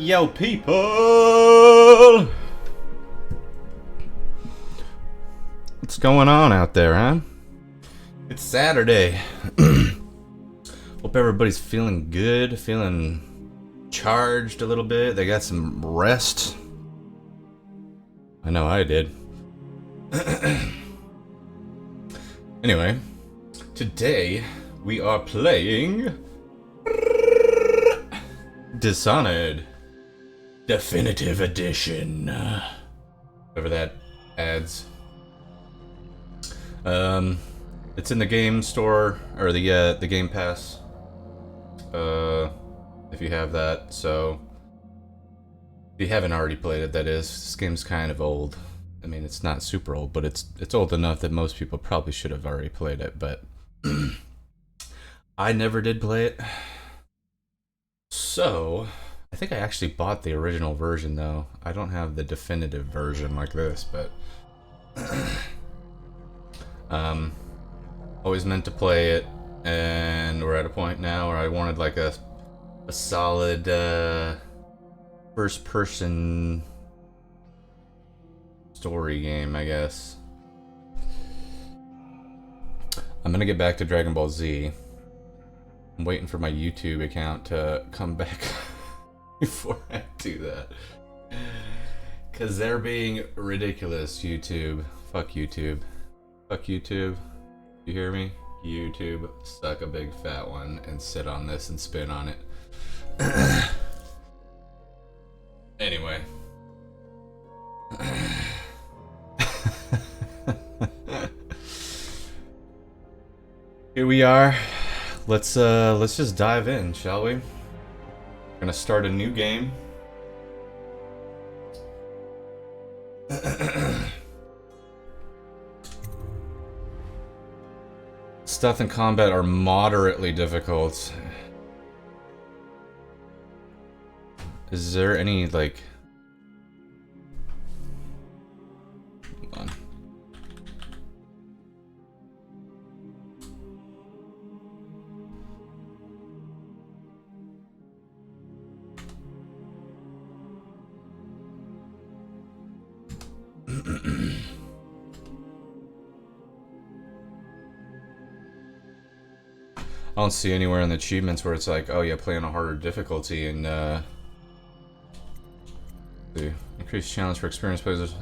Yo, people! What's going on out there, huh? It's Saturday. Hope everybody's feeling good, feeling charged a little bit. They got some rest. I know I did. Anyway, today we are playing Dishonored Definitive Edition. Whatever that adds. It's in the game store or the Game Pass. If you have that, so if you haven't already played it, that is. This game's kind of old. I mean, it's not super old, but it's old enough that most people probably should have already played it. But I never did play it, so I think I actually bought the original version though. I don't have the definitive version like this, but always meant to play it, and we're at a point now where I wanted like a solid first person story game, I guess. I'm gonna get back to Dragon Ball Z. I'm waiting for my YouTube account to come back before I do that, because they're being ridiculous. YouTube, fuck YouTube, fuck YouTube. You hear me? YouTube, suck a big fat one and sit on this and spin on it. Anyway. Here we are. Let's just dive in, shall we? We're gonna start a new game. Stealth and combat are moderately difficult. Is there any, like... Hold on. I don't see anywhere in the achievements where it's like, oh yeah, play on a harder difficulty and the increased challenge for experienced players.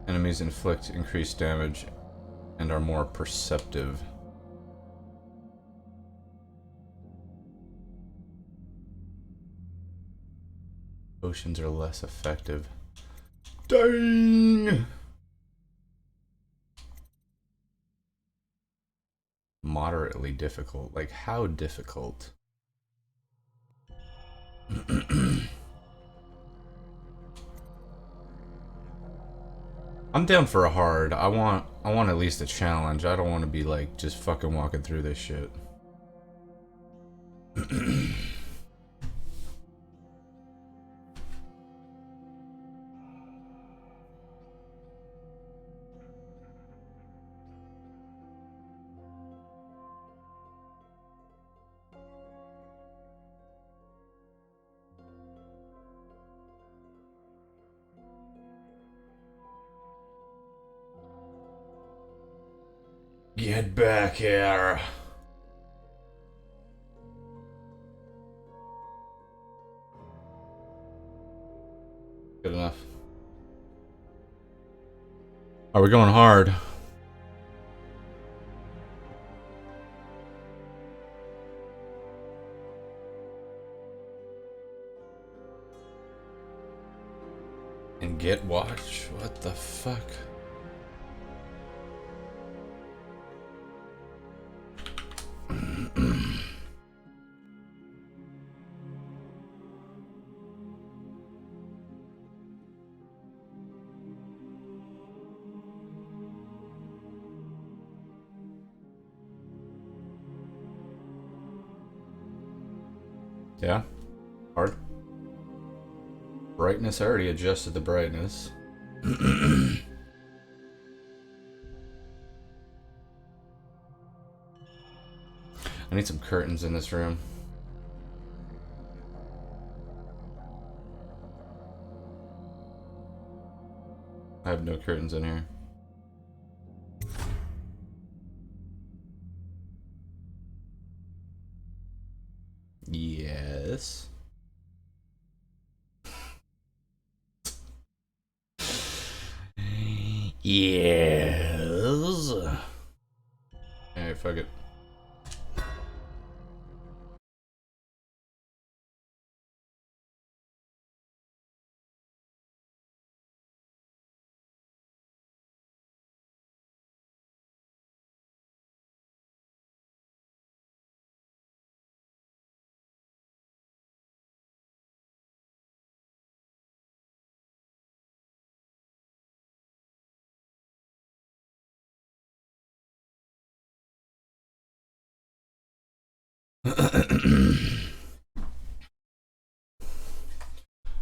Enemies inflict increased damage and are more perceptive. Potions are less effective. Dang! Moderately difficult. Like, how difficult? I'm down for a hard. I want at least a challenge. I don't want to be like just fucking walking through this shit. Get back here. Good enough. Are we going hard? And get watch? What the fuck? Yeah? Hard? Brightness, I already adjusted the brightness. I need some curtains in this room. I have no curtains in here. Yes. Yes. Alright, fuck it.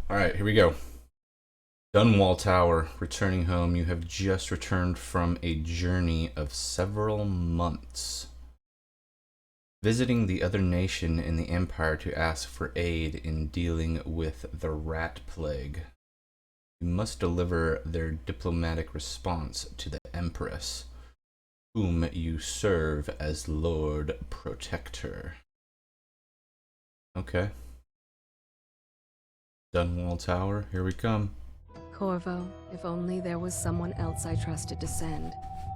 Alright, here we go. Dunwall Tower, returning home. You have just returned from a journey of several months, visiting the other nation in the Empire to ask for aid in dealing with the rat plague. You must deliver their diplomatic response to the Empress, whom you serve as Lord Protector. Okay. Dunwall Tower, here we come. Corvo, if only there was someone else I trusted to send,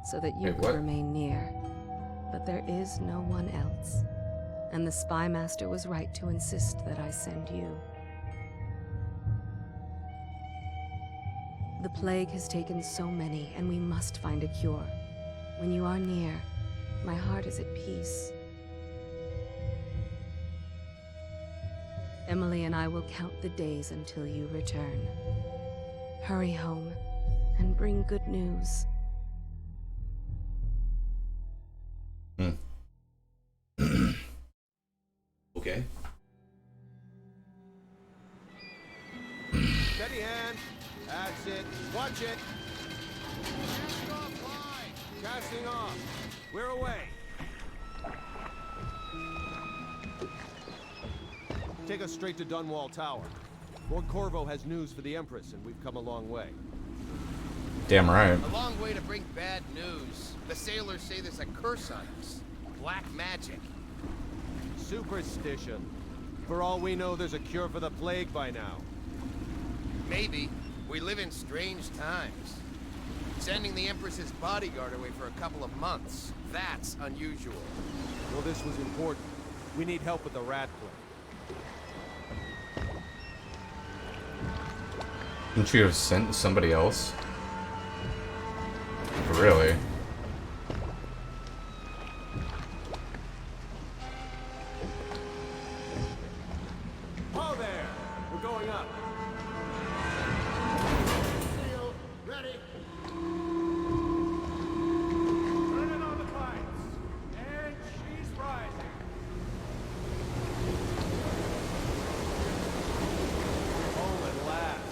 so that you could remain near. But there is no one else. And the Spy Master was right to insist that I send you. The plague has taken so many, and we must find a cure. When you are near, my heart is at peace. Emily and I will count the days until you return. Hurry home, and bring good news. Okay. Steady hand. That's it. Watch it. Casting off line. Casting off. We're away. Take us straight to Dunwall Tower. Lord Corvo has news for the Empress, and we've come a long way. Damn right. A long way to bring bad news. The sailors say there's a curse on us. Black magic. Superstition. For all we know, there's a cure for the plague by now. Maybe. We live in strange times. Sending the Empress's bodyguard away for a couple of months. That's unusual. Well, this was important. We need help with the rat plague. Couldn't you have sent somebody else? Really? Oh, there! We're going up. Seal, ready. Turning on the lights. And she's rising. Home at last.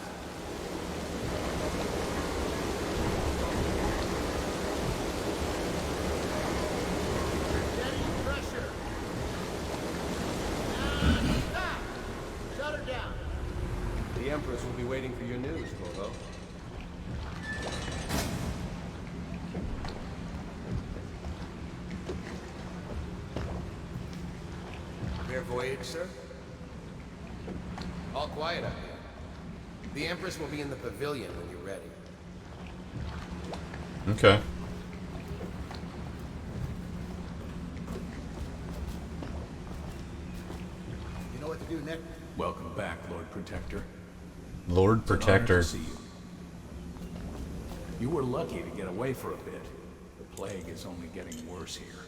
Steady pressure. And stop. Shut her down. The Empress will be waiting for your news, Corvo. Fair voyage, sir? All quiet out here. The Empress will be in the pavilion when you're ready. Okay. You know what to do, Nick? Welcome back, Lord Protector. Lord It's an honor Protector. to see you. You were lucky to get away for a bit. The plague is only getting worse here.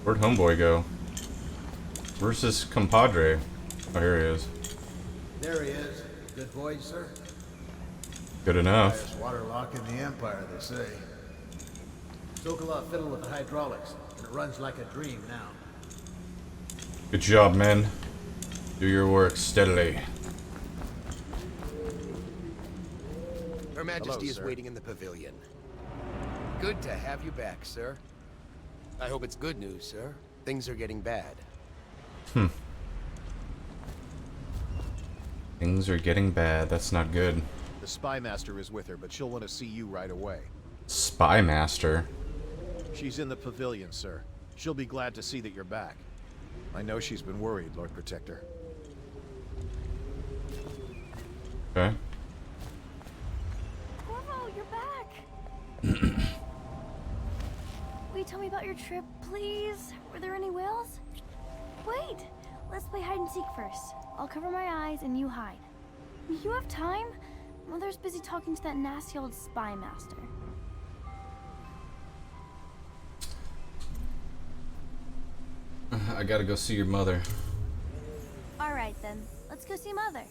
Where'd Homeboy go? Where's this compadre? Oh, here he is. There he is. Good voyage, sir. Good enough. Highest waterlock in the Empire, they say. Sokolov fiddled with the hydraulics, and it runs like a dream now. Good job, men. Do your work steadily. Her Majesty Hello, is sir. waiting in the pavilion. Good to have you back, sir. I hope it's good news, sir. Things are getting bad. Things are getting bad. That's not good. The Spy Master is with her, but she'll want to see you right away. Spy Master? She's in the pavilion, sir. She'll be glad to see that you're back. I know she's been worried, Lord Protector. Okay. Corvo, you're back! Will you tell me about your trip, please? Were there any whales? Wait! Let's play hide and seek first. I'll cover my eyes and you hide. You have time? Mother's busy talking to that nasty old spy master. I gotta go see your mother. Alright then, let's go see Mother.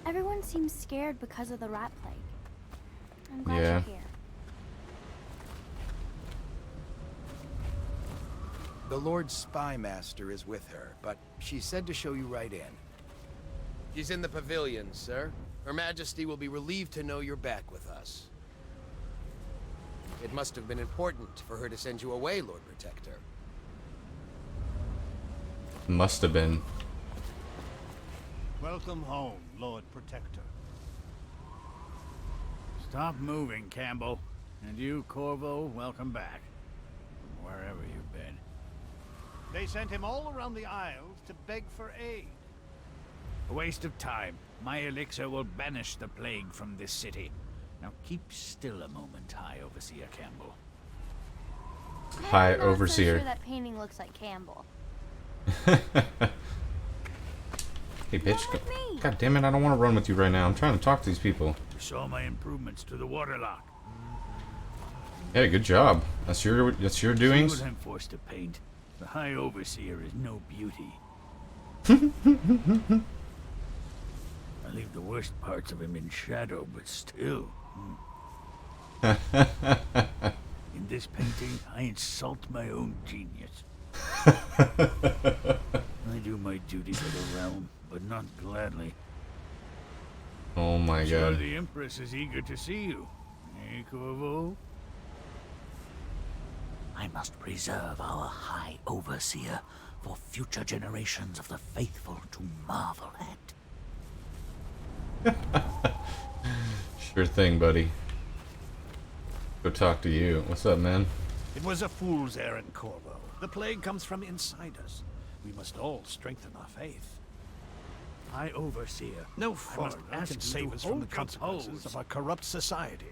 Everyone seems scared because of the rat plague. I'm glad you're here. The Lord Spy Master is with her, but she said to show you right in. She's in the pavilion, sir. Her Majesty will be relieved to know you're back with us. It must have been important for her to send you away, Lord Protector. Must have been. Welcome home, Lord Protector. Stop moving, Campbell. And you, Corvo, welcome back. From wherever you've been. They sent him all around the Isles to beg for aid. A waste of time. My elixir will banish the plague from this city. Now keep still a moment, High Overseer Campbell. High I'm not Overseer. so sure that painting looks like Campbell. Hey, bitch. Not with me. God damn it, I don't want to run with you right now. I'm trying to talk to these people. You saw my improvements to the waterlock. Yeah, good job. That's your See doings. what I'm forced to paint. The High Overseer is no beauty. I leave the worst parts of him in shadow, but still. In this painting, I insult my own genius. I do my duty for the realm, but not gladly. Oh my Sure, god. the Empress is eager to see you. Eh, Corvo? I must preserve our High Overseer for future generations of the faithful to marvel at. Sure thing, buddy. Go talk to you. What's up, man? It was a fool's errand, Corvo. The plague comes from inside us. We must all strengthen our faith. High Overseer, No I fun must ask can you save to us from the hold your consequences pose. of our corrupt society.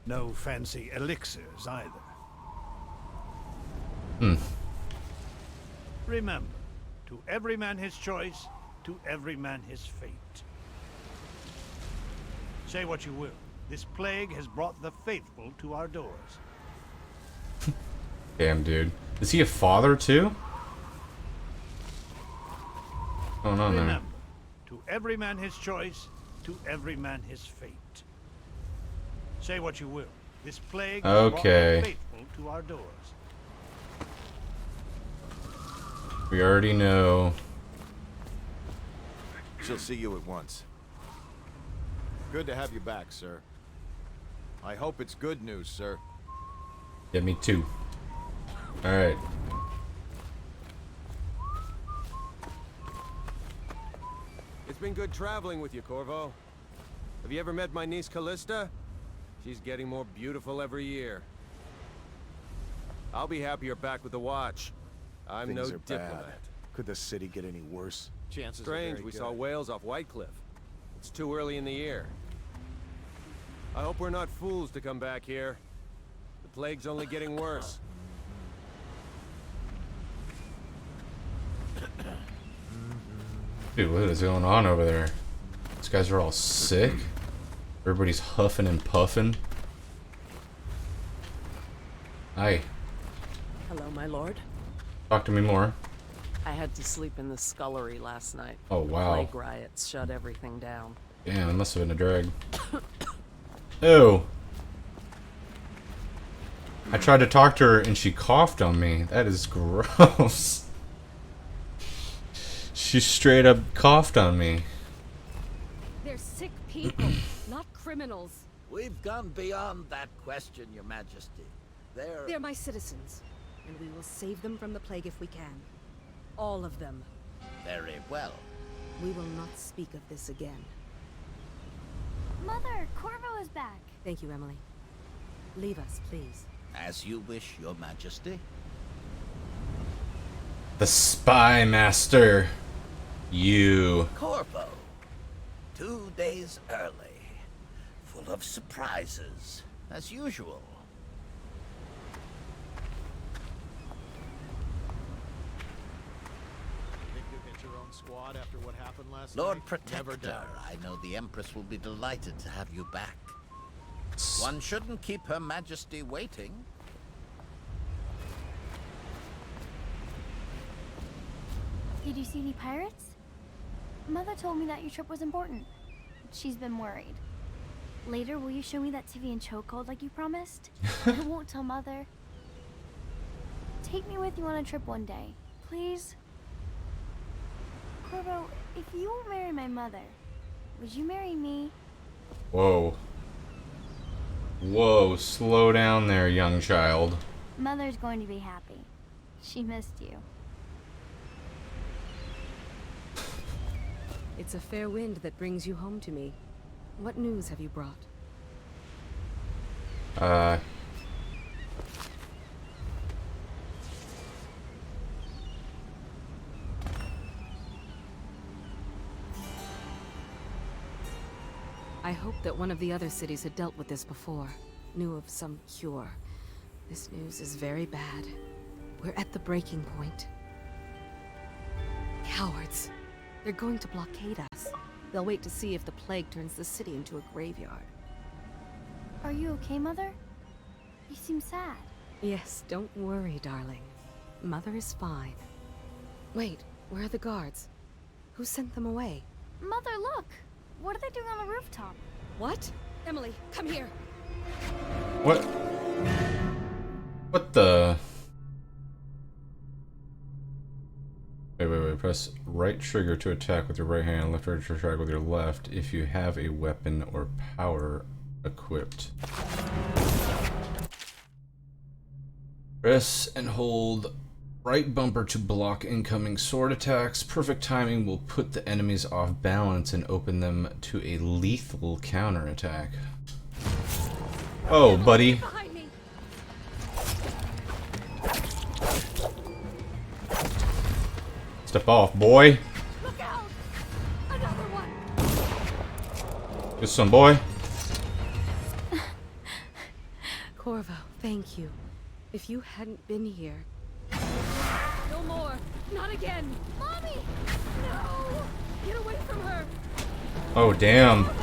No fancy elixirs either. Remember, to every man his choice, to every man his fate. Say what you will, this plague has brought the faithful to our doors. Damn, dude. Is he a father, too? What's going on there? Remember, to every man his choice, to every man his fate. Say what you will, this plague has brought Okay. the faithful to our doors. We already know. She'll see you at once. Good to have you back, sir. I hope it's good news, sir. Yeah, me too. Alright. It's been good traveling with you, Corvo. Have you ever met my niece Callista? She's getting more beautiful every year. I'll be happy you're back with the Watch. I'm no diplomat. Could the city get any worse? Chances Strange, we saw whales off Whitecliff. It's too early in the year. I hope we're not fools to come back here. The plague's only getting worse. Dude, what is going on over there? These guys are all sick. Everybody's huffing and puffing. Hi. Hello, my lord. Talk to me more. I had to sleep in the scullery last night. Oh, wow. Plague riots shut everything down. Damn, it must have been a drag. Ew. I tried to talk to her and she coughed on me. That is gross. She straight up coughed on me. They're sick people, not criminals. We've gone beyond that question, Your Majesty. They're my citizens, and we will save them from the plague if we can. All of them. Very well. We will not speak of this again. Mother, Corvo is back. Thank you, Emily. Leave us, please. As you wish, Your Majesty. The Spy Master. You. Corvo. 2 days early. Full of surprises, as usual. Think you hit your own squad after what happened last Lord night? Protector, Never done. I know the Empress will be delighted to have you back. One shouldn't keep Her Majesty waiting. Did you see any pirates? Mother told me that your trip was important. She's been worried. Later, will you show me that TV and chokehold like you promised? I won't tell Mother. Take me with you on a trip one day, please. Corvo, if you won't marry my mother, would you marry me? Whoa. Whoa, slow down there, young child. Mother's going to be happy. She missed you. It's a fair wind that brings you home to me. What news have you brought? I hoped that one of the other cities had dealt with this before, knew of some cure. This news is very bad. We're at the breaking point. Cowards. They're going to blockade us. They'll wait to see if the plague turns the city into a graveyard. Are you okay, Mother? You seem sad. Yes, don't worry, darling. Mother is fine. Wait, where are the guards? Who sent them away? Mother, look! What are they doing on the rooftop? What? Emily, come here! What? What the? Wait. Press right trigger to attack with your right hand, left trigger to attack with your left if you have a weapon or power equipped. Press and hold right bumper to block incoming sword attacks. Perfect timing will put the enemies off balance and open them to a lethal counterattack. Oh, buddy. Step off, boy. Look out! Another one! Good son, boy. Corvo, thank you. If you hadn't been here... No more! Not again! Mommy! No! Get away from her! Oh, damn. Mommy!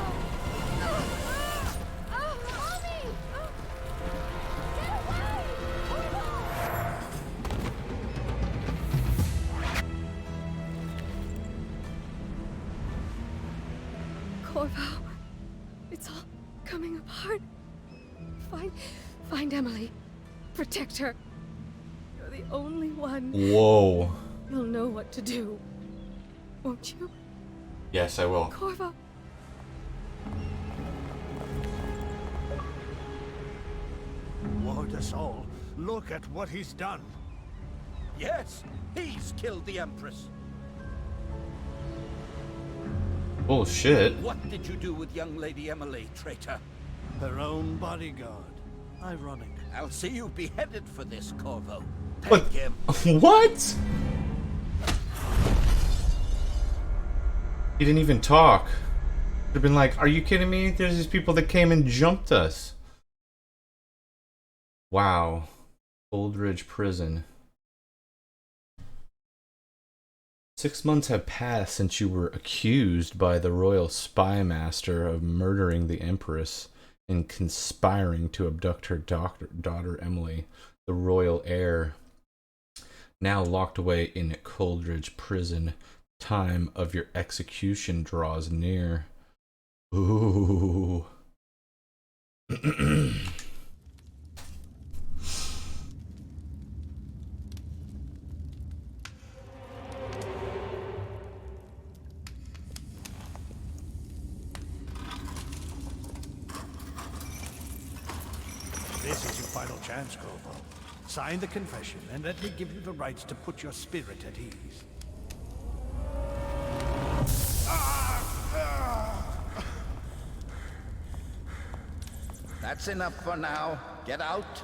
Get away! Corvo, it's all coming apart. Find Emily. Protect her. You're the only one. Whoa. You'll know what to do. Won't you? Yes, I will. Corvo. Lord us all, look at what he's done. Yes, he's killed the Empress. Bullshit. What did you do with young Lady Emily, traitor? Her own bodyguard. Ironic. I'll see you beheaded for this, Corvo. What? Take him. What? He didn't even talk. They've been like, are you kidding me? There's these people that came and jumped us. Wow. Coldridge Prison. 6 months have passed since you were accused by the royal spy master of murdering the Empress and conspiring to abduct her daughter Emily, the royal heir. Now locked away in Coldridge Prison, time of your execution draws near. Ooh. This is your final chance, Corvo. Sign the confession, and let me give you the rights to put your spirit at ease. That's enough for now. Get out.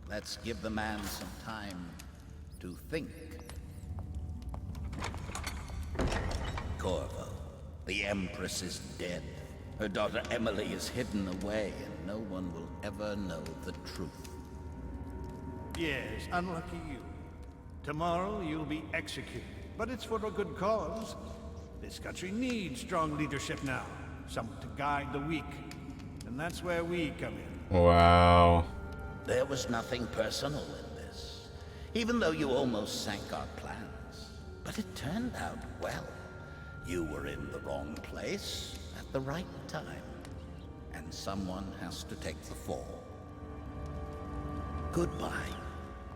Let's give the man some time to think. Corvo, the Empress is dead. Her daughter Emily is hidden away, and no one will ever know the truth. Yes, unlucky you. Tomorrow you'll be executed, but it's for a good cause. This country needs strong leadership now, someone to guide the weak, and that's where we come in. Wow. There was nothing personal in this, even though you almost sank our plans. But it turned out well. You were in the wrong place at the right time, and someone has to take the fall. Goodbye,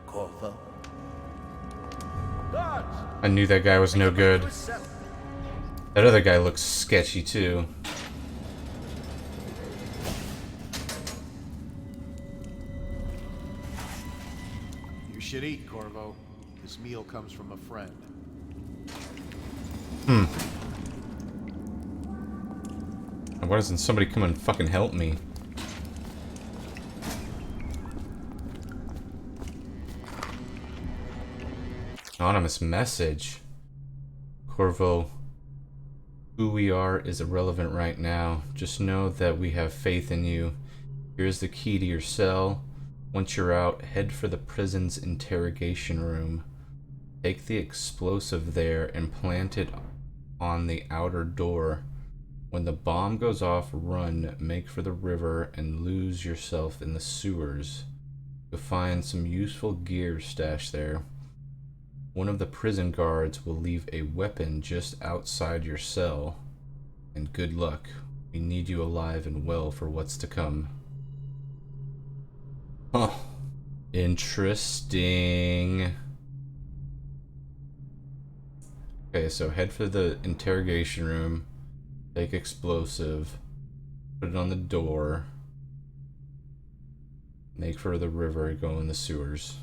Corvo. I knew that guy was no good. That other guy looks sketchy too. You should eat, Corvo. This meal comes from a friend. Why doesn't somebody come and fucking help me? Anonymous message. Corvo, who we are is irrelevant right now. Just know that we have faith in you. Here's the key to your cell. Once you're out, head for the prison's interrogation room. Take the explosive there and plant it on the outer door. When the bomb goes off, run, make for the river, and lose yourself in the sewers. You'll find some useful gear stashed there. One of the prison guards will leave a weapon just outside your cell. And good luck. We need you alive and well for what's to come. Huh. Interesting. Okay, so head for the interrogation room. Take explosive. Put it on the door. Make for the river, go in the sewers.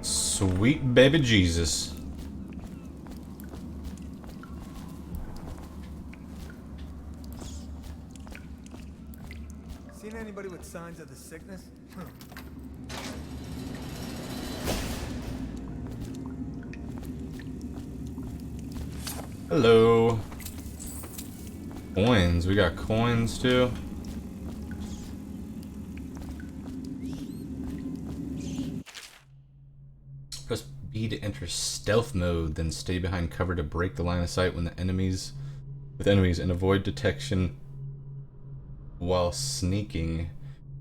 Sweet baby Jesus. Seen anybody with signs of the sickness? Hello. Coins. We got coins too. Press B to enter stealth mode, then stay behind cover to break the line of sight when the enemies and avoid detection while sneaking.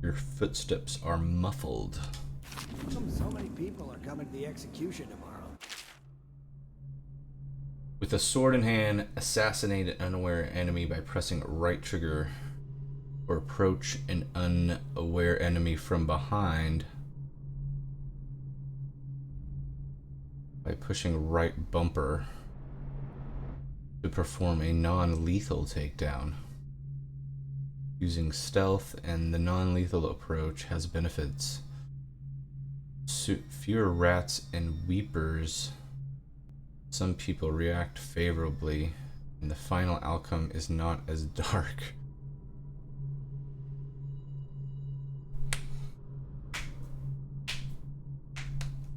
Your footsteps are muffled. So many people are coming to the execution tomorrow. With a sword in hand, assassinate an unaware enemy by pressing right trigger, or approach an unaware enemy from behind by pushing right bumper to perform a non-lethal takedown. Using stealth and the non-lethal approach has benefits. Fewer rats and weepers. Some people react favorably, and the final outcome is not as dark.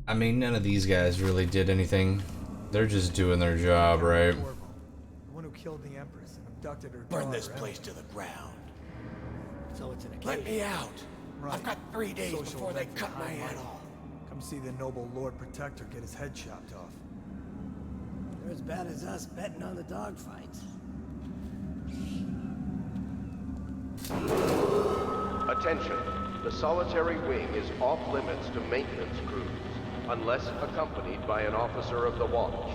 I mean, none of these guys really did anything. They're just doing their job, right? The one who killed the Empress and abducted her Burn daughter, this place to the ground. So it's in a cave. Let me out. Right. I've got 3 days Social before they event cut for my high head money. off. Come see the noble Lord Protector get his head chopped off. They're as bad as us betting on the dogfights. Attention. The solitary wing is off limits to maintenance crews, unless accompanied by an officer of the watch.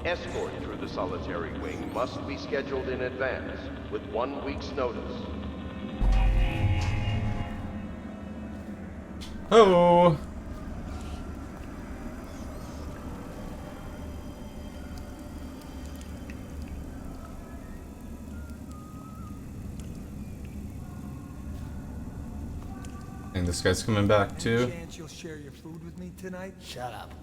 Escort through the solitary wing must be scheduled in advance, with 1 week's notice. Oh. And this guy's coming back too. Any chance you'll share your food with me tonight? Shut up.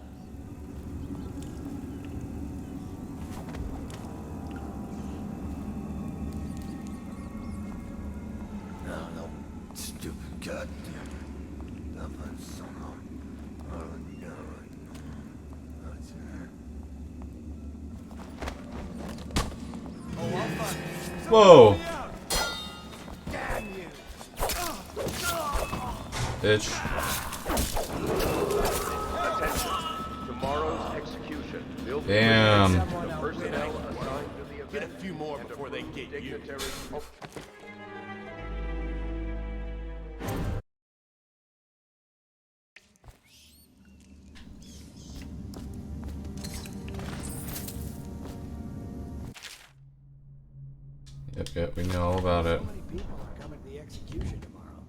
Whoa! Bitch. Attention. Tomorrow's execution will be Damn. the personnel assigned to the event. Get a few more before they get you. Yep, we know all about it. So many people are coming to the execution tomorrow.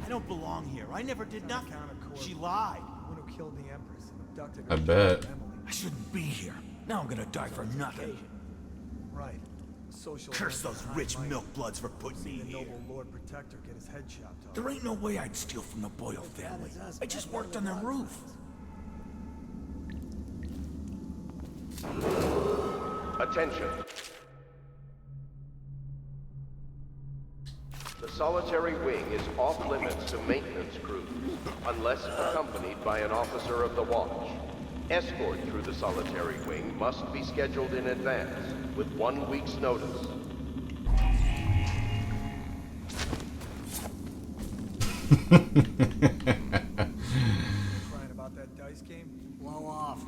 I don't belong here. I never did nothing. She lied. One who killed the Empress and abducted I her bet. child, Emily. I shouldn't be here. Now I'm gonna die for nothing. Right. A social Curse event those behind rich my- milk bloods for putting me the here. noble Lord Protector get his head chopped off. There ain't no way I'd steal from the Boyle family. I just worked on their roof. Attention. The solitary wing is off limits to maintenance crews, unless accompanied by an officer of the watch. Escort through the solitary wing must be scheduled in advance, with 1 week's notice. Crying about that dice game? Blow off.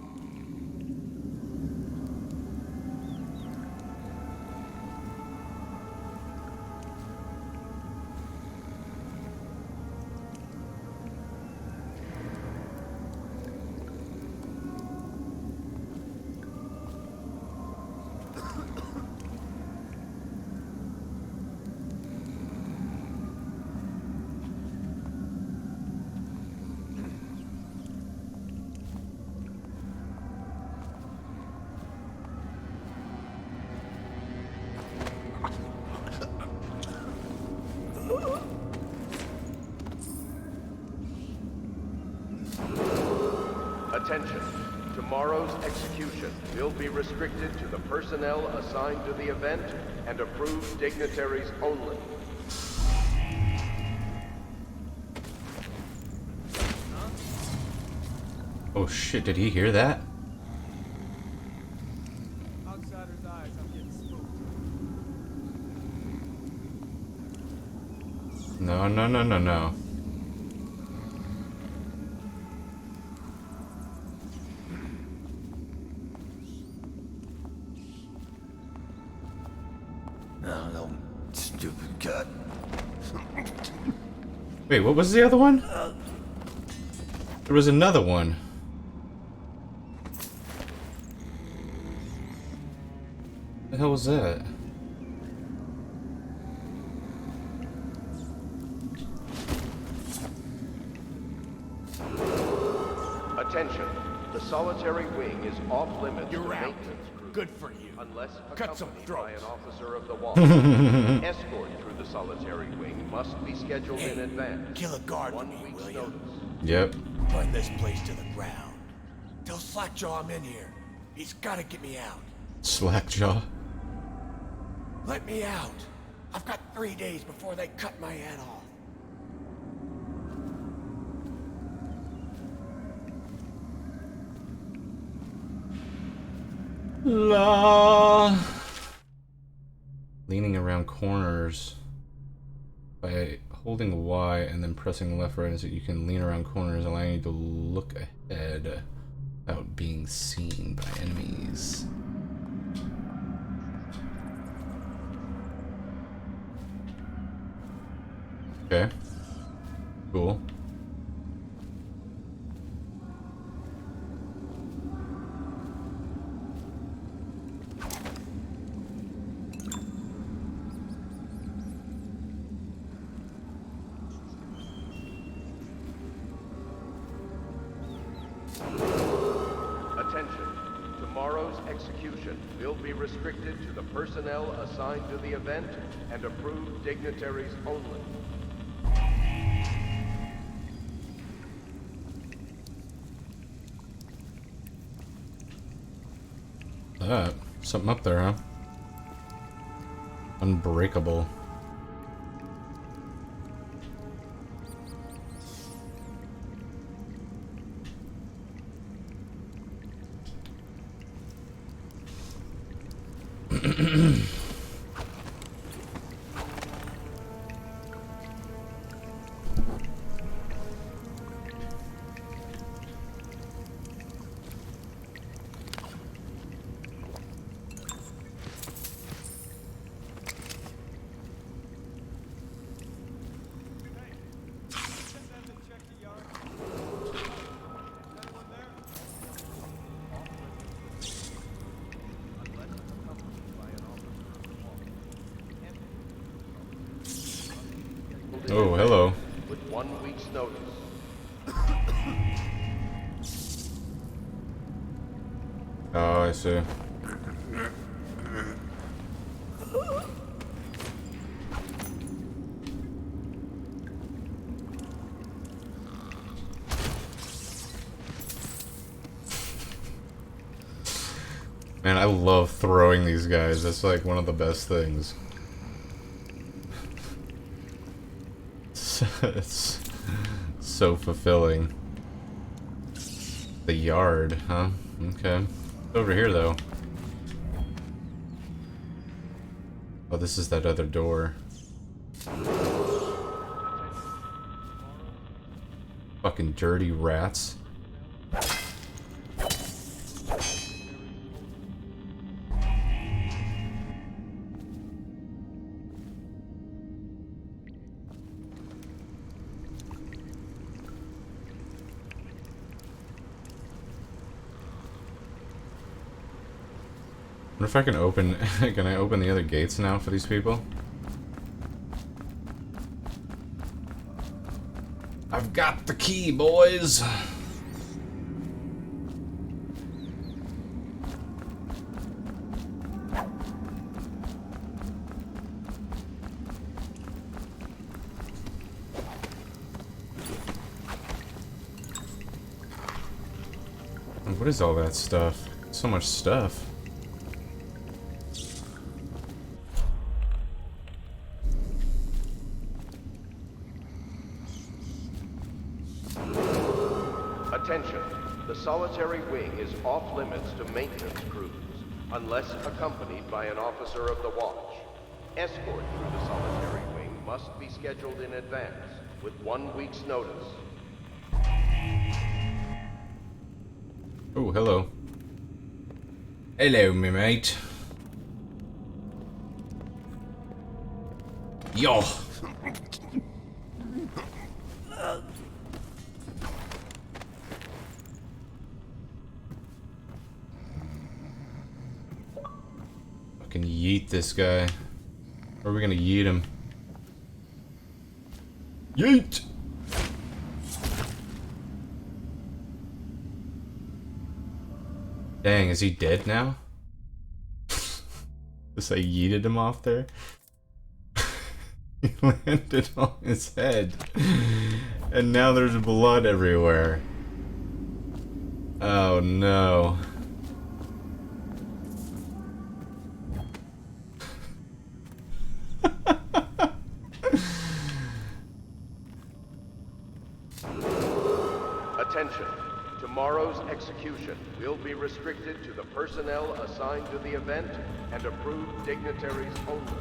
Attention. Tomorrow's execution will be restricted to the personnel assigned to the event and approved dignitaries only. Oh shit, did he hear that? Outsider's eyes, I'm getting spooked. No, no, no, no, no. No, stupid cut. Wait, what was the other one? There was another one. The hell was that? Attention. The solitary wing is off limits to You're out. maintenance crews. Good for you. Unless Cut some accompanied by an throats. officer of the watch. Escort through the solitary wing must be scheduled in advance. Kill a guard for 1 me, week's will you? notice. Yep. Burn this place to the ground. Tell Slackjaw I'm in here. He's gotta get me out. Slackjaw. Let me out. I've got 3 days before they cut my head off. La. Leaning around corners by holding Y and then pressing left right so you can lean around corners, allowing you to look ahead without being seen by enemies. Okay. Cool. Attention. Tomorrow's execution will be restricted to the personnel assigned to the event and approved dignitaries only. That. Something up there, huh? Unbreakable. Oh, hello. With 1 week's notice. Oh, I see. Man, I love throwing these guys. That's like one of the best things. It's so fulfilling. The yard, huh? Okay. Over here, though. Oh, this is that other door. Fucking dirty rats. What if I can open... can I open the other gates now for these people? I've got the key, boys! What is all that stuff? So much stuff. Attention. The solitary wing is off limits to maintenance crews, unless accompanied by an officer of the watch. Escort through the solitary wing must be scheduled in advance, with 1 week's notice. Oh, hello. Hello, me mate. Yo. Fucking yeet this guy. Or are we gonna yeet him? Yeet! Dang, is he dead now? Just I yeeted him off there. He landed on his head. And now there's blood everywhere. Oh no. Attention. Tomorrow's execution will be restricted to the personnel assigned to the event and approved dignitaries only.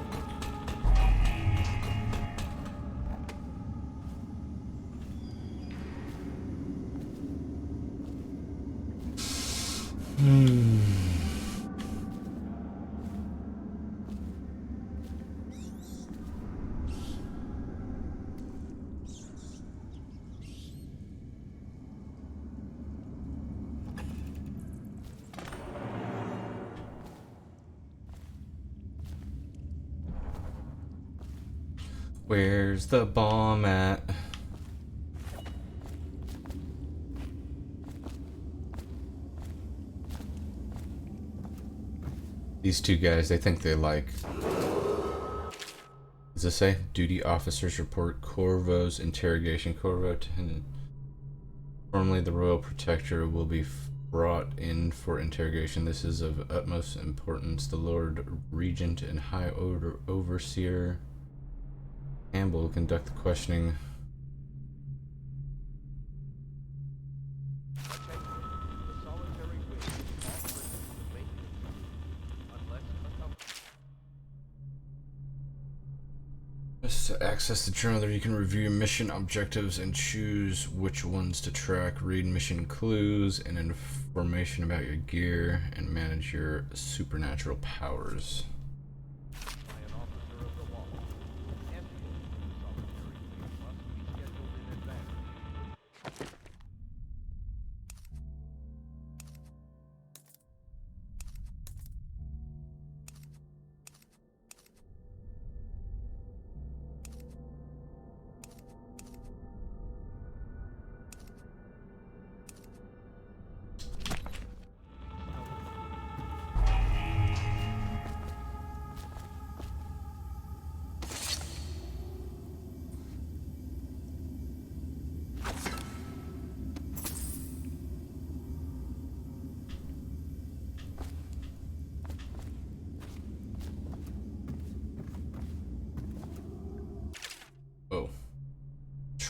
Where's the bomb at? These two guys, they think they like... Does this say? Duty officers report Corvo's interrogation. Corvo, formerly the Royal Protector, will be brought in for interrogation. This is of utmost importance. The Lord Regent and High Order Overseer Campbell will conduct the questioning. To access the journal there, you can review mission objectives and choose which ones to track, read mission clues and information about your gear, and manage your supernatural powers.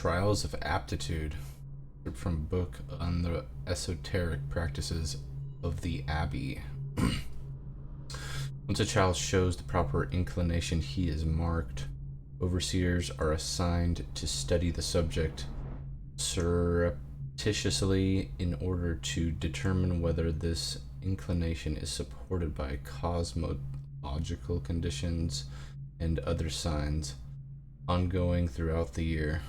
Trials of Aptitude, from book on the esoteric practices of the Abbey. Once a child shows the proper inclination, he is marked. Overseers are assigned to study the subject surreptitiously in order to determine whether this inclination is supported by cosmological conditions and other signs ongoing throughout the year.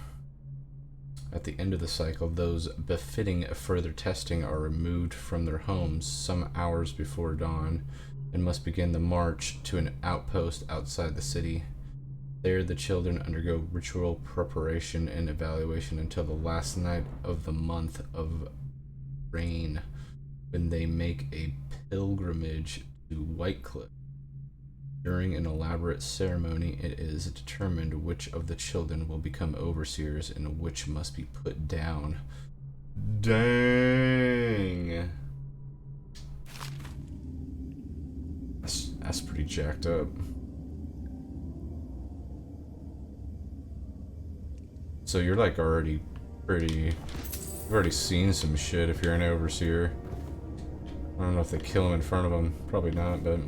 At the end of the cycle, those befitting further testing are removed from their homes some hours before dawn and must begin the march to an outpost outside the city. There, the children undergo ritual preparation and evaluation until the last night of the month of rain, when they make a pilgrimage to Whitecliff. During an elaborate ceremony, it is determined which of the children will become overseers and which must be put down. Dang! That's pretty jacked up. So you're like already you've already seen some shit if you're an overseer. I don't know if they kill him in front of them. Probably not, but...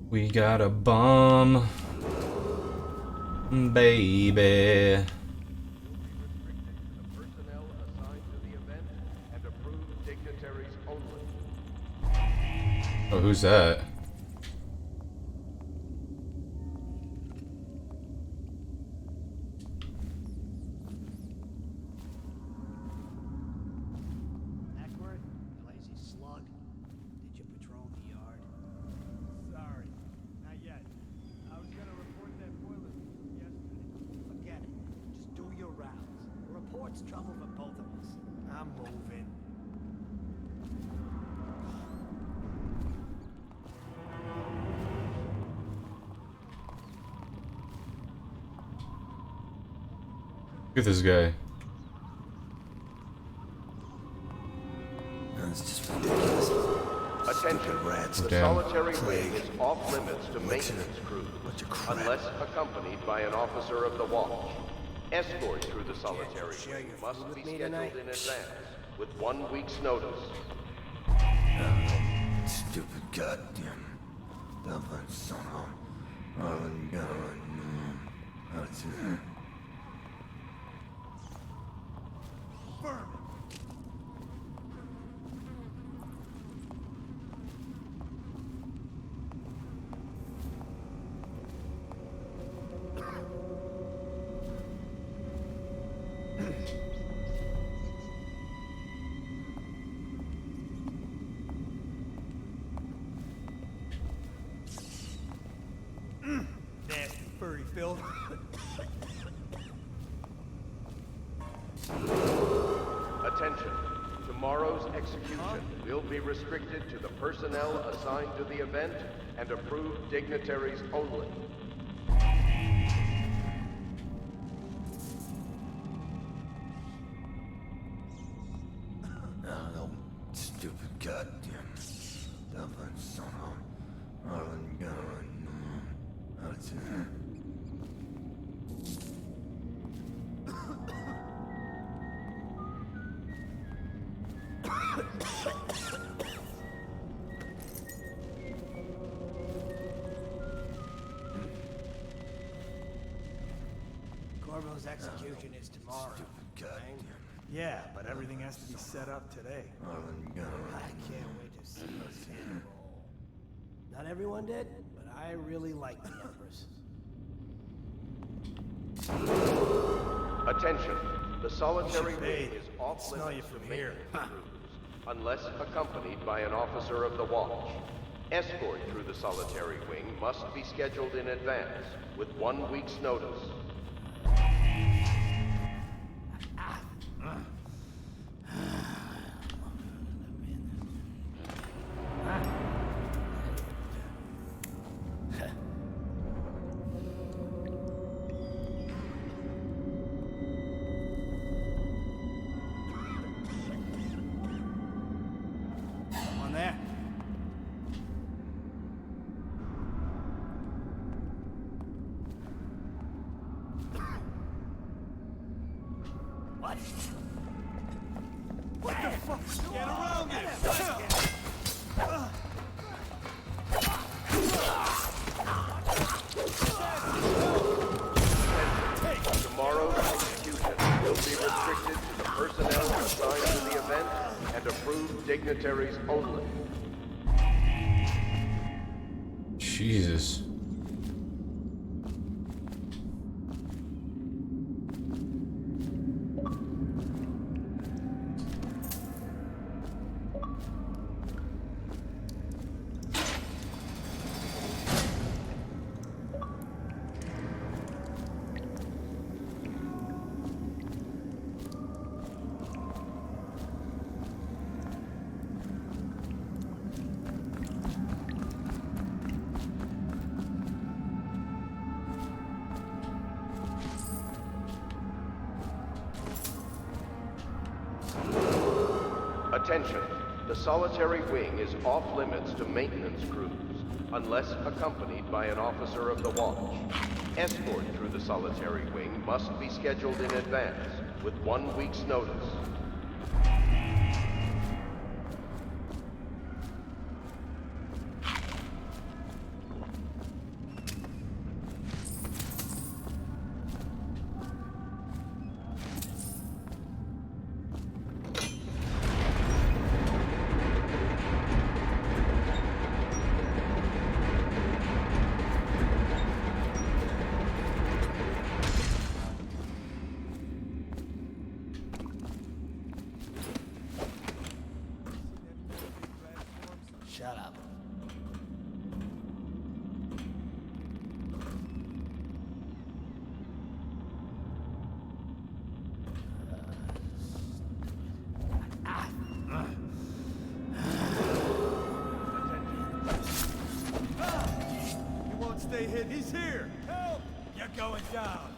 We got a bomb, baby. Personnel assigned to the event and approved dignitaries only. Oh, who's that? Eckworth, lazy slug. Did you patrol the yard? Sorry, not yet. I was gonna report that boiler yesterday. Forget it. Just do your rounds. The report's trouble for both of us. I'm moving. Look at this guy. That's just ridiculous. Attention, the Damn. solitary wing is off limits to maintenance crews, unless accompanied by an officer of the watch. Escort through the solitary wing must be scheduled in advance, with 1 week's notice. Stupid goddamn. Dublin son of Marlon Garland. Burn! Nasty furry filth. Attention, tomorrow's execution will be restricted to the personnel assigned to the event and approved dignitaries only. Oh, stupid goddamn. Dublin son of Marlon Garland. Corvo's execution is tomorrow. Yeah, but everything has to be set up today. Marlon Garland. I can't wait to see this hit roll. Not everyone did, but I really like the Empress. Attention, the solitary wing is off Smell you limits from to here. maintenance crews, unless accompanied by an officer of the watch. Escort through the solitary wing must be scheduled in advance, with 1 week's notice. On there. much. What the fuck? Get around it! Tomorrow's execution will be restricted to the personnel assigned to the event and approved dignitaries only. Jesus. Attention, the solitary wing is off limits to maintenance crews, unless accompanied by an officer of the watch. Escort through the solitary wing must be scheduled in advance, with 1 week's notice. Shut up. He won't stay hid. He's here. Help! You're going down.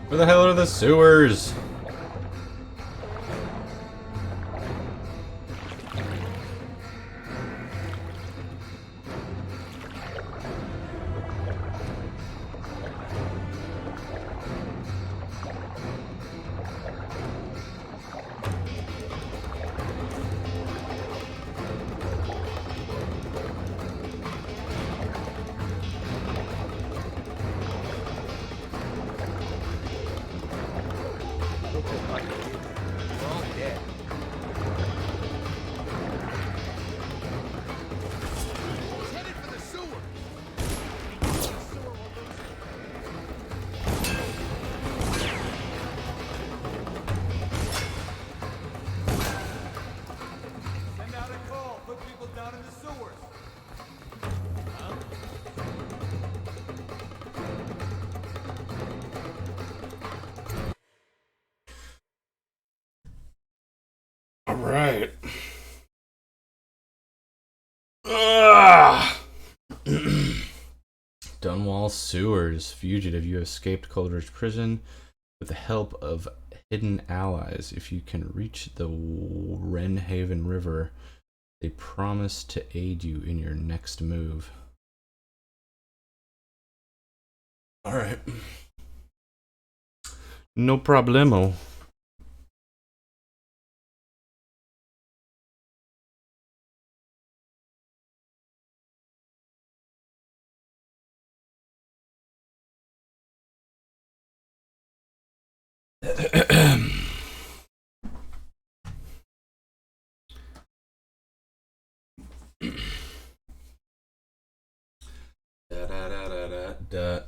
Where the hell are the sewers? We're all dead. He's headed for the sewer. Send out a call. Put people down in the sewers. All right. Dunwall Sewers. Fugitive, you escaped Coldridge Prison with the help of hidden allies. If you can reach the Wrenhaven River, they promise to aid you in your next move. All right. No problemo. Da, da, da, da, da, da.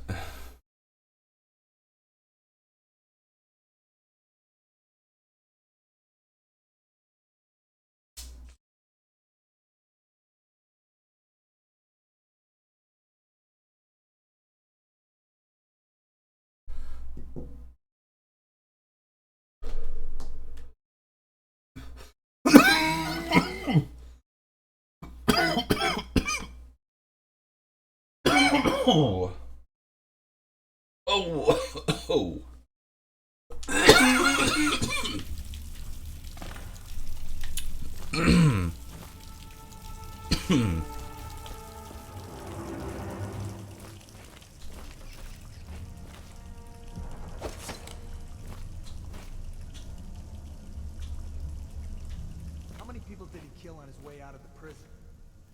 Oh. Oh. How many people did he kill on his way out of the prison?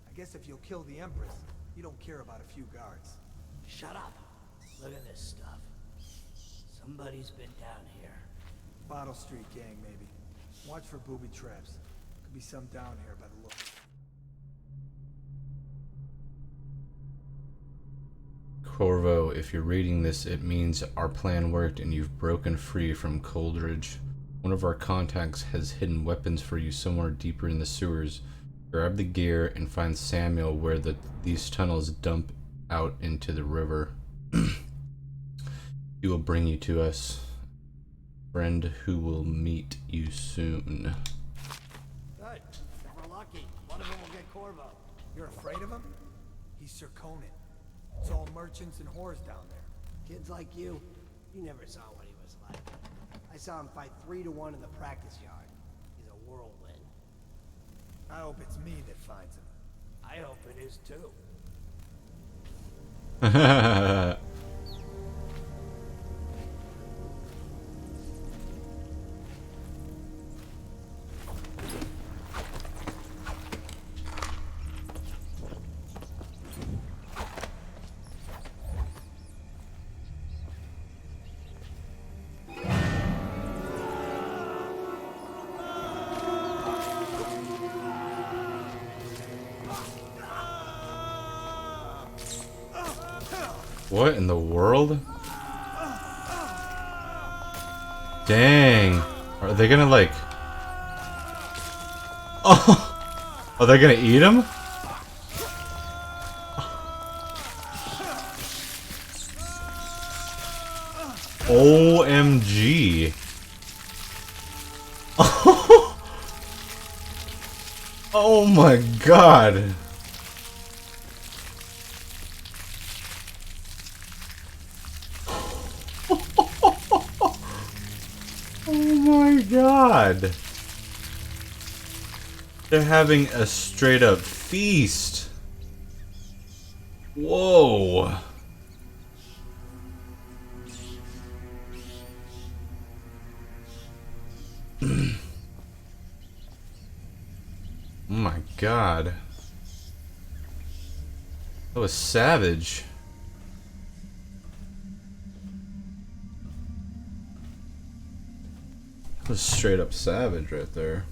I guess if you'll kill the Empress, you don't care about a few guards. Shut up. Look at this stuff. Somebody's been down here. Bottle Street gang, maybe. Watch for booby traps. Could be some down here by the look. Corvo, if you're reading this, it means our plan worked and you've broken free from Coldridge. One of our contacts has hidden weapons for you somewhere deeper in the sewers. Grab the gear and find Samuel where these tunnels dump out into the river. He will bring you to us. Friend who will meet you soon. Good. If we're lucky, one of them will get Corvo. You're afraid of him? He's Sir Conan. It's all merchants and whores down there. Kids like you never saw what he was like. I saw him fight 3-to-1 in the practice yard. He's a whirlwind. I hope it's me that finds him. I hope it is too. What in the world? Dang. Are they gonna like... Oh! Are they gonna eat him? OMG. Oh my god. Oh my god. They're having a straight up feast. Whoa. Oh my god. That was savage. That was straight up savage right there.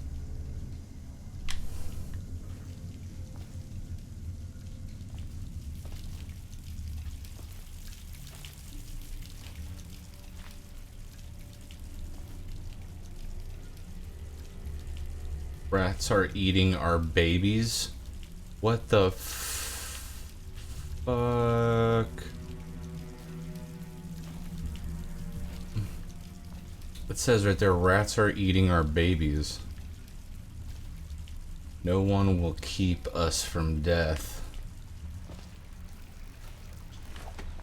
Rats are eating our babies? What the fuck? It says right there, rats are eating our babies. No one will keep us from death.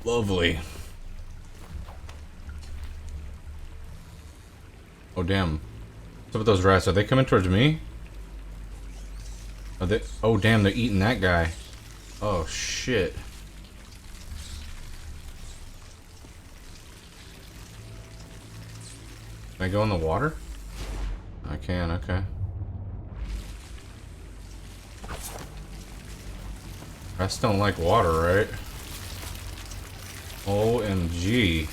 Lovely. Oh damn. What's up with those rats? Are they coming towards me? Are they? Oh damn, they're eating that guy. Oh shit. Can I go in the water? I can, okay. Rats don't like water, right? OMG.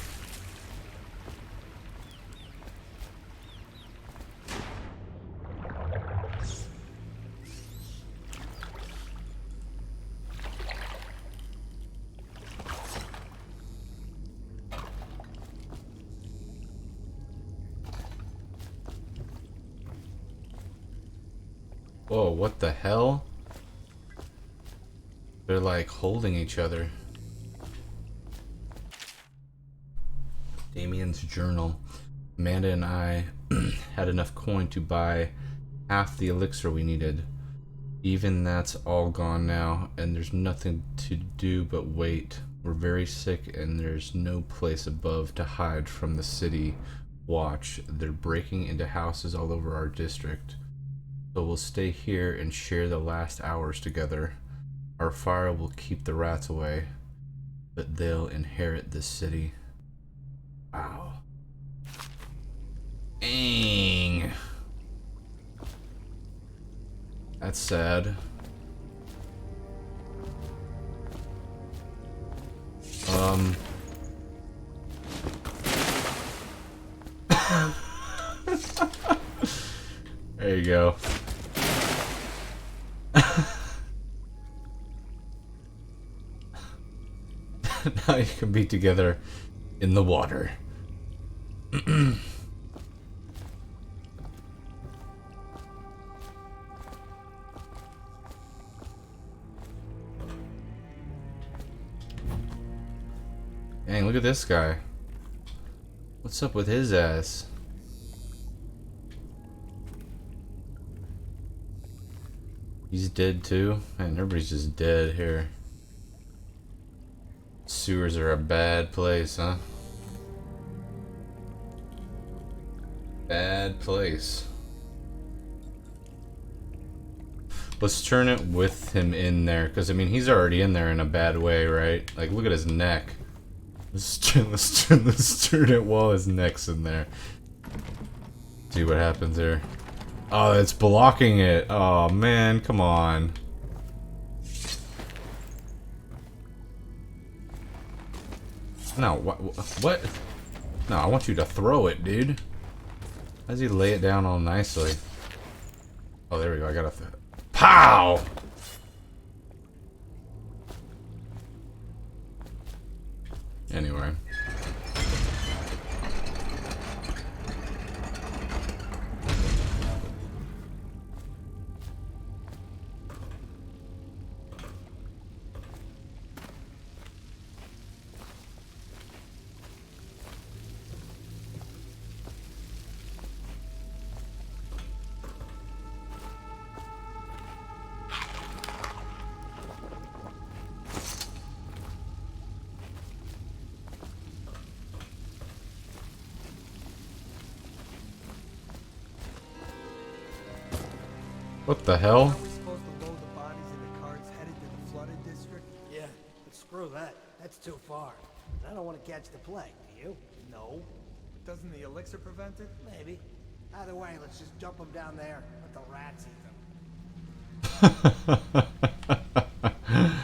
Whoa, what the hell? They're like holding each other. Damien's journal. Amanda and I had enough coin to buy half the elixir we needed. Even that's all gone now, and there's nothing to do but wait. We're very sick, and there's no place above to hide from the city watch. They're breaking into houses all over our district. So we'll stay here and share the last hours together. Our fire will keep the rats away, but they'll inherit this city. Wow. Dang. That's sad. There you go. Now you can be together in the water. Dang, look at this guy. What's up with his ass? He's dead too? Man, everybody's just dead here. Sewers are a bad place, huh? Bad place. Let's turn it with him in there, because I mean he's already in there in a bad way, right? Like look at his neck. Let's turn it while his neck's in there. See what happens there. Oh, it's blocking it. Oh man, come on. No, what? No, I want you to throw it, dude. How does he lay it down all nicely? Oh, there we go. I gotta pow! Anyway. What the hell? Are we supposed to load the bodies in the carts headed to the flooded district? Yeah, but screw that. That's too far. I don't want to catch the plague, do you? No. Doesn't the elixir prevent it? Maybe. Either way, let's just dump them down there. Let the rats eat them.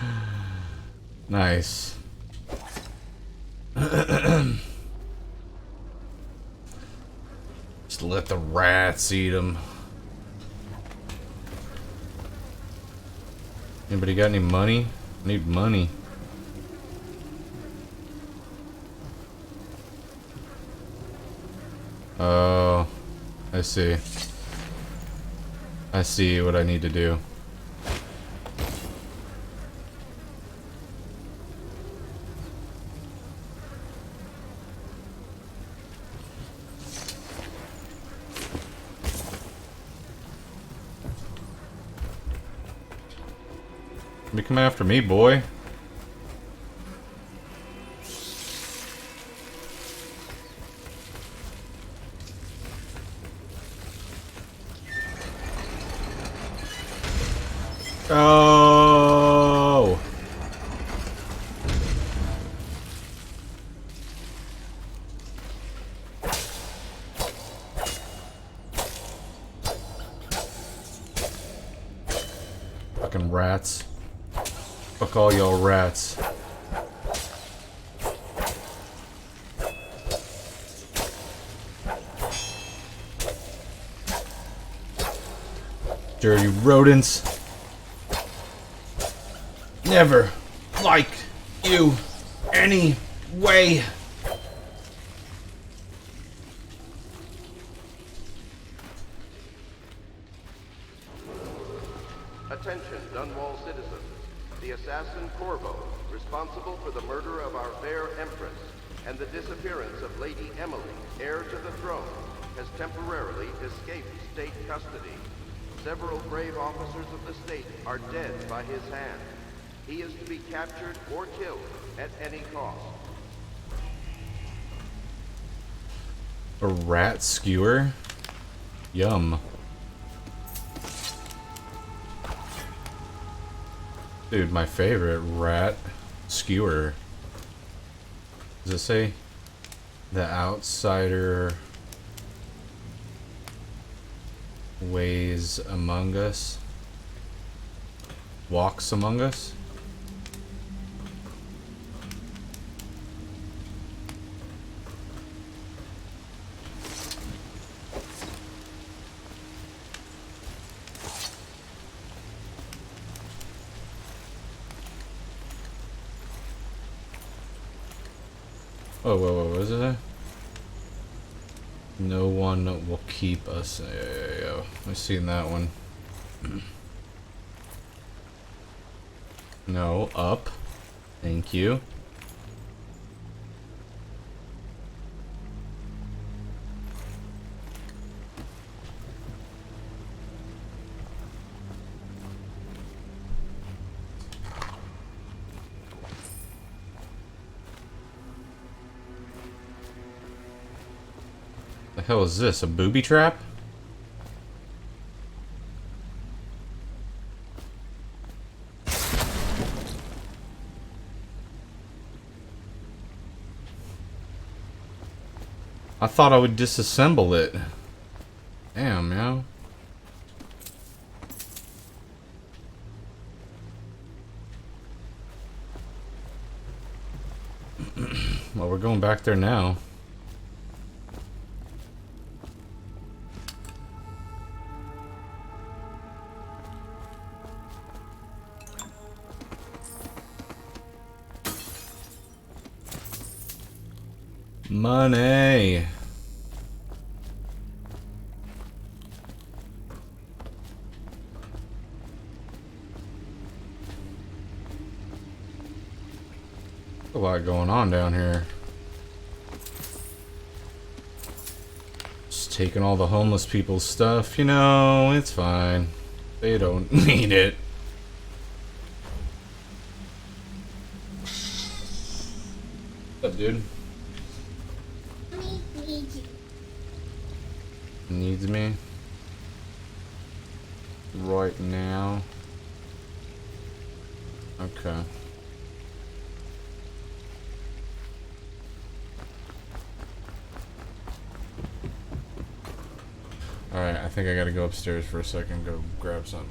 Nice. Just let the rats eat them. Anybody got any money? I need money. Oh, I see. I see what I need to do. You come after me, boy. Oh! Fucking rats. Fuck all y'all rats. Dirty rodents. Never liked you any way. Attention, Dunwall citizens. The assassin Corvo, responsible for the murder of our fair Empress and the disappearance of Lady Emily, heir to the throne, has temporarily escaped state custody. Several brave officers of the state are dead by his hand. He is to be captured or killed at any cost. A rat skewer? Yum. Dude, my favorite, rat skewer. Does it say the outsider ways among us? Walks among us? Oh, whoa, what is it? No one will keep us. Yeah. I've seen that one. No, up. Thank you. The hell is this? A booby trap? I thought I would disassemble it. Damn, yo. Well, we're going back there now. Money. A lot going on down here. Just taking all the homeless people's stuff, you know, it's fine. They don't need it. What's up, dude? Needs me right now. Okay. Alright, I think I gotta go upstairs for a second, go grab something.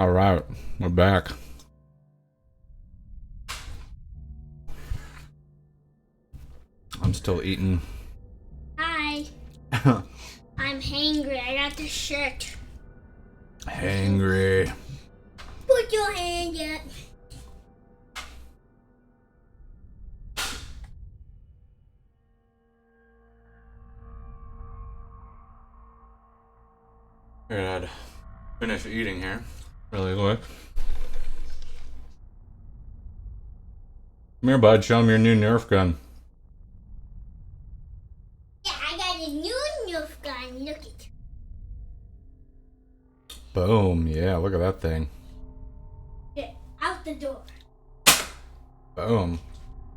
All right, we're back. I'm still eating. Hi. I'm hangry. I got the shirt. Hangry. Put your hand up. Here, I'd finish eating here really quick. Come here, bud. Show him your new Nerf gun. Yeah, I got a new Nerf gun. Look it. Boom. Yeah, look at that thing. Yeah, out the door. Boom.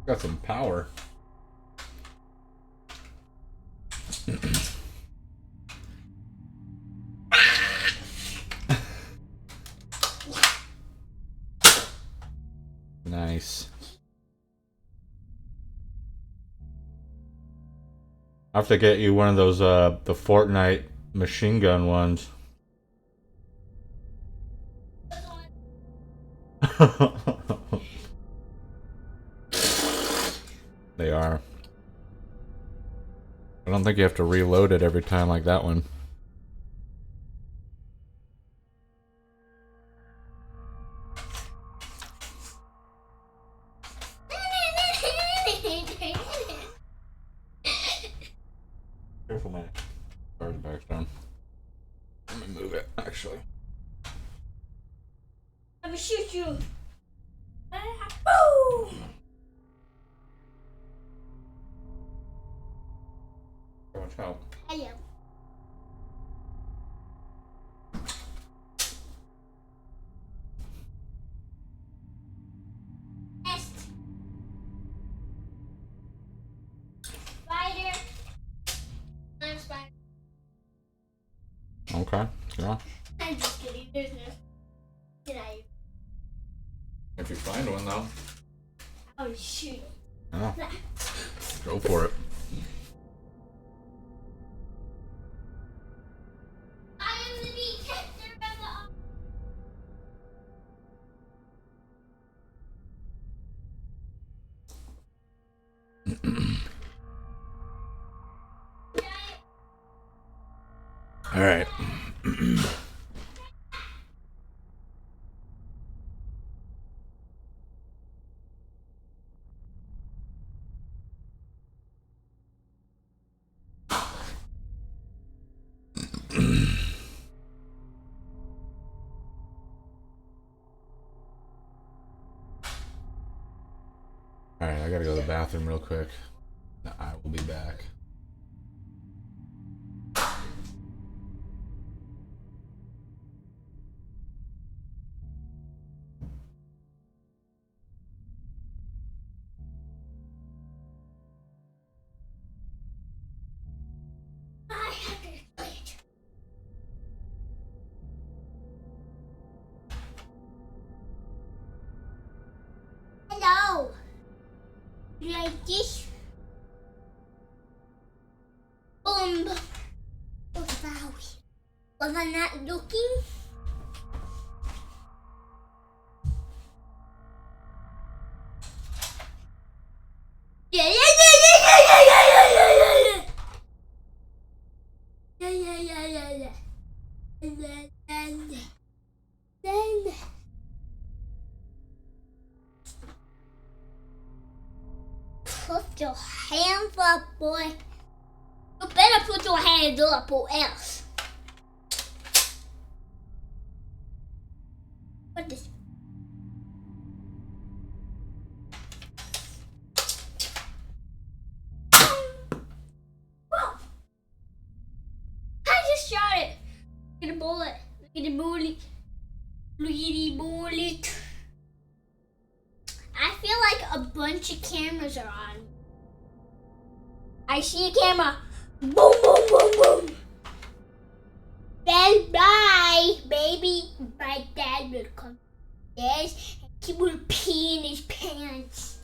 Got some power. Nice. I have to get you one of those the Fortnite machine gun ones. They are. I don't think you have to reload it every time like that one. Careful, man. Car's back down. Let me move it, actually. I'm gonna shoot you. Boom! Watch out. Hello. Nest. Spider. I'm spider. Okay, yeah. I'm just kidding. There's no. Get out of here. If you find one, though. I would shoot it. Yeah. Go for it. I am the detector of All right. Alright, I gotta go to the bathroom real quick. I will be back. Hello. You like this? Boom. Oh, wow. Was I not looking? Yeah. Put your hands up, boy. You better put your hands up or else. What is? Whoa! I just shot it. Look at the bullet. Look at the bullet. Look at the bullet. I feel like a bunch of cameras are on. I see a camera. Boom, boom, boom, boom. Then bye, baby. My dad will come. Yes, and he will pee in his pants.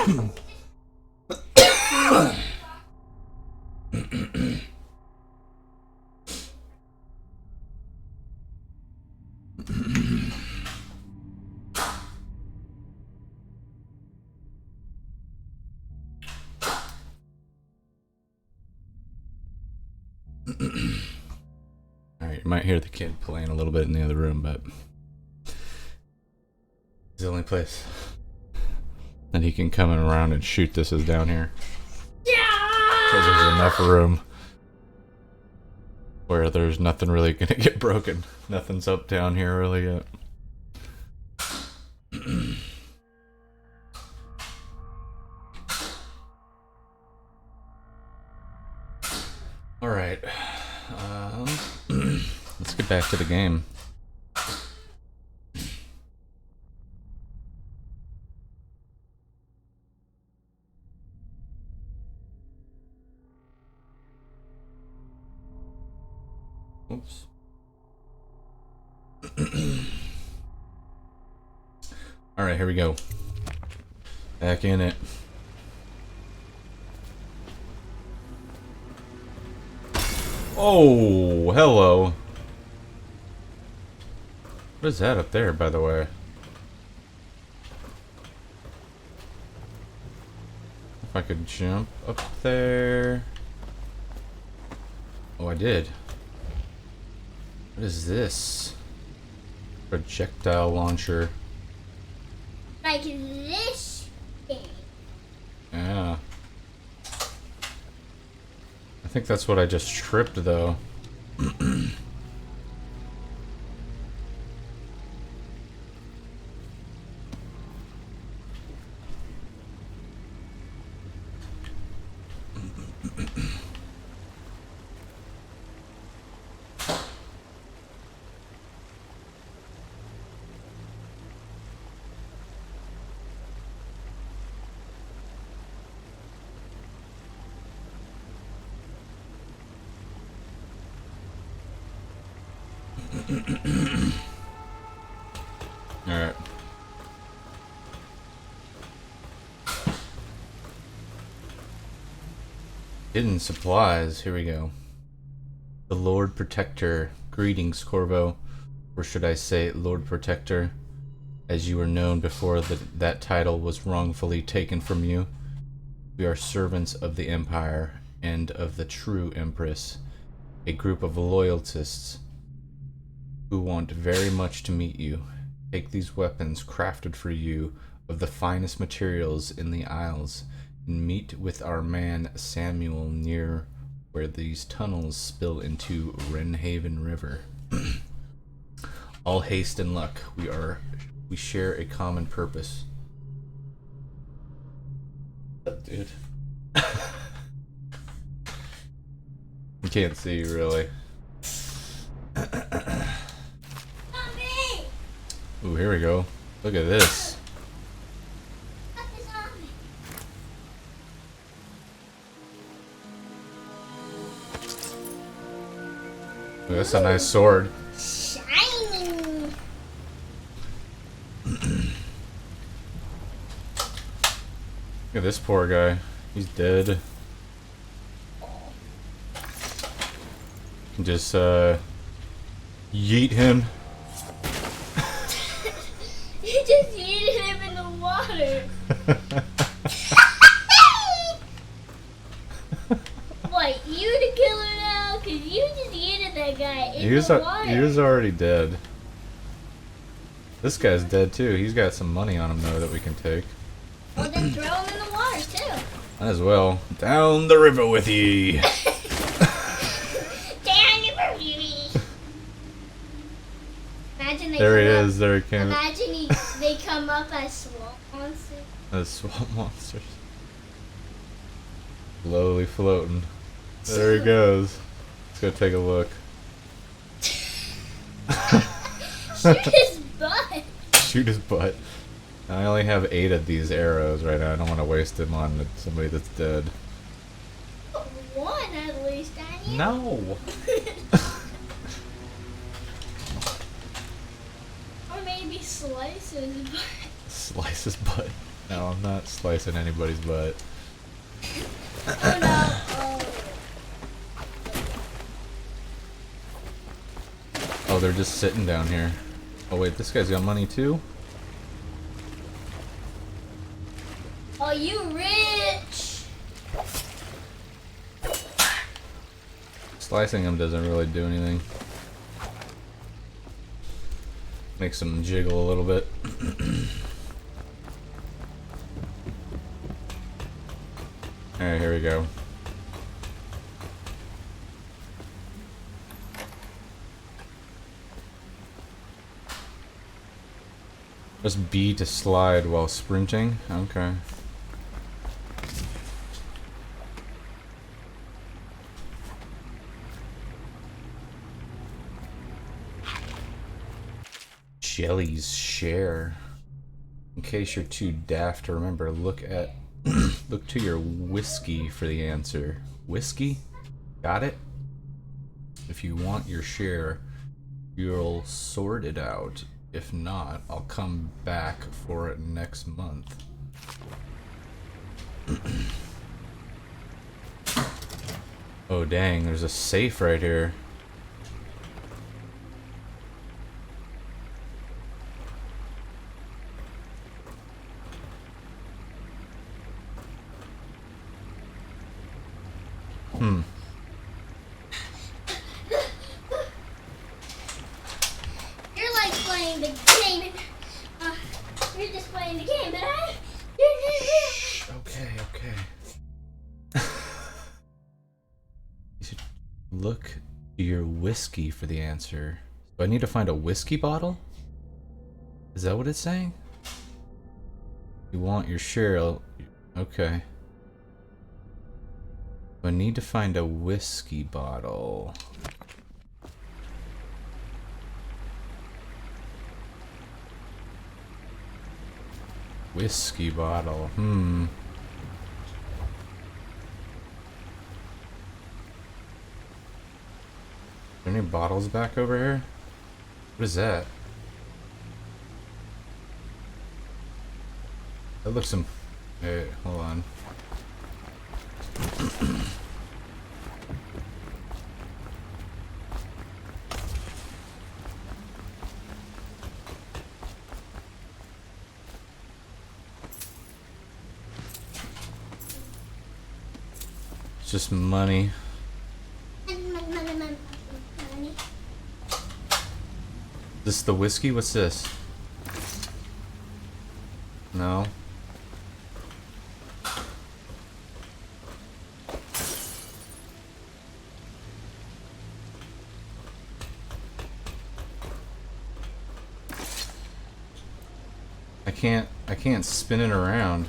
Alright, you might hear the kid playing a little bit in the other room, but it's the only place that he can come around and shoot this is down here. Because there's enough room where there's nothing really gonna get broken. Nothing's up down here really yet. Alright. Let's get back to the game. Oops. Alright, here we go. Back in it. Oh, hello. What is that up there, by the way? If I could jump up there. Oh, I did. What is this? Projectile launcher. Like this thing. Yeah. I think that's what I just tripped, though. Alright. Hidden supplies. Here we go. The Lord Protector. Greetings, Corvo. Or should I say, Lord Protector? As you were known before that title was wrongfully taken from you. We are servants of the Empire and of the true Empress. A group of loyalists who want very much to meet you. Take these weapons crafted for you of the finest materials in the Isles and meet with our man Samuel near where these tunnels spill into Wrenhaven River. All haste and luck. We share a common purpose. What's up, dude? You can't see really. Ooh, here we go. Look at this. Ooh, that's a nice sword. Shiny. Look at this poor guy. He's dead. Just yeet him. You just yeeted him in the water. What, you the killer now? Cause you just yeeted that guy in the water. He was already dead. This guy's dead too. He's got some money on him though that we can take. Well, then throw him in the water too. Might as well. Down the river with ye. Imagine they there he come is. Up, there he came. Imagine they come up as swamp monsters. As swamp monsters. Slowly floating. There he goes. Let's go take a look. Shoot his butt. Shoot his butt. I only have 8 of these arrows right now. I don't want to waste them on somebody that's dead. One at least, Daniel. No. Or maybe slice his butt. Slice his butt. No, I'm not slicing anybody's butt. Oh no. Oh, they're just sitting down here. Oh wait, this guy's got money too? Oh, you rich. Slicing them doesn't really do anything. Makes them jiggle a little bit. Alright, here we go. Press B to slide while sprinting. Okay. Jelly's share. In case you're too daft to remember, look to your whiskey for the answer. Whiskey? Got it? If you want your share, you'll sort it out. If not, I'll come back for it next month. Oh dang, there's a safe right here. You're like playing the game. You're just playing the game, but Okay, okay. You should look to your whiskey for the answer. Do I need to find a whiskey bottle? Is that what it's saying? You want your share? Okay. I need to find a whiskey bottle. Whiskey bottle. Is there any bottles back over here? What is that? That looks some. Hey, hold on. It's just money. This the whiskey? What's this? No. I can't spin it around.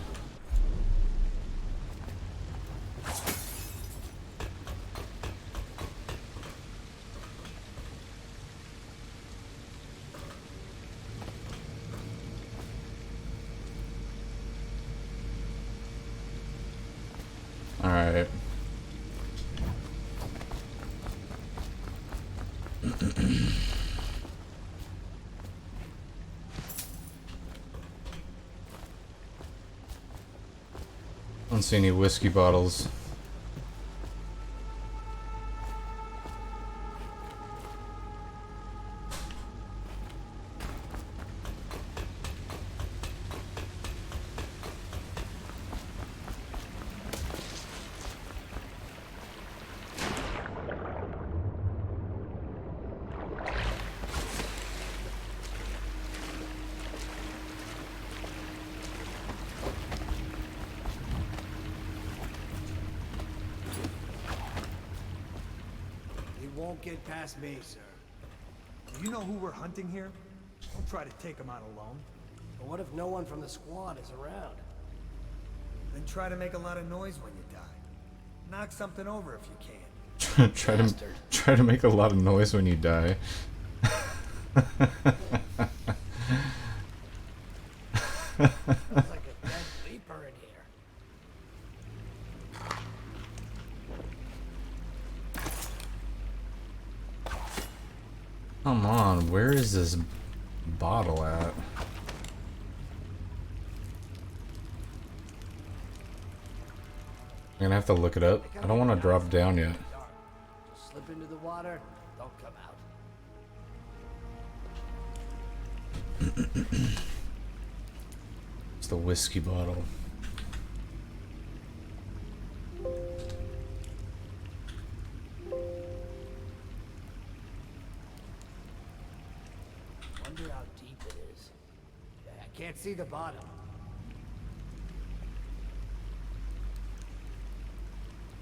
All right. Don't see any whiskey bottles. Won't get past me, sir. You know who we're hunting here? Don't try to take him out alone. But what if no one from the squad is around? Then try to make a lot of noise when you die. Knock something over if you can. try to make a lot of noise when you die. Sounds like a dead sleeper in here. Come on, where is this bottle at? gonna have to look it up. I don't want to drop down yet. Just slip into the water, don't come out. It's the whiskey bottle. Wonder how deep it is. I can't see the bottom.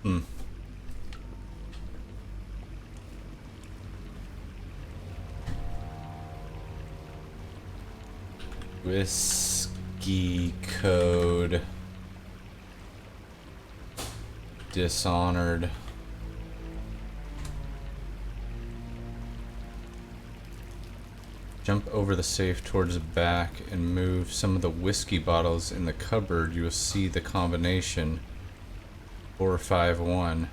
Hmm. Whiskey code. Dishonored. Jump over the safe towards the back and move some of the whiskey bottles in the cupboard. You will see the combination 451.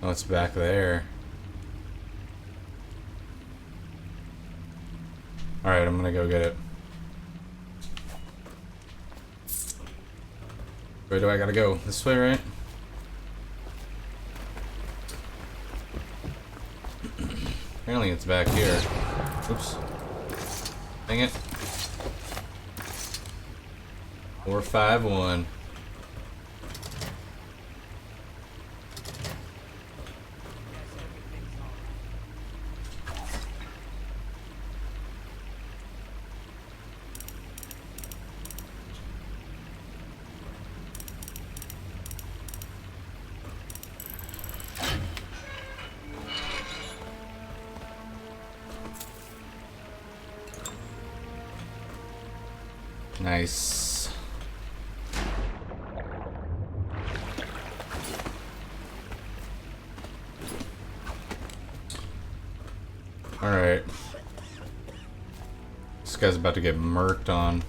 Oh, it's back there. Alright, I'm gonna go get it. Where do I gotta go? This way, right? Apparently it's back here. Oops. Dang it. 451. Nice. Alright. This guy's about to get murked on.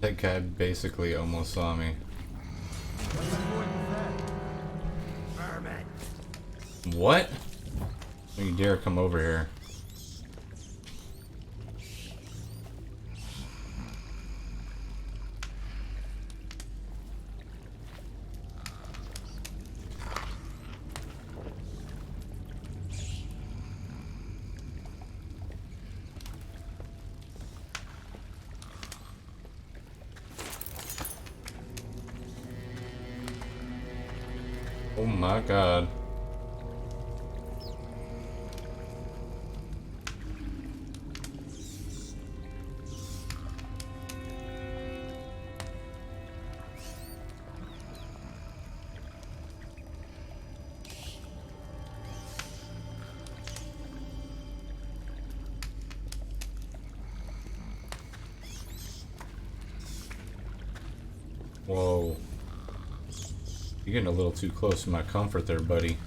That guy basically almost saw me. What? Don't you dare come over here. Oh my god. Whoa. You're getting a little too close to my comfort there, buddy.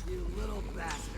You little bastard.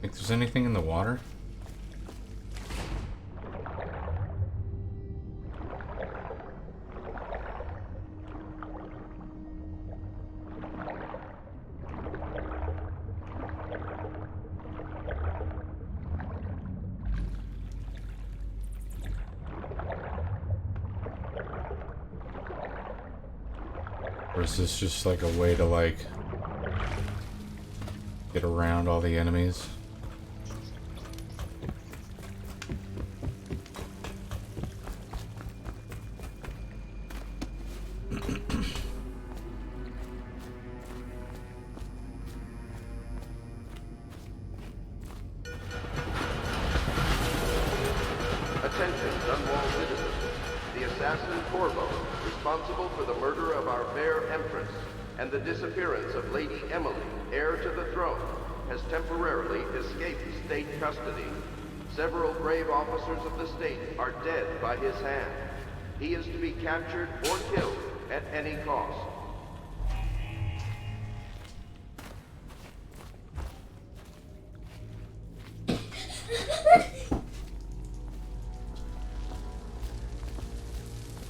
Think there's anything in the water? Or is this just like a way to like get around all the enemies? Attention, Dunwall citizens. The assassin Corvo, responsible for the murder of our fair Empress and the disappearance of Lady Emily, heir to the throne, has temporarily escaped state custody. Several brave officers of the state are dead by his hand. He is to be captured or killed at any cost.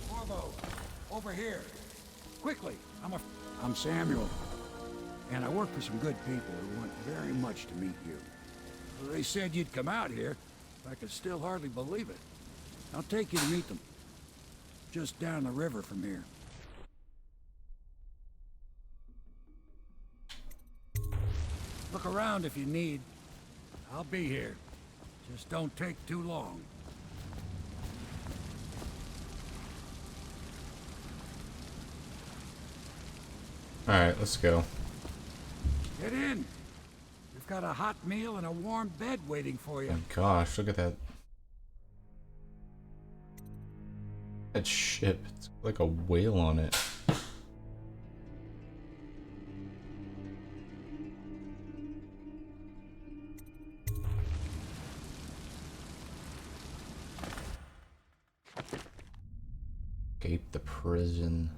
Corvo, over here. Quickly. I'm Samuel. And I work for some good people who want very much to meet you. They said you'd come out here. I could still hardly believe it. I'll take you to meet them. Just down the river from here. Look around if you need. I'll be here. Just don't take too long. Alright, let's go. Get in. We've got a hot meal and a warm bed waiting for you. Oh gosh, look at that. That ship. It's like a whale on it. Escape the prison.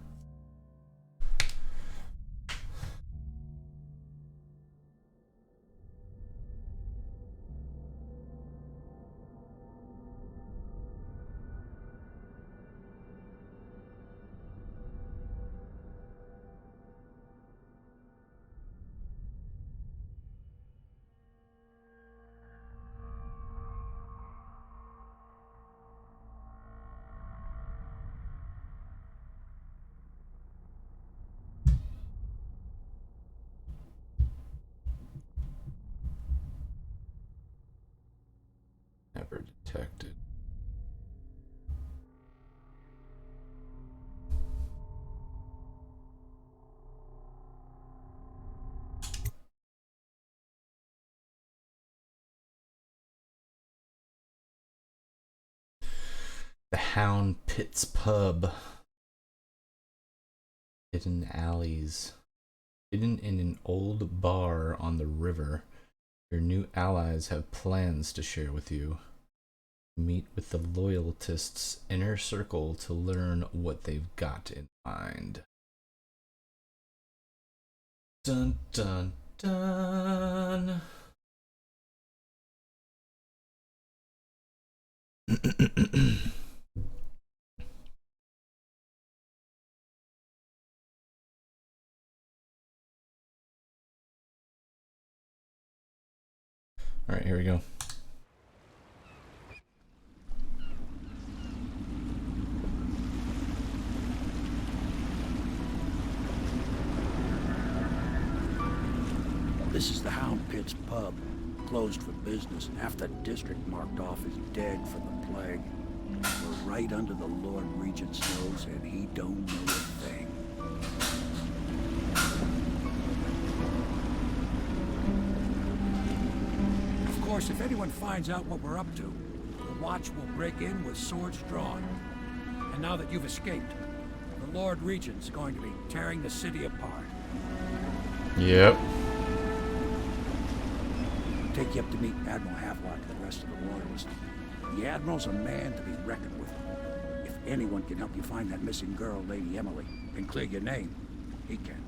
Never detected. The Hound Pits Pub. Hidden alleys. Hidden in an old bar on the river. Your new allies have plans to share with you. Meet with the loyalists' inner circle to learn what they've got in mind. Dun dun dun. All right, here we go. This is the Hound Pits Pub. Closed for business. Half the district marked off as dead from the plague. We're right under the Lord Regent's nose, and he don't know a thing. Of course, if anyone finds out what we're up to, the Watch will break in with swords drawn. And now that you've escaped, the Lord Regent's going to be tearing the city apart. Yep. Take you up to meet Admiral Havelock and the rest of the Loyalists. The Admiral's a man to be reckoned with. If anyone can help you find that missing girl, Lady Emily, and clear your name, he can.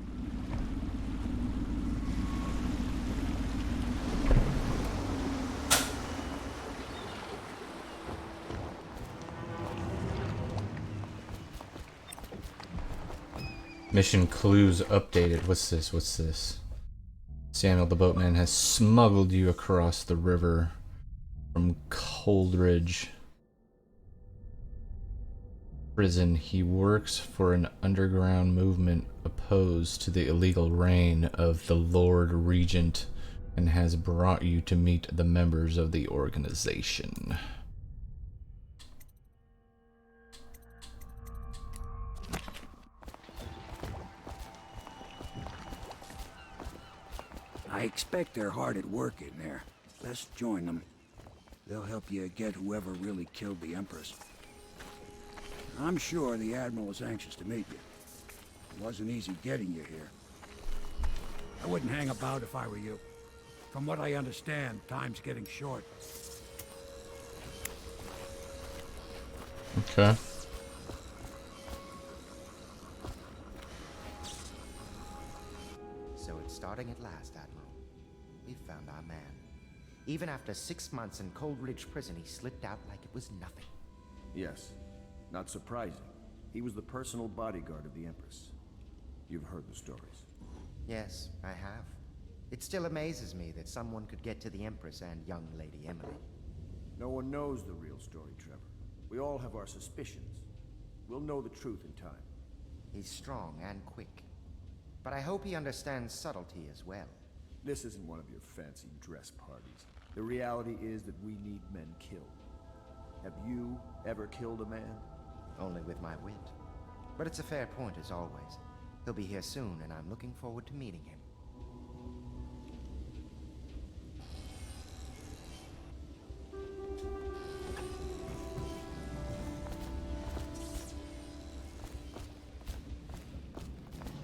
Mission clues updated. What's this? What's this? Samuel the boatman has smuggled you across the river from Coldridge Prison. He works for an underground movement opposed to the illegal reign of the Lord Regent and has brought you to meet the members of the organization. I expect they're hard at work in there. Best join them. They'll help you get whoever really killed the Empress. I'm sure the Admiral is anxious to meet you. It wasn't easy getting you here. I wouldn't hang about if I were you. From what I understand, time's getting short. Okay. So it's starting at last, Admiral. We found our man. Even after 6 months in Coldridge Prison, he slipped out like it was nothing. Yes. Not surprising. He was the personal bodyguard of the Empress. You've heard the stories. Yes, I have. It still amazes me that someone could get to the Empress and young Lady Emily. No one knows the real story, Trevor. We all have our suspicions. We'll know the truth in time. He's strong and quick. But I hope he understands subtlety as well. This isn't one of your fancy dress parties. The reality is that we need men killed. Have you ever killed a man? Only with my wit. But it's a fair point as always. He'll be here soon, and I'm looking forward to meeting him.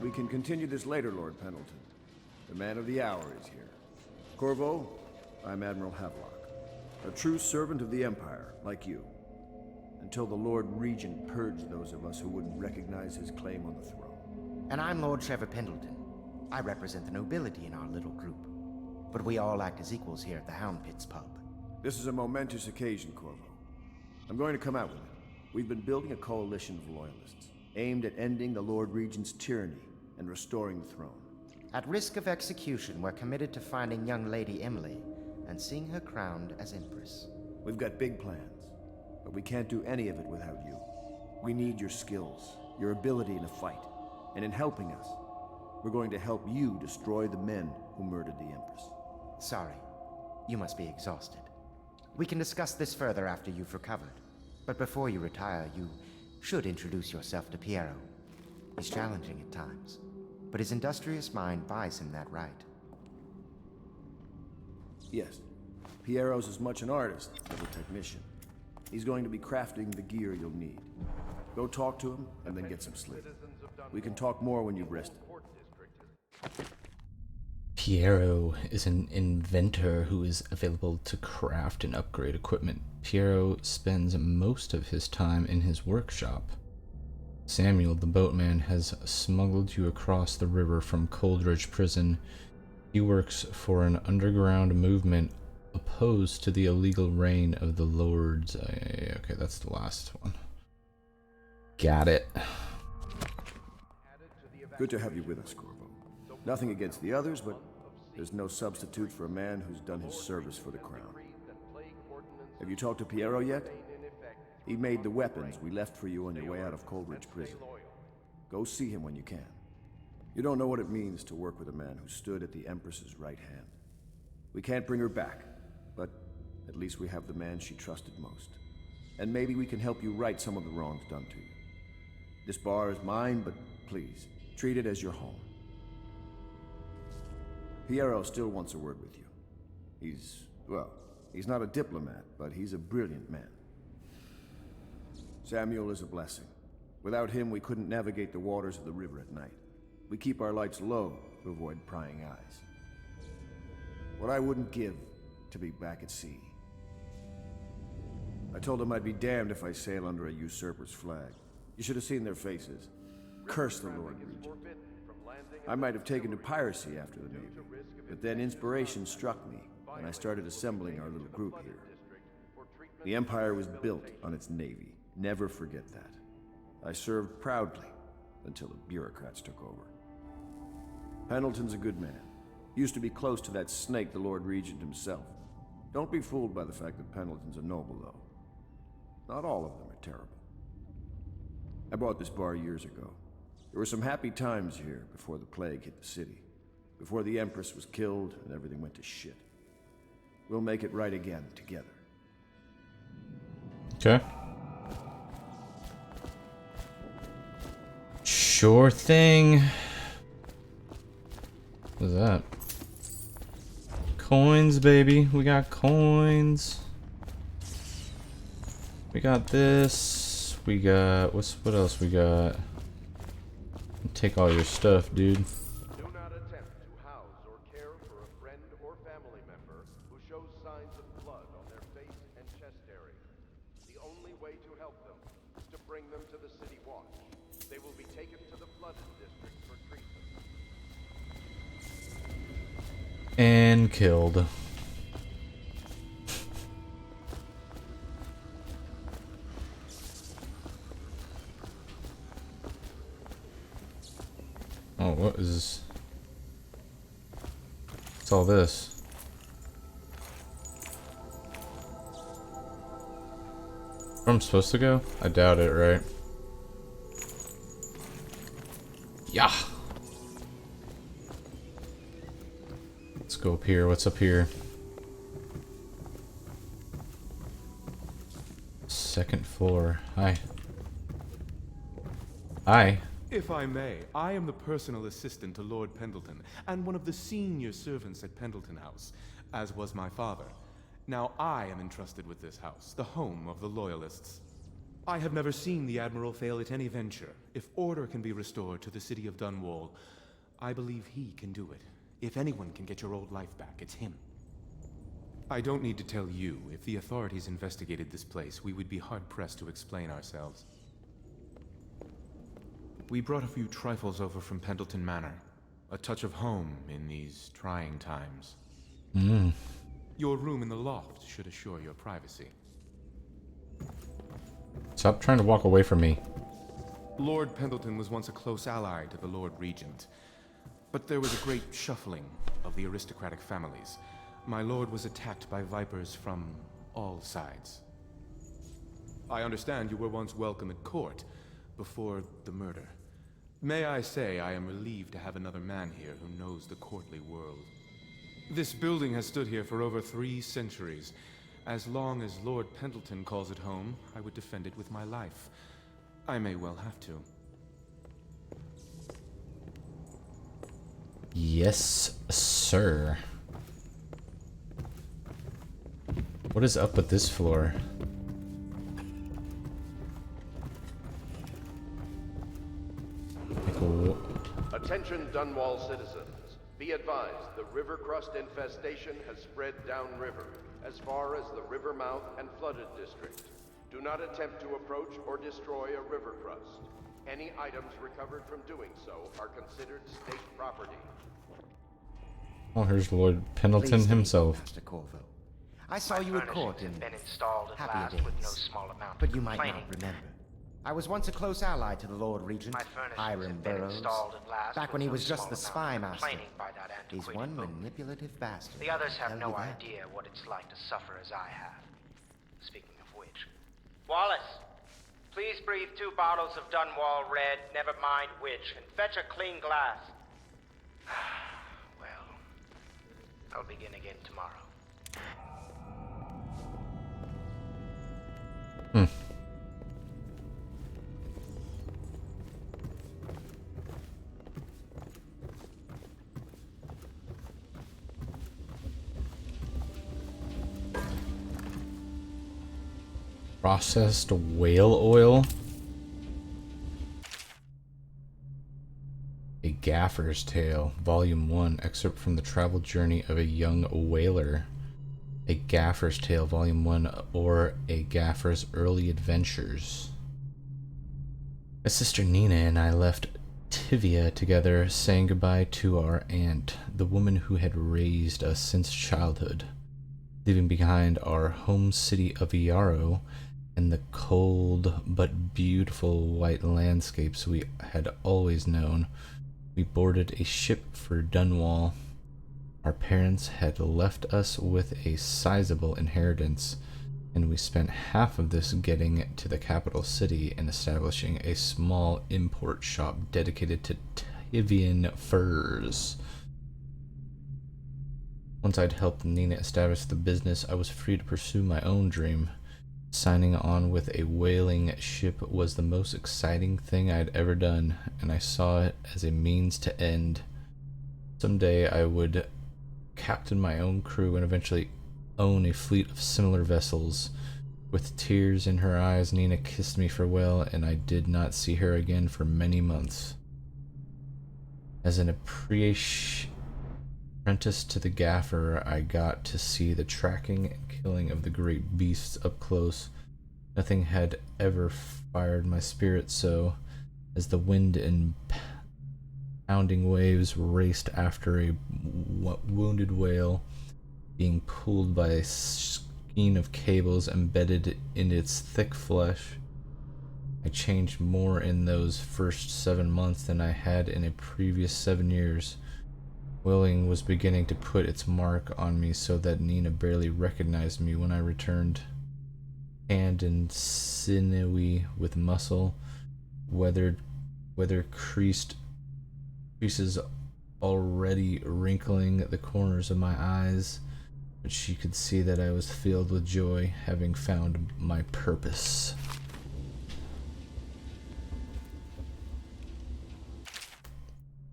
We can continue this later, Lord Pendleton. The man of the hour is here. Corvo, I'm Admiral Havelock. A true servant of the Empire, like you. Until the Lord Regent purged those of us who wouldn't recognize his claim on the throne. And I'm Lord Trevor Pendleton. I represent the nobility in our little group. But we all act as equals here at the Hound Pits pub. This is a momentous occasion, Corvo. I'm going to come out with it. We've been building a coalition of loyalists, aimed at ending the Lord Regent's tyranny and restoring the throne. At risk of execution, we're committed to finding young Lady Emily and seeing her crowned as Empress. We've got big plans, but we can't do any of it without you. We need your skills, your ability in a fight, and in helping us, we're going to help you destroy the men who murdered the Empress. Sorry, you must be exhausted. We can discuss this further after you've recovered. But before you retire, you should introduce yourself to Piero. He's challenging at times, but his industrious mind buys him that right. Yes, Piero's as much an artist as a technician. He's going to be crafting the gear you'll need. Go talk to him, and then get some sleep. We can talk more when you've rested. Piero is an inventor who is available to craft and upgrade equipment. Piero spends most of his time in his workshop. Samuel, the boatman, has smuggled you across the river from Coldridge Prison. He works for an underground movement opposed to the illegal reign of the Lords. Okay, that's the last one. Got it. Good to have you with us, Corvo. Nothing against the others, but there's no substitute for a man who's done his service for the crown. Have you talked to Piero yet? He made the weapons we left for you on your way out of Coldridge Prison. Go see him when you can. You don't know what it means to work with a man who stood at the Empress's right hand. We can't bring her back, but at least we have the man she trusted most. And maybe we can help you right some of the wrongs done to you. This bar is mine, but please, treat it as your home. Piero still wants a word with you. He's, well, He's not a diplomat, but he's a brilliant man. Samuel is a blessing. Without him, we couldn't navigate the waters of the river at night. We keep our lights low to avoid prying eyes. What I wouldn't give to be back at sea. I told them I'd be damned if I sail under a usurper's flag. You should have seen their faces. Curse the Lord Regent. I might have taken to piracy after the Navy, but then inspiration struck me, and I started assembling our little group here. The Empire was built on its Navy. Never forget that. I served proudly until the bureaucrats took over. Pendleton's a good man. Used to be close to that snake, the Lord Regent himself. Don't be fooled by the fact that Pendleton's a noble, though. Not all of them are terrible. I bought this bar years ago. There were some happy times here before the plague hit the city. Before the Empress was killed and everything went to shit. We'll make it right again together. Okay. Sure thing. What's that? Coins, baby. We got coins. We got this. We got what else we got? Take all your stuff, dude. Do not attempt to house or care for a friend or family member who shows signs of blood on their face and chest area. The only way to help them is to bring them to the City Watch. They will be taken to the flooded district for treatment. And killed. Oh, what is... What's all this? Where I'm supposed to go? I doubt it, right? Yeah! Let's go up here. What's up here? Second floor. Hi. Hi. If I may, I am the personal assistant to Lord Pendleton, and one of the senior servants at Pendleton House, as was my father. Now I am entrusted with this house, the home of the Loyalists. I have never seen the Admiral fail at any venture. If order can be restored to the city of Dunwall, I believe he can do it. If anyone can get your old life back, it's him. I don't need to tell you, if the authorities investigated this place, we would be hard-pressed to explain ourselves. We brought a few trifles over from Pendleton Manor. A touch of home in these trying times. Your room in the loft should assure your privacy. Stop trying to walk away from me. Lord Pendleton was once a close ally to the Lord Regent. But there was a great shuffling of the aristocratic families. My lord was attacked by vipers from all sides. I understand you were once welcome at court before the murder. May I say I am relieved to have another man here who knows the courtly world. This building has stood here for over 3 centuries. As long as Lord Pendleton calls it home, I would defend it with my life. I may well have to. Yes, sir. What is up with this floor? Attention Dunwall citizens. Be advised, the river crust infestation has spread downriver, as far as the river mouth and flooded district. Do not attempt to approach or destroy a river crust. Any items recovered from doing so are considered state property. Oh, here's Lord Pendleton himself. Master Corvo. I saw you at court in been installed at happier last days, with no small amount but of you might not complaining. remember. I was once a close ally to the Lord Regent, Hiram Burroughs, back when he was just the spy master. He's one manipulative bastard. The others have Tell no you that. idea what it's like to suffer as I have. Speaking of which, Wallace, please breathe 2 bottles of Dunwall Red, never mind which, and fetch a clean glass. Well, I'll begin again tomorrow. Processed whale oil. A Gaffer's Tale, Volume 1, excerpt from the travel journey of a young whaler. A Gaffer's Tale, Volume 1, or A Gaffer's Early Adventures. My sister Nina and I left Tivia together, saying goodbye to our aunt, the woman who had raised us since childhood, leaving behind our home city of Yarrow and the cold but beautiful white landscapes we had always known. We boarded a ship for Dunwall. Our parents had left us with a sizable inheritance, and we spent half of this getting to the capital city and establishing a small import shop dedicated to Tivian furs. Once I'd helped Nina establish the business, I was free to pursue my own dream. Signing on with a whaling ship was the most exciting thing I'd ever done, and I saw it as a means to end. Someday I would captain my own crew and eventually own a fleet of similar vessels. With tears in her eyes, Nina kissed me farewell, and I did not see her again for many months. As an apprentice to the gaffer, I got to see the tracking and killing of the great beasts up close. Nothing had ever fired my spirit so, as the wind and pounding waves raced after a wounded whale, being pulled by a skein of cables embedded in its thick flesh. I changed more in those first 7 months than I had in a previous 7 years. Whaling was beginning to put its mark on me so that Nina barely recognized me when I returned. Tanned and sinewy with muscle, weather creases already wrinkling the corners of my eyes, but she could see that I was filled with joy, having found my purpose.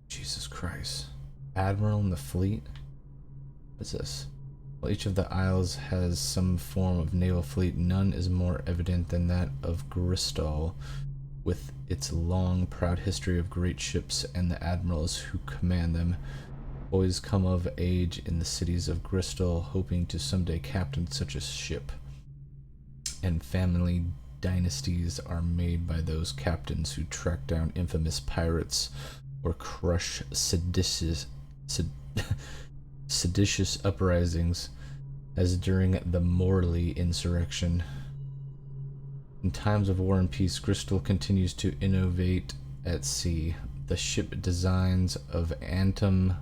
Jesus Christ. Admiral in the fleet? What's this? While each of the isles has some form of naval fleet, none is more evident than that of Gristol, with its long, proud history of great ships and the admirals who command them. Boys come of age in the cities of Gristol, hoping to someday captain such a ship, and family dynasties are made by those captains who track down infamous pirates or crush seditious uprisings, as during the Morley insurrection. In times of war and peace, Gristol continues to innovate at sea. The ship designs of Anton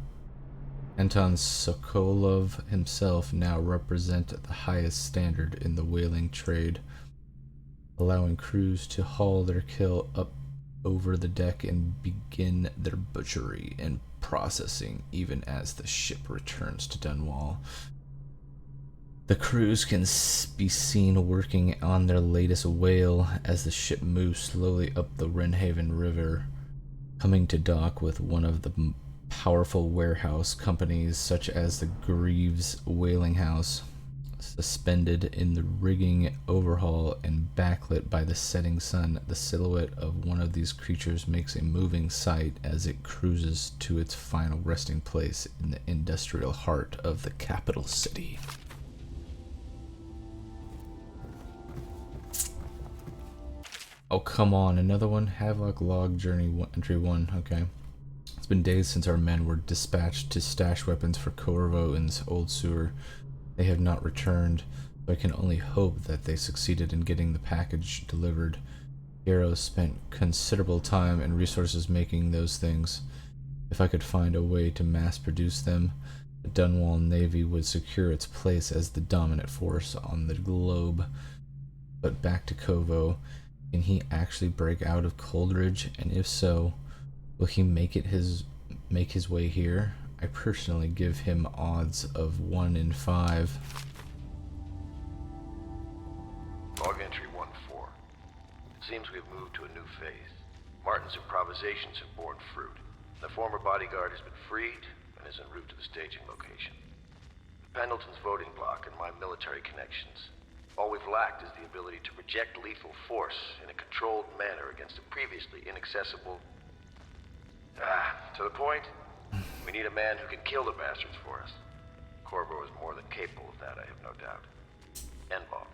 Sokolov himself now represent the highest standard in the whaling trade, allowing crews to haul their kill up over the deck and begin their butchery and processing even as the ship returns to Dunwall. The crews can be seen working on their latest whale as the ship moves slowly up the Wrenhaven River, coming to dock with one of the powerful warehouse companies such as the Greaves Whaling House. Suspended in the rigging overhaul and backlit by the setting sun, the silhouette of one of these creatures makes a moving sight as it cruises to its final resting place in the industrial heart of the capital city. Oh, come on, another one? Havoc Log Journey Entry 1, okay. It's been days since our men were dispatched to stash weapons for Corvo in this old sewer. They have not returned, so I can only hope that they succeeded in getting the package delivered. Yarrow spent considerable time and resources making those things. If I could find a way to mass produce them, the Dunwall Navy would secure its place as the dominant force on the globe. But back to Kovo. Can he actually break out of Coldridge? And if so, will he make his way here? I personally give him odds of 1 in 5. Log entry 1-4. It seems we have moved to a new phase. Martin's improvisations have borne fruit. The former bodyguard has been freed and is en route to the staging location. Pendleton's voting block and my military connections All we've lacked is the ability to project lethal force in a controlled manner against a previously inaccessible... to the point, we need a man who can kill the bastards for us. Corvo is more than capable of that, I have no doubt. N-bomb.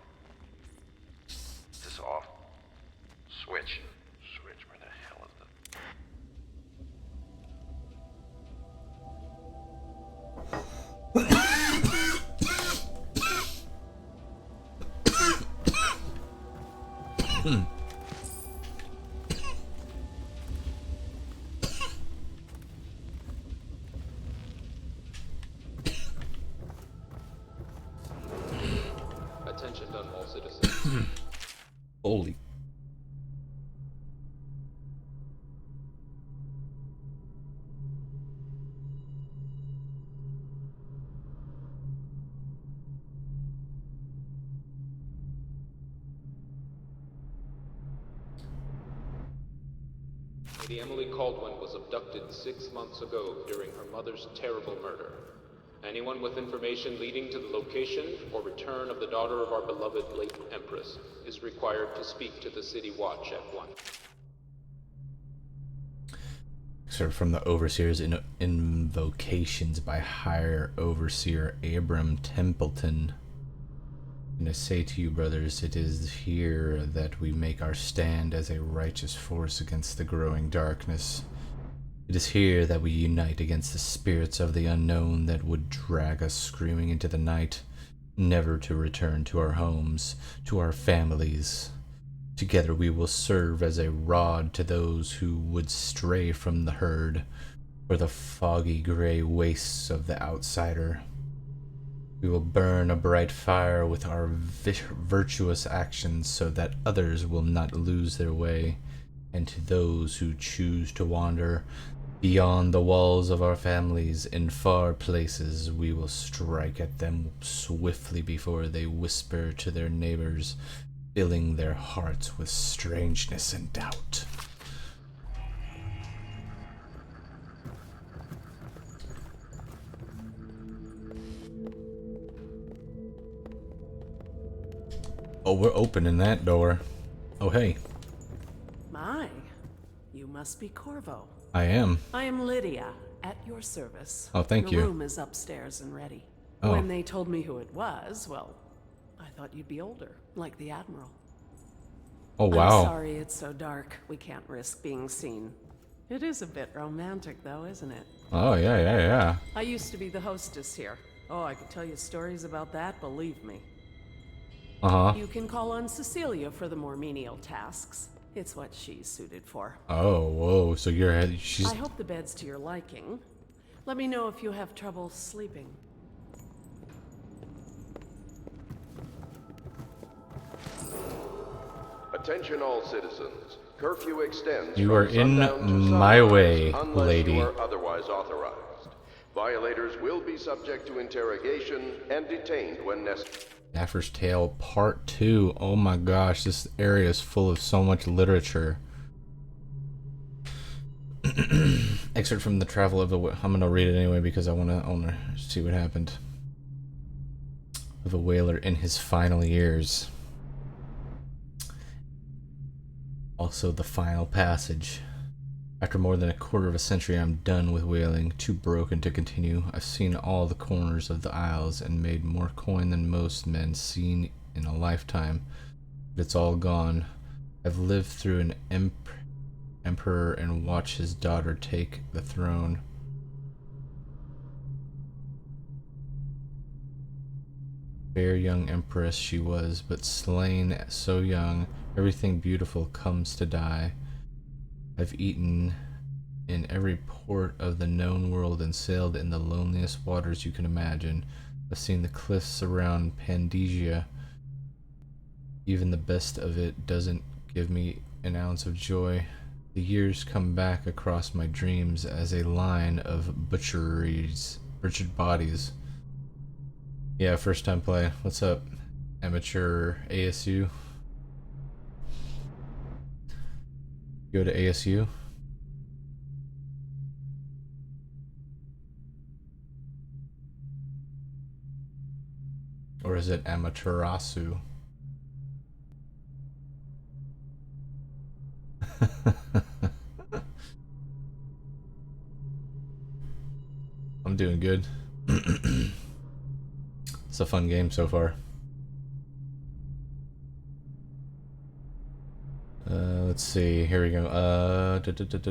Is this off? Switch. Switch, where the hell is the... Attention Dunwall citizens. Holy. Lady Emily Caldwell was abducted 6 months ago during her mother's terrible murder. Anyone with information leading to the location or return of the daughter of our beloved late Empress is required to speak to the City Watch at once. Excerpt from the Overseer's Invocations by Higher Overseer Abram Templeton. And I say to you, brothers, it is here that we make our stand as a righteous force against the growing darkness. It is here that we unite against the spirits of the unknown that would drag us screaming into the night, never to return to our homes, to our families. Together we will serve as a rod to those who would stray from the herd, or the foggy gray wastes of the outsider. We will burn a bright fire with our virtuous actions so that others will not lose their way, and to those who choose to wander beyond the walls of our families in far places, we will strike at them swiftly before they whisper to their neighbors, filling their hearts with strangeness and doubt. Oh, we're opening that door. Oh, hey. My, you must be Corvo. I am. I am Lydia, at your service. Oh, thank you. The room is upstairs and ready. Oh. When they told me who it was, well, I thought you'd be older, like the Admiral. Oh, wow. I'm sorry it's so dark. We can't risk being seen. It is a bit romantic, though, isn't it? Oh, yeah. I used to be the hostess here. Oh, I could tell you stories about that, believe me. Uh-huh. You can call on Cecilia for the more menial tasks. It's what she's suited for. Oh, whoa. So she's... I hope the bed's to your liking. Let me know if you have trouble sleeping. Attention all citizens. Curfew extends. You are in my way, lady. Unless you are otherwise authorized. Violators will be subject to interrogation and detained when necessary. Gaffer's Tale Part 2. Oh my gosh, this area is full of so much literature. Excerpt from the Travel of the... I'm gonna read it anyway because I wanna see what happened. Of a whaler in his final years. Also the final passage. After more than a quarter of a century, I'm done with whaling, too broken to continue. I've seen all the corners of the isles and made more coin than most men seen in a lifetime. But it's all gone. I've lived through an emperor and watched his daughter take the throne. Fair young empress she was, but slain so young, everything beautiful comes to die. I've eaten in every port of the known world and sailed in the loneliest waters you can imagine. I've seen the cliffs around Pandasia. Even the best of it doesn't give me an ounce of joy. The years come back across my dreams as a line of butchered bodies. Yeah, first time play. What's up, amateur ASU? Go to ASU. Or is it Amaterasu? I'm doing good. It's a fun game so far. Let's see. Here we go.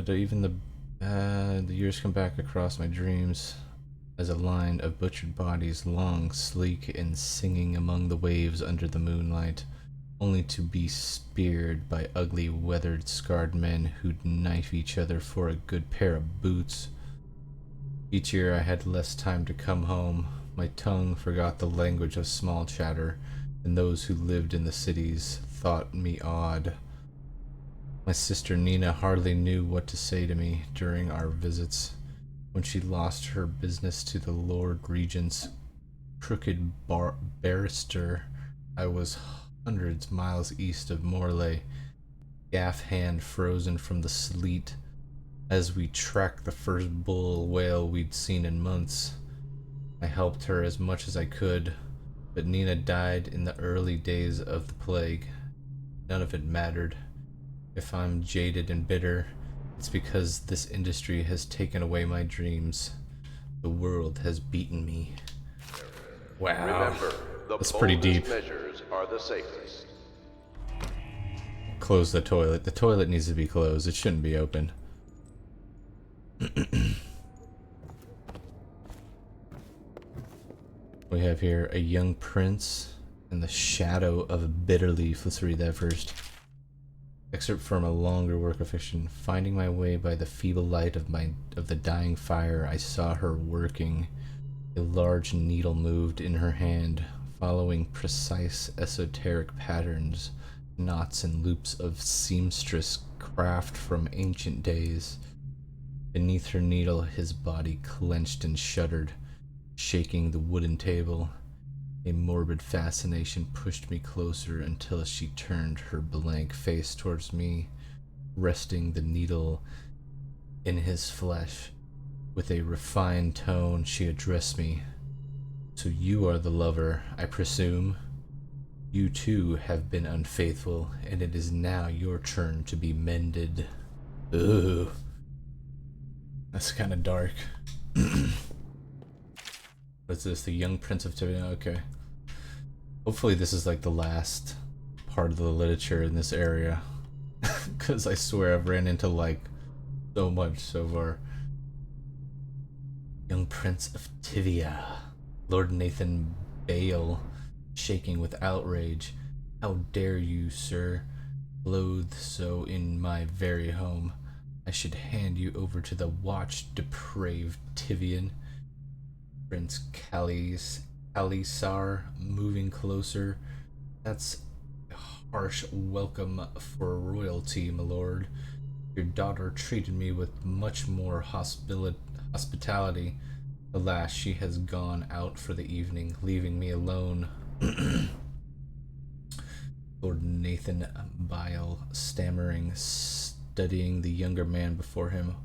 Even the years come back across my dreams as a line of butchered bodies, long, sleek, and singing among the waves under the moonlight, only to be speared by ugly, weathered, scarred men who'd knife each other for a good pair of boots. Each year I had less time to come home. My tongue forgot the language of small chatter, and those who lived in the cities thought me odd. My sister Nina hardly knew what to say to me during our visits. When she lost her business to the Lord Regent's crooked barrister, I was hundreds miles east of Morlaix, gaff hand frozen from the sleet, as we tracked the first bull whale we'd seen in months. I helped her as much as I could, but Nina died in the early days of the plague. None of it mattered. If I'm jaded and bitter, it's because this industry has taken away my dreams. The world has beaten me. Wow. Remember, that's pretty deep. Measures are the safest. Close the toilet. The toilet needs to be closed. It shouldn't be open. We have here a young prince in the shadow of a bitter leaf. Let's read that first. Excerpt from a longer work of fiction. Finding my way by the feeble light of the dying fire, I saw her working. A large needle moved in her hand, following precise esoteric patterns, knots and loops of seamstress craft from ancient days. Beneath her needle, his body clenched and shuddered, shaking the wooden table. A morbid fascination pushed me closer until she turned her blank face towards me, resting the needle in his flesh. With a refined tone, she addressed me. So you are the lover, I presume? You too have been unfaithful, and it is now your turn to be mended. Ugh. That's kind of dark. What's this? The young prince of Tibet? Okay. Hopefully this is like the last part of the literature in this area. Because I swear I've ran into like so much so far. Young Prince of Tivia. Lord Nathan Bale, shaking with outrage. How dare you, sir, loathe so in my very home. I should hand you over to the watch, depraved Tivian. Prince Kalisar, moving closer. That's a harsh welcome for royalty, my lord. Your daughter treated me with much more hospitality. Alas, she has gone out for the evening, leaving me alone. Lord Nathan Bile, stammering, studying the younger man before him.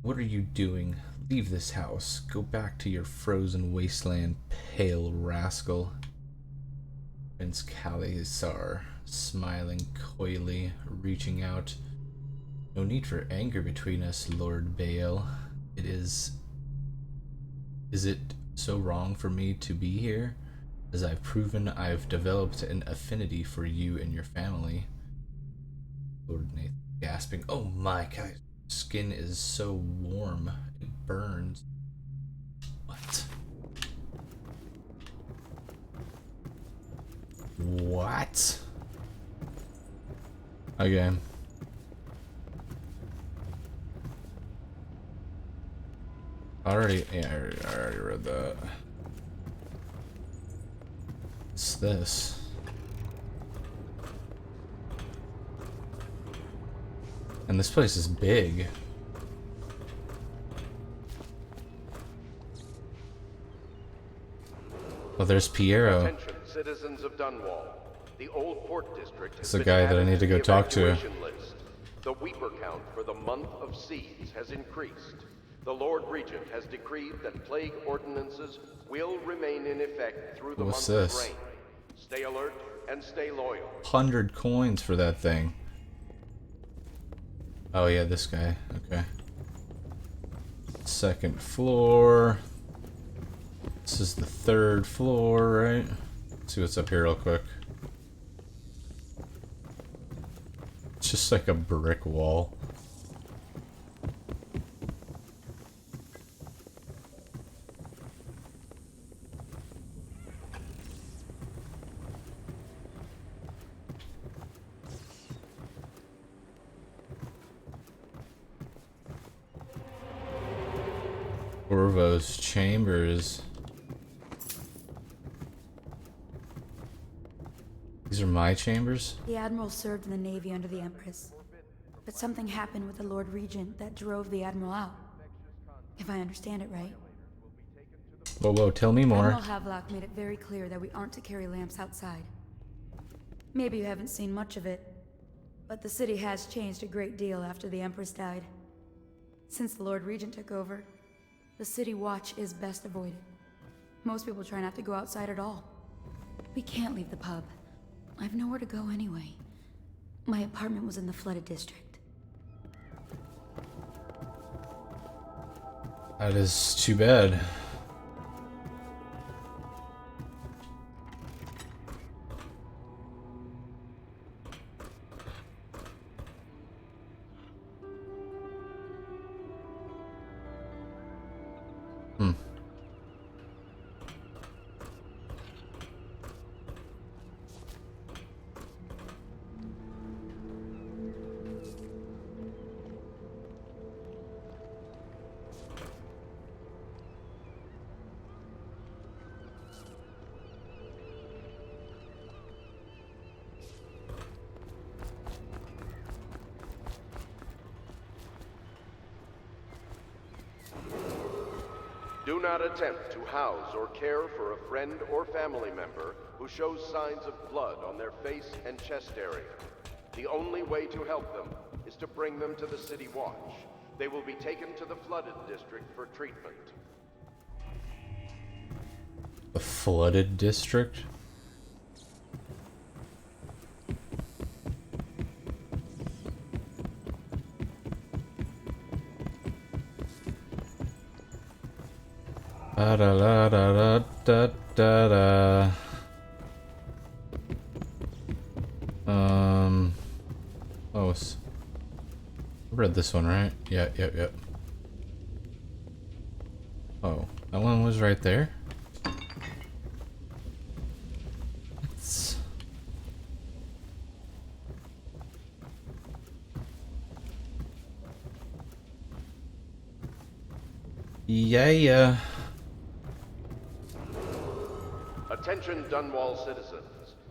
What are you doing? Leave this house. Go back to your frozen wasteland, pale rascal. Prince Kalisar, smiling coyly, reaching out. No need for anger between us, Lord Bale. Is it so wrong for me to be here? As I've proven, I've developed an affinity for you and your family. Lord Nathan, gasping. Oh my God, skin is so warm. It burns. What? What? Okay. I already read that. What's this? And this place is big. Oh, there's Piero. Attention, citizens of Dunwall. The old port district It's the guy that I need to go talk to. List. The Weeper count for the month of siege has increased. The Lord Regent has decreed that plague ordinances will remain in effect through the month of rain. Stay alert and stay loyal. 100 coins for that thing. Oh yeah, this guy. Okay. Second floor. This is the third floor, right? Let's see what's up here real quick. It's just like a brick wall. Corvo's chambers. These are my chambers? The Admiral served in the Navy under the Empress. But something happened with the Lord Regent that drove the Admiral out. If I understand it right. Whoa, whoa, tell me more. Admiral Havelock made it very clear that we aren't to carry lamps outside. Maybe you haven't seen much of it, but the city has changed a great deal after the Empress died. Since the Lord Regent took over, the city watch is best avoided. Most people try not to go outside at all. We can't leave the pub. I've nowhere to go anyway. My apartment was in the flooded district. That is too bad. Do not attempt to house or care for a friend or family member who shows signs of blood on their face and chest area. The only way to help them is to bring them to the City Watch. They will be taken to the flooded district for treatment. The flooded district? Da da da da da da da. Oh, I read this one, right? Yeah, yep. Oh, that one was right there. It's... Yeah. Attention Dunwall citizens.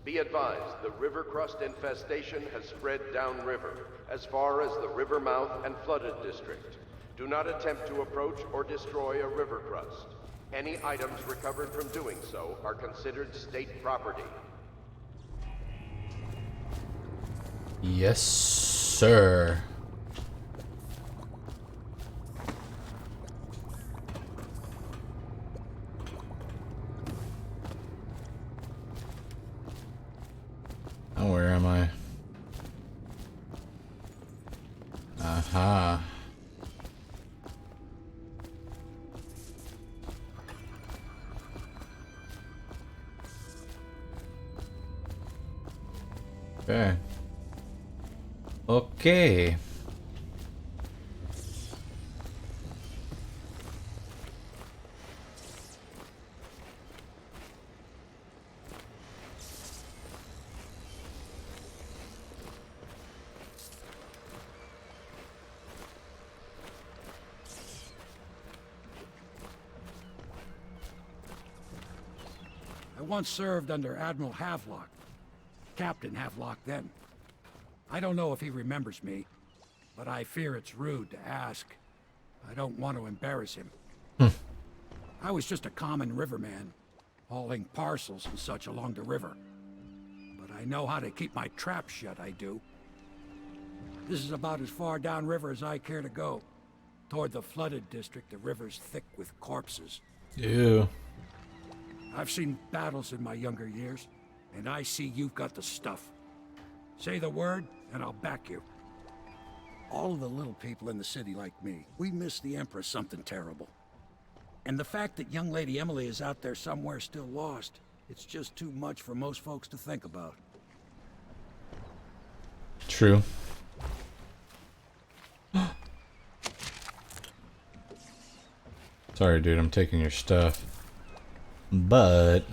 Be advised, the river crust infestation has spread downriver, as far as the river mouth and flooded district. Do not attempt to approach or destroy a river crust. Any items recovered from doing so are considered state property. Yes, sir. Oh, where am I? Aha. Okay. Okay. I once served under Admiral Havelock. Captain Havelock then. I don't know if he remembers me, but I fear it's rude to ask. I don't want to embarrass him. I was just a common riverman, hauling parcels and such along the river. But I know how to keep my trap shut, I do. This is about as far downriver as I care to go. Toward the flooded district, the river's thick with corpses. Ew. I've seen battles in my younger years, and I see you've got the stuff. Say the word, and I'll back you. All of the little people in the city like me, we miss the Empress something terrible. And the fact that young Lady Emily is out there somewhere still lost, it's just too much for most folks to think about. True. Sorry, dude, I'm taking your stuff. But...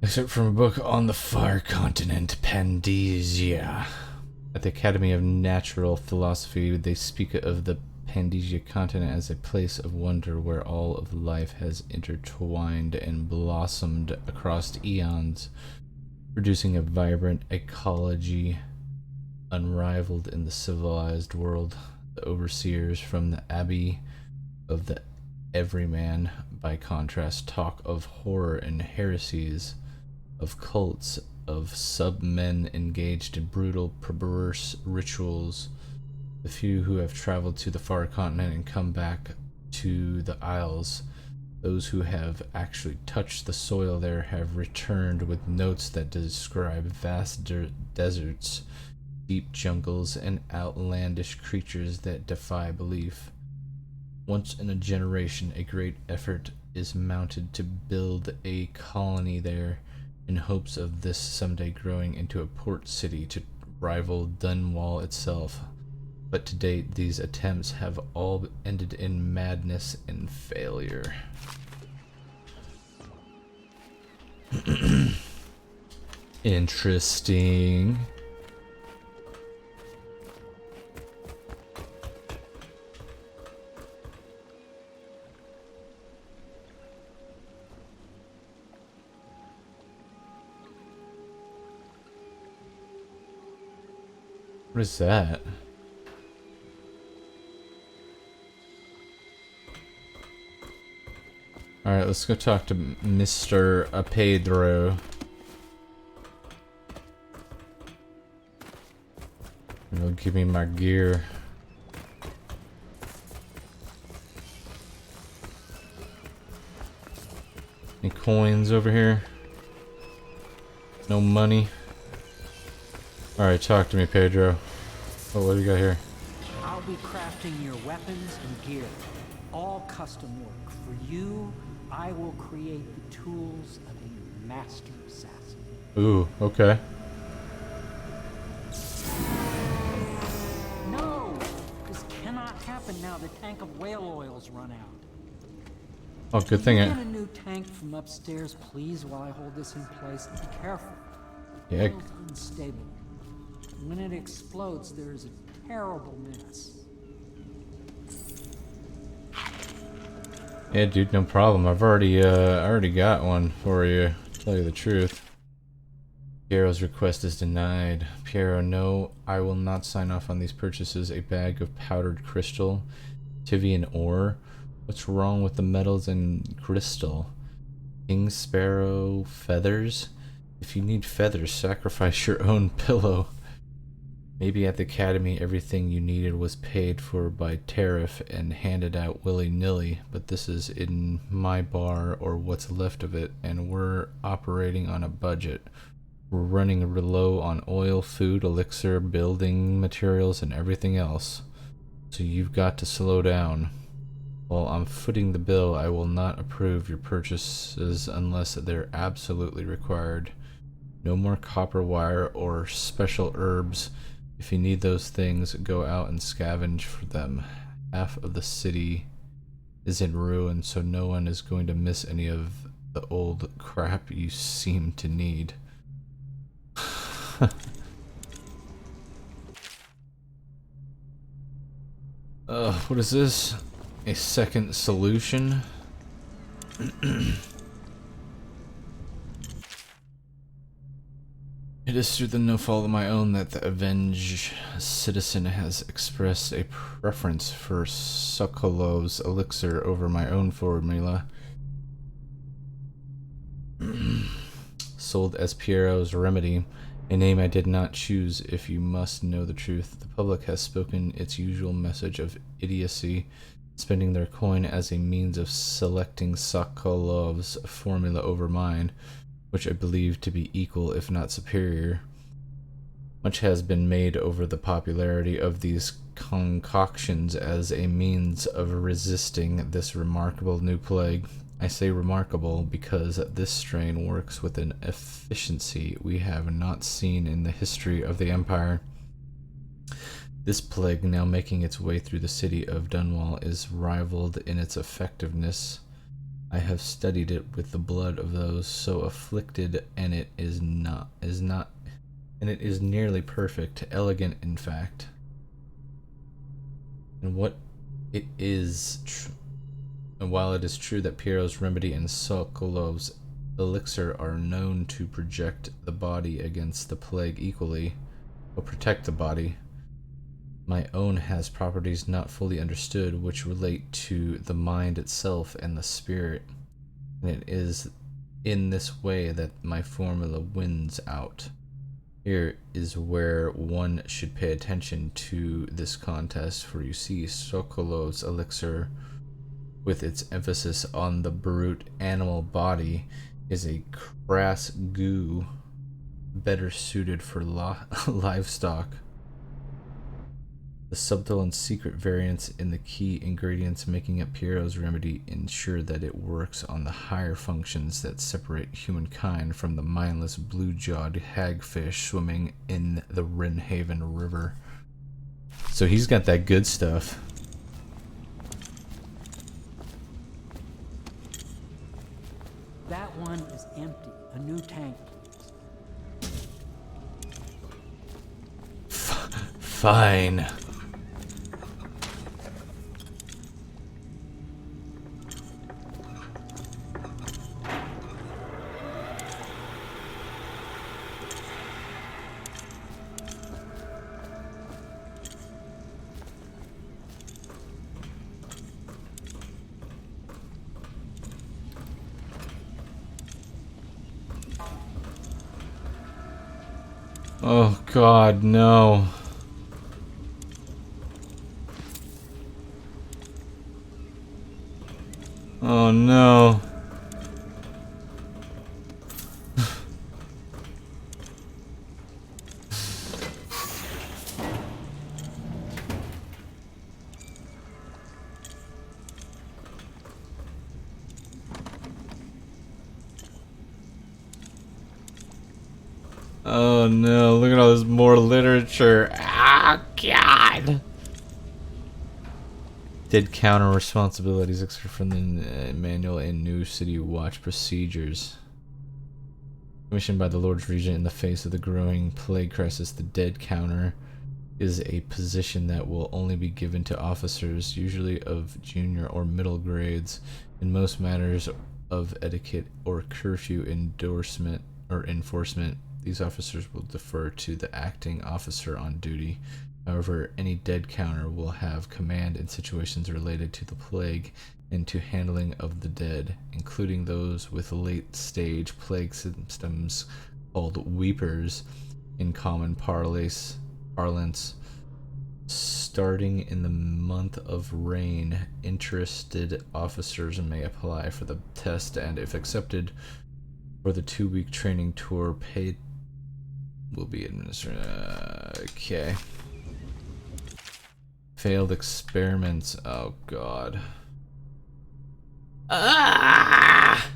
except from a book on the far continent, Pandesia. At the Academy of Natural Philosophy, they speak of the Pandesia continent as a place of wonder where all of life has intertwined and blossomed across eons, producing a vibrant ecology unrivaled in the civilized world. The overseers from the Abbey of the Everyman, by contrast, talk of horror and heresies, of cults, of sub-men engaged in brutal, perverse rituals. The few who have traveled to the far continent and come back to the Isles, those who have actually touched the soil there, have returned with notes that describe vast deserts, deep jungles, and outlandish creatures that defy belief. Once in a generation, a great effort is mounted to build a colony there, in hopes of this someday growing into a port city to rival Dunwall itself. But to date, these attempts have all ended in madness and failure. Interesting. What is that? Alright, let's go talk to Mr. Pedro. He'll give me my gear. Any coins over here? No money? Alright, talk to me, Pedro. Oh, what do you got here? I'll be crafting your weapons and gear. All custom work. For you, I will create the tools of a master assassin. Ooh, okay. No! This cannot happen now. The tank of whale oil's run out. Oh, good thing Can it... you get a new tank from upstairs, please, while I hold this in place? Be careful. Yeah. Oil's unstable. When it explodes, there is a terrible mess. Yeah, dude, no problem. I've already got one for you, to tell you the truth. Piero's request is denied. Piero, no, I will not sign off on these purchases. A bag of powdered crystal, Tivian ore. What's wrong with the metals and crystal? King Sparrow feathers? If you need feathers, sacrifice your own pillow. Maybe at the Academy everything you needed was paid for by tariff and handed out willy-nilly, but this is in my bar, or what's left of it, and we're operating on a budget. We're running low on oil, food, elixir, building materials, and everything else. So you've got to slow down. While I'm footing the bill, I will not approve your purchases unless they're absolutely required. No more copper wire or special herbs. If you need those things, go out and scavenge for them. Half of the city is in ruin, so no one is going to miss any of the old crap you seem to need. What is this? A second solution? It is through the no fault of my own that the avenged citizen has expressed a preference for Sokolov's elixir over my own formula. Sold as Piero's remedy, a name I did not choose if you must know the truth. The public has spoken its usual message of idiocy, spending their coin as a means of selecting Sokolov's formula over mine. which I believe to be equal if not superior. Much has been made over the popularity of these concoctions as a means of resisting this remarkable new plague. I say remarkable because this strain works with an efficiency we have not seen in the history of the Empire. This plague, now making its way through the city of Dunwall, is rivaled in its effectiveness. I have studied it with the blood of those so afflicted, and it is nearly perfect, elegant in fact. And what it is, and while it is true that Piero's remedy and Sokolov's elixir are known to project the body against the plague equally, or protect the body, my own has properties not fully understood which relate to the mind itself and the spirit, and it is in this way that my formula wins out. Here is where one should pay attention to this contest, for you see Sokolov's elixir, with its emphasis on the brute animal body, is a crass goo better suited for livestock. The subtle and secret variants in the key ingredients making up Piero's remedy ensure that it works on the higher functions that separate humankind from the mindless blue-jawed hagfish swimming in the Rinhaven River. So he's got that good stuff. That one is empty. A new tank, please. Fine. Oh God, no. Oh no. Oh no, look at all this more literature. Ah, God. Dead counter responsibilities extra from the manual and new city watch procedures. Commissioned by the Lord's Regent in the face of the growing plague crisis, the dead counter is a position that will only be given to officers, usually of junior or middle grades. In most matters of etiquette or curfew enforcement, these officers will defer to the acting officer on duty. However, any dead counter will have command in situations related to the plague and to handling of the dead, including those with late-stage plague symptoms called weepers in common parlance. Starting in the month of rain, interested officers may apply for the test, and if accepted for the 2-week training tour, paid will be administered. Okay. Failed experiments. Oh God. Ah!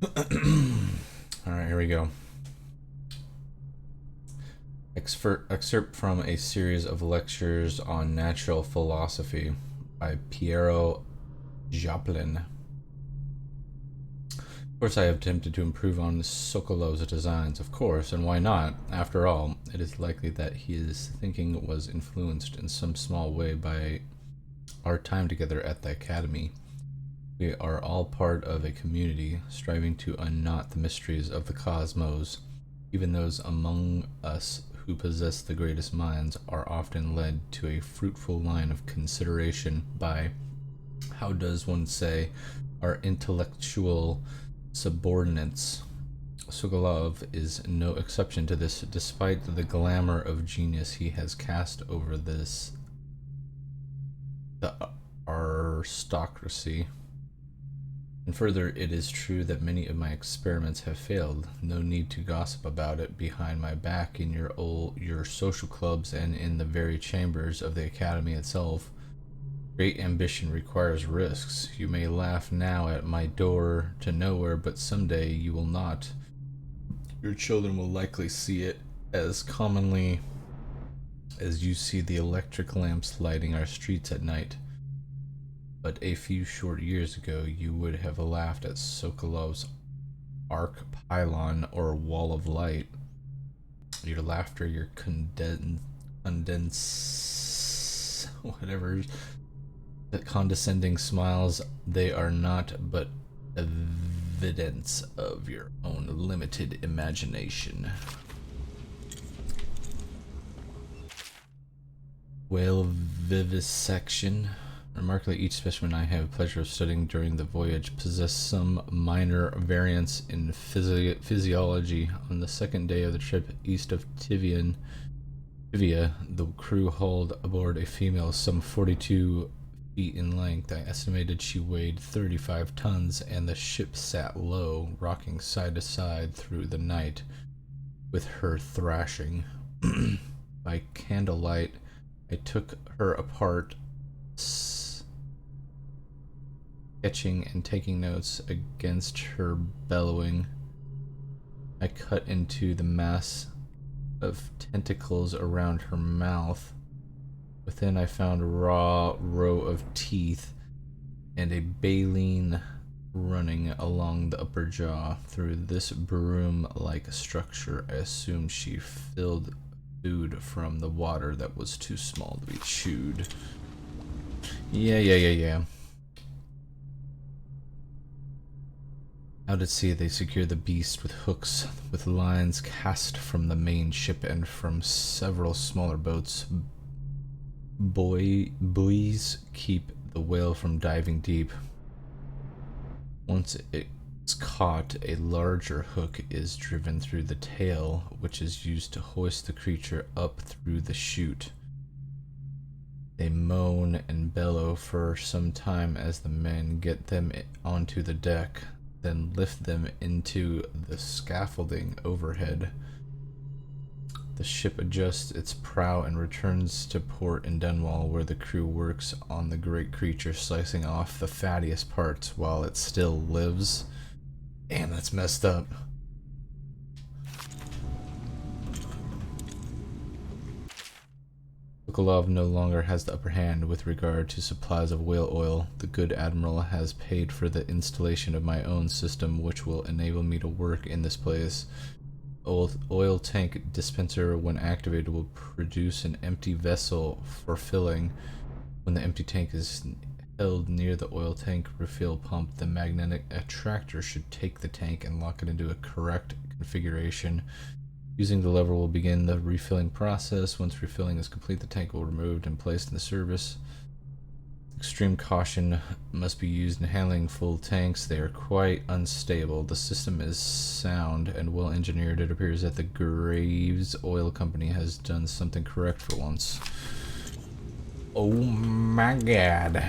Alright, here we go. Excerpt from a series of lectures on natural philosophy by Piero Joplin. Of course, I have attempted to improve on Sokolov's designs, of course, and why not? After all, it is likely that his thinking was influenced in some small way by our time together at the Academy. We are all part of a community, striving to unknot the mysteries of the cosmos. Even those among us who possess the greatest minds are often led to a fruitful line of consideration by, how does one say, our intellectual subordinates. Sokolov is no exception to this, despite the glamour of genius he has cast over the aristocracy. And further, it is true that many of my experiments have failed. No need to gossip about it behind my back in your social clubs and in the very chambers of the Academy itself. Great ambition requires risks. You may laugh now at my door to nowhere, but someday you will not. Your children will likely see it as commonly as you see the electric lamps lighting our streets at night. But a few short years ago, you would have laughed at Sokolov's arc pylon or wall of light. Your laughter, your whatever, the condescending smiles, they are not but evidence of your own limited imagination. Whale vivisection. Remarkably, each specimen I have the pleasure of studying during the voyage possessed some minor variance in physiology. On the second day of the trip east of Tivia, the crew hauled aboard a female some 42 feet in length. I estimated she weighed 35 tons, and the ship sat low, rocking side to side through the night with her thrashing. By candlelight, I took her apart, sketching and taking notes against her bellowing. I cut into the mass of tentacles around her mouth. Within I found a raw row of teeth and a baleen running along the upper jaw. Through this broom-like structure, I assumed she filled food from the water that was too small to be chewed. Yeah. Out at sea, they secured the beast with hooks, with lines cast from the main ship and from several smaller boats. Buoys keep the whale from diving deep. Once it's caught, a larger hook is driven through the tail, which is used to hoist the creature up through the chute. They moan and bellow for some time as the men get them onto the deck, then lift them into the scaffolding overhead. The ship adjusts its prow and returns to port in Dunwall, where the crew works on the great creature, slicing off the fattiest parts while it still lives. Damn, that's messed up. Sokolov no longer has the upper hand with regard to supplies of whale oil. The good admiral has paid for the installation of my own system, which will enable me to work in this place. Oil tank dispenser, when activated, will produce an empty vessel for filling. When the empty tank is held near the oil tank refill pump, the magnetic attractor should take the tank and lock it into a correct configuration. Using the lever will begin the refilling process. Once refilling is complete, the tank will be removed and placed in the service. Extreme caution must be used in handling full tanks. They are quite unstable. The system is sound and well engineered. It appears that the Graves Oil Company has done something correct for once. Oh my god.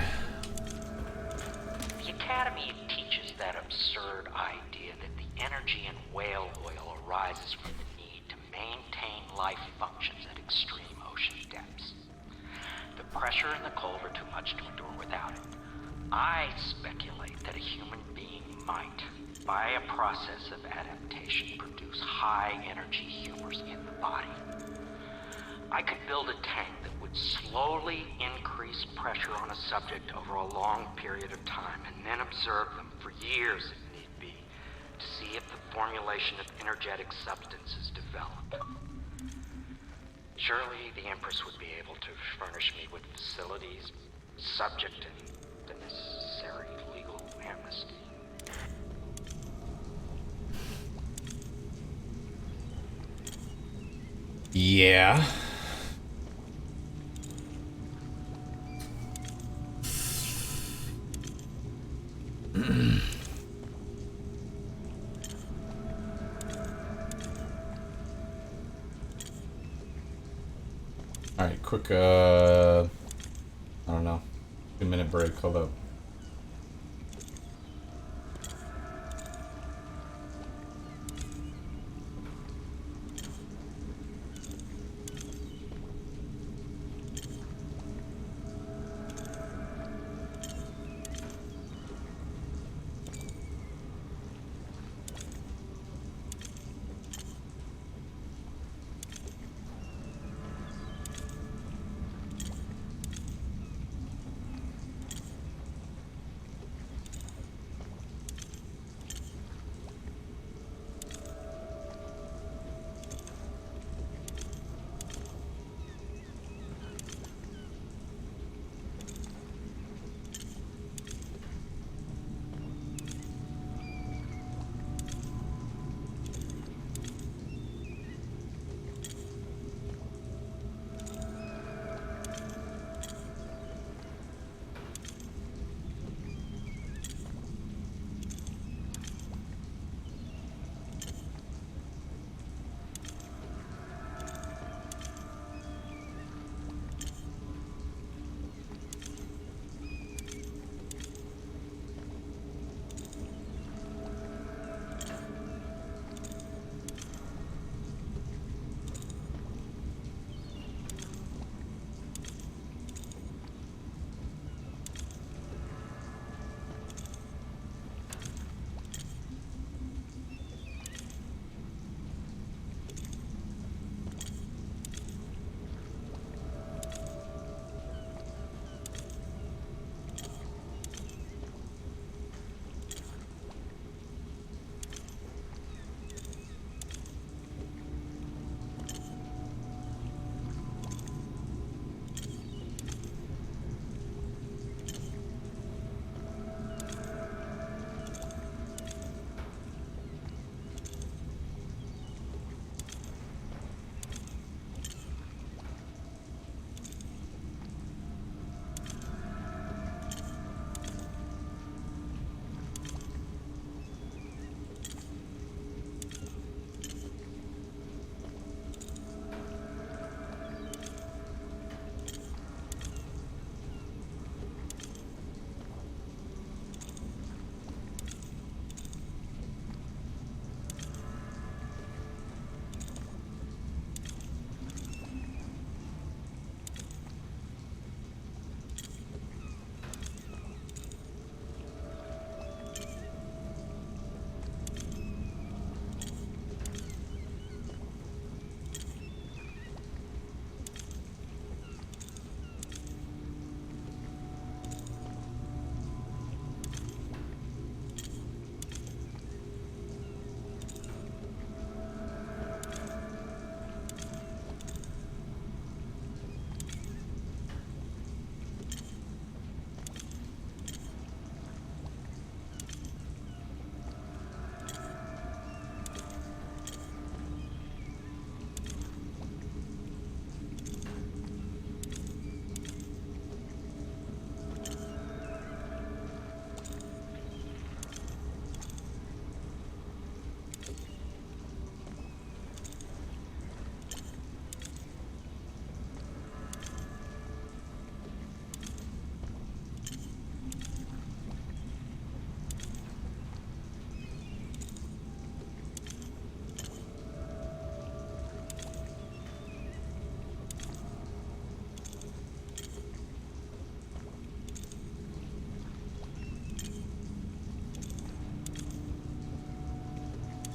The Academy teaches that absurd idea that the energy in whale oil arises from the need to maintain life functions at extreme ocean depths. The pressure and the cold are too much to endure without it. I speculate that a human being might, by a process of adaptation, produce high-energy humors in the body. I could build a tank that would slowly increase pressure on a subject over a long period of time, and then observe them for years if need be, to see if the formulation of energetic substances developed. Surely the Empress would be able to furnish me with facilities, subject and the necessary legal amnesty. Yeah. Alright, quick, I don't know, 2-minute break, hold up.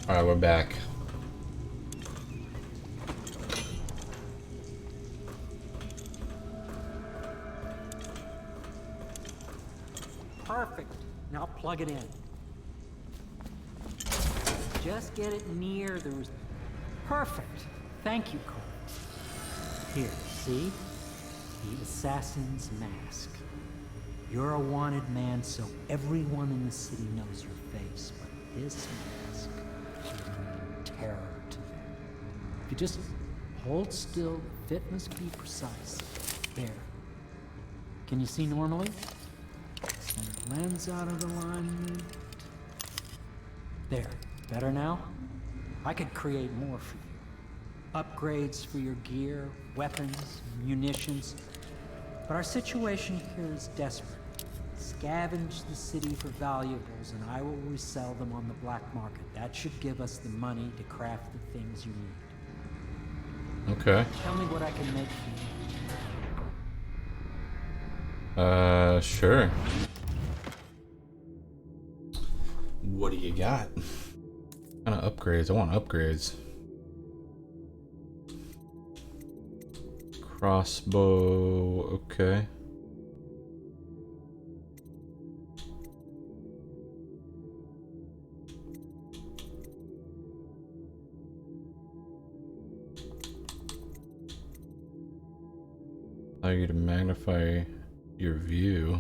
Alright, we're back. Perfect. Now plug it in. Just get it near the... Perfect. Thank you, Cole. Here, see? The assassin's mask. You're a wanted man, so everyone in the city knows your face, but this mask will mean terror to them. If you just hold still, the fit must be precise. There. Can you see normally? Center lens out of alignment. There. Better now? I could create more for you. Upgrades for your gear, weapons, munitions. But our situation here is desperate. Scavenge the city for valuables and I will resell them on the black market. That should give us the money to craft the things you need. Okay. Tell me what I can make for you. Sure. What do you got? What kind of upgrades? I want upgrades. Crossbow, okay. Allow you to magnify your view.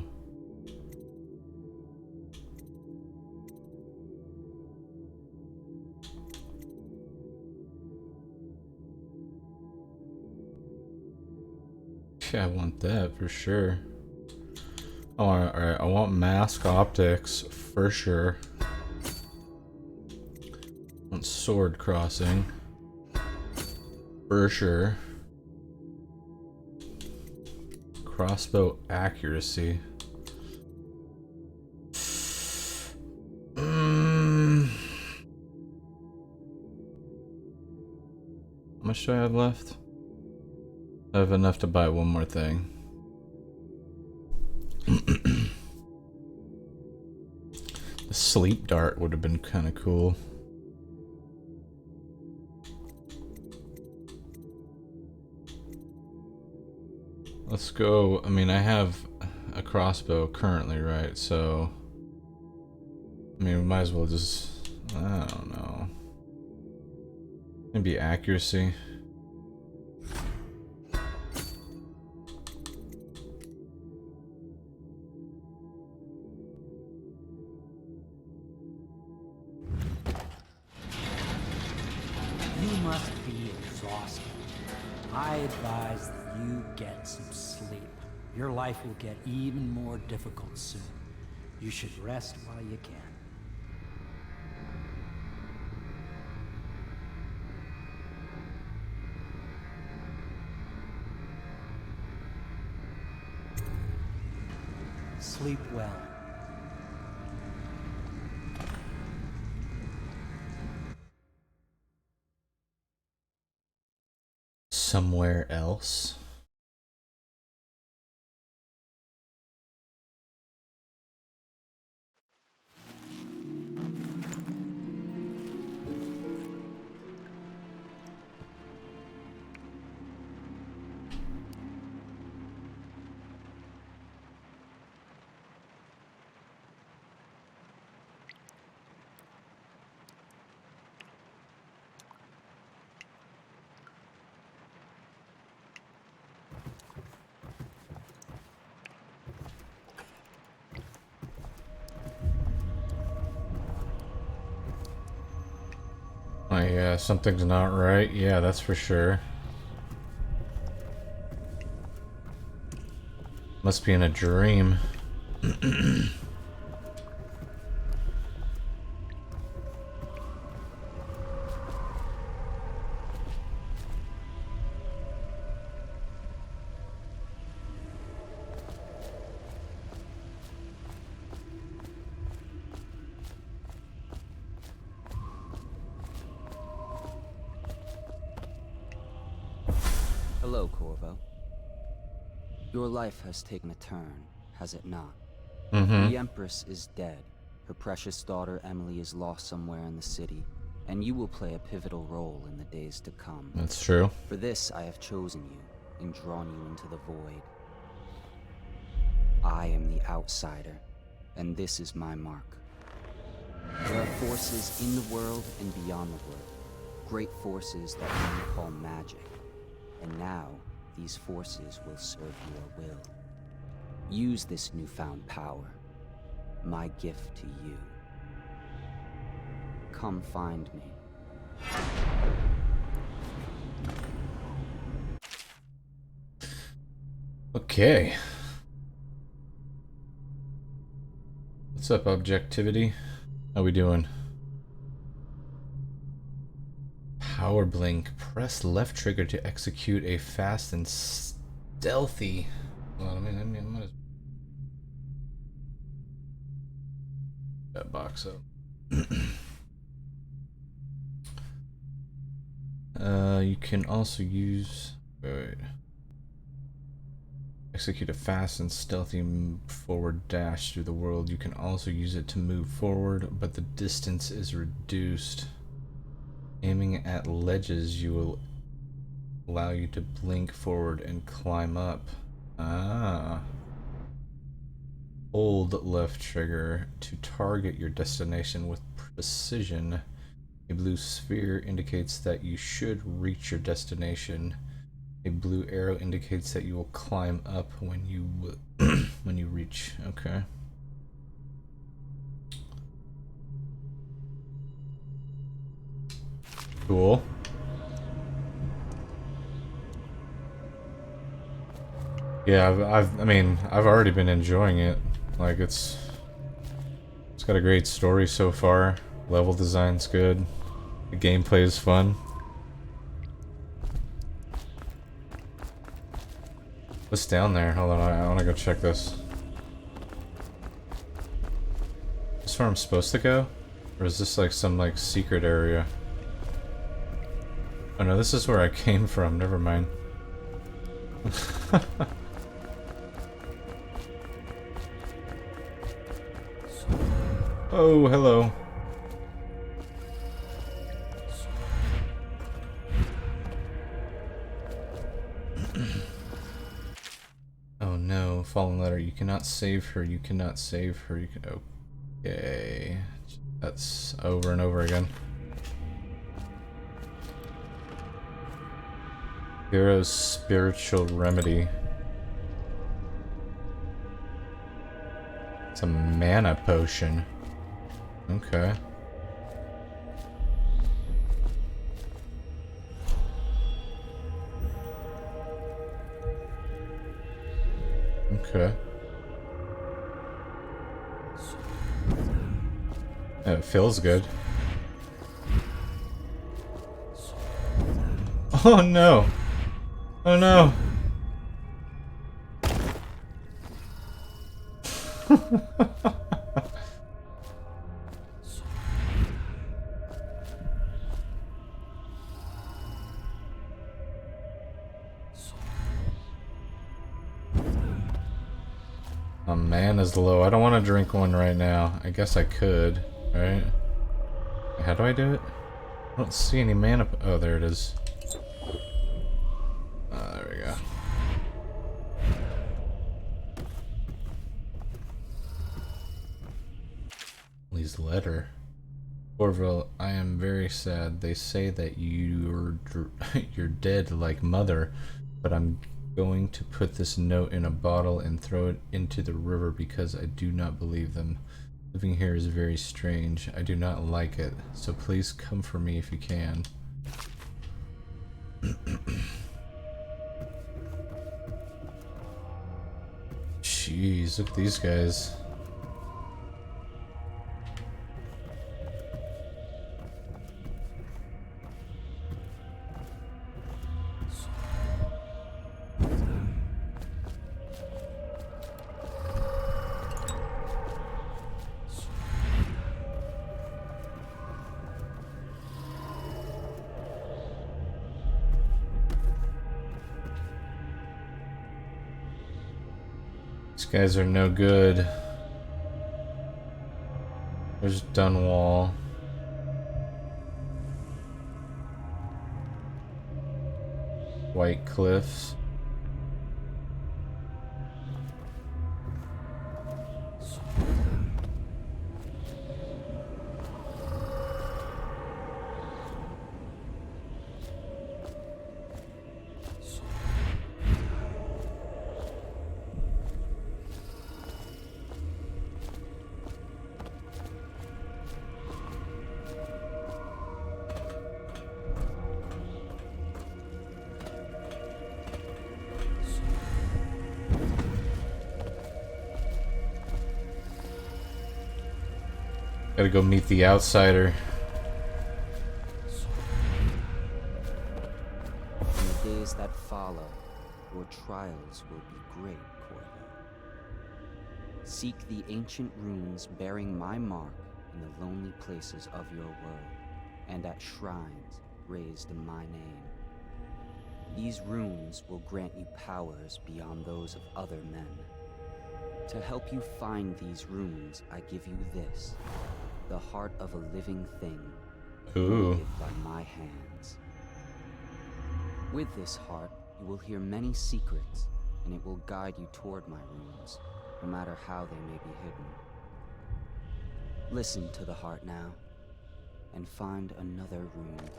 Yeah, I want that for sure. Oh, alright, I want mask optics for sure. I want sword crossing for sure. Crossbow accuracy. How much do I have left? I have enough to buy one more thing. The sleep dart would have been kind of cool. Let's go. I mean, I have a crossbow currently, right? So, I mean, we might as well just, I don't know. Maybe accuracy. You must be exhausted. I advise that you get some sleep. Your life will get even more difficult soon. You should rest while you can. Sleep well. Somewhere else? Oh yeah, something's not right. Yeah, that's for sure. Must be in a dream. Hello, Corvo. Your life has taken a turn, has it not? Mm-hmm. The Empress is dead. Her precious daughter Emily is lost somewhere in the city. and you will play a pivotal role in the days to come. That's true. For this, I have chosen you and drawn you into the void. I am the outsider, and this is my mark. There are forces in the world and beyond the world, great forces that men call magic. And now, these forces will serve your will. Use this newfound power, my gift to you. Come find me. Okay. What's up, objectivity? How we doing? Power blink. Press left trigger to execute a fast and stealthy. Well, I mean, I'm gonna that box up. You can also use. Wait. Execute a fast and stealthy forward dash through the world. You can also use it to move forward, but the distance is reduced. Aiming at ledges, you will allow you to blink forward and climb up. Ah. Hold left trigger to target your destination with precision. A blue sphere indicates that you should reach your destination. A blue arrow indicates that you will climb up when you when you reach. Okay. Cool. Yeah, I've already been enjoying it. Like it's got a great story so far. Level design's good. The gameplay is fun. What's down there? Hold on, I want to go check this. Is this where I'm supposed to go? Or is this like some like secret area? Oh no, this is where I came from. Never mind. Oh, hello. Oh no, fallen letter. You cannot save her. You cannot save her. You can. Okay. That's over and over again. Hero's spiritual remedy. It's a mana potion. Okay. Okay. It feels good. Oh no! Oh no! My mana's low. I don't want to drink one right now. I guess I could, right? How do I do it? I don't see any mana. Oh, there it is. There we go. Lee's letter. Orville, I am very sad. They say that you're dead like mother, but I'm going to put this note in a bottle and throw it into the river because I do not believe them. Living here is very strange. I do not like it, so please come for me if you can. Jeez, look at these guys. These guys are no good. There's Dunwall. white cliffs. Gotta go meet the outsider. In the days that follow, your trials will be great, Corvo. Seek the ancient runes bearing my mark in the lonely places of your world, and at shrines raised in my name. These runes will grant you powers beyond those of other men. To help you find these runes, I give you this. The heart of a living thing, molded by my hands. With this heart, you will hear many secrets, and it will guide you toward my runes, no matter how they may be hidden. Listen to the heart now, and find another rune.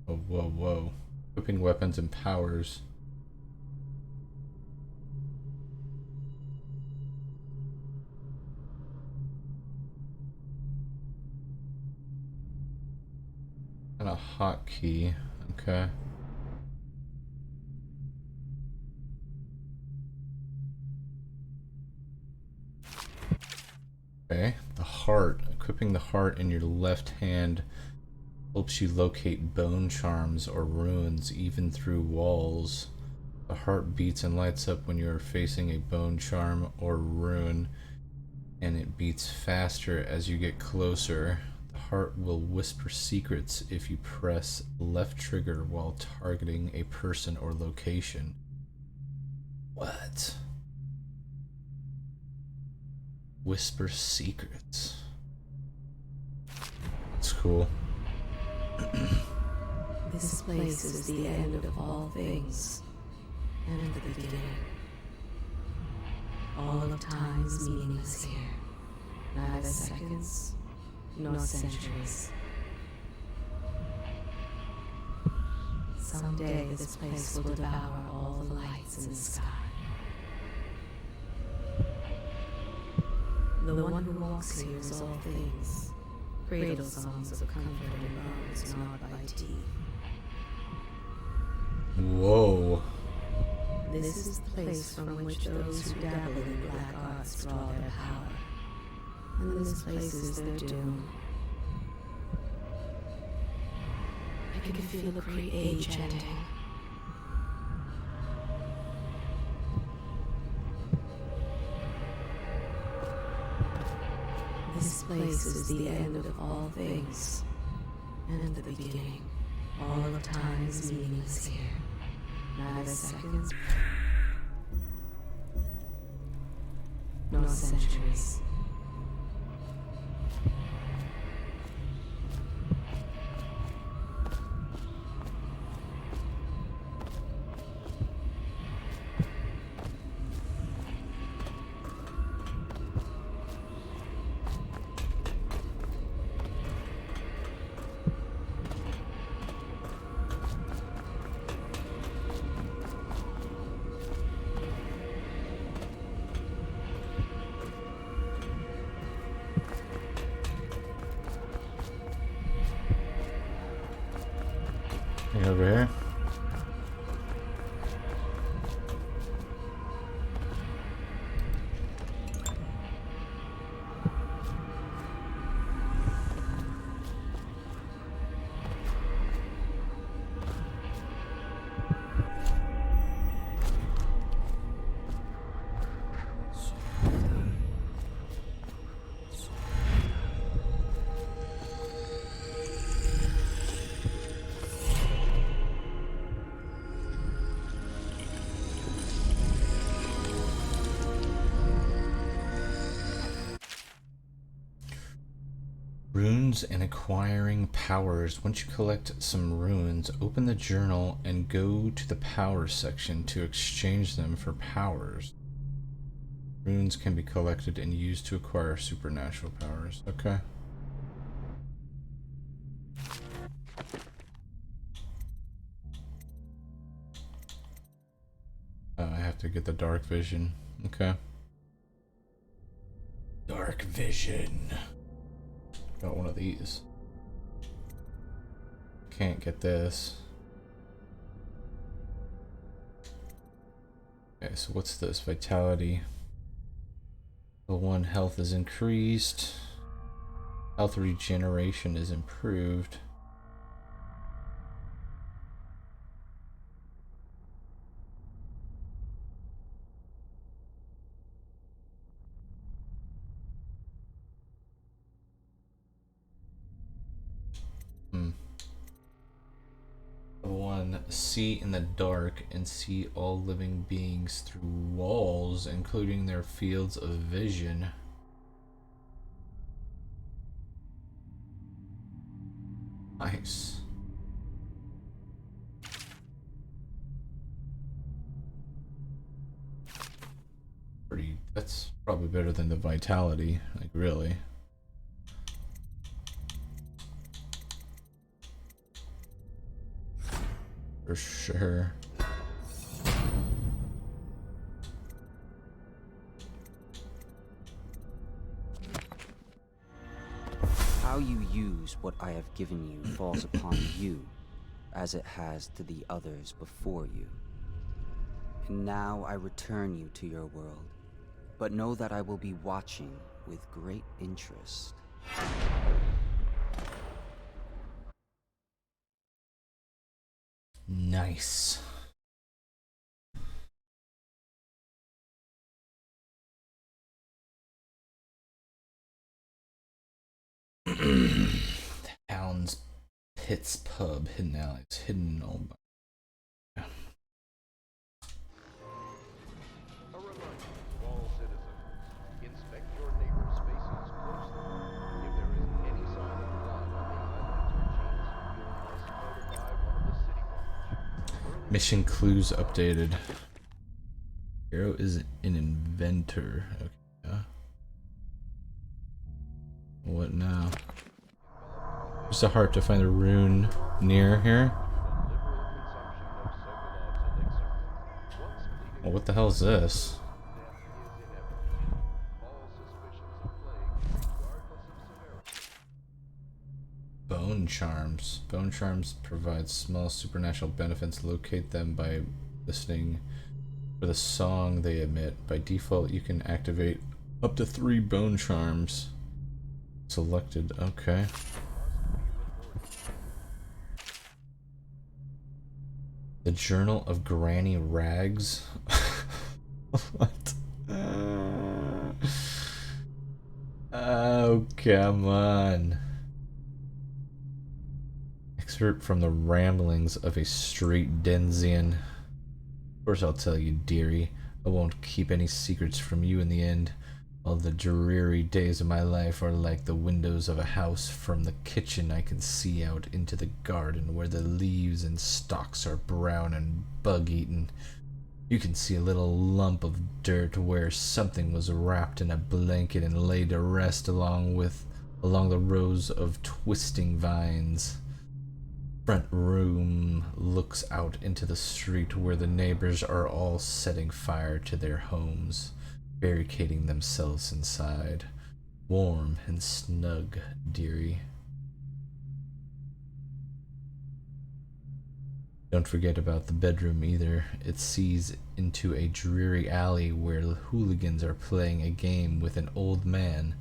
Whoa, whoa, whoa. Equipping weapons and powers. And a hotkey. Okay. Okay. The heart. Equipping the heart in your left hand helps you locate bone charms or runes even through walls. The heart beats and lights up when you are facing a bone charm or rune, and it beats faster as you get closer. The heart will whisper secrets if you press left trigger while targeting a person or location. What? Whisper secrets. That's cool. This place is the end of all things, and the beginning. All of time is meaningless here. Neither seconds, nor centuries. Someday this place will devour all the lights in the sky. The one who walks here is all things. Cradle songs of comfort and bones gnawed by teeth. Whoa. This is the place from which those who dabble in black arts draw their power. And this place is their doom. I can feel a great age ending. This place is the end of all things, and the beginning. All of time is meaningless here. Neither seconds, nor centuries. Over here. Runes and acquiring powers. Once you collect some runes, open the journal and go to the power section to exchange them for powers. Runes can be collected and used to acquire supernatural powers. Okay. I have to get the dark vision. Okay. Dark vision. Got one of these. Can't get this. Okay, so what's this? Vitality. Level 1 health is increased. Health regeneration is improved. Level 1, see in the dark and see all living beings through walls, including their fields of vision. Nice. That's probably better than the vitality, like really. For sure. How you use what I have given you falls upon you, as it has to the others before you. And now I return you to your world, but know that I will be watching with great interest. Nice. Town's Pit's Pub, hidden alleys, hidden all. Mission clues updated. Hero is an inventor. Okay. What now? Just a heart to find a rune near here. Well, what the hell is this? Bone charms. Bone charms provide small supernatural benefits. Locate them by listening for the song they emit. By default, you can activate up to 3 bone charms. Selected. Okay. The Journal of Granny Rags. What? Oh, come on. Excerpt from the ramblings of a straight Denzian. Of course I'll tell you, dearie. I won't keep any secrets from you in the end. All the dreary days of my life are like the windows of a house. From the kitchen I can see out into the garden where the leaves and stalks are brown and bug-eaten. You can see a little lump of dirt where something was wrapped in a blanket and laid to rest along the rows of twisting vines. Front room looks out into the street where the neighbors are all setting fire to their homes, barricading themselves inside. Warm and snug, dearie. Don't forget about the bedroom either. It sees into a dreary alley where hooligans are playing a game with an old man.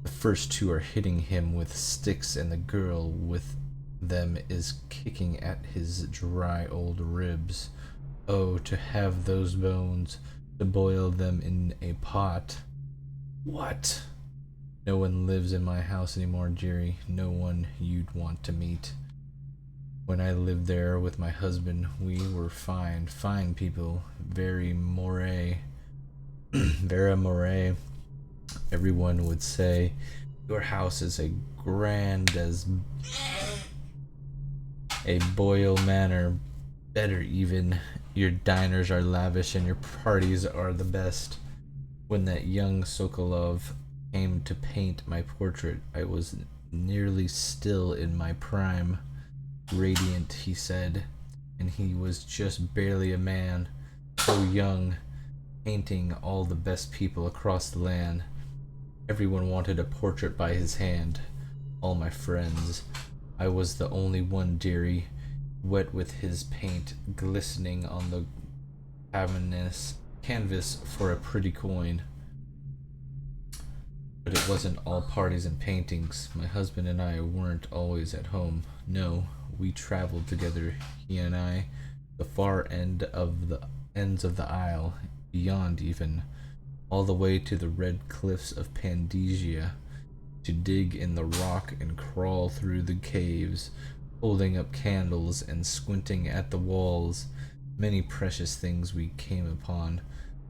The first 2 are hitting him with sticks and the girl with them is kicking at his dry old ribs. Oh, to have those bones, to boil them in a pot. What? No one lives in my house anymore, dearie. No one you'd want to meet. When I lived there with my husband, we were fine people. Very moray. Vera moray. Everyone would say, your house is a grand as a Boyle Manor. Better even. Your diners are lavish and your parties are the best. When that young Sokolov came to paint my portrait, I was nearly still in my prime. Radiant, he said, and he was just barely a man, so young, painting all the best people across the land. Everyone wanted a portrait by his hand, all my friends. I was the only one, dearie, wet with his paint, glistening on the canvas for a pretty coin. But it wasn't all parties and paintings. My husband and I weren't always at home. No, we traveled together, he and I, the far ends of the isle, beyond even, all the way to the red cliffs of Pandesia, to dig in the rock and crawl through the caves, holding up candles and squinting at the walls. Many precious things we came upon,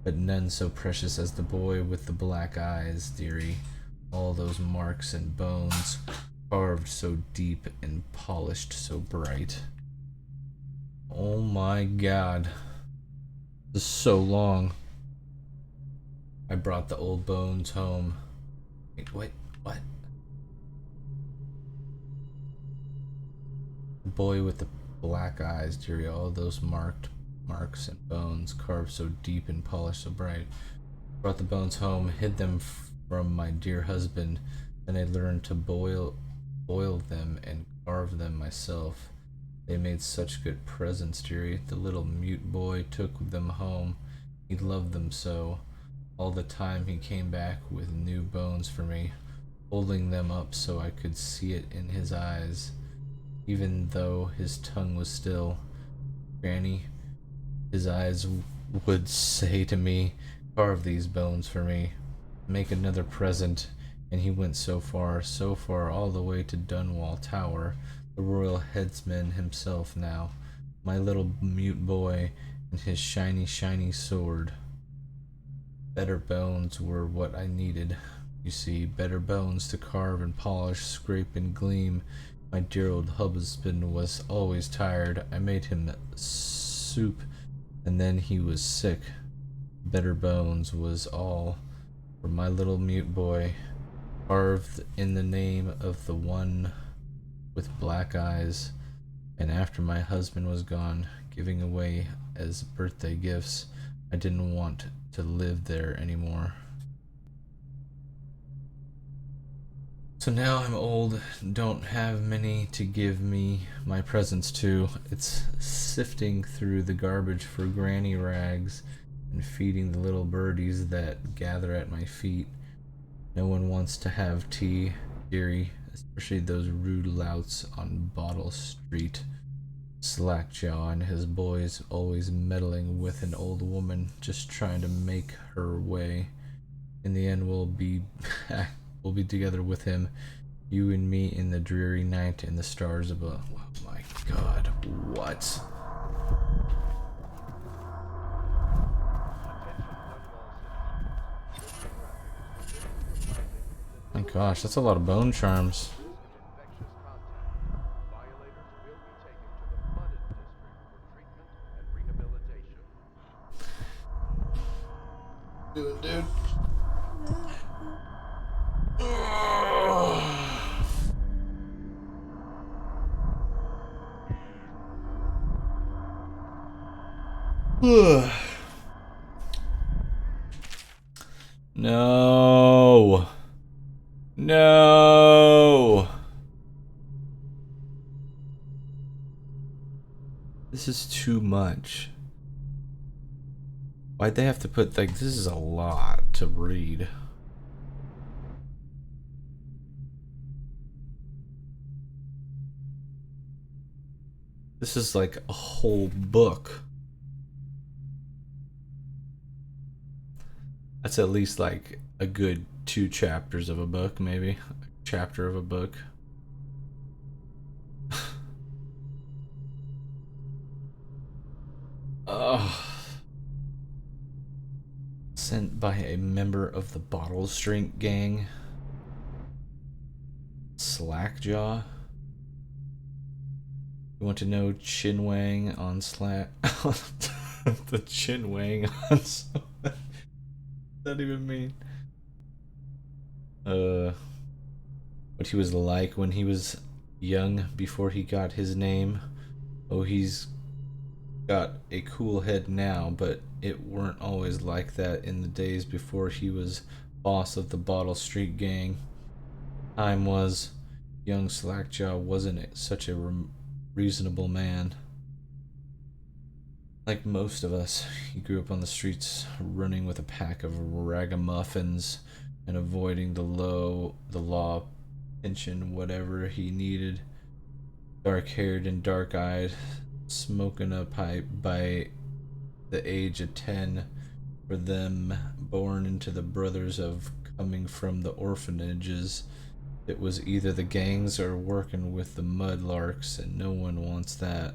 but none so precious as the boy with the black eyes, dearie. All those marks and bones, carved so deep and polished so bright. Oh my God. This is so long. I brought the old bones home. Wait, what? The boy with the black eyes, dearie, all those marks and bones, carved so deep and polished so bright. Brought the bones home, hid them from my dear husband, then I learned to boil them and carve them myself. They made such good presents, dearie. The little mute boy took them home. He loved them so. All the time he came back with new bones for me, holding them up so I could see it in his eyes, even though his tongue was still. Granny, his eyes would say to me, carve these bones for me, make another present, and he went so far, all the way to Dunwall Tower, the royal headsman himself now, my little mute boy, and his shiny, shiny sword. Better bones were what I needed, you see, better bones to carve and polish, scrape and gleam. My dear old husband was always tired. I made him soup, and then he was sick. Better bones was all for my little mute boy, carved in the name of the one with black eyes. And after my husband was gone, giving away as birthday gifts, I didn't want to live there anymore. So now I'm old, don't have many to give me my presents to. It's sifting through the garbage for granny rags and feeding the little birdies that gather at my feet. No one wants to have tea, dearie, especially those rude louts on Bottle Street. Slackjaw and his boys always meddling with an old woman, just trying to make her way. In the end, we'll be together with him, you and me, in the dreary night and the stars above. Oh my God, what? My gosh, that's a lot of bone charms. Dude. No. No. This is too much. Why'd they have to put, like, this is a lot to read. This is like a whole book. That's at least like a good 2 chapters of a book, maybe. A chapter of a book. Ugh. Sent by a member of the Bottle Street gang. Slackjaw? You want to know Chin Wang on Slack? The Chin Wang on. What does that even mean? What he was like when he was young before he got his name. Oh, he's got a cool head now, but it weren't always like that in the days before he was boss of the Bottle Street gang. Time was, young Slackjaw wasn't such a reasonable man. Like most of us, he grew up on the streets, running with a pack of ragamuffins and avoiding the law, pension, whatever he needed. Dark-haired and dark-eyed, smoking a pipe by the age of 10. For them, born into the brothers of coming from the orphanages, it was either the gangs or working with the mudlarks, and no one wants that.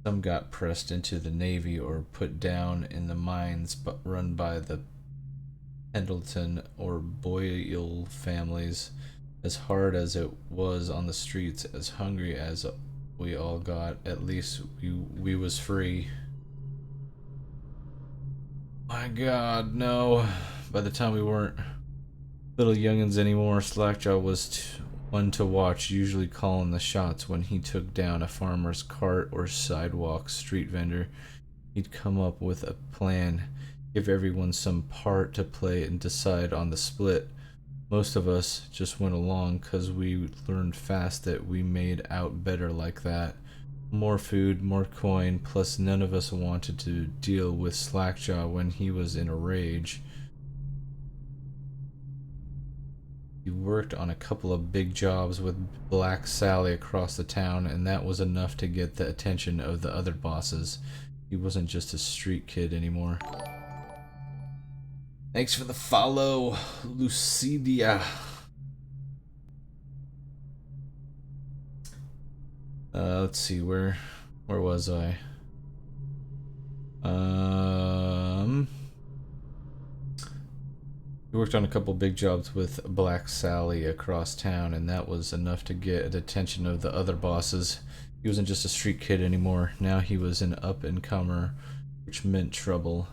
Some got pressed into the Navy or put down in the mines run by the Pendleton or Boyle families. As hard as it was on the streets, as hungry as we all got, at least we was free. My God, no. By the time we weren't little youngins anymore, Slackjaw was one to watch, usually calling the shots when he took down a farmer's cart or sidewalk street vendor. He'd come up with a plan, give everyone some part to play and decide on the split. Most of us just went along because we learned fast that we made out better like that. More food, more coin, plus none of us wanted to deal with Slackjaw when he was in a rage. He worked on a couple of big jobs with Black Sally across the town, and that was enough to get the attention of the other bosses. He wasn't just a street kid anymore. Thanks for the follow, Lucidia. Let's see, where was I? He worked on a couple big jobs with Black Sally across town, and that was enough to get the attention of the other bosses. He wasn't just a street kid anymore. Now he was an up-and-comer, which meant trouble.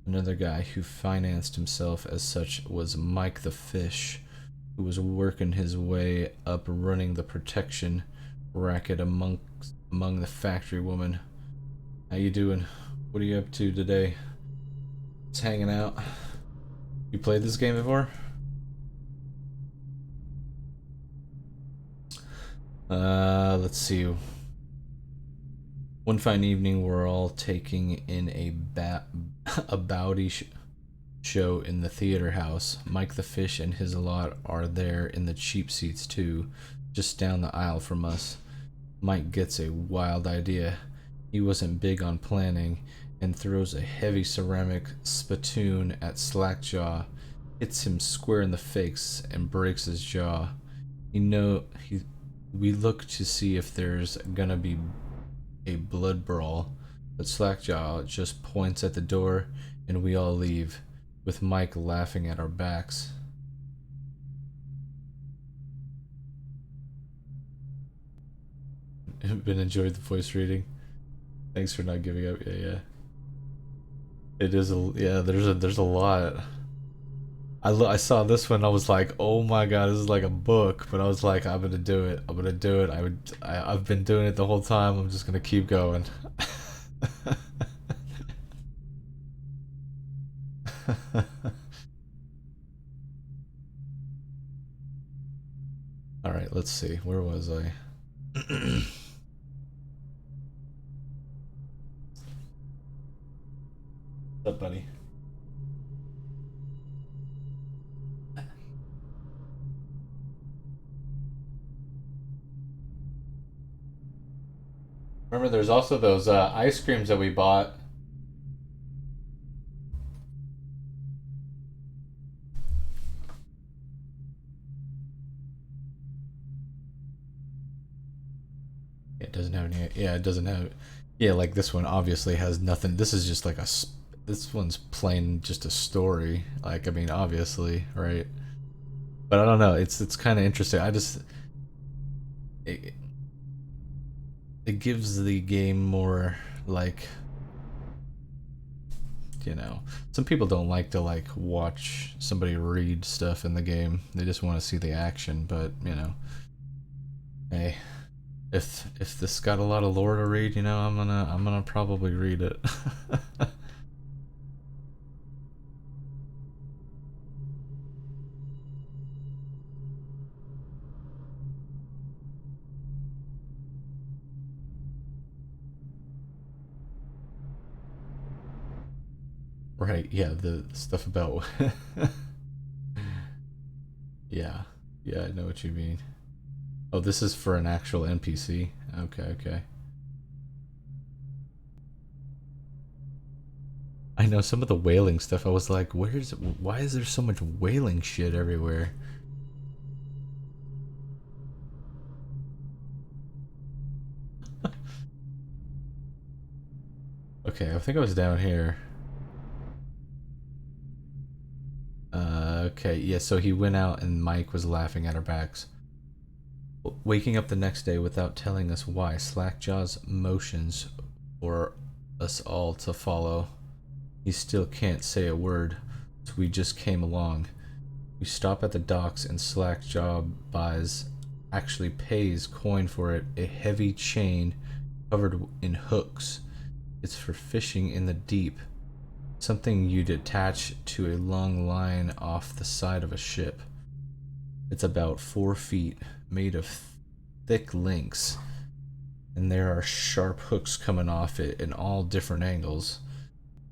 Another guy who financed himself as such was Mike the Fish, who was working his way up running the protection racket among the factory women. How you doing? What are you up to today? Just hanging out. You played this game before? Let's see. One fine evening, we're all taking in a Bowdy show in the theater house. Mike the Fish and his lot are there in the cheap seats too, just down the aisle from us. Mike gets a wild idea. He wasn't big on planning, and throws a heavy ceramic spittoon at Slackjaw, hits him square in the face, and breaks his jaw. We look to see if there's gonna be a blood brawl, but Slackjaw just points at the door, and we all leave, with Mike laughing at our backs. Been enjoyed the voice reading. Thanks for not giving up. Yeah. It is there's a lot. I saw this one. I was like, oh my God, this is like a book. But I was like, I'm gonna do it. I've been doing it the whole time. I'm just gonna keep going. All right, let's see. Where was I? What's up, buddy? Remember, there's also those ice creams that we bought. It doesn't have any. Yeah, it doesn't have. Yeah, like this one obviously has nothing. This is just like a. This one's plain just a story. Like, I mean, obviously, right? But I don't know. It's kind of interesting. I just it gives the game more like, you know, some people don't like to like watch somebody read stuff in the game. They just want to see the action. But you know, hey, if this got a lot of lore to read, you know, I'm gonna probably read it. Right, yeah, the stuff about yeah. Yeah, I know what you mean. Oh, this is for an actual NPC. Okay, okay. I know some of the whaling stuff. I was like, why is there so much whaling shit everywhere? Okay, I think I was down here. Okay, yeah, so he went out and Mike was laughing at our backs. Waking up the next day without telling us why, Slackjaw's motions for us all to follow. He still can't say a word, so we just came along. We stop at the docks and Slackjaw actually pays coin for it, a heavy chain covered in hooks. It's for fishing in the deep. Something you'd attach to a long line off the side of a ship. It's about 4 feet, made of thick links, and there are sharp hooks coming off it in all different angles.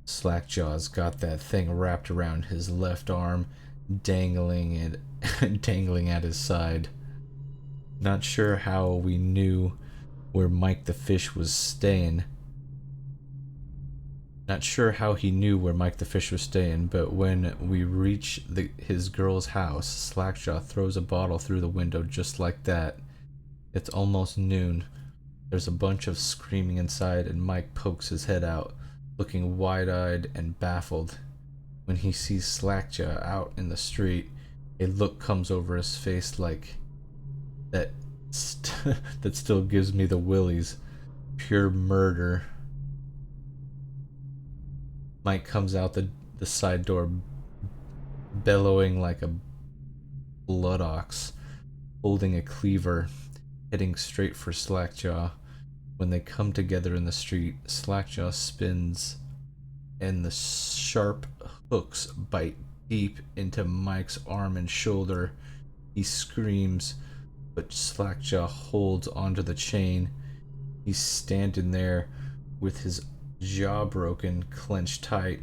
Slackjaw's got that thing wrapped around his left arm, dangling dangling at his side. Not sure how we knew where Mike the Fish was staying. Not sure how he knew where Mike the Fish was staying, but when we reach his girl's house, Slackjaw throws a bottle through the window just like that. It's almost noon. There's a bunch of screaming inside, and Mike pokes his head out, looking wide-eyed and baffled. When he sees Slackjaw out in the street, a look comes over his face like that that still gives me the willies. Pure murder. Mike comes out the side door bellowing like a blood ox, holding a cleaver, heading straight for Slackjaw. When they come together in the street, Slackjaw spins and the sharp hooks bite deep into Mike's arm and shoulder. He screams, but Slackjaw holds onto the chain. He's standing there with his jaw broken, clenched tight,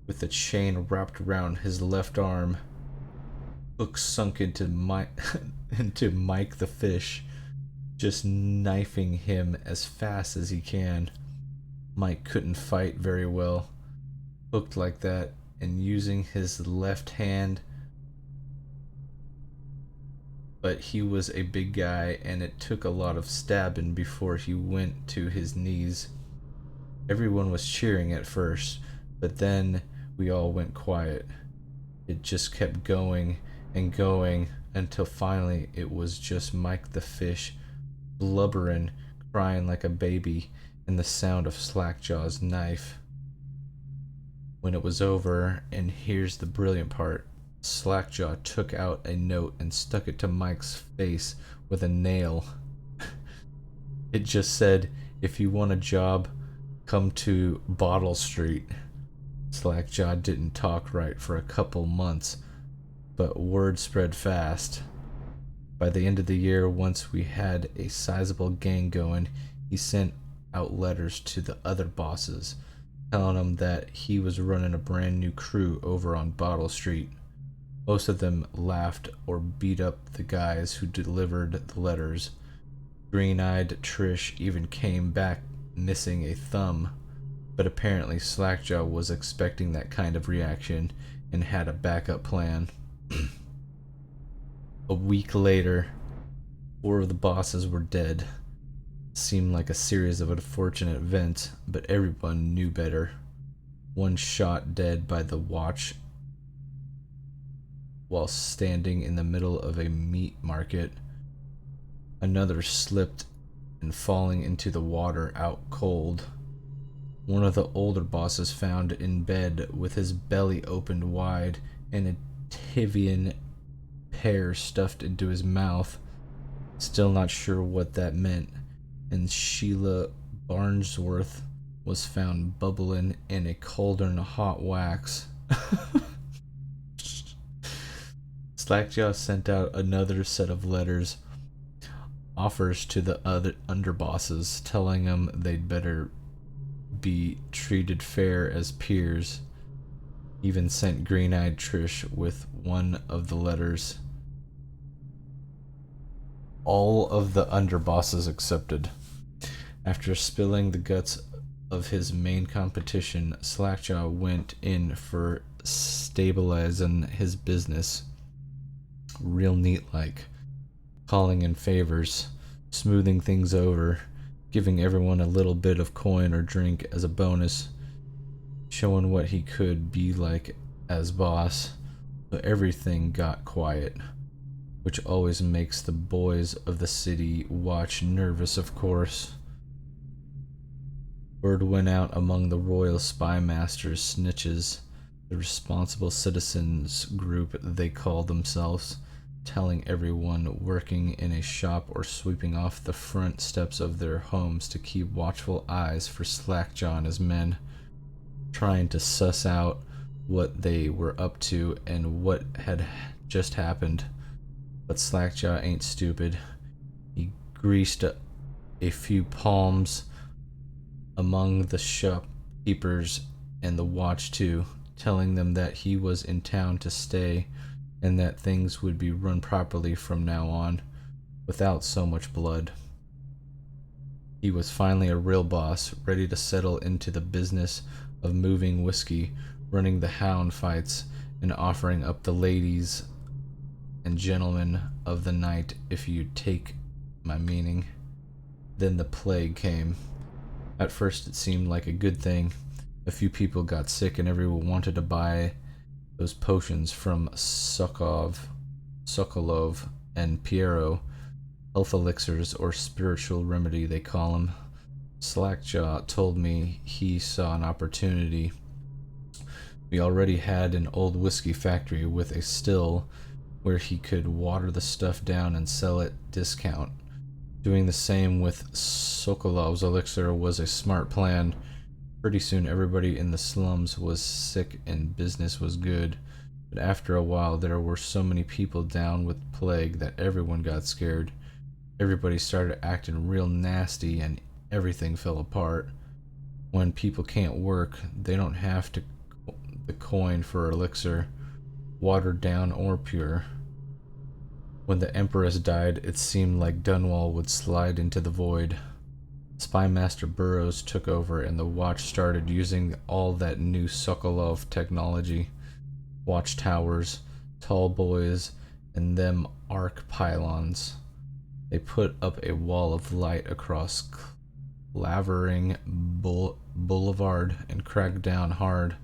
with the chain wrapped around his left arm. Hooks sunk into into Mike the Fish, just knifing him as fast as he can. Mike couldn't fight very well, hooked like that, and using his left hand, but he was a big guy and it took a lot of stabbing before he went to his knees. Everyone was cheering at first, but then we all went quiet. It just kept going and going until finally it was just Mike the Fish, blubbering, crying like a baby, and the sound of Slackjaw's knife. When it was over, and here's the brilliant part, Slackjaw took out a note and stuck it to Mike's face with a nail. It just said, "If you want a job, come to Bottle Street." Slackjaw didn't talk right for a couple months, but word spread fast. By the end of the year, once we had a sizable gang going, he sent out letters to the other bosses, telling them that he was running a brand new crew over on Bottle Street. Most of them laughed or beat up the guys who delivered the letters. Green-eyed Trish even came back missing a thumb, but apparently Slackjaw was expecting that kind of reaction and had a backup plan. A week later, 4 of the bosses were dead. It seemed like a series of unfortunate events, but everyone knew better. One shot dead by the watch while standing in the middle of a meat market. Another slipped and falling into the water out cold. One of the older bosses found in bed with his belly opened wide and a Tivian pear stuffed into his mouth. Still not sure what that meant. And Sheila Barnsworth was found bubbling in a cauldron of hot wax. Slackjaw sent out another set of letters, offers to the other underbosses, telling them they'd better be treated fair as peers. Even sent Green-Eyed Trish with one of the letters. All of the underbosses accepted. After spilling the guts of his main competition, Slackjaw went in for stabilizing his business. Real neat-like. Calling in favors, smoothing things over, giving everyone a little bit of coin or drink as a bonus, showing what he could be like as boss. So everything got quiet, which always makes the boys of the city watch nervous, of course. Word went out among the Royal Spy Masters snitches, the responsible citizens group they called themselves, telling everyone working in a shop or sweeping off the front steps of their homes to keep watchful eyes for Slackjaw and his men, trying to suss out what they were up to and what had just happened. But Slackjaw ain't stupid. He greased a few palms among the shopkeepers and the watch too, telling them that he was in town to stay and that things would be run properly from now on, without so much blood. He was finally a real boss, ready to settle into the business of moving whiskey, running the hound fights, and offering up the ladies and gentlemen of the night, if you take my meaning. Then the plague came. At first it seemed like a good thing. A few people got sick and everyone wanted to buy those potions from Sokolov and Piero, health elixirs or spiritual remedy they call them. Slackjaw told me he saw an opportunity. We already had an old whiskey factory with a still where he could water the stuff down and sell it discount. Doing the same with Sokolov's elixir was a smart plan. Pretty soon everybody in the slums was sick and business was good. But after a while there were so many people down with plague that everyone got scared. Everybody started acting real nasty and everything fell apart. When people can't work, they don't have the coin for elixir, watered down or pure. When the Empress died, it seemed like Dunwall would slide into the void. Spy Master Burroughs took over and the watch started using all that new Sokolov technology. Watchtowers, tall boys, and them arc pylons. They put up a wall of light across Clavering Boulevard and cracked down hard.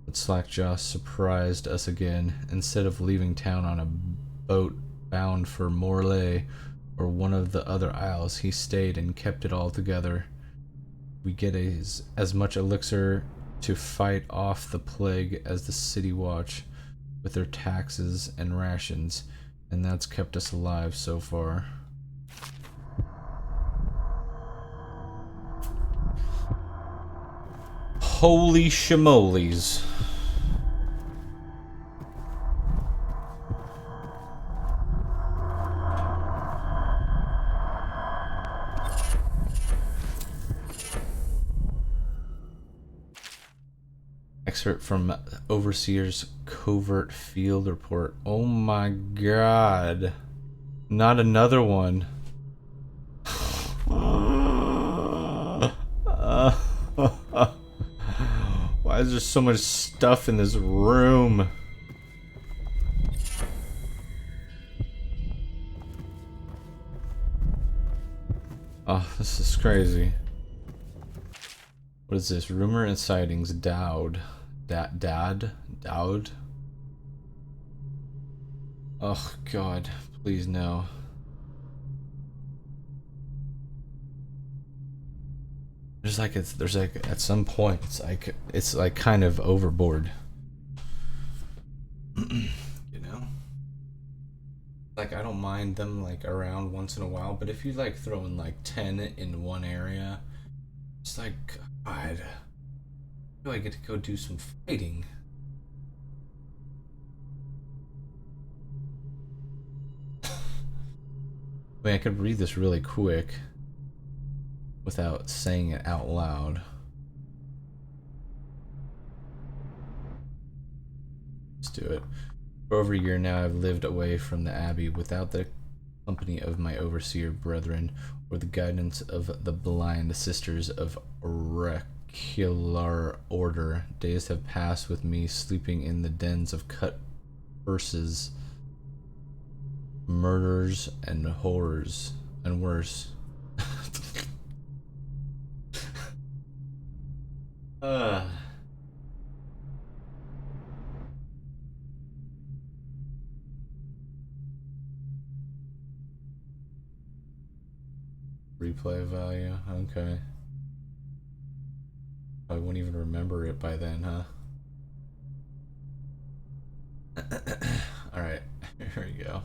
But Slackjaw surprised us again. Instead of leaving town on a boat bound for Morlaix or one of the other isles, he stayed and kept it all together. We get as much elixir to fight off the plague as the city watch with their taxes and rations, and that's kept us alive so far. Holy shimolies. Excerpt from Overseer's Covert Field Report. Oh my god. Not another one. Why is there so much stuff in this room? Oh, this is crazy. What is this? Rumor and sightings. Dowd. Dowd? Oh God, please no. There's like at some point it's like kind of overboard. You know? Like I don't mind them like around once in a while, but if you like throw in like 10 in one area, it's like God, do I get to go do some fighting? I mean, I could read this really quick without saying it out loud. Let's do it. For over a year now, I've lived away from the Abbey without the company of my overseer brethren or the guidance of the blind sisters of oracular order. Days have passed with me sleeping in the dens of cut purses, murders, and horrors, and worse. Replay value, okay. I wouldn't even remember it by then, huh? Alright, here we go.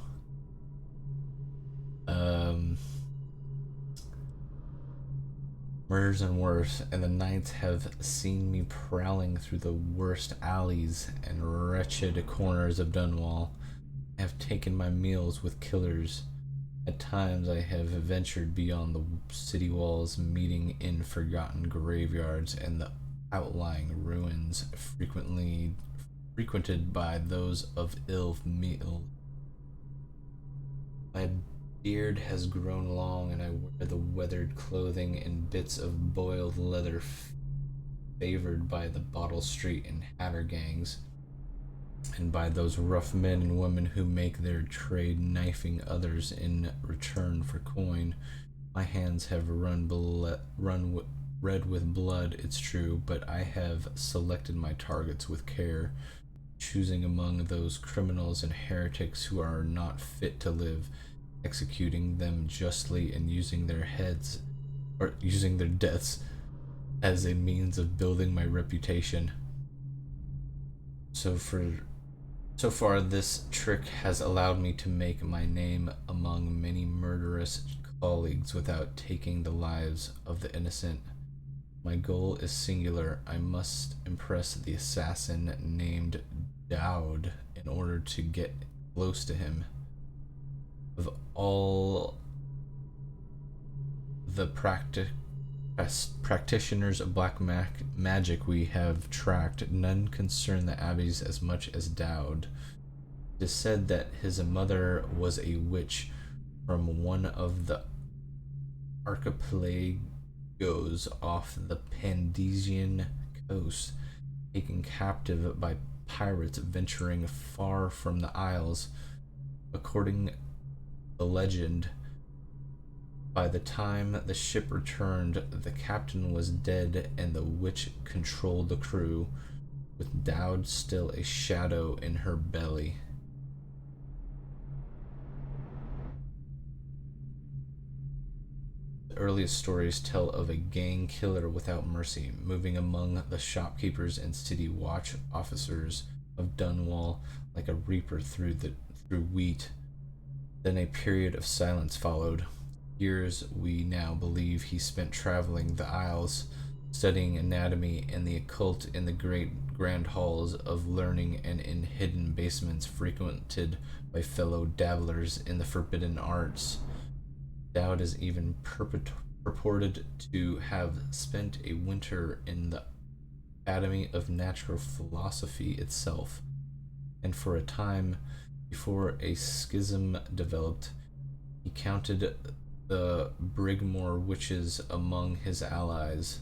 Murders and worse, and the nights have seen me prowling through the worst alleys and wretched corners of Dunwall. I have taken my meals with killers. At times I have ventured beyond the city walls, meeting in forgotten graveyards and the outlying ruins frequently frequented by those of ill meal. My beard has grown long, and I wear the weathered clothing and bits of boiled leather favored by the Bottle Street and Hatter gangs, and by those rough men and women who make their trade knifing others in return for coin. My hands have run red with blood, it's true, but I have selected my targets with care, choosing among those criminals and heretics who are not fit to live, executing them justly and using their deaths as a means of building my reputation. So far this trick has allowed me to make my name among many murderous colleagues without taking the lives of the innocent. My goal is singular. I must impress the assassin named Dowd in order to get close to him. Of all the practitioners of black magic we have tracked, none concern the abbeys as much as Dowd. It is said that his mother was a witch from one of the archipelagos off the Pandesian coast, taken captive by pirates venturing far from the Isles. According to the legend, by the time the ship returned, the captain was dead and the witch controlled the crew, with Dowd still a shadow in her belly. The earliest stories tell of a gang killer without mercy, moving among the shopkeepers and city watch officers of Dunwall like a reaper through wheat. Then a period of silence followed. Years we now believe he spent traveling the Isles, studying anatomy and the occult in the great grand halls of learning and in hidden basements frequented by fellow dabblers in the forbidden arts. Dowd is even purported to have spent a winter in the Academy of Natural Philosophy itself, and for a time before a schism developed, he counted the Brigmore witches among his allies.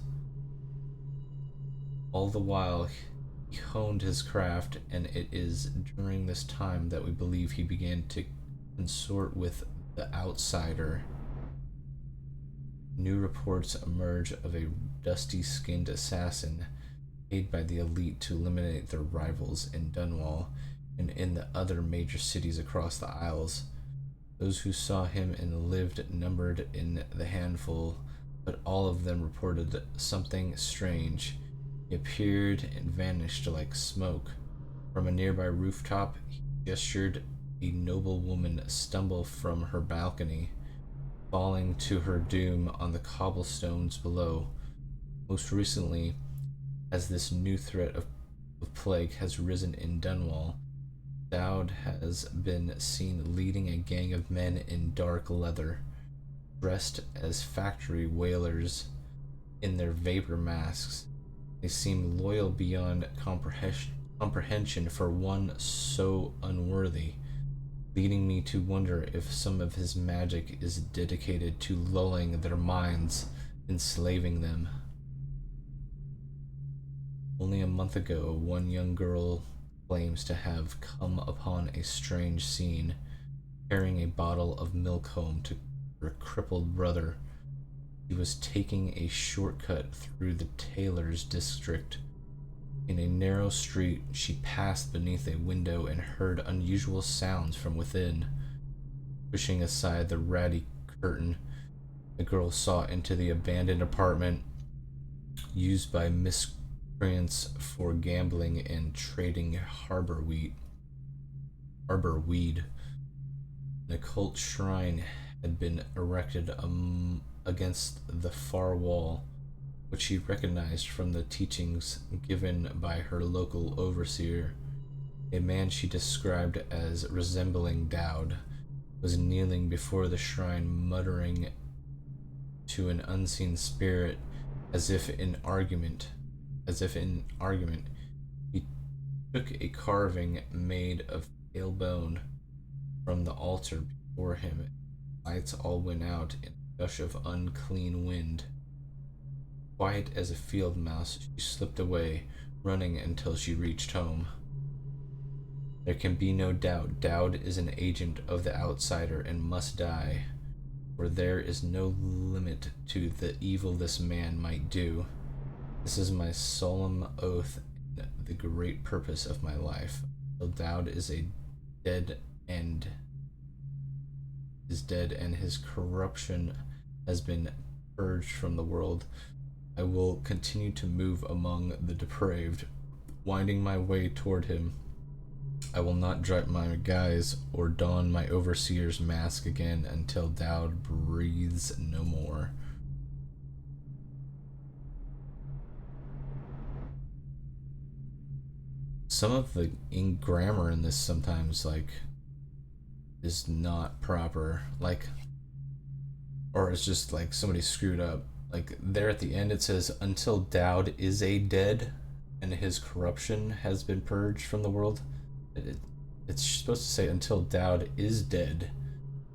All the while, he honed his craft, and it is during this time that we believe he began to consort with the outsider. New reports emerge of a dusty-skinned assassin paid by the elite to eliminate their rivals in Dunwall. and in the other major cities across the Isles. Those who saw him and lived numbered in the handful, but all of them reported something strange. He appeared and vanished like smoke. From a nearby rooftop, he gestured a noble woman stumble from her balcony, falling to her doom on the cobblestones below. Most recently, as this new threat of plague has risen in Dunwall, Dowd has been seen leading a gang of men in dark leather, dressed as factory whalers in their vapor masks. They seem loyal beyond comprehension for one so unworthy, leading me to wonder if some of his magic is dedicated to lulling their minds, enslaving them. Only a month ago, one young girl claims to have come upon a strange scene, carrying a bottle of milk home to her crippled brother. She was taking a shortcut through the tailor's district. In a narrow street, she passed beneath a window and heard unusual sounds from within. Pushing aside the ratty curtain, the girl saw into the abandoned apartment used by miscreants for gambling and trading harbor weed. An occult shrine had been erected against the far wall, which she recognized from the teachings given by her local overseer. A man she described as resembling Dowd was kneeling before the shrine, muttering to an unseen spirit as if in argument. He took a carving made of pale bone from the altar before him. Lights all went out in a gush of unclean wind. Quiet as a field mouse, she slipped away, running until she reached home. There can be no doubt Dowd is an agent of the outsider and must die, for there is no limit to the evil this man might do. This is my solemn oath and the great purpose of my life. Till Dowd is dead and his corruption has been purged from the world, I will continue to move among the depraved, winding my way toward him. I will not drop my guise or don my overseer's mask again until Dowd breathes no more. Some of the grammar in this sometimes, like, is not proper, like, or it's just like somebody screwed up. Like, there at the end it says, until Dowd is a dead and his corruption has been purged from the world. It's supposed to say until Dowd is dead,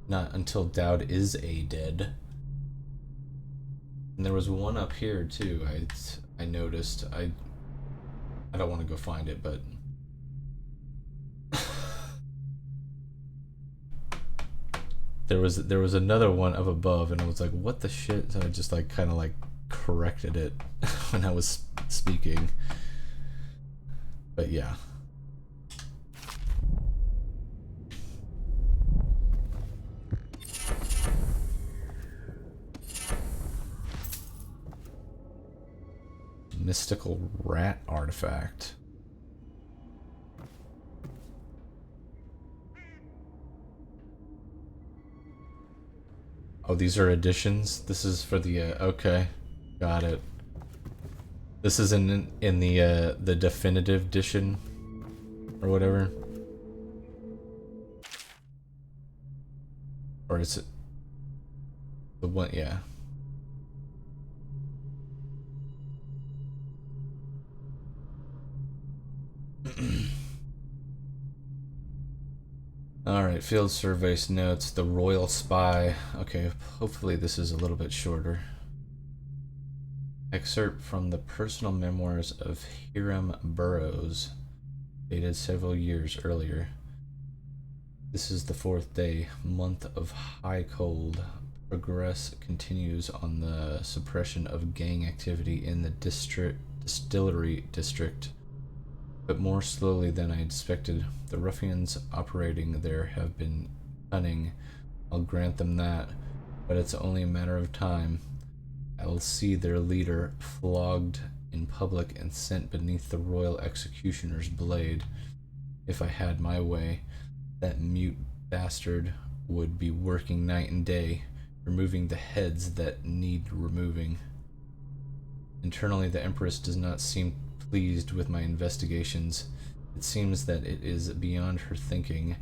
not until Dowd is a dead. And there was one up here too, I noticed. I don't want to go find it, but there was another one up above, and I was like, what the shit? So I just like kind of like corrected it when I was speaking. But yeah. Mystical rat artifact. Oh, these are additions? This is for the, okay. Got it. This is in the definitive edition, or whatever. Or is it the one, yeah. Alright, field surveys notes, the royal spy. Okay, hopefully this is a little bit shorter. Excerpt from the personal memoirs of Hiram Burrows, dated several years earlier. This is the 4th day, month of high cold. Progress continues on the suppression of gang activity in the distillery district. but more slowly than I expected. The ruffians operating there have been cunning, I'll grant them that, but it's only a matter of time. I'll see their leader flogged in public and sent beneath the royal executioner's blade. If I had my way, that mute bastard would be working night and day, removing the heads that need removing. Internally, the Empress does not seem pleased with my investigations. It seems that it is beyond her thinking,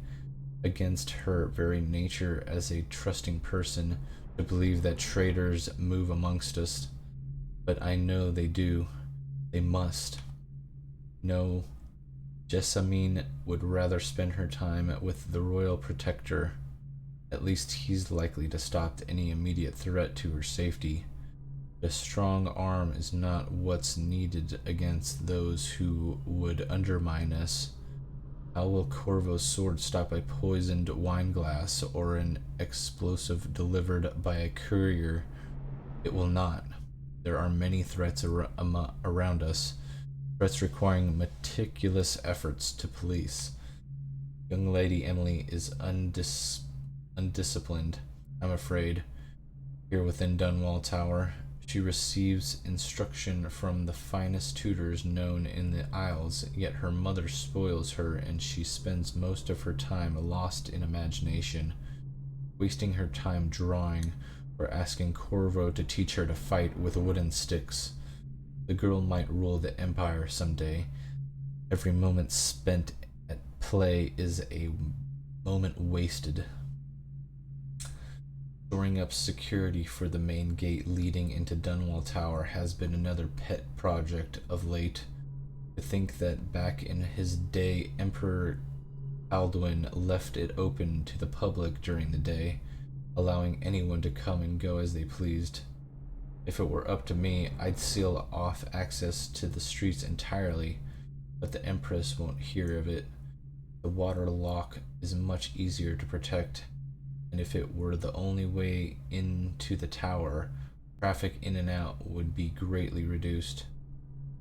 against her very nature as a trusting person, to believe that traitors move amongst us. But I know they do. They must. No, Jessamine would rather spend her time with the royal protector. At least he's likely to stop any immediate threat to her safety. A strong arm is not what's needed against those who would undermine us. How will Corvo's sword stop a poisoned wine glass or an explosive delivered by a courier? It will not. There are many threats around us, threats requiring meticulous efforts to police. Young Lady Emily is undisciplined, I'm afraid, here within Dunwall Tower. She receives instruction from the finest tutors known in the Isles, yet her mother spoils her and she spends most of her time lost in imagination, wasting her time drawing or asking Corvo to teach her to fight with wooden sticks. The girl might rule the Empire someday. Every moment spent at play is a moment wasted. Shoring up security for the main gate leading into Dunwall Tower has been another pet project of late. To think that back in his day, Emperor Alduin left it open to the public during the day, allowing anyone to come and go as they pleased. If it were up to me, I'd seal off access to the streets entirely, but the Empress won't hear of it. The water lock is much easier to protect, and if it were the only way into the tower, traffic in and out would be greatly reduced.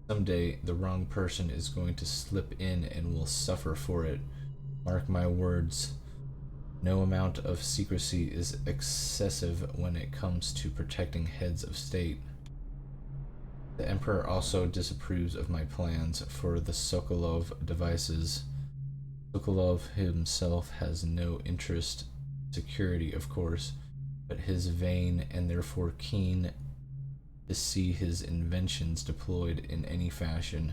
Someday, the wrong person is going to slip in and will suffer for it. Mark my words. No amount of secrecy is excessive when it comes to protecting heads of state. The Emperor also disapproves of my plans for the Sokolov devices. Sokolov himself has no interest in security, of course, but his vain and therefore keen to see his inventions deployed in any fashion.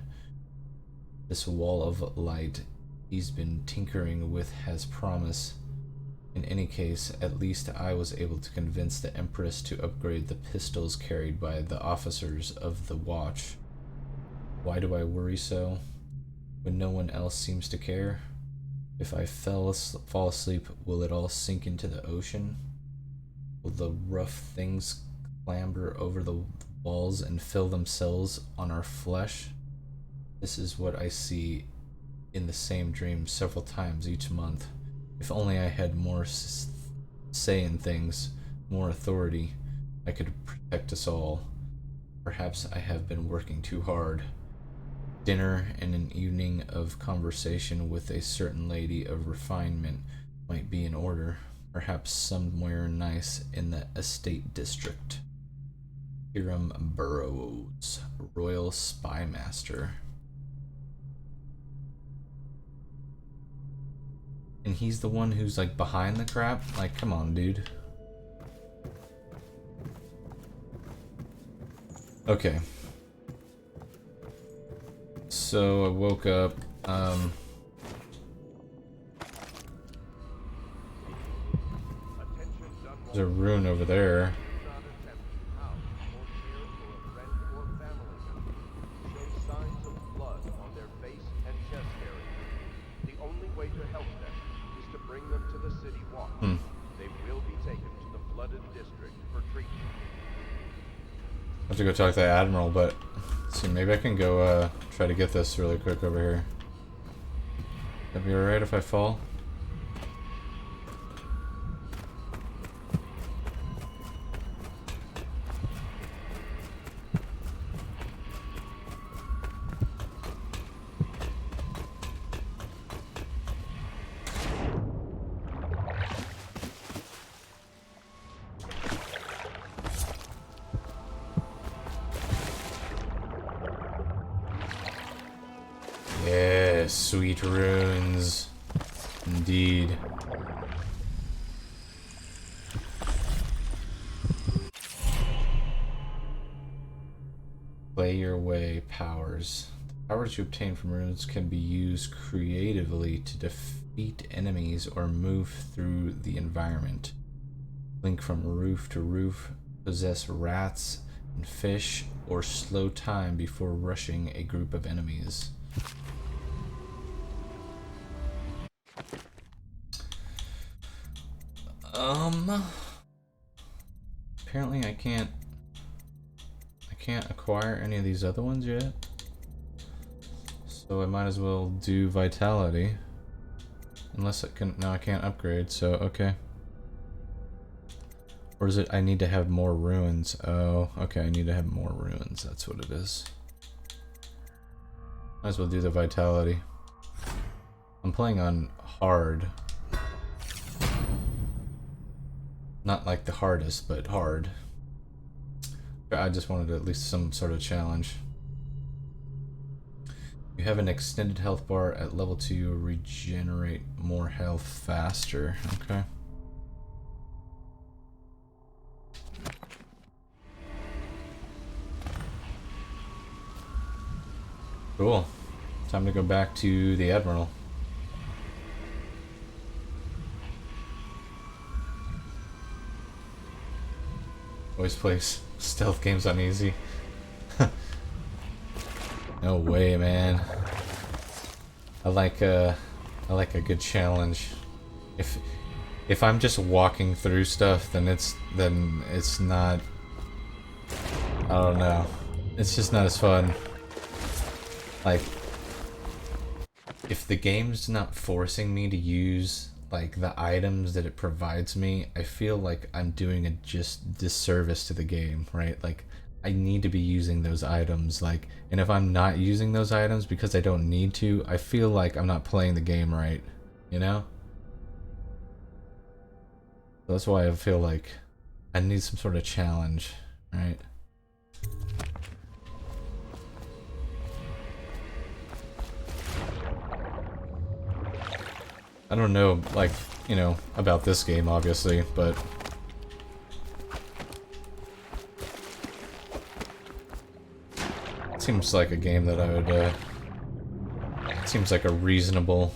This wall of light he's been tinkering with has promise. In any case, at least I was able to convince the Empress to upgrade the pistols carried by the officers of the watch. Why do I worry so, when no one else seems to care? If I fall asleep, will it all sink into the ocean? Will the rough things clamber over the walls and fill themselves on our flesh? This is what I see in the same dream several times each month. If only I had more say in things, more authority, I could protect us all. Perhaps I have been working too hard. Dinner and an evening of conversation with a certain lady of refinement might be in order, perhaps somewhere nice in the estate district. Hiram Burrows, Royal Spy Master. And he's the one who's like behind the crap? Like, come on, dude. Okay. So I woke up, there's a rune over there. They will be taken to the flooded district for treatment. I have to go talk to the Admiral, but let's see, maybe I can go try to get this really quick over here. That'd be alright if I fall? Yes, sweet runes. Indeed. Play your way powers. The powers you obtain from runes can be used creatively to defeat enemies or move through the environment. Blink from roof to roof, possess rats and fish, or slow time before rushing a group of enemies. Apparently I can't acquire any of these other ones yet. So I might as well do vitality. Unless it can, no, I can't upgrade, so okay. Or is it I need to have more ruins? Oh, okay, I need to have more ruins, that's what it is. Might as well do the vitality. I'm playing on hard. Not like the hardest, but hard. I just wanted at least some sort of challenge. You have an extended health bar at level 2, regenerate more health faster. Okay. Cool. Time to go back to the Admiral. Always plays stealth games on easy. No way, man. I like a good challenge. If I'm just walking through stuff, then it's not. I don't know. It's just not as fun. Like, if the game's not forcing me to use like the items that it provides me, I feel like I'm doing a just disservice to the game, right? Like, I need to be using those items, like, and if I'm not using those items because I don't need to, I feel like I'm not playing the game right, you know? That's why I feel like I need some sort of challenge, right? I don't know, like, you know, about this game, obviously, but it seems like a game that I would, it seems like a reasonable...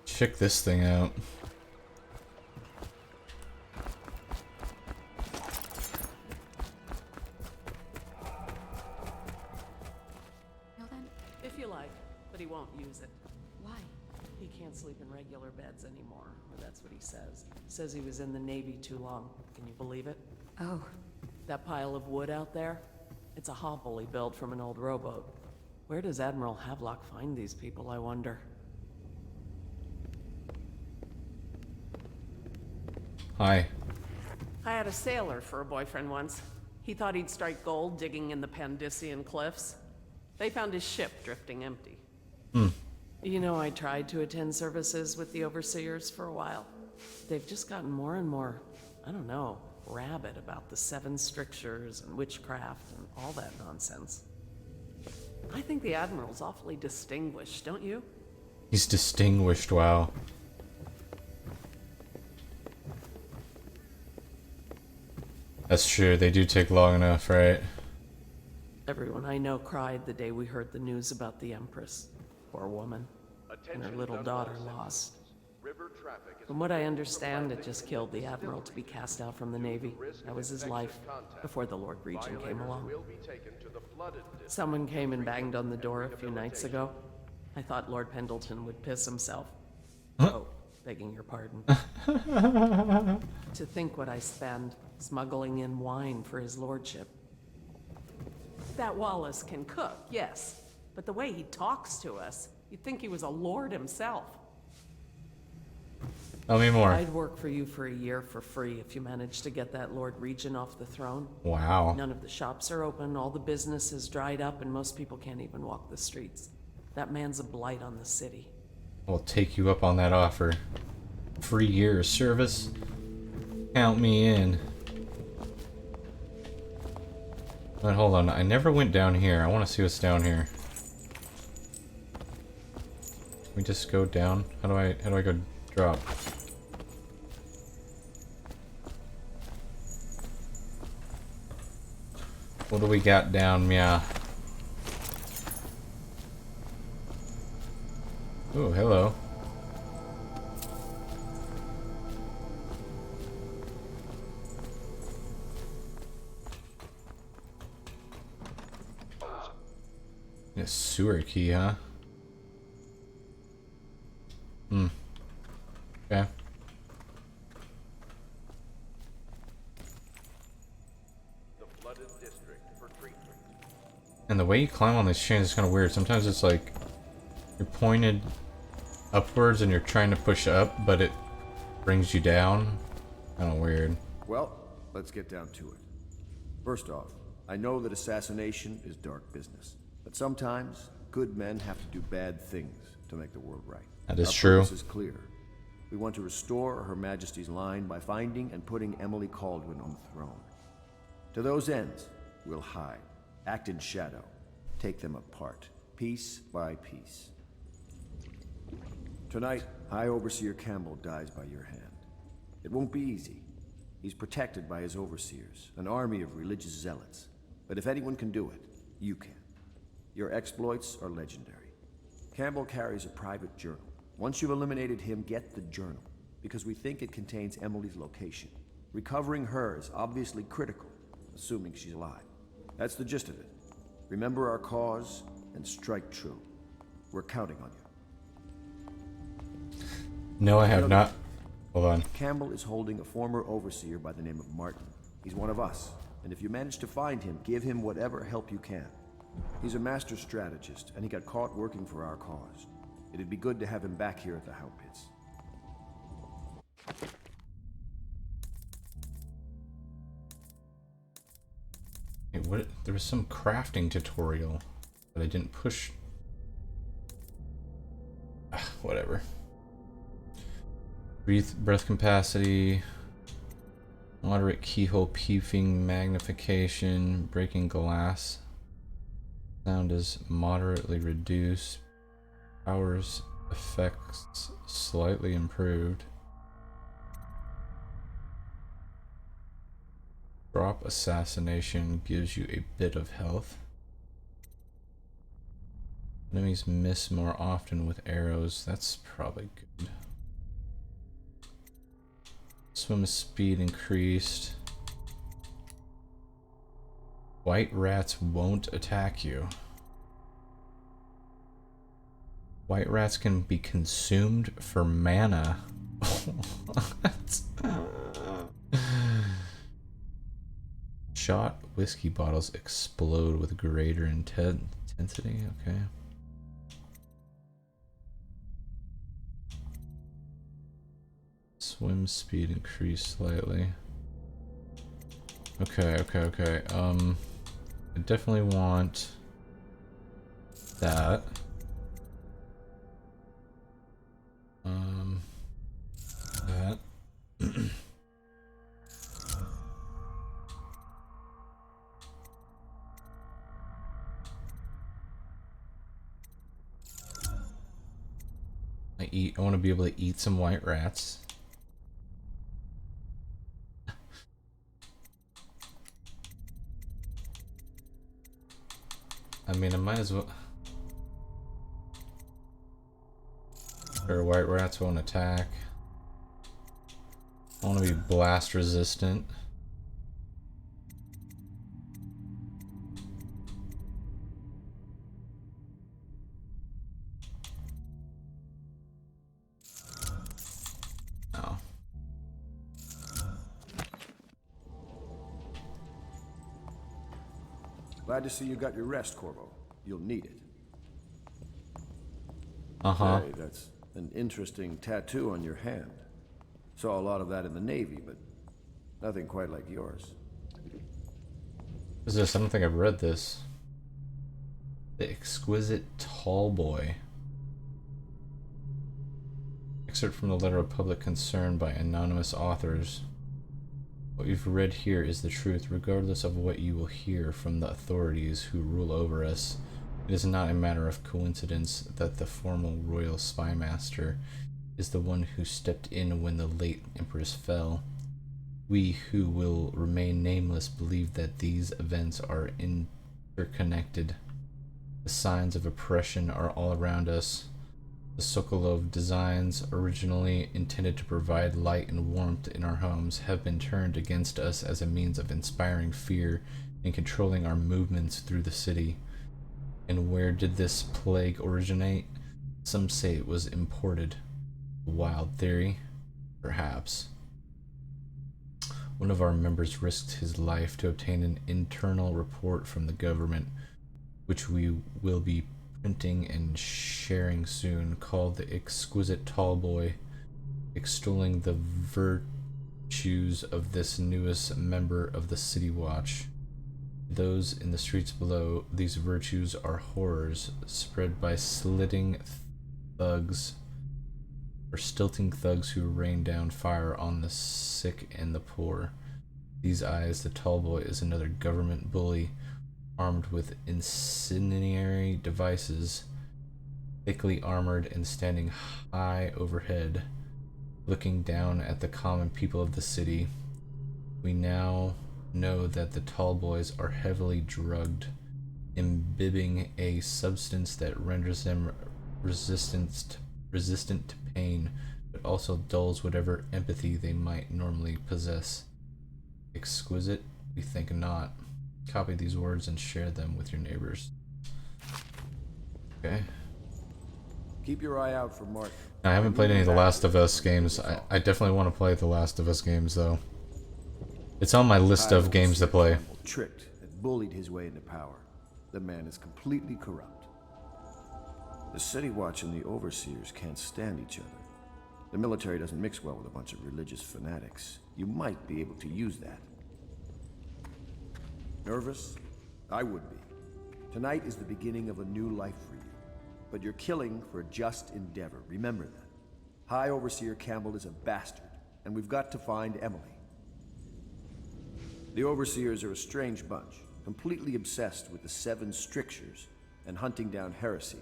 Check this thing out. If you like, but he won't use it. Why? He can't sleep in regular beds anymore, or that's what he says. Says he was in the Navy too long. Can you believe it? Oh. That pile of wood out there? It's a hovel he built from an old rowboat. Where does Admiral Havelock find these people, I wonder? Hi. I had a sailor for a boyfriend once. He thought he'd strike gold digging in the Pandician cliffs. They found his ship drifting empty. You know, I tried to attend services with the overseers for a while. They've just gotten more and more, I don't know, rabid about the 7 strictures and witchcraft and all that nonsense. I think the Admiral's awfully distinguished, don't you? He's distinguished, wow. That's true, they do take long enough, right? Everyone I know cried the day we heard the news about the Empress. Poor woman. And her little daughter lost. From what I understand, it just killed the Admiral to be cast out from the Navy. That was his life, before the Lord Regent came along. Someone came and banged on the door a few nights ago. I thought Lord Pendleton would piss himself. Oh, begging your pardon. To think what I spend smuggling in wine for his lordship. That Wallace can cook, yes, but the way he talks to us, you'd think he was a lord himself. Tell me more. I'd work for you for a year for free if you managed to get that Lord Regent off the throne. Wow. None of the shops are open, all the business is dried up, and most people can't even walk the streets. That man's a blight on the city. I'll take you up on that offer. 3 years service. Count me in. But hold on, I never went down here. I want to see what's down here. Can we just go down? How do I go drop? What do we got down, Mia? Oh, hello. A sewer key, huh? Hmm. Okay. And the way you climb on these chains is kind of weird. Sometimes it's like you're pointed upwards and you're trying to push up, but it brings you down. Kind of weird. Well, let's get down to it. First off, I know that assassination is dark business, but sometimes good men have to do bad things to make the world right. That is Our true. purpose is clear. We want to restore Her Majesty's line by finding and putting Emily Kaldwin on the throne. To those ends, we'll hide, act in shadow, take them apart, piece by piece. Tonight, High Overseer Campbell dies by your hand. It won't be easy. He's protected by his overseers, an army of religious zealots. But if anyone can do it, you can. Your exploits are legendary. Campbell carries a private journal. Once you've eliminated him, get the journal, because we think it contains Emily's location. Recovering her is obviously critical, assuming she's alive. That's the gist of it. Remember our cause and strike true. We're counting on you. No, I have not. Hold on. Campbell is holding a former overseer by the name of Martin. He's one of us, and if you manage to find him, give him whatever help you can. He's a master strategist, and he got caught working for our cause. It'd be good to have him back here at the How Pits. Hey, what? There was some crafting tutorial that I didn't push. Whatever. Breath capacity, moderate keyhole peeping magnification, breaking glass. Sound is moderately reduced. Powers effects slightly improved. Drop assassination gives you a bit of health. Enemies miss more often with arrows. That's probably good. Swim speed increased. White rats won't attack you. White rats can be consumed for mana. What? Shot whiskey bottles explode with greater intensity. Okay. Swim speed increased slightly. Okay. I definitely want that. That. I want to be able to eat some white rats. I mean, I might as well. Sure, white rats won't attack. I want to be blast resistant. Oh. Glad to see you got your rest, Corvo. You'll need it. Uh-huh. Hey, that's an interesting tattoo on your hand. Saw a lot of that in the Navy, but nothing quite like yours. What is this? I don't think I've read this. The Exquisite Tall Boy. Excerpt from the letter of public concern by anonymous authors. What you've read here is the truth, regardless of what you will hear from the authorities who rule over us. It is not a matter of coincidence that the former royal spy master is the one who stepped in when the late empress fell. We who will remain nameless believe that these events are interconnected. The signs of oppression are all around us. The Sokolov designs, originally intended to provide light and warmth in our homes, have been turned against us as a means of inspiring fear and controlling our movements through the city. And where did this plague originate? Some say it was imported. A wild theory? Perhaps. One of our members risked his life to obtain an internal report from the government, which we will be printing and sharing soon, called The Exquisite Tallboy, extolling the virtues of this newest member of the City Watch. Those in the streets below, these virtues are horrors spread by stilting thugs who rain down fire on the sick and the poor. These eyes, the Tallboy is another government bully, armed with incendiary devices, thickly armored and standing high overhead, looking down at the common people of the city. We now know that the Tallboys are heavily drugged, imbibing a substance that renders them resistant to pain, but also dulls whatever empathy they might normally possess. Exquisite? We think not. Copy these words and share them with your neighbors. Okay. Keep your eye out for Mark. I haven't played any of the Last of Us games. I definitely want to play the Last of Us games, though. It's on my list of games to play. Tricked and bullied his way into power. The man is completely corrupt. The City Watch and the Overseers can't stand each other. The military doesn't mix well with a bunch of religious fanatics. You might be able to use that. Nervous? I would be. Tonight is the beginning of a new life for you. But you're killing for a just endeavor. Remember that. High Overseer Campbell is a bastard, and we've got to find Emily. The Overseers are a strange bunch, completely obsessed with the 7 strictures and hunting down heresy.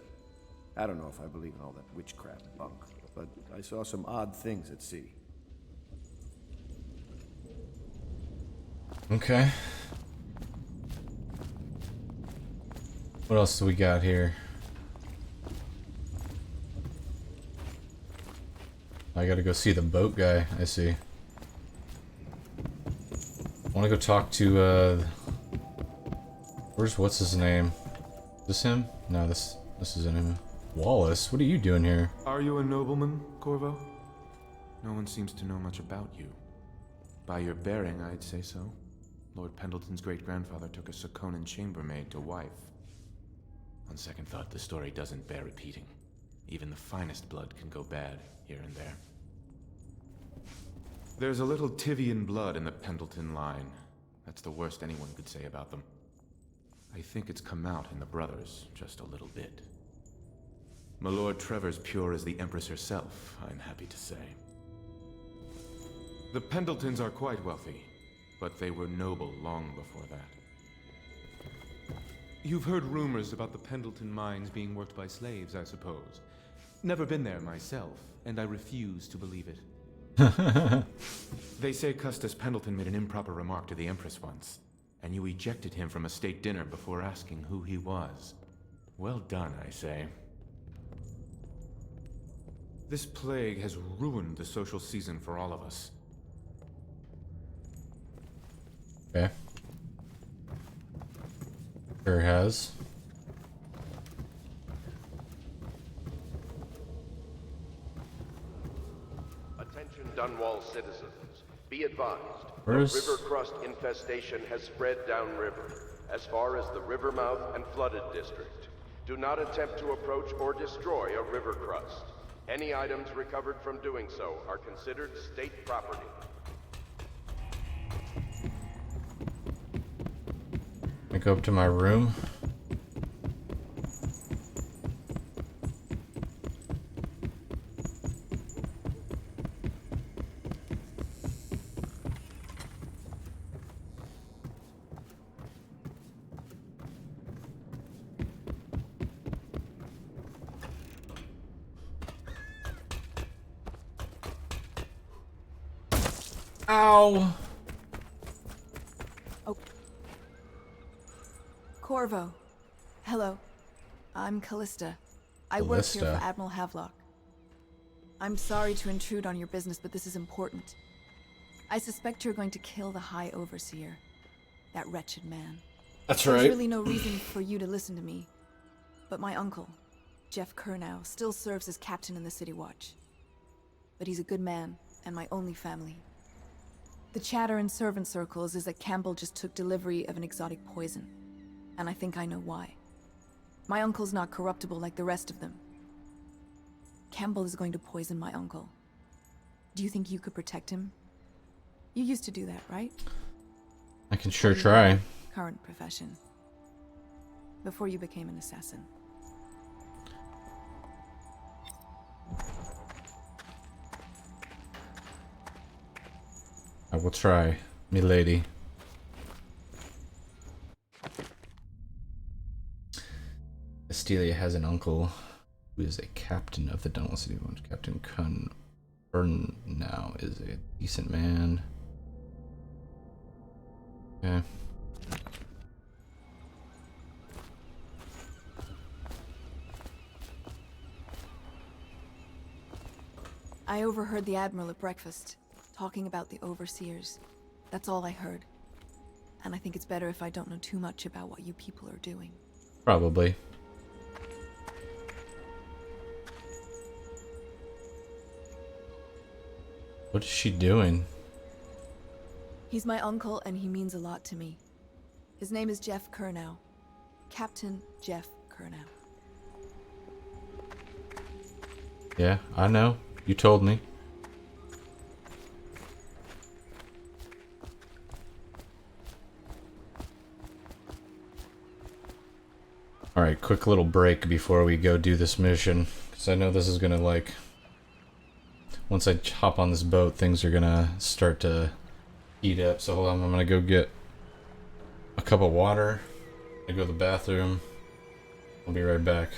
I don't know if I believe in all that witchcraft bunk, but I saw some odd things at sea. Okay. What else do we got here? I gotta go see the boat guy, I see. I wanna go talk to, what's his name? Is this him? No, this isn't him. Wallace, what are you doing here? Are you a nobleman, Corvo? No one seems to know much about you. By your bearing, I'd say so. Lord Pendleton's great-grandfather took a Sakonan chambermaid to wife. On second thought, the story doesn't bear repeating. Even the finest blood can go bad here and there. There's a little Tivian blood in the Pendleton line. That's the worst anyone could say about them. I think it's come out in the brothers just a little bit. My Lord Trevor's pure as the Empress herself, I'm happy to say. The Pendletons are quite wealthy, but they were noble long before that. You've heard rumors about the Pendleton mines being worked by slaves, I suppose. Never been there myself, and I refuse to believe it. They say Custis Pendleton made an improper remark to the Empress once, and you ejected him from a state dinner before asking who he was. Well done, I say. This plague has ruined the social season for all of us. Okay. Sure has. Attention Dunwall citizens. Be advised, Where's... the river crust infestation has spread downriver, as far as the river mouth and flooded district. Do not attempt to approach or destroy a river crust. Any items recovered from doing so are considered state property. I go up to my room. Ow! Oh. Corvo. Hello. I'm Callista. I work here Callista. for Admiral Havelock. I'm sorry to intrude on your business, but this is important. I suspect you're going to kill the High Overseer. That wretched man. That's There's right. really no reason for you to listen to me. But my uncle, Jeff Kernow, still serves as captain in the City Watch. But he's a good man, and my only family. The chatter in servant circles is that Campbell just took delivery of an exotic poison. And I think I know why. My uncle's not corruptible like the rest of them. Campbell is going to poison my uncle. Do you think you could protect him? You used to do that, right? I can sure try. Current profession. Before you became an assassin. I will try, milady. Estelia has an uncle who is a captain of the Dunwall City Watch. Captain Kun now is a decent man. Okay. I overheard the Admiral at breakfast, talking about the Overseers. That's all I heard. And I think it's better if I don't know too much about what you people are doing. Probably. What is she doing? He's my uncle, and he means a lot to me. His name is Jeff Kernow. Captain Jeff Kernow. Yeah, I know. You told me. Alright, quick little break before we go do this mission. Because I know this is gonna, like... Once I hop on this boat, things are gonna start to heat up. So hold on, I'm gonna go get a cup of water. I go to the bathroom. I'll be right back.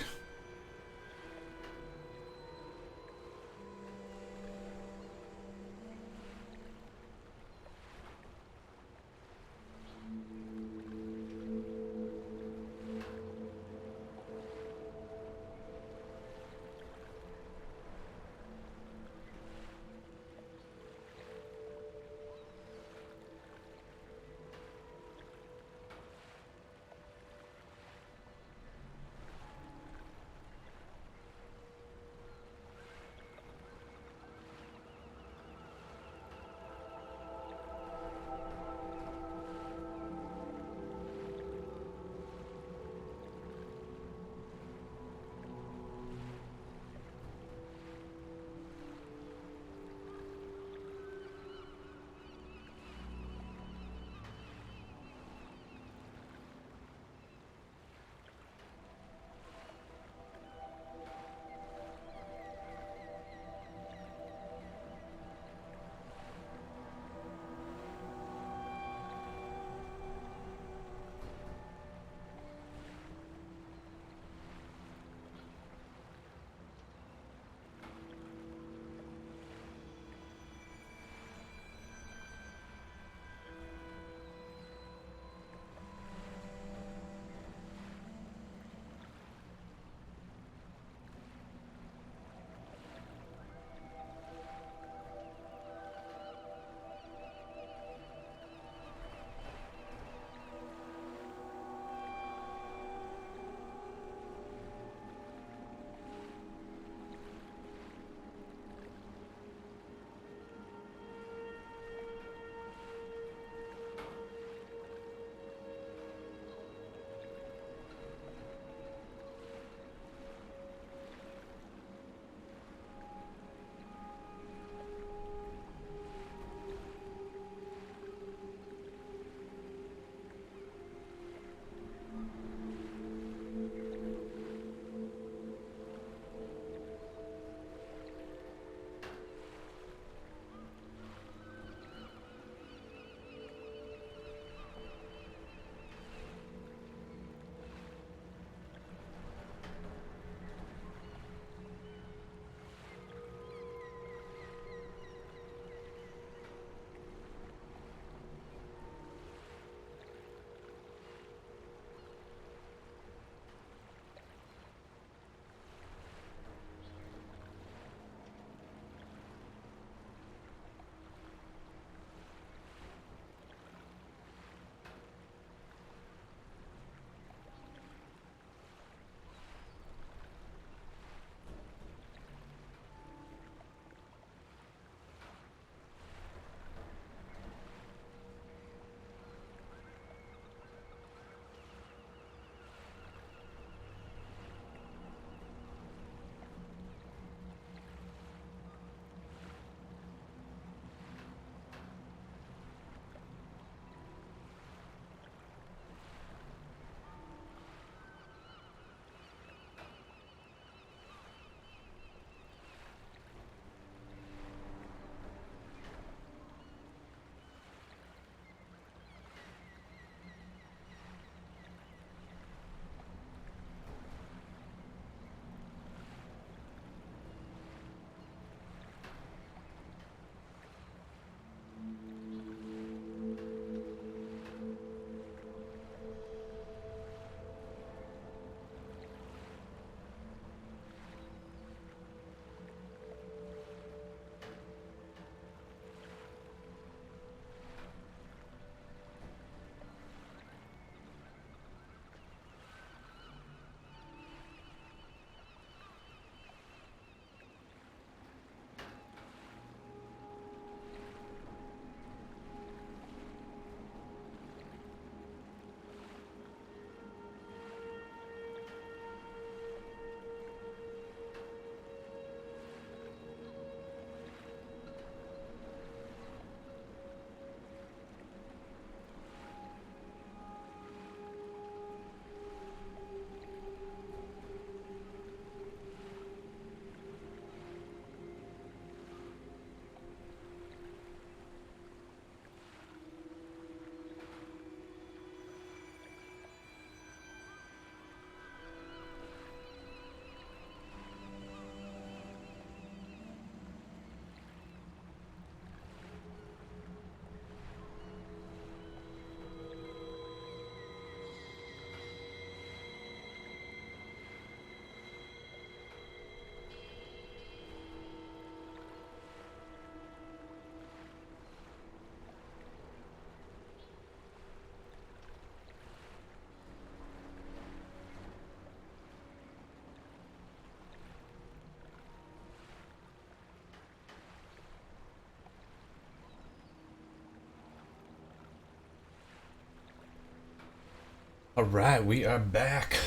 Alright, we are back.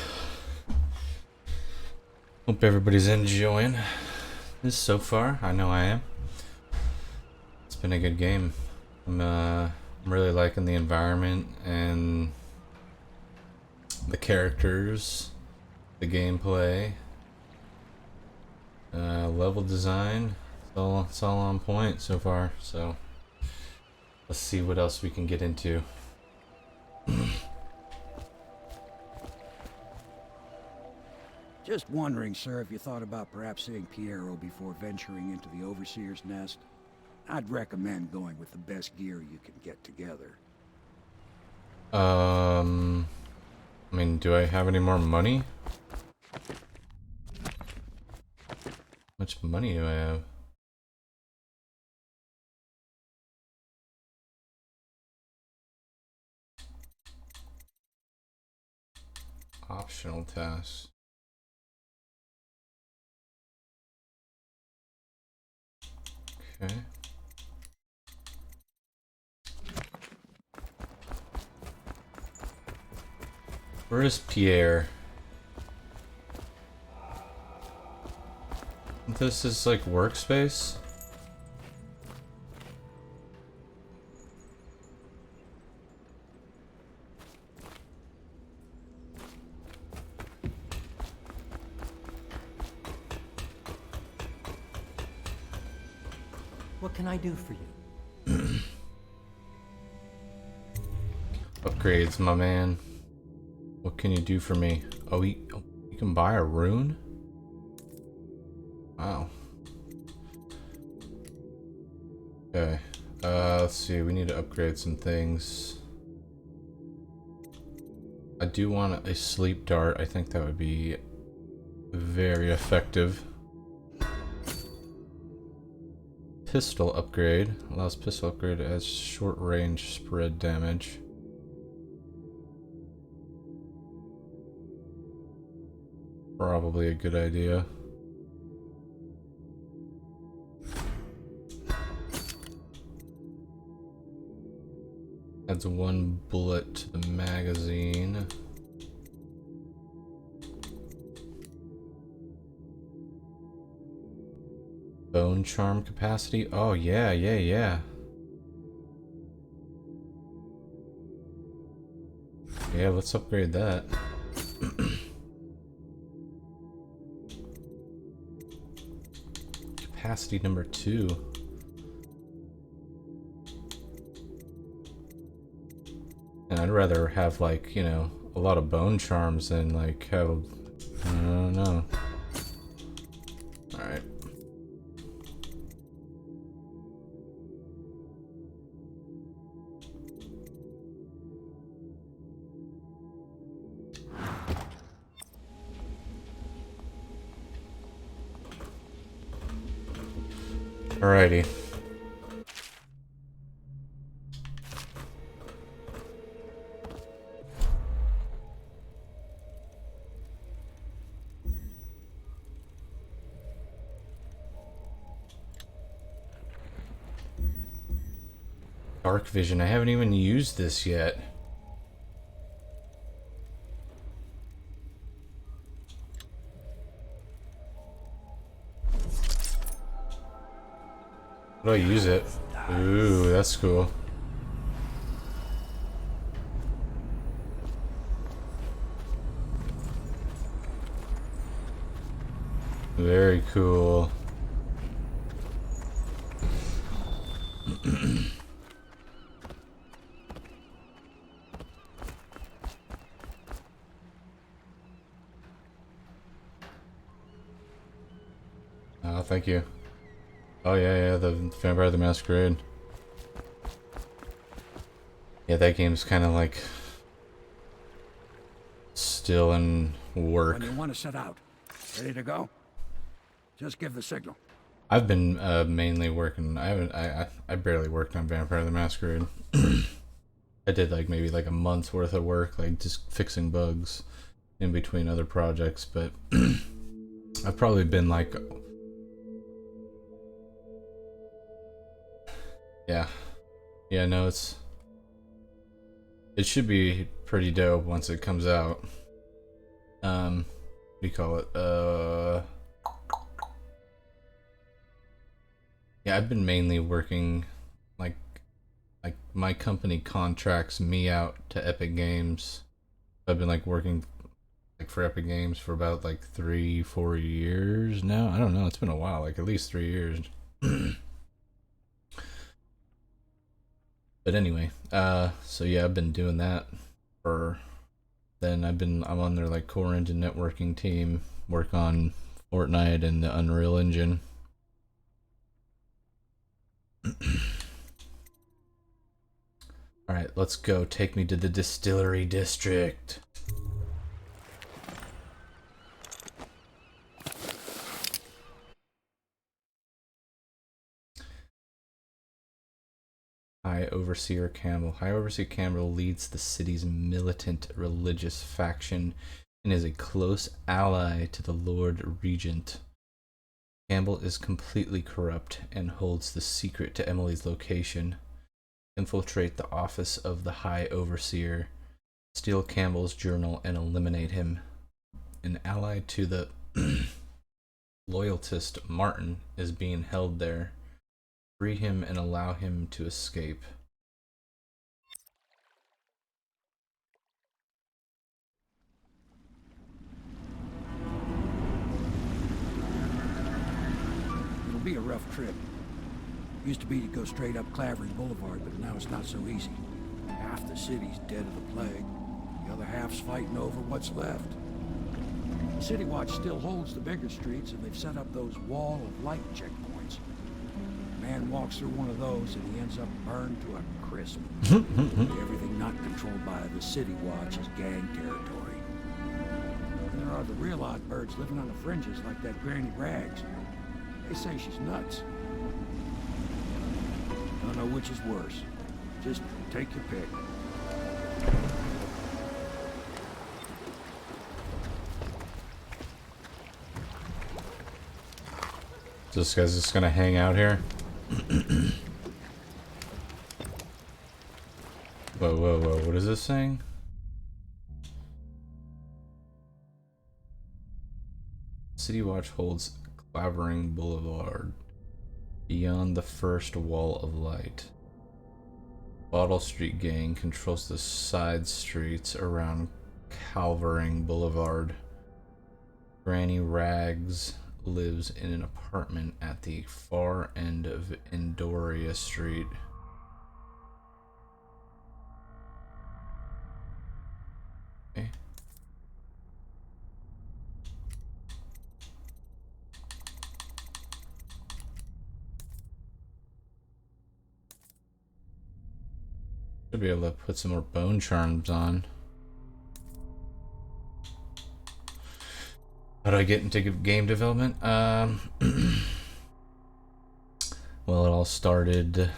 Hope everybody's enjoying this so far. I know I am. It's been a good game. I'm really liking the environment and the characters, the gameplay, level design. It's all on point so far. So let's see what else we can get into. Just wondering, sir, if you thought about perhaps seeing Piero before venturing into the Overseer's nest. I'd recommend going with the best gear you can get together. I mean, do I have any more money? How much money do I have? Optional tasks. Okay. Where is Pierre? This is like workspace? What can I do for you? Upgrades, my man. What can you do for me? Oh, you can buy a rune? Wow. Okay. Let's see. We need to upgrade some things. I do want a sleep dart. I think that would be very effective. Pistol upgrade. Allows pistol upgrade as short range spread damage. Probably a good idea. Adds one bullet to the magazine. Bone charm capacity? Oh yeah. Yeah, let's upgrade that. Capacity number 2. And I'd rather have, like, you know, a lot of bone charms than like have, I don't know. Alright. Alrighty. Dark vision. I haven't even used this yet. How do I use it? Ooh, that's cool. Very cool. Oh, thank you. Oh yeah, the Vampire the Masquerade. Yeah, that game's kind of like still in work. When you want to set out, ready to go? Just give the signal. I've been mainly working. I barely worked on Vampire the Masquerade. I did like maybe like a month's worth of work, like just fixing bugs in between other projects, but I've probably been like, yeah, no, it's It should be pretty dope once it comes out. What do you call it? Yeah, I've been mainly working like my company contracts me out to Epic Games. I've been like working like for Epic Games for about like 3-4 years now. I don't know, it's been a while, like at least 3 years. But anyway, so yeah, I've been doing that for then I'm on their like core engine networking team, work on Fortnite and the Unreal Engine. Alright, let's go. Take me to the distillery district. High Overseer Campbell. High Overseer Campbell leads the city's militant religious faction and is a close ally to the Lord Regent. Campbell is completely corrupt and holds the secret to Emily's location. Infiltrate the office of the High Overseer, steal Campbell's journal, and eliminate him. An ally to the loyalist Martin is being held there. Free him and allow him to escape. It'll be a rough trip. Used to be to go straight up Clavering Boulevard, but now it's not so easy. Half the city's dead of the plague. The other half's fighting over what's left. The City Watch still holds the bigger streets, and they've set up those wall of light checkpoints. A man walks through one of those, and he ends up burned to a crisp. Everything not controlled by the City Watch is gang territory. And there are the real odd birds living on the fringes, like that Granny Rags. They say she's nuts. Don't know which is worse. Just take your pick. So this guy's just gonna hang out here? Whoa, whoa, whoa, what is this saying? City Watch holds Clavering Boulevard beyond the first wall of light. Bottle Street Gang controls the side streets around Clavering Boulevard. Granny Rags lives in an apartment at the far end of Endoria Street. Okay. Should be able to put some more bone charms on. How do I get into game development? Well, it all started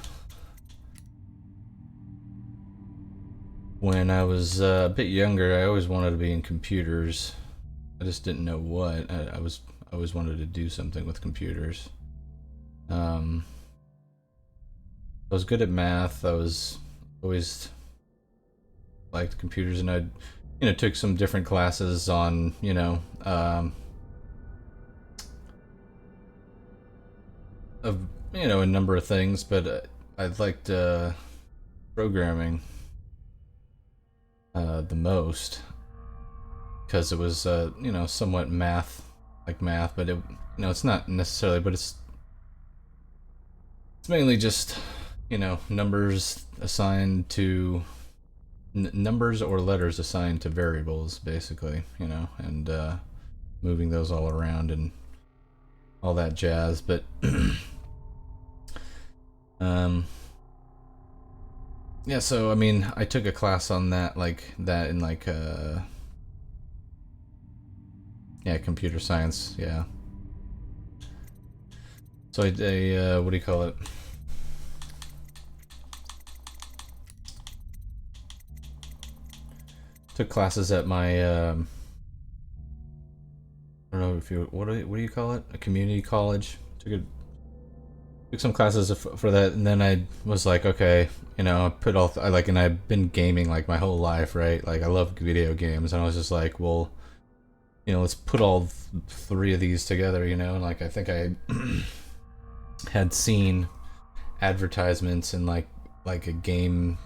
when I was a bit younger. I always wanted to be in computers. I just didn't know what. I always wanted to do something with computers. I was good at math. I was always liked computers, and I took some different classes on of a number of things, but I liked programming the most because it was somewhat math, but it's not necessarily, but it's mainly just numbers assigned to numbers or letters assigned to variables, basically, and moving those all around and all that jazz. But yeah, so I mean, I took a class on that, in computer science, yeah. So what do you call it? Took classes at my I don't know if you what do you call it? A community college. Took took some classes for that, and then I was like, okay, you know, I put all and I've been gaming like my whole life, right? Like I love video games, and I was just like, well, you know, let's put all three of these together, you know. And like I think I had seen advertisements in like a game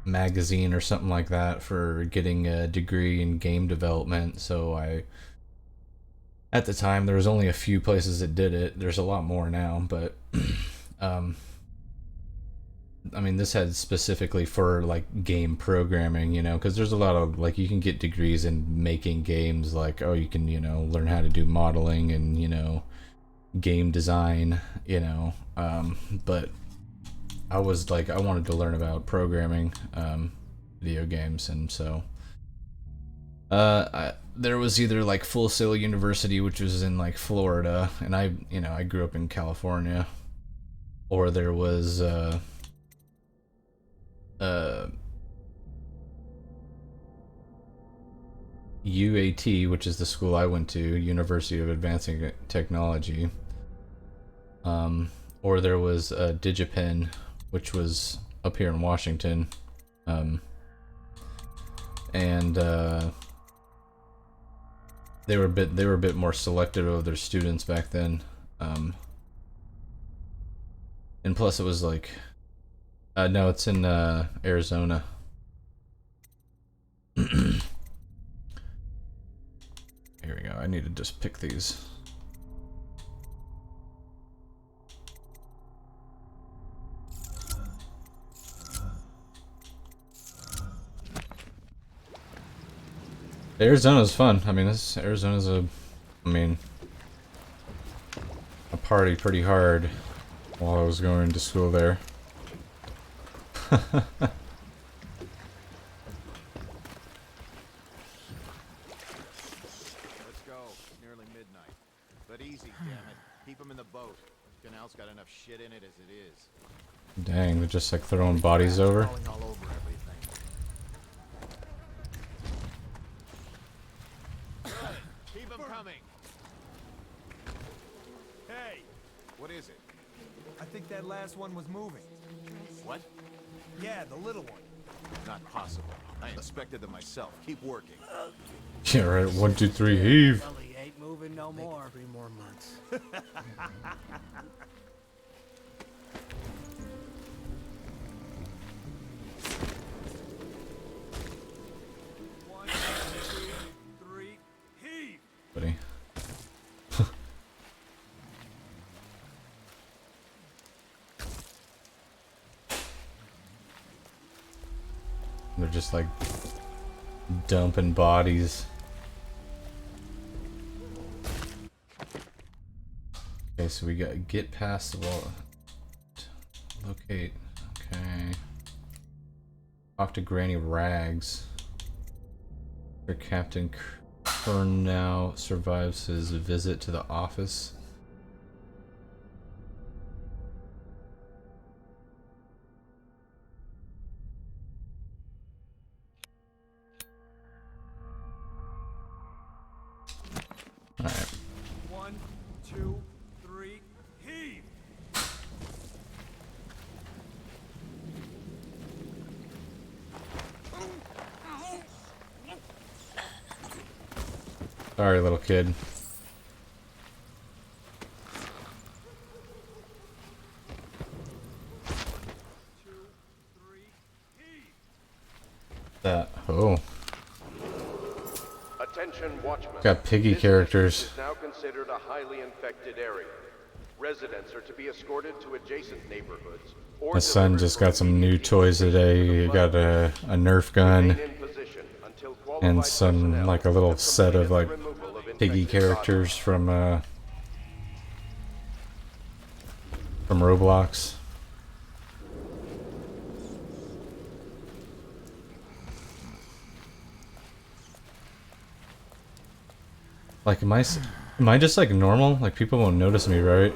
magazine or something like that for getting a degree in game development. So at the time there was only a few places that did it. There's a lot more now, but I mean, this had specifically for like game programming, you know, because there's a lot of like you can get degrees in making games, like, oh, you can, you know, learn how to do modeling and, you know, game design, you know, but I was like, I wanted to learn about programming video games, and so there was either like Full Sail University, which was in like Florida, and I grew up in California, or there was UAT, which is the school I went to, University of Advancing Technology, or there was Digipen, which was up here in Washington, and they were a bit more selective of their students back then, and plus it was like, no, it's in Arizona. Here we go. I need to just pick these. Arizona's fun. I mean, Arizona's I partied pretty hard while I was going to school there. Let's go. It's nearly midnight. But easy, damn it. Keep them in the boat. Canal's got enough shit in it as it is. Dang, they're just like throwing bodies over. All over everything. Keep them coming. Hey! What is it? I think that last one was moving. What? Yeah, the little one. Not possible. I inspected them myself. Keep working. Yeah, right. 1, 2, 3, heave. Belly ain't moving no more. 3 more months. One, two, three, heave! Buddy. They're just like dumping bodies. Okay, so we got get past the wall. Locate. Okay. Talk to Granny Rags. Her Captain Kernow survives his visit to the office. Alright. 1, 2, 3, heave! Sorry, little kid. That. Oh. Attention, watchmen. Got piggy This characters. district is now considered a highly infected area. Residents are to be escorted to adjacent neighborhoods. Or My son just got some new toys today. He got a Nerf gun and some like a little set of like piggy characters from Roblox. Like, am I just like normal? Like people won't notice me, right?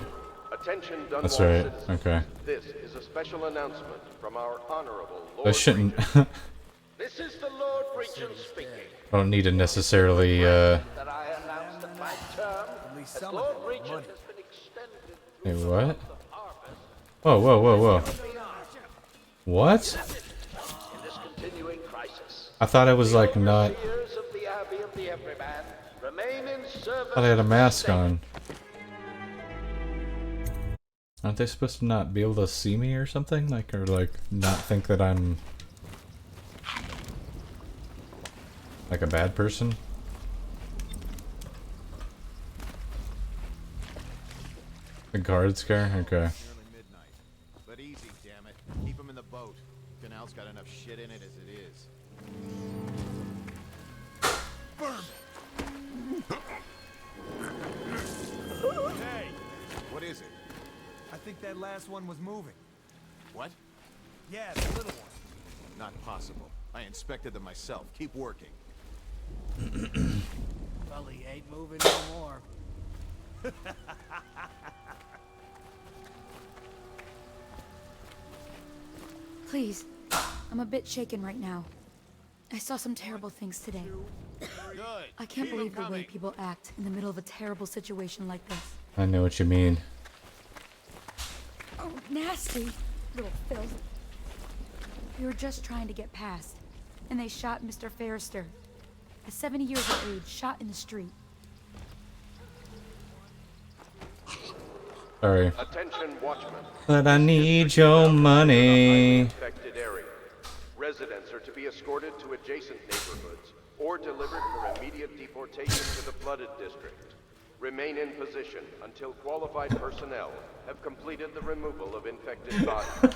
Attention, Dunwall That's right. citizens. Okay. This is a special announcement from our honorable Lord I shouldn't. This is the Lord Regent speaking. I don't need to necessarily. That I announce that my term as some Lord of them Regent money. has been extended Wait, what? harvest Whoa, whoa, whoa, whoa. What? In this continuing crisis, I thought it was like not. overseers of the Abbey of the Everyman remain in service I thought I had a to the mask state. on. Aren't they supposed to not be able to see me or something? Like, or like not think that I'm like a bad person? The guard scare? Okay. But easy, damn it. Keep him in the boat. Canal's got enough shit in it as it is. Hey, What is it? I think that last one was moving. What? Yeah, the little one. Not possible. I inspected them myself. Keep working. Well, he ain't moving no more. Please, I'm a bit shaken right now. I saw some terrible things today. I can't believe the way people act in the middle of a terrible situation like this. I know what you mean. Oh, nasty little filth. We were just trying to get past, and they shot Mr. Forrester. At 70 years of age, shot in the street. Sorry. Attention, watchmen. But I need your money. Infected area. Residents are to be escorted to adjacent neighborhoods or delivered for immediate deportation to the flooded district. Remain in position until qualified personnel have completed the removal of infected bodies.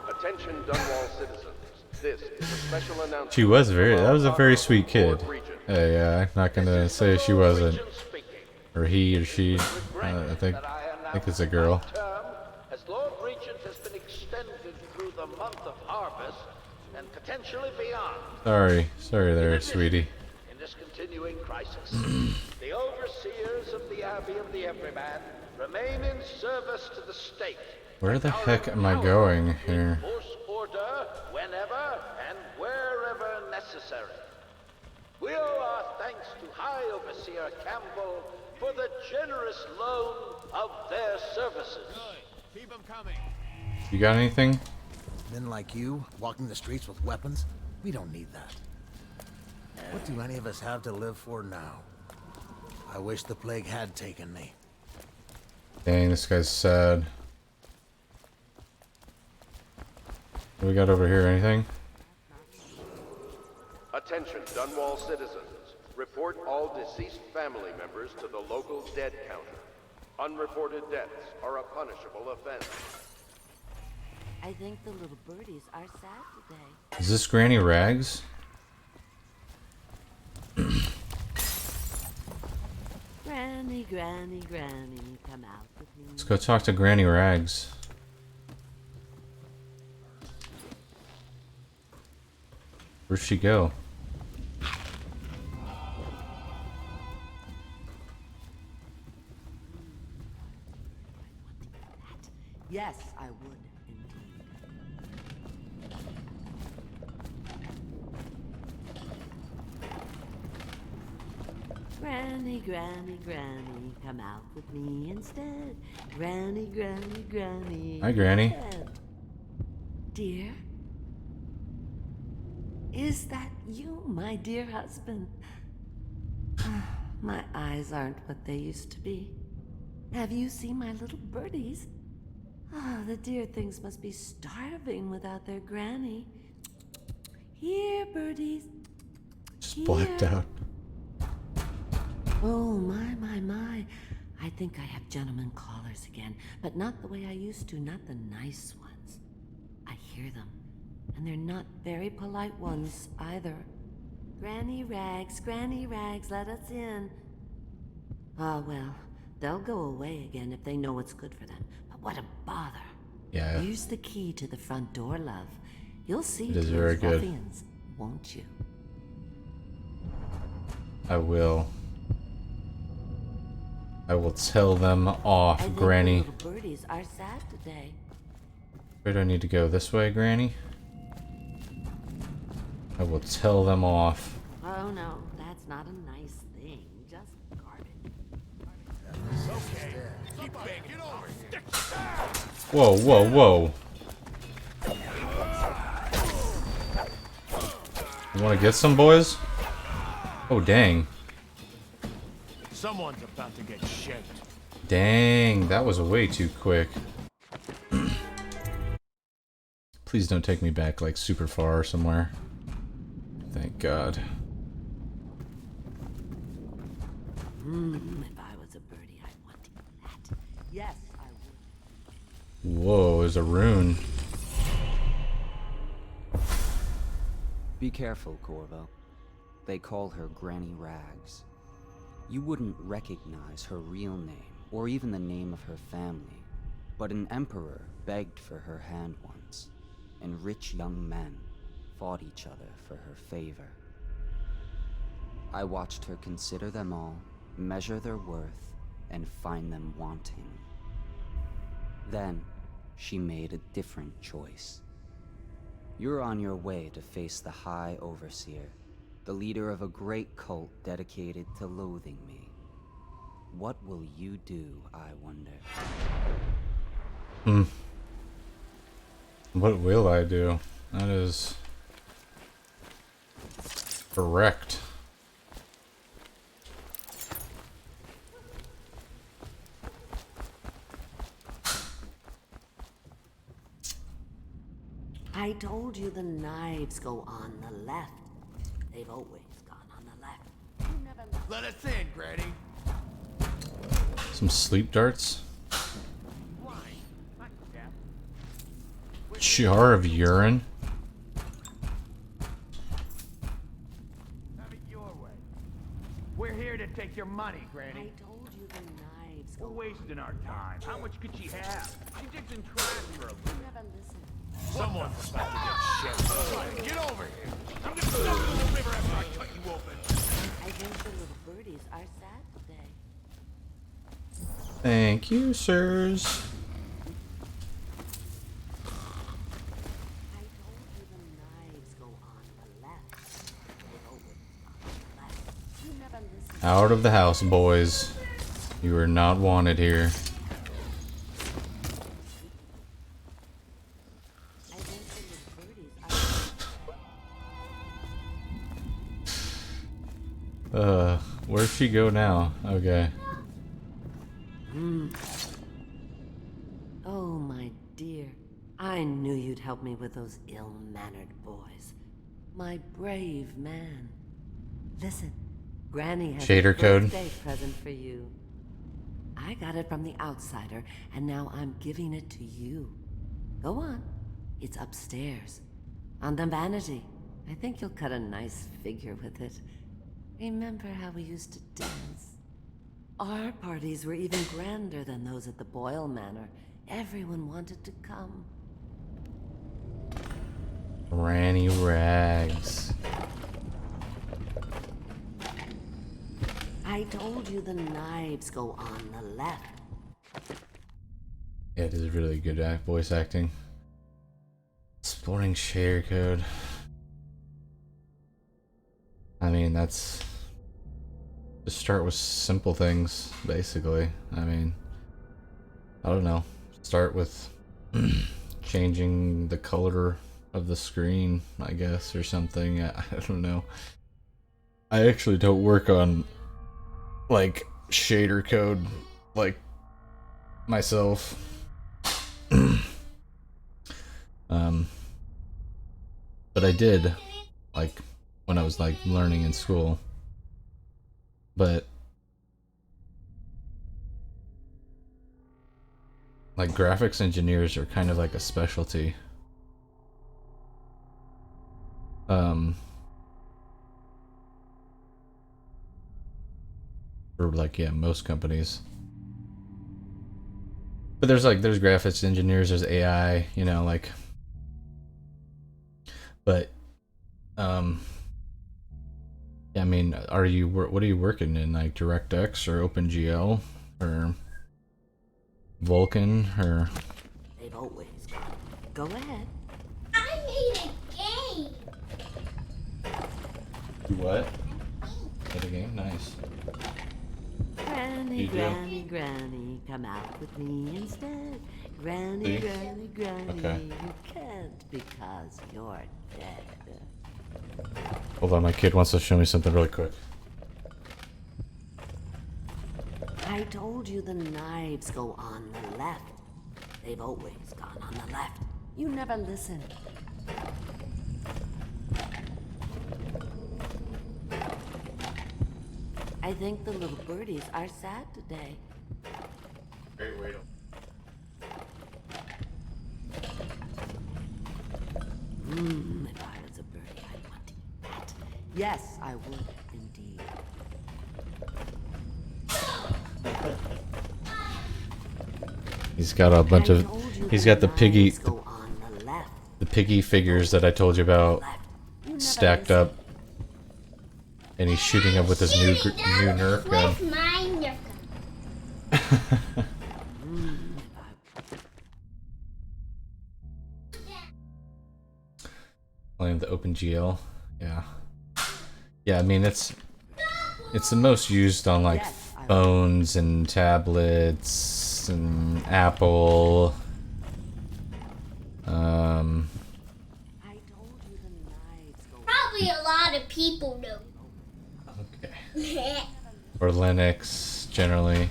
Attention, Dunwall citizens. This is a special announcement. She was that was a very sweet kid. Hey, I'm not gonna say she wasn't. Or he or she. I think it's a girl. As Lord Regent has been extended through the month of harvest and potentially beyond. Sorry there, sweetie. In this continuing crisis, the overseers of the Abbey of the Everyman remain in service to the state. Where the heck am I going here? Enforce order whenever and wherever necessary. We owe our thanks to High Overseer Campbell for the generous loan of their services. Keep them coming. You got anything? Men like you, walking the streets with weapons, we don't need that. What do any of us have to live for now? I wish the plague had taken me. Dang, this guy's sad. What we got over here? Anything? Attention, Dunwall citizens. Report all deceased family members to the local dead counter. Unreported deaths are a punishable offense. I think the little birdies are sad today. Is this Granny Rags? Granny, Granny, Granny, come out with me. Let's go talk to Granny Rags. Where'd she go? Yes, I would, indeed. Granny, Granny, Granny, come out with me instead. Granny, Granny, Granny. Hi, Granny. instead. Dear? Is that you, my dear husband? My eyes aren't what they used to be. Have you seen my little birdies? Ah, the dear things must be starving without their granny. Here, birdies. Just blacked out. Oh, my. I think I have gentlemen callers again, but not the way I used to, not the nice ones. I hear them, and they're not very polite ones either. Granny Rags, let us in. Ah, well, they'll go away again if they know what's good for them. But what a bother. Yeah. Use the key to the front door, love. You'll see It is those very good. ruffians, won't you? I will. I will tell them off, I think Granny. the little birdies are sad today. Where do I need to go? This way, Granny? I will tell them off. Oh no, that's not a nice thing. Just garbage. Okay. Whoa, whoa, whoa. You want to get some, boys? Oh, dang. Someone's about to get shaped. Dang, that was way too quick. Please don't take me back like super far somewhere. Thank God. If I was a birdie, I'd want to eat that. Yes, I would. Whoa, there's a rune. Be careful, Corvo. They call her Granny Rags. You wouldn't recognize her real name, or even the name of her family, but an emperor begged for her hand once, and rich young men fought each other for her favor. I watched her consider them all, measure their worth, and find them wanting. Then, she made a different choice. You're on your way to face the High Overseer, the leader of a great cult dedicated to loathing me. What will you do, I wonder? What will I do? That is correct. I told you the knives go on the left. They've always gone on the left. You never Let us in, Granny. Some sleep darts. Jar of urine. Have it your way. We're here to take your money, Granny. I told you the knives We're go wasting our time. How much could she have? She did some trash for a You living. never listen. Someone's about to get shit. Get over here. I'm gonna dump you in the river after I cut you open. I think the little birdies are sad today. Thank you, sirs. I told you the knives go on the left. They've always gone on the left. You never listen. Out of the house, boys. You are not wanted here. I think the little birdies are Where'd she go now? Okay. Oh, my dear. I knew you'd help me with those ill-mannered boys. My brave man. Listen, Granny has Shader a code. birthday present for you. I got it from the outsider, and now I'm giving it to you. Go on. It's upstairs. On the vanity. I think you'll cut a nice figure with it. Remember how we used to dance? Our parties were even grander than those at the Boyle Manor. Everyone wanted to come. Granny Rags. I told you the knives go on the left. Yeah, it is really good voice acting. Exploring share code. I mean, that's... Just start with simple things, basically. I mean, I don't know. Start with changing the color of the screen, I guess, or something. I don't know. I actually don't work on, like, shader code, like, myself. But I did, like, when I was, like, learning in school. But like graphics engineers are kind of like a specialty. For like, yeah, most companies. But there's graphics engineers, there's AI, you know, like, but I mean, what are you working in, like DirectX or OpenGL or Vulkan or? They've always gone. Go ahead. I made a game. What? Made a game? Nice. Granny, You do? Granny, Granny, come out with me instead. Granny, See? Granny, Granny, Okay. you can't because you're dead. Hold on, my kid wants to show me something really quick. I told you the knives go on the left. They've always gone on the left. You never listen. I think the little birdies are sad today. Great way to... If I was a birdie, I'd want to eat that. Yes, I would, indeed. He's got a bunch of... He's got the piggy... The piggy figures that I told you about stacked up. And he's shooting up with his new Nerf gun. Where's my Nerf gun? Playing the OpenGL. Yeah. Yeah, I mean, it's the most used on, like, phones and tablets and Apple. Probably a lot of people know. Okay. Or Linux, generally.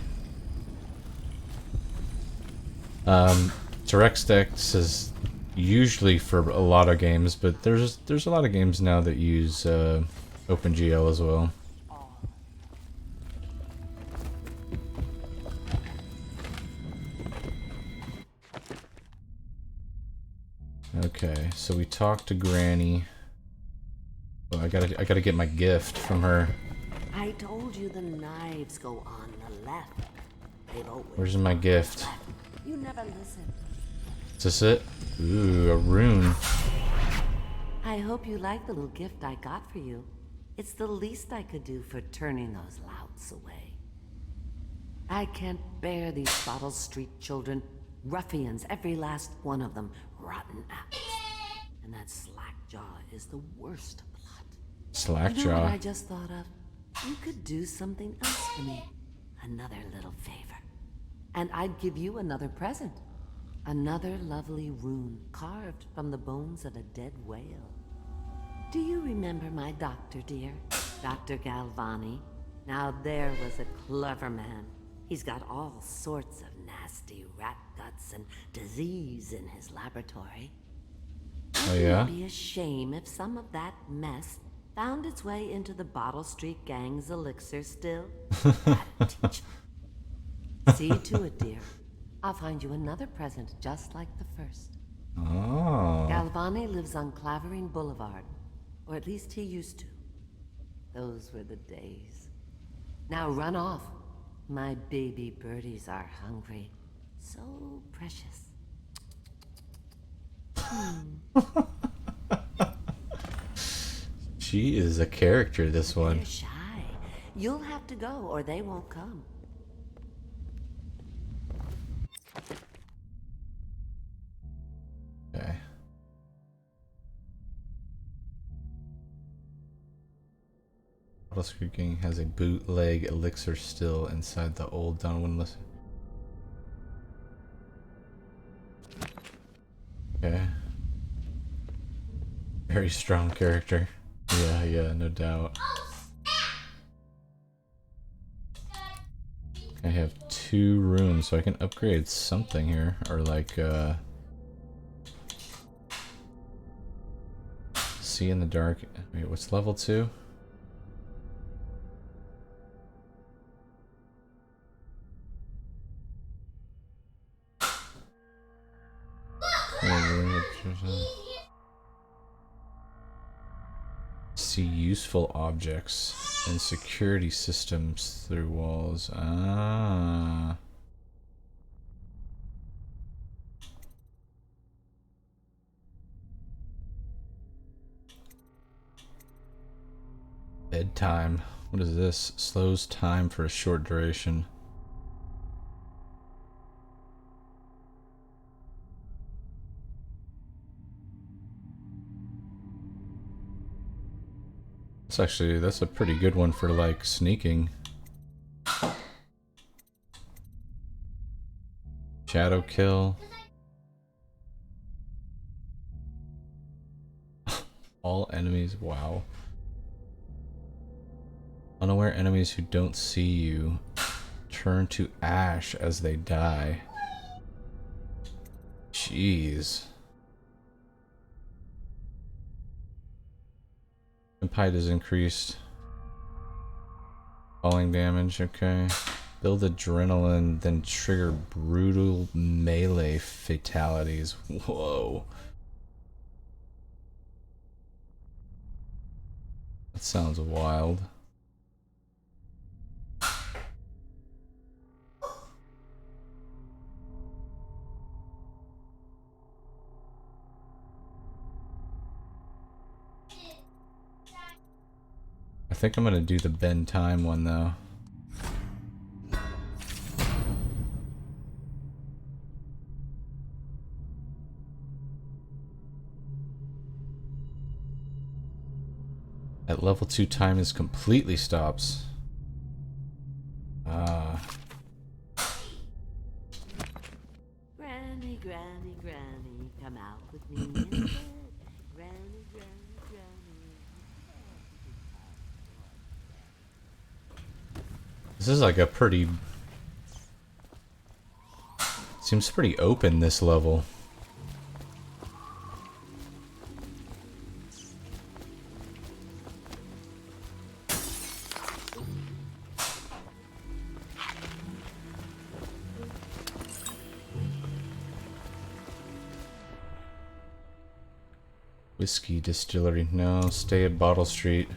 DirectX is usually for a lot of games, but there's a lot of games now that use OpenGL as well. Okay, so we talked to Granny. Well, I gotta get my gift from her. I told you the knives go on the left. They've always Where's my gift? You never listen. Is this it? Ooh, a rune. I hope you like the little gift I got for you. It's the least I could do for turning those louts away. I can't bear these Bottle Street children. Ruffians, every last one of them. Rotten apples. And that Slackjaw is the worst lot. Slackjaw? You know what I just thought of? You could do something else for me. Another little favor. And I'd give you another present. Another lovely rune carved from the bones of a dead whale. Do you remember my doctor, dear? Dr. Galvani? Now there was a clever man. He's got all sorts of nasty rat guts and disease in his laboratory. Oh yeah? It'd be a shame if some of that mess found its way into the Bottle Street Gang's elixir still. See to it, dear. I'll find you another present just like the first. Oh. Galvani lives on Clavering Boulevard. Or at least he used to. Those were the days. Now run off. My baby birdies are hungry. So precious. She is a character, this one. They're shy. You'll have to go or they won't come. Okay. Bottle Street Gang has a bootleg elixir still inside the old Donwin list. Okay. Very strong character. Yeah, no doubt. I have 2 rooms, so I can upgrade something here. Or like, see in the dark. Wait, what's level 2? See useful objects and security systems through walls. Ah. Bedtime. What is this? Slows time for a short duration. That's a pretty good one for like sneaking. Shadow kill. All enemies, wow. Unaware enemies who don't see you turn to ash as they die. Jeez. Impide is increased. Falling damage, okay. Build adrenaline, then trigger brutal melee fatalities. Whoa. That sounds wild. I think I'm gonna do the bend time one though. At level 2 time is completely stops. Granny, granny, granny, come out with me in bed. Granny, granny, granny. This is like a pretty... Seems pretty open, this level. Whiskey distillery. No, stay at Bottle Street.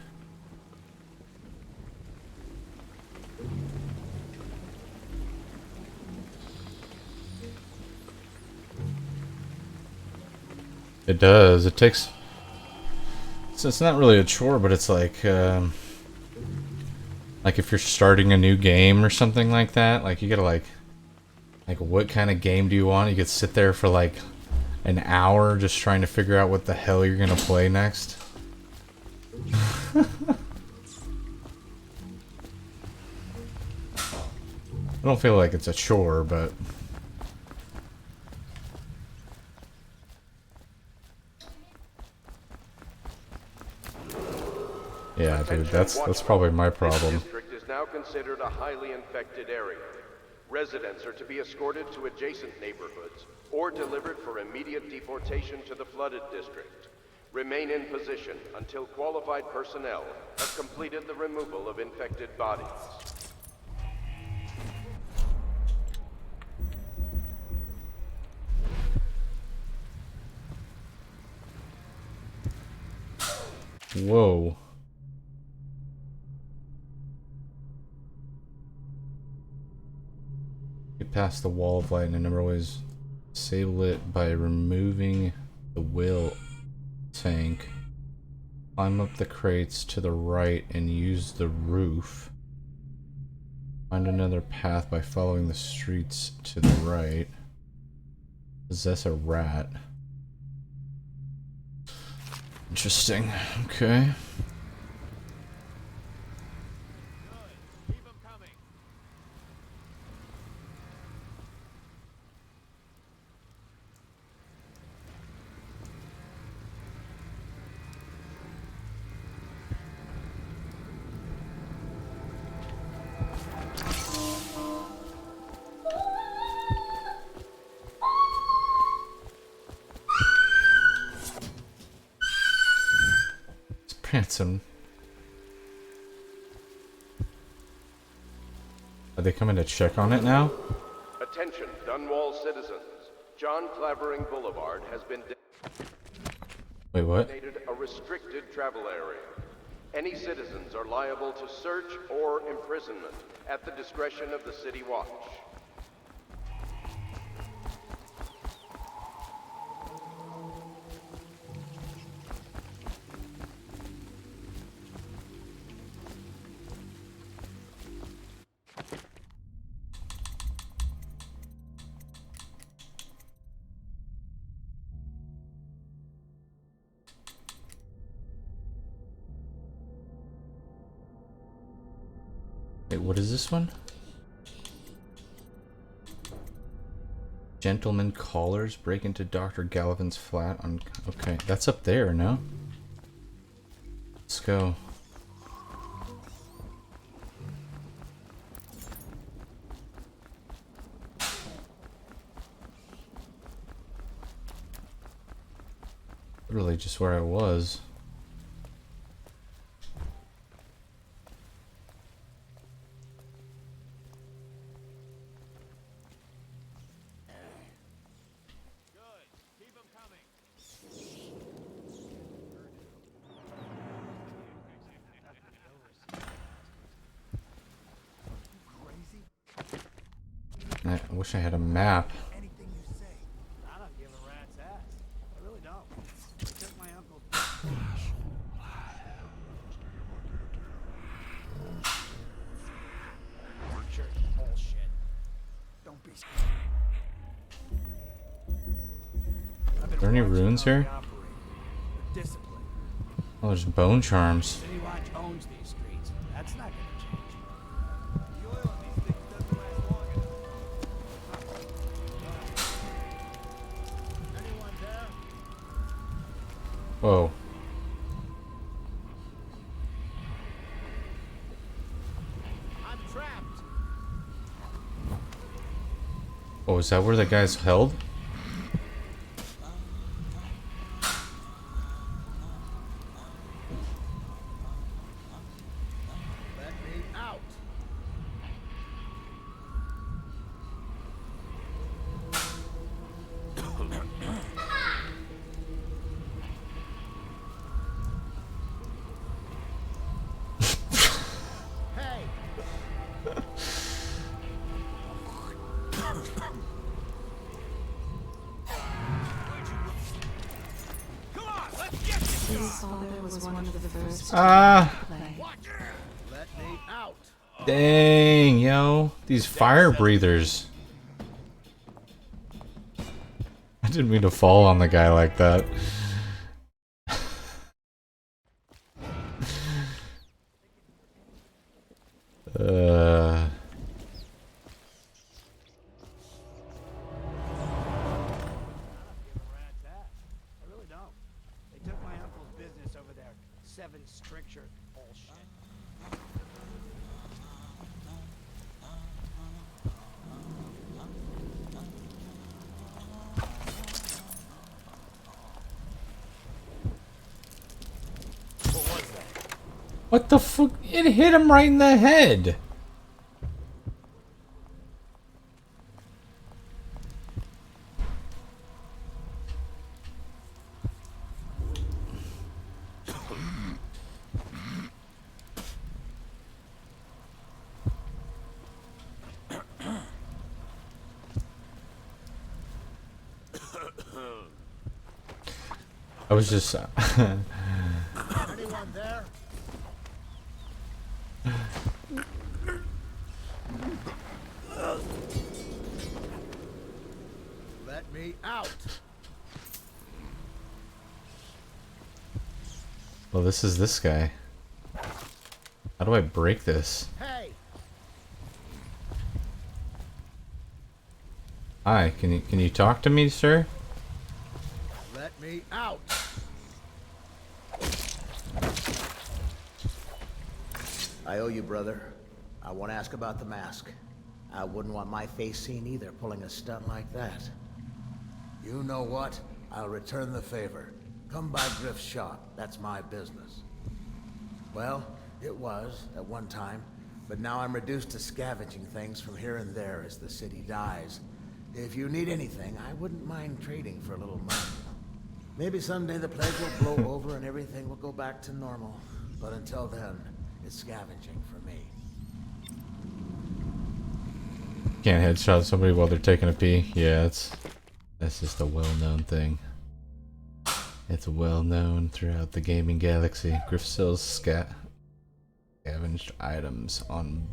It does. It takes... It's not really a chore, but it's like if you're starting a new game or something like that, like you gotta like what kind of game do you want? You could sit there for like an hour just trying to figure out what the hell you're gonna play next. I don't feel like it's a chore, but yeah, dude, that's probably my problem. This district is now considered a highly infected area. Residents are to be escorted to adjacent neighborhoods or delivered for immediate deportation to the flooded district. Remain in position until qualified personnel have completed the removal of infected bodies. Whoa. Get past the wall of light in a number of ways. Disable it by removing the wheel tank. Climb up the crates to the right and use the roof. Find another path by following the streets to the right. Possess a rat. Interesting. Okay. Ransom. Are they coming to check on it now? Attention, Dunwall citizens. John Clavering Boulevard has been Wait, what? designated a restricted travel area. Any citizens are liable to search or imprisonment at the discretion of the City Watch. Wait, what is this one? Gentlemen callers break into Dr. Gallivan's flat on... Okay, that's up there, no? Let's go. Literally just where I was. I wish I had a map. Anything you say. I don't give a rat's ass. I really don't. I took my uncle's... Bullshit. Don't be... Are there any runes here? Discipline. Oh, there's bone charms. City Watch owns these streets. That's not gonna change. The oil in these things doesn't last long enough. Anyone there? Whoa. I'm trapped. Oh, is that where the guy's held? Let me out. Hey. His father was one of the first Ah. to play. Let me out. Dang, yo. These fire breathers. I didn't mean to fall on the guy like that. Rat's ass. I really don't. They took my uncle's business over there. 7 stricture bullshit. What the fuck? It hit him right in the head. I was just... Anyone there? Let me out. Well, this is this guy. How do I break this? Hey. Hi, can you talk to me, sir? Let me out. I owe you, brother. I want to ask about the mask. I wouldn't want my face seen either, pulling a stunt like that. You know what? I'll return the favor. Come by Griff's shop. That's my business. Well, it was, at one time, but now I'm reduced to scavenging things from here and there as the city dies. If you need anything, I wouldn't mind trading for a little money. Maybe someday the plague will blow over and everything will go back to normal. But until then, it's scavenging for me. Can't headshot somebody while they're taking a pee. Yeah, that's just a well-known thing. It's well known throughout the gaming galaxy. Griff sells scavenged items on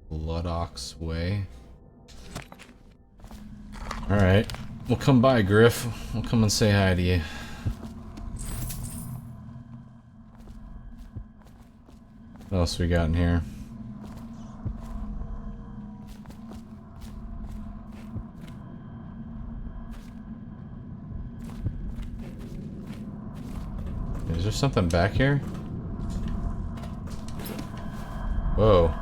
Blood Ox Way. Alright, we'll come by, Griff. We'll come and say hi to you. What else we got in here? there something back here? Whoa.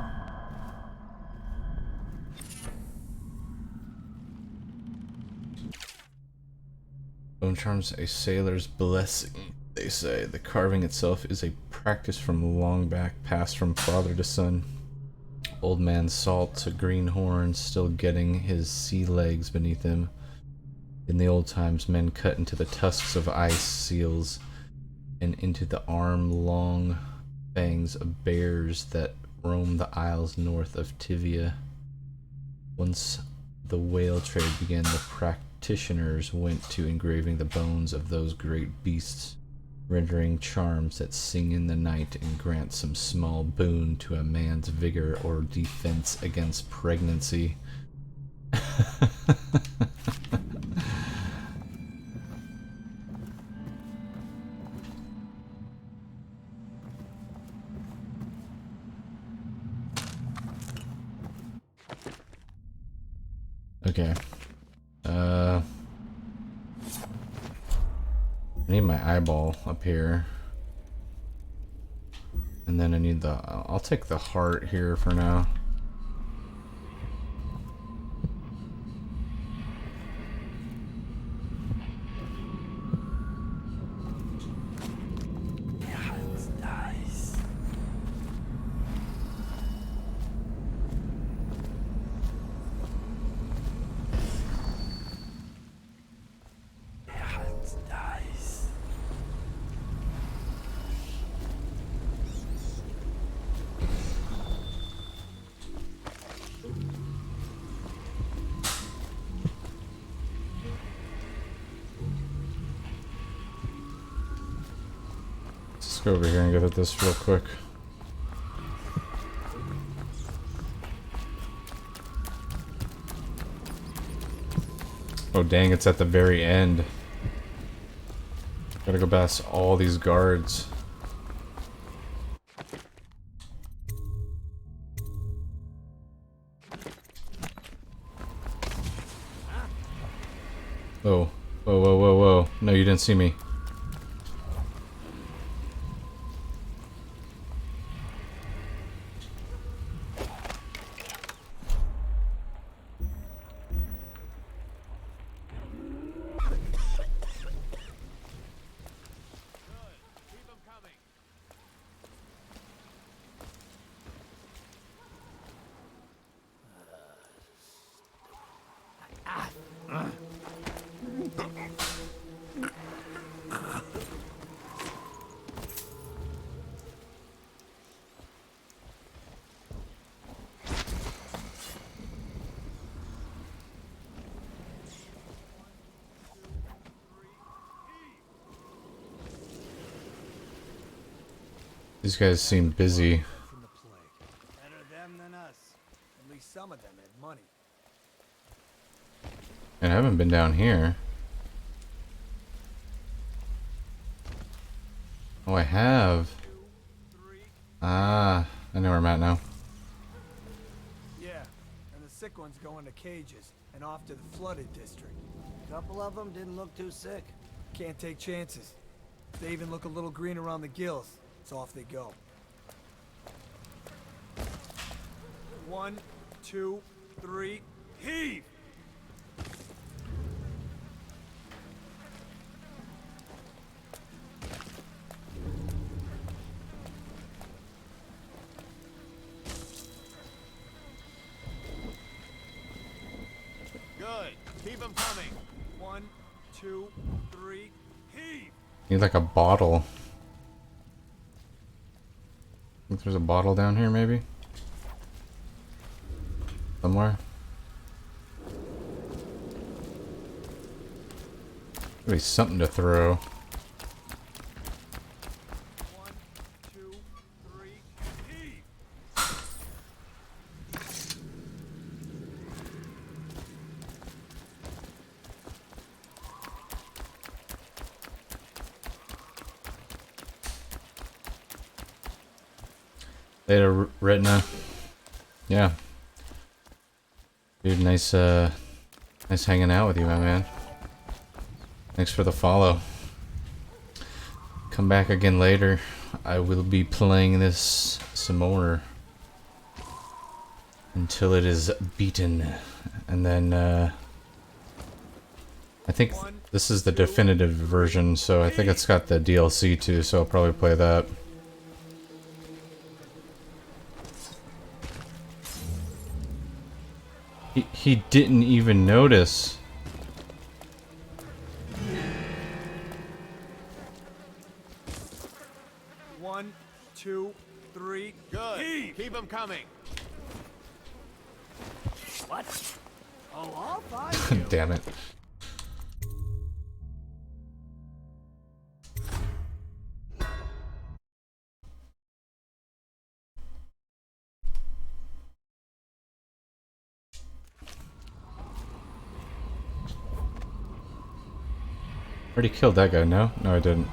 Bone charms a sailor's blessing, they say. The carving itself is a practice from long back, passed from father to son. Old man Salt, a greenhorn, still getting his sea legs beneath him. In the old times, men cut into the tusks of ice seals and into the arm-long fangs of bears that roam the isles north of Tivia. Once the whale trade began, the practitioners went to engraving the bones of those great beasts, rendering charms that sing in the night and grant some small boon to a man's vigor or defense against pregnancy. Okay. I need my eyeball up here. And then I need the... I'll take the heart here for now. Let's go over here and get at this real quick. Oh dang, it's at the very end. Gotta go past all these guards. Oh, whoa, whoa, whoa, whoa. No, you didn't see me. These guys seem busy. Better them than us. At least some of them had money. And I haven't been down here. Oh, I have. Ah, I know where I'm at now. Yeah, and the sick ones go into cages and off to the flooded district. A couple of them didn't look too sick. Can't take chances. If they even look a little green around the gills, so off they go. 1, 2, 3, heave! Good. Keep them coming. 1, 2, 3, heave! Need like a bottle. I think there's a bottle down here, maybe? Somewhere? Maybe something to throw. 1, 2, 3, heave! Later, Retina. Yeah. Dude, nice hanging out with you, my man. Thanks for the follow. come back again later. I will be playing this some more until it is beaten, and then I think this is the definitive version, so I think it's got the DLC too, so I'll probably play that. He didn't even notice. One, two, three. Good. Heave. Keep them coming. What? Oh, I'll find you. Damn it. Already killed that guy, no? No, I didn't.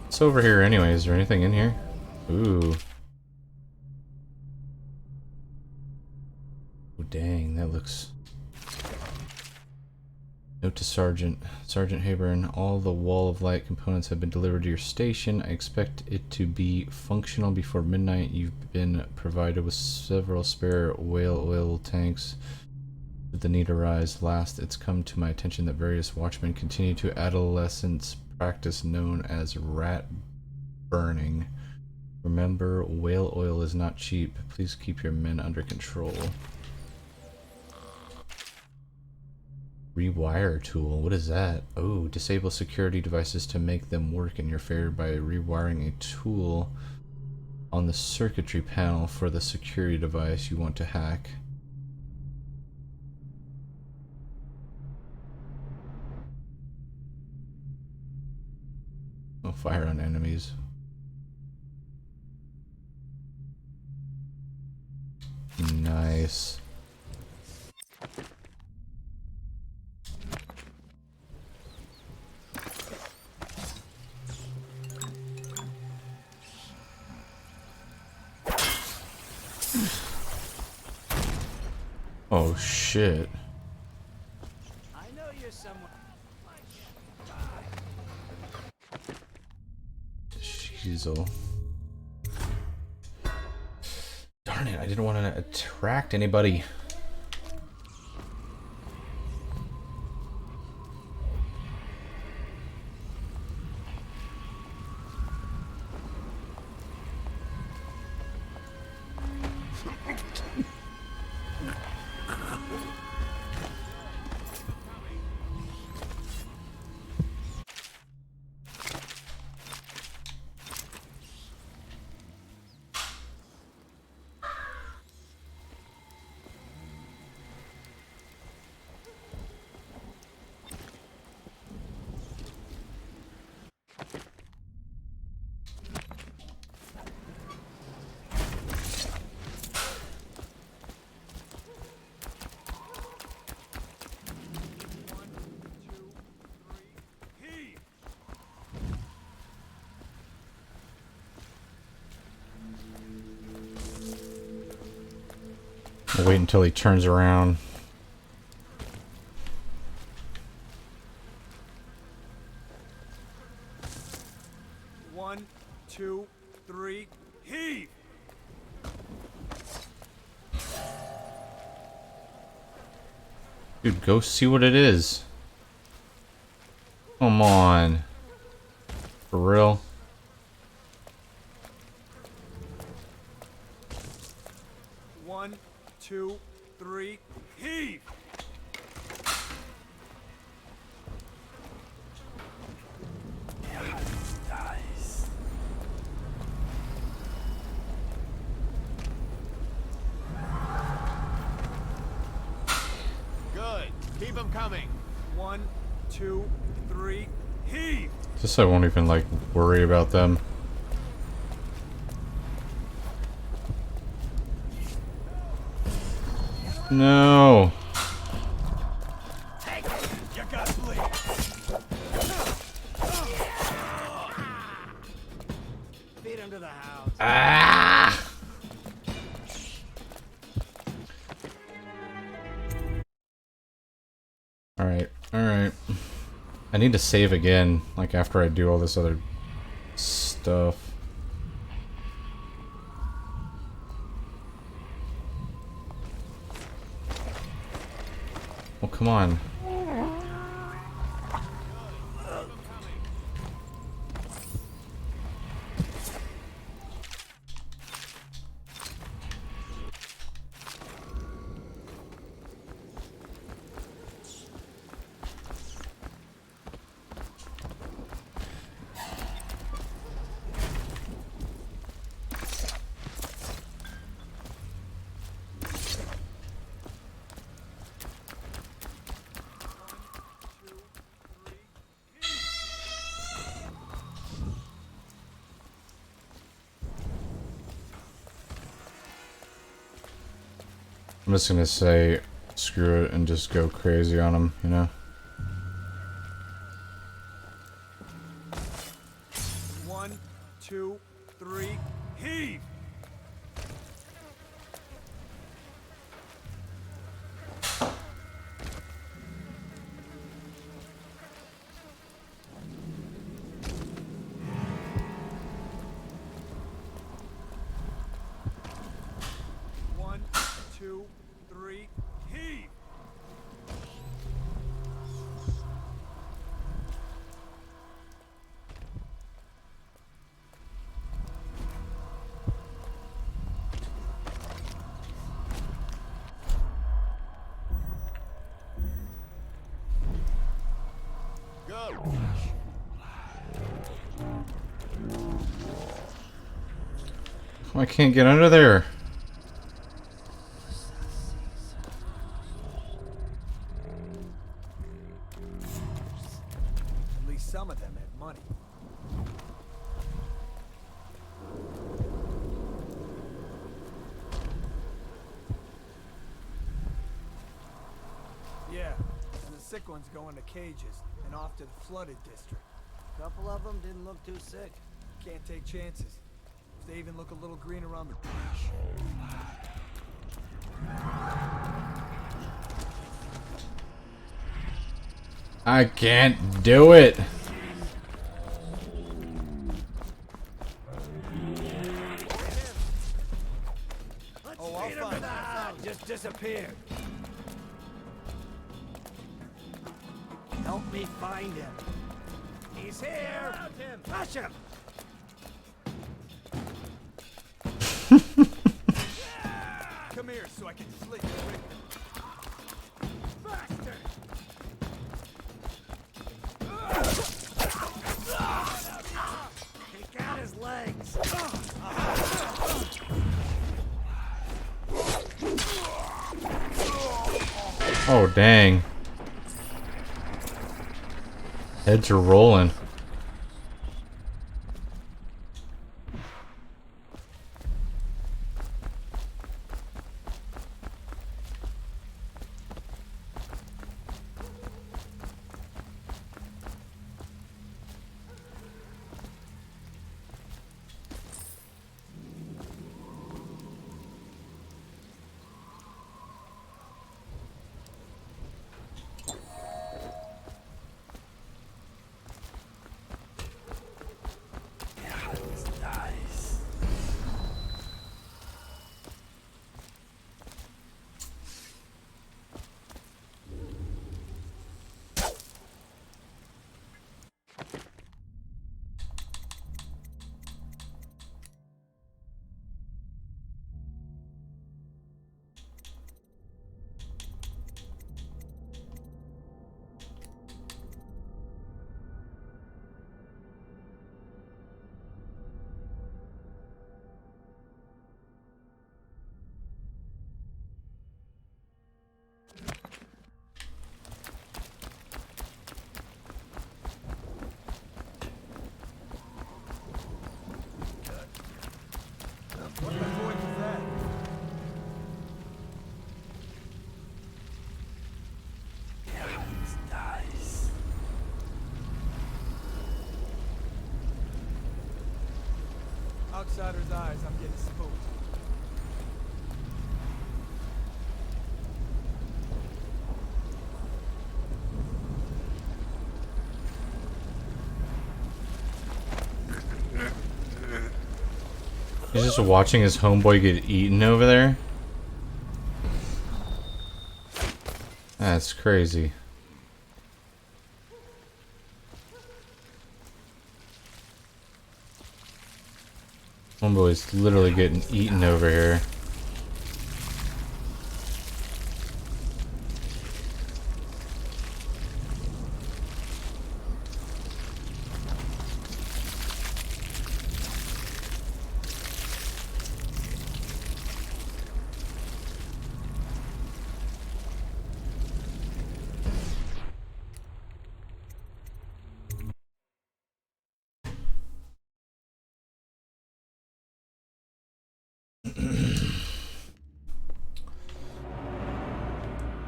What's over here anyway? Is there anything in here? Ooh. Oh, dang, that looks... Note to Sergeant Hayburn, all the Wall of Light components have been delivered to your station. I expect it to be functional before midnight. You've been provided with several spare whale oil tanks. Should the need arise, last it's come to my attention that various watchmen continue to adolescence practice known as rat burning. Remember, whale oil is not cheap. Please keep your men under control. Rewire tool, what is that? Oh, disable security devices to make them work in your favor by rewiring a tool on the circuitry panel for the security device you want to hack. Oh, fire on enemies. Nice. Oh shit. I know you're somewhere. Jeezel. Darn it, I didn't want to attract anybody. I'll wait until he turns around. One, two, three, heave! Dude, go see what it is. Come on. For real? One, two, three, heave! Nice. Good. Keep them coming. One, two, three, heave! Just so I won't even like worry about them. No. You got bleed. Alright. I need to save again, like after I do all this other stuff. Well, come on. I'm just gonna say screw it and just go crazy on him, you know? One, two, three, heave! One, two, three, heave! Go! I can't get under there. At least some of them had money. Yeah, and the sick ones go into cages and off to the flooded district. A couple of them didn't look too sick. Can't take chances. If they even look a little green around the I can't do it. Oh, I'll find him. Just disappeared. Help me find him. He's here. Touch him. Come here so I can slit your wrist. Bastard! Take out his legs. Oh, dang. Heads are rolling. What the voice is that? Nice. Outsider's eyes, I'm getting spooked. He's just watching his homeboy get eaten over there. That's crazy. Homeboy's literally getting eaten over here.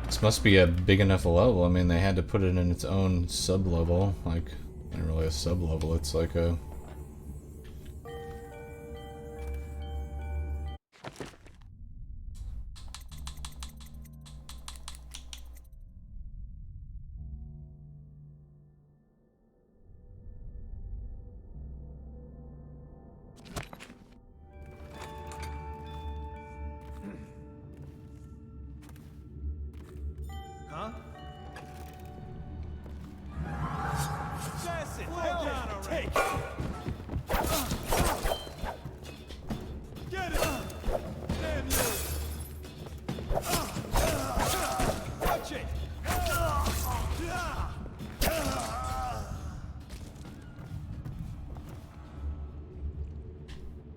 This must be a big enough level. I mean, they had to put it in its own sub-level. Like, not really a sub-level, it's like a... Huh? That's it. Well done already. Take it. Get it. Damn you. Watch it.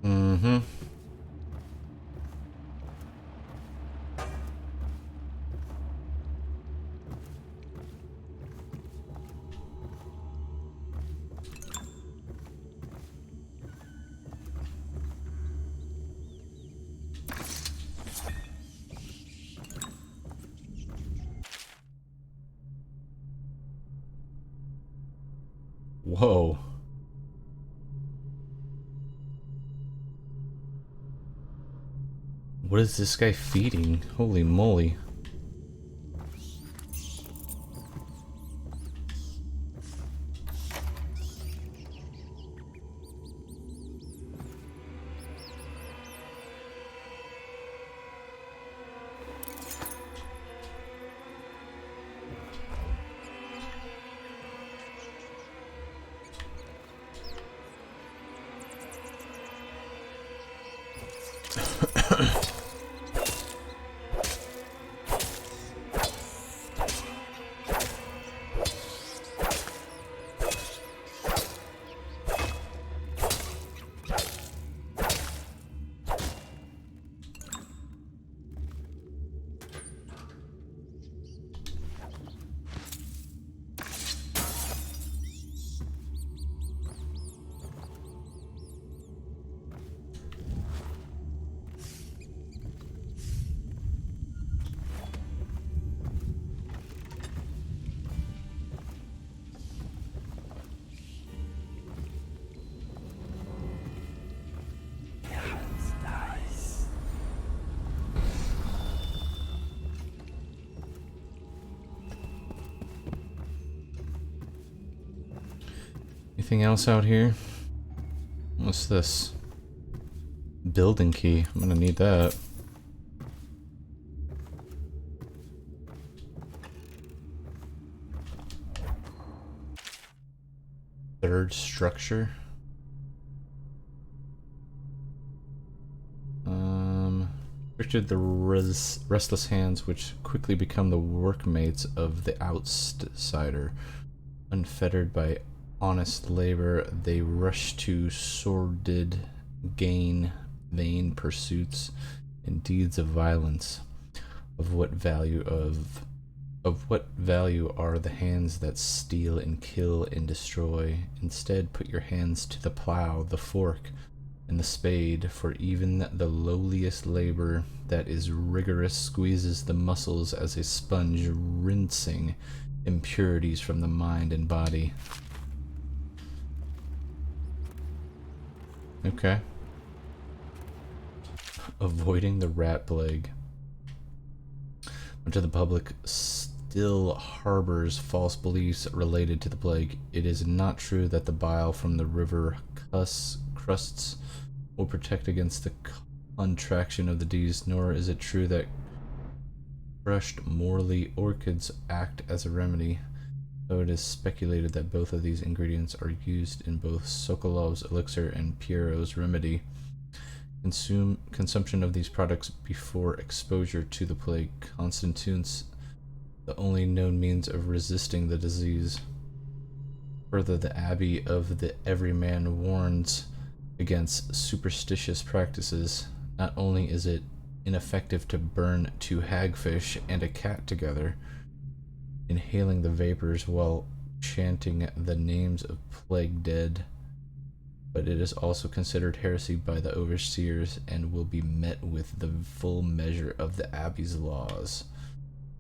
Mm-hmm. Whoa. What is this guy feeding? Holy moly. Anything else out here? What's this? Building key. I'm gonna need that. Third structure. Restricted the restless hands, which quickly become the workmates of the outsider. Unfettered by honest labor, they rush to sordid gain, vain pursuits, and deeds of violence. Of what value are the hands that steal and kill and destroy? Instead, put your hands to the plow, the fork, and the spade, for even the lowliest labor that is rigorous squeezes the muscles as a sponge, rinsing impurities from the mind and body. Okay. Avoiding the rat plague. Much of the public still harbors false beliefs related to the plague. It is not true that the bile from the river crusts will protect against the contraction of the D's, nor is it true that crushed morley orchids act as a remedy, though it is speculated that both of these ingredients are used in both Sokolov's elixir and Piero's remedy. Consumption of these products before exposure to the plague constitutes the only known means of resisting the disease. Further, the Abbey of the Everyman warns against superstitious practices. Not only is it ineffective to burn 2 hagfish and a cat together, inhaling the vapors while chanting the names of plague dead, but it is also considered heresy by the overseers and will be met with the full measure of the Abbey's laws.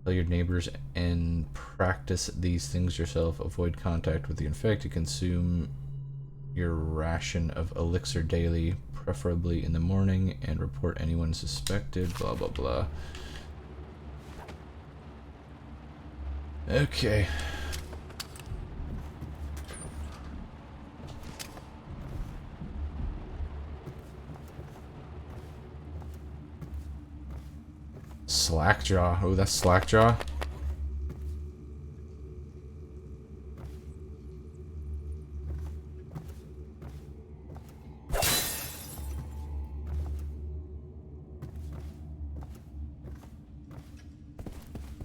Tell your neighbors and practice these things yourself. Avoid contact with the infected. Consume your ration of elixir daily, preferably in the morning, and report anyone suspected. Blah, blah, blah. Okay. Slackjaw. Oh, that's Slackjaw.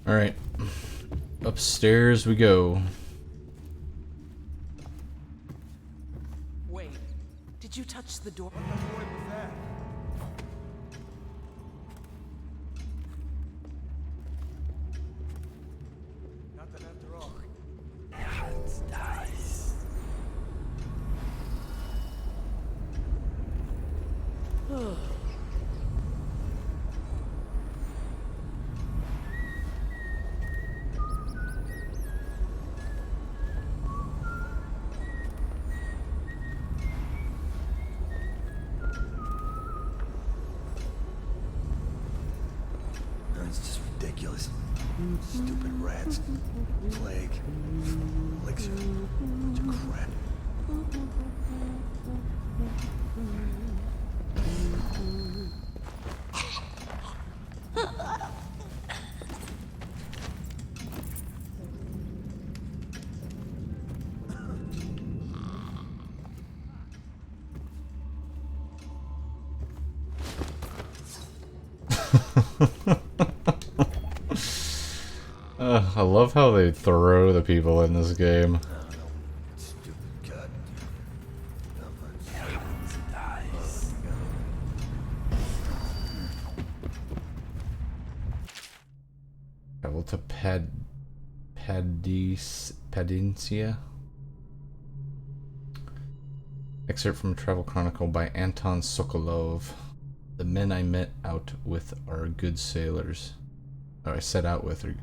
All right. Upstairs we go. Wait. Did you touch the door? Nothing after all. It's nice. It's just ridiculous. Stupid rats. Plague. Elixir. Bunch of crap. I love how they throw the people in this game. Travel to Padincia. Excerpt from Travel Chronicle by Anton Sokolov. The men I met out with are good sailors. Or I set out with are.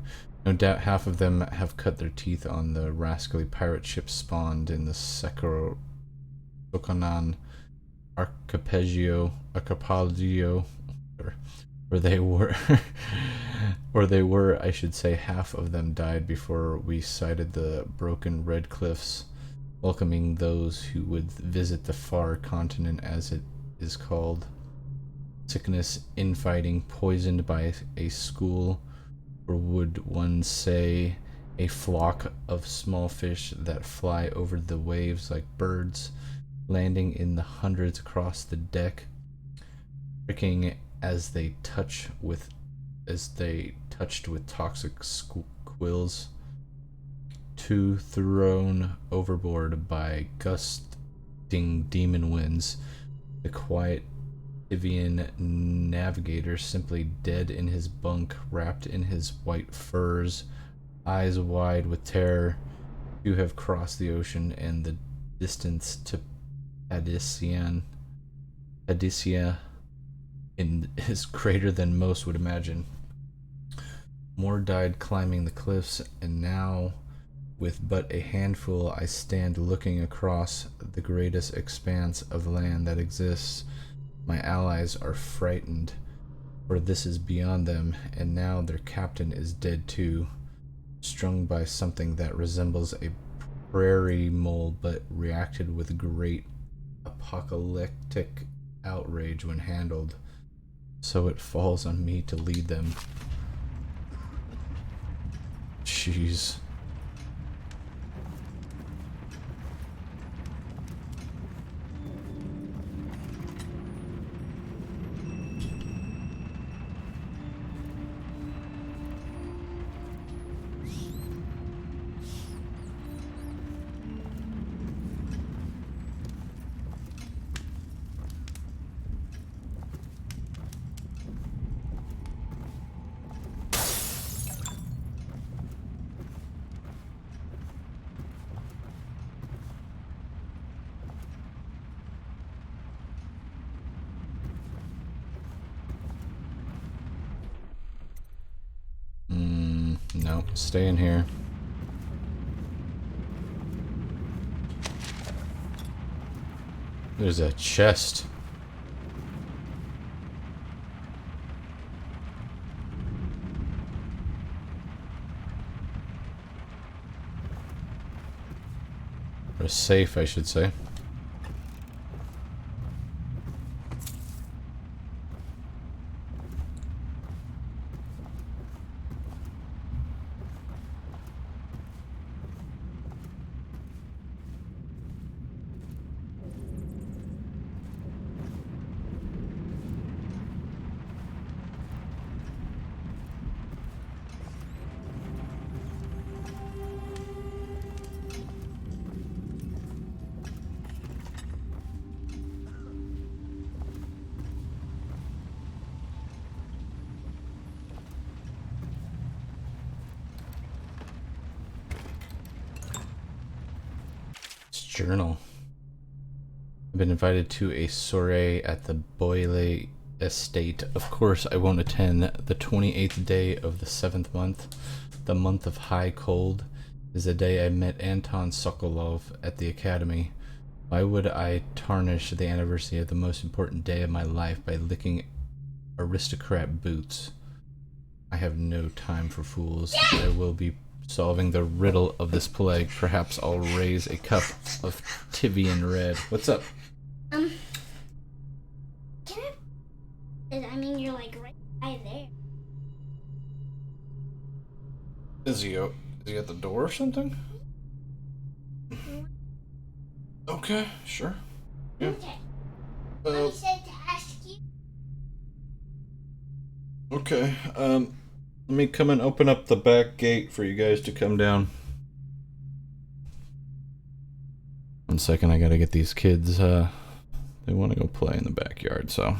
No doubt half of them have cut their teeth on the rascally pirate ships spawned in the Sokonan archipelago, where they were, I should say. Half of them died before we sighted the broken red cliffs, welcoming those who would visit the far continent, as it is called. Sickness, infighting, poisoned by a school, or would one say a flock of small fish that fly over the waves like birds, landing in the hundreds across the deck, pricking as they touched with toxic quills, 2 thrown overboard by gusting demon winds, the quiet Ivian navigator simply dead in his bunk, wrapped in his white furs, eyes wide with terror. 2 have crossed the ocean and the distance to Padisia is greater than most would imagine. More died climbing the cliffs, and now, with but a handful, I stand looking across the greatest expanse of land that exists. My allies are frightened, for this is beyond them, and now their captain is dead too, strung by something that resembles a prairie mole, but reacted with great apocalyptic outrage when handled, so it falls on me to lead them. Jeez. No, stay in here. There's a chest. Or a safe, I should say. Journal. I've been invited to a soiree at the Boyle estate. Of course, I won't attend. The 28th day of the 7th month, the month of high cold, is the day I met Anton Sokolov at the academy. Why would I tarnish the anniversary of the most important day of my life by licking aristocrat boots? I have no time for fools. I will be solving the riddle of this plague. Perhaps I'll raise a cup of Tivian red. What's up? Can I mean, you're like right by there. Is he at the door or something? Okay, sure. Yeah. Okay. Mommy said to ask you. Okay, let me come and open up the back gate for you guys to come down. 1 second, I gotta get these kids, they want to go play in the backyard, so.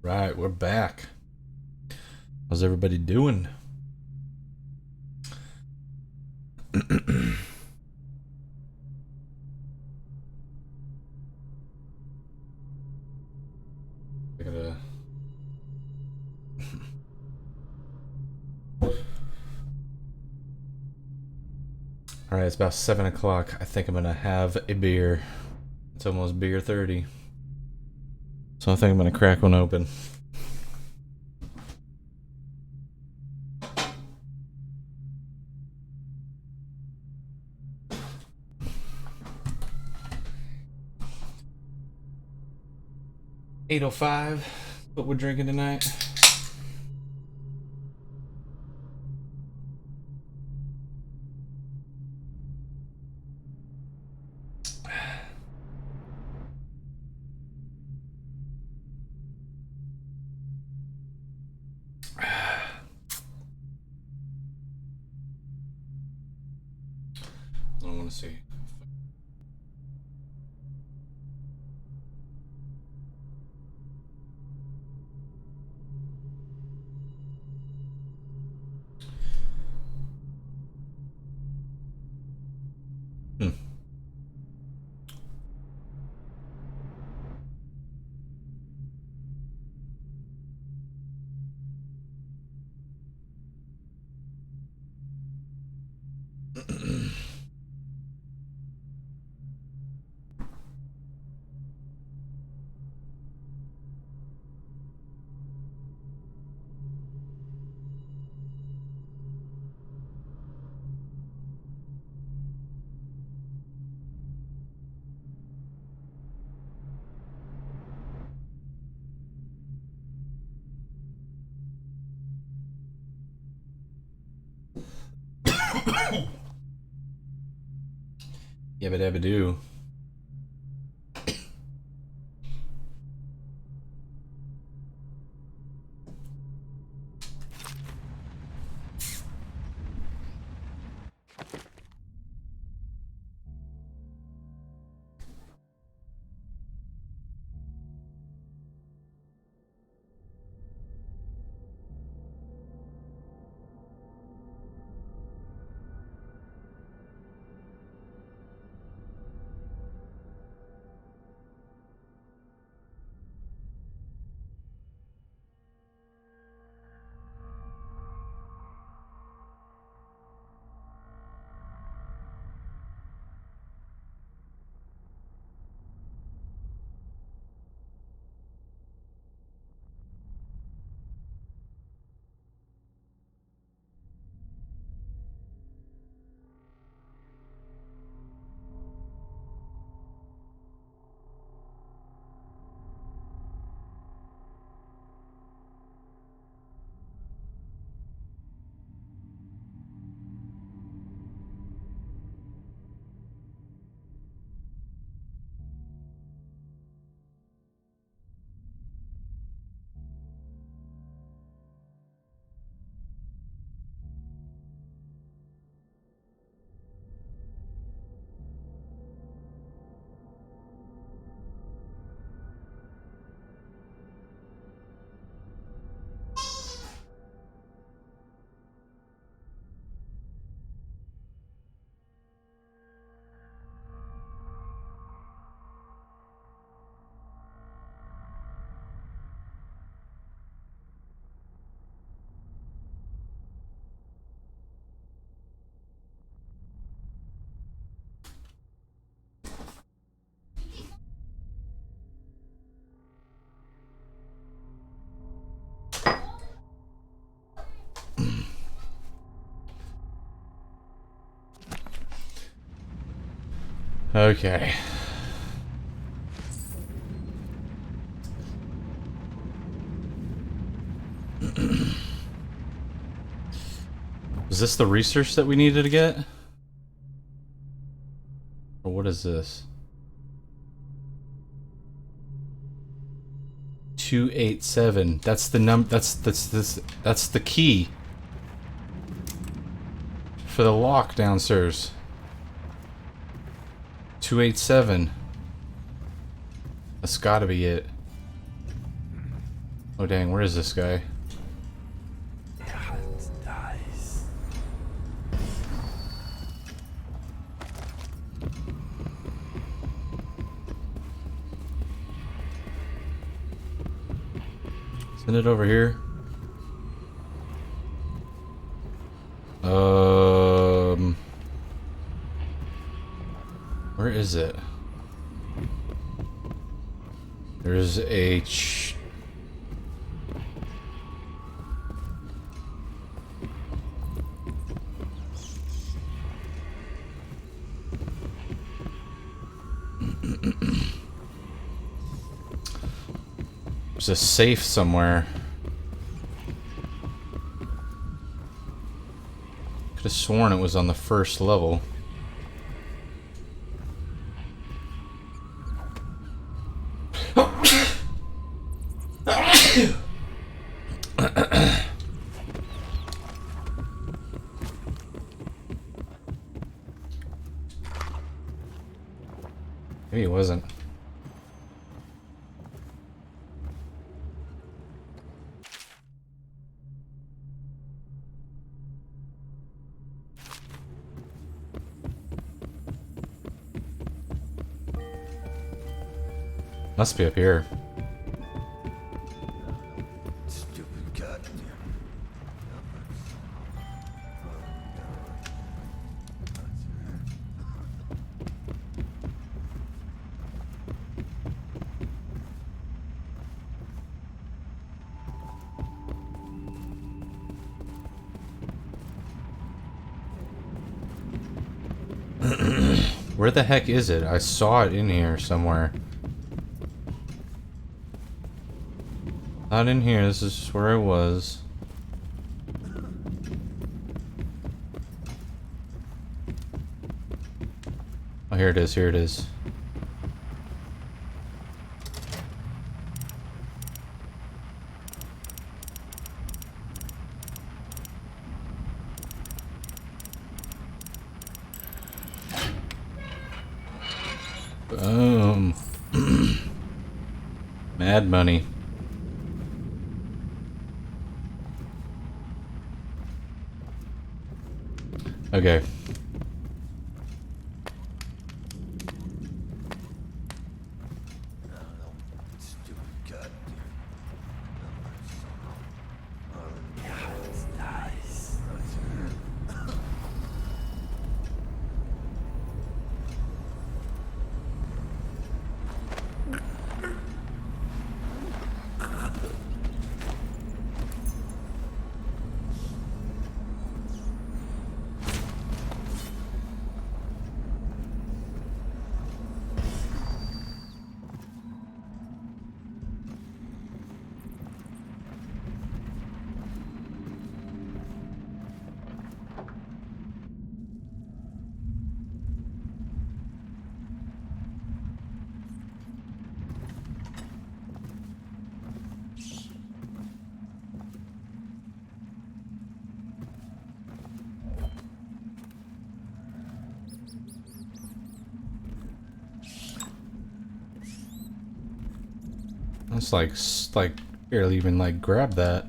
Right, we're back. How's everybody doing? I gotta... Alright, it's about 7 o'clock. I think I'm gonna have a beer. It's almost beer 30. So I think I'm gonna crack one open. $8:05. What we're drinking tonight. I don't want to see. Yabba dabba doo. Okay. Is this the research that we needed to get? Or what is this? 287. That's the that's the key for the lock downstairs. 287. That's gotta be it. Oh dang, where is this guy? Send it over here. Where is it? There's a there's a safe somewhere. Could have sworn it was on the first level. Maybe it wasn't. Must be up here. Stupid goddamn. Where the heck is it? I saw it in here somewhere. Not in here, this is just where I was. Oh, here it is, here it is. Boom. Mad money. Okay. It's like barely even like grab that.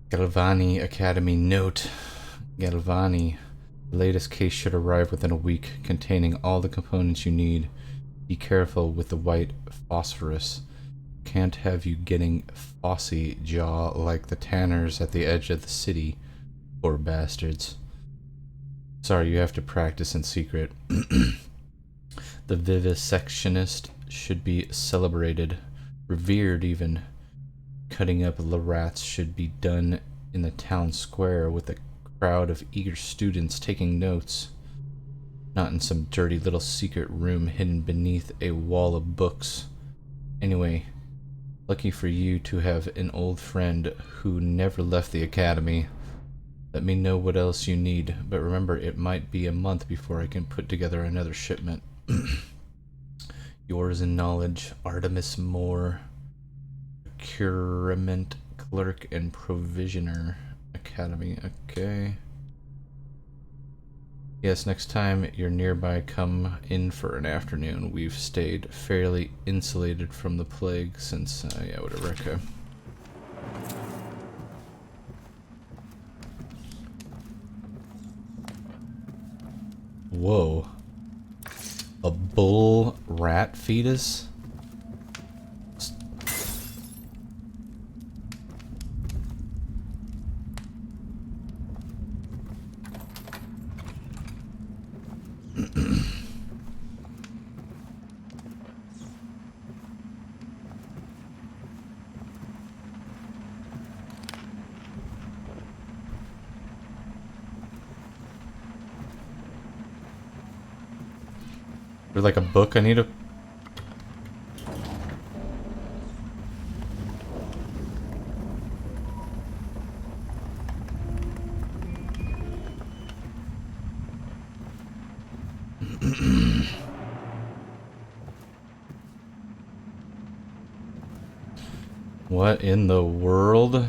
Galvani Academy note. Galvani. The latest case should arrive within a week, containing all the components you need. Be careful with the white phosphorus. Can't have you getting phossy jaw like the tanners at the edge of the city. Poor bastards. Sorry, you have to practice in secret. The vivisectionist should be celebrated, revered even. Cutting up the rats should be done in the town square with a crowd of eager students taking notes. Not in some dirty little secret room hidden beneath a wall of books. Anyway, lucky for you to have an old friend who never left the academy. Let me know what else you need, but remember it might be a month before I can put together another shipment. Yours in knowledge, Artemis Moore. Procurement Clerk and Provisioner Academy. Okay. Yes, next time you're nearby, come in for an afternoon. We've stayed fairly insulated from the plague since, yeah, whatever, okay. Whoa. A bull rat fetus? There's like a book I need to... What in the world?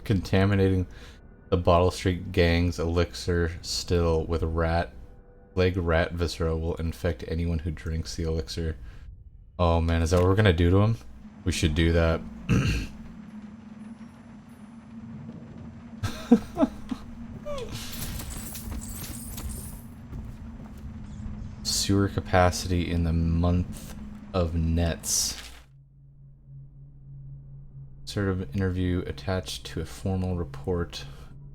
Contaminating the Bottle Street Gang's elixir still with leg rat viscera will infect anyone who drinks the elixir. Oh man, is that what we're gonna do to him? We should do that. Sewer capacity in the month of nets. Sort of interview attached to a formal report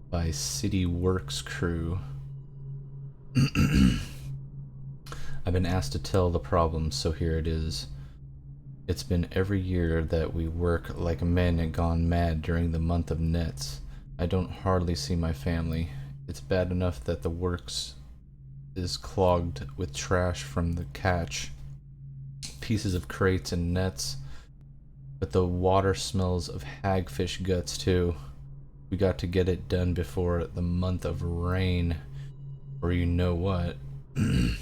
by City Works crew. I've been asked to tell the problem, so here it is. It's been every year that we work like men and gone mad during the month of nets. I don't hardly see my family. It's bad enough that the works is clogged with trash from the catch, pieces of crates and nets, but the water smells of hagfish guts too. We got to get it done before the month of rain, or you know what. And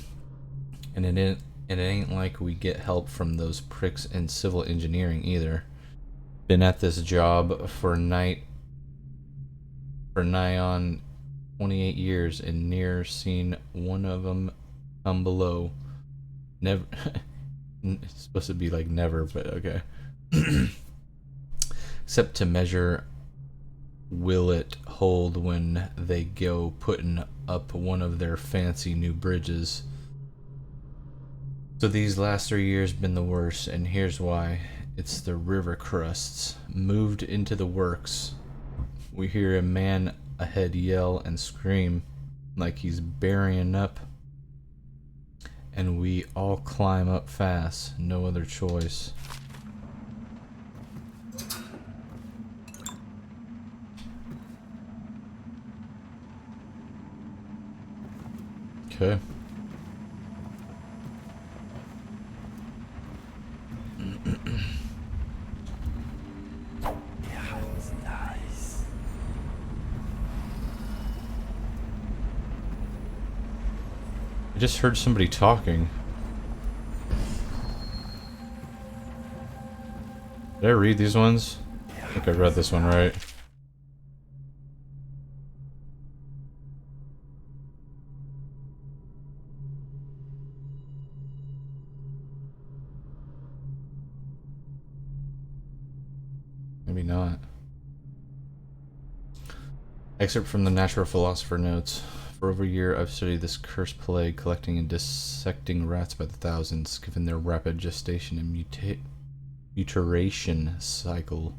it ain't like we get help from those pricks in civil engineering either. Been at this job for nigh on 28 years and near seen one of them come below. Never. It's supposed to be like never, but okay. Except to measure will it hold when they go putting up one of their fancy new bridges. So these last 3 years been the worst, and here's why. It's the river crusts moved into the works. We hear a man ahead yell and scream like he's burying up, and we all climb up fast. No other choice. Okay. I just heard somebody talking. Did I read these ones? I think I read this one right. Maybe not. Excerpt from the Natural Philosopher Notes. For over a year, I've studied this cursed plague, collecting and dissecting rats by the thousands. Given their rapid gestation and mutation cycle,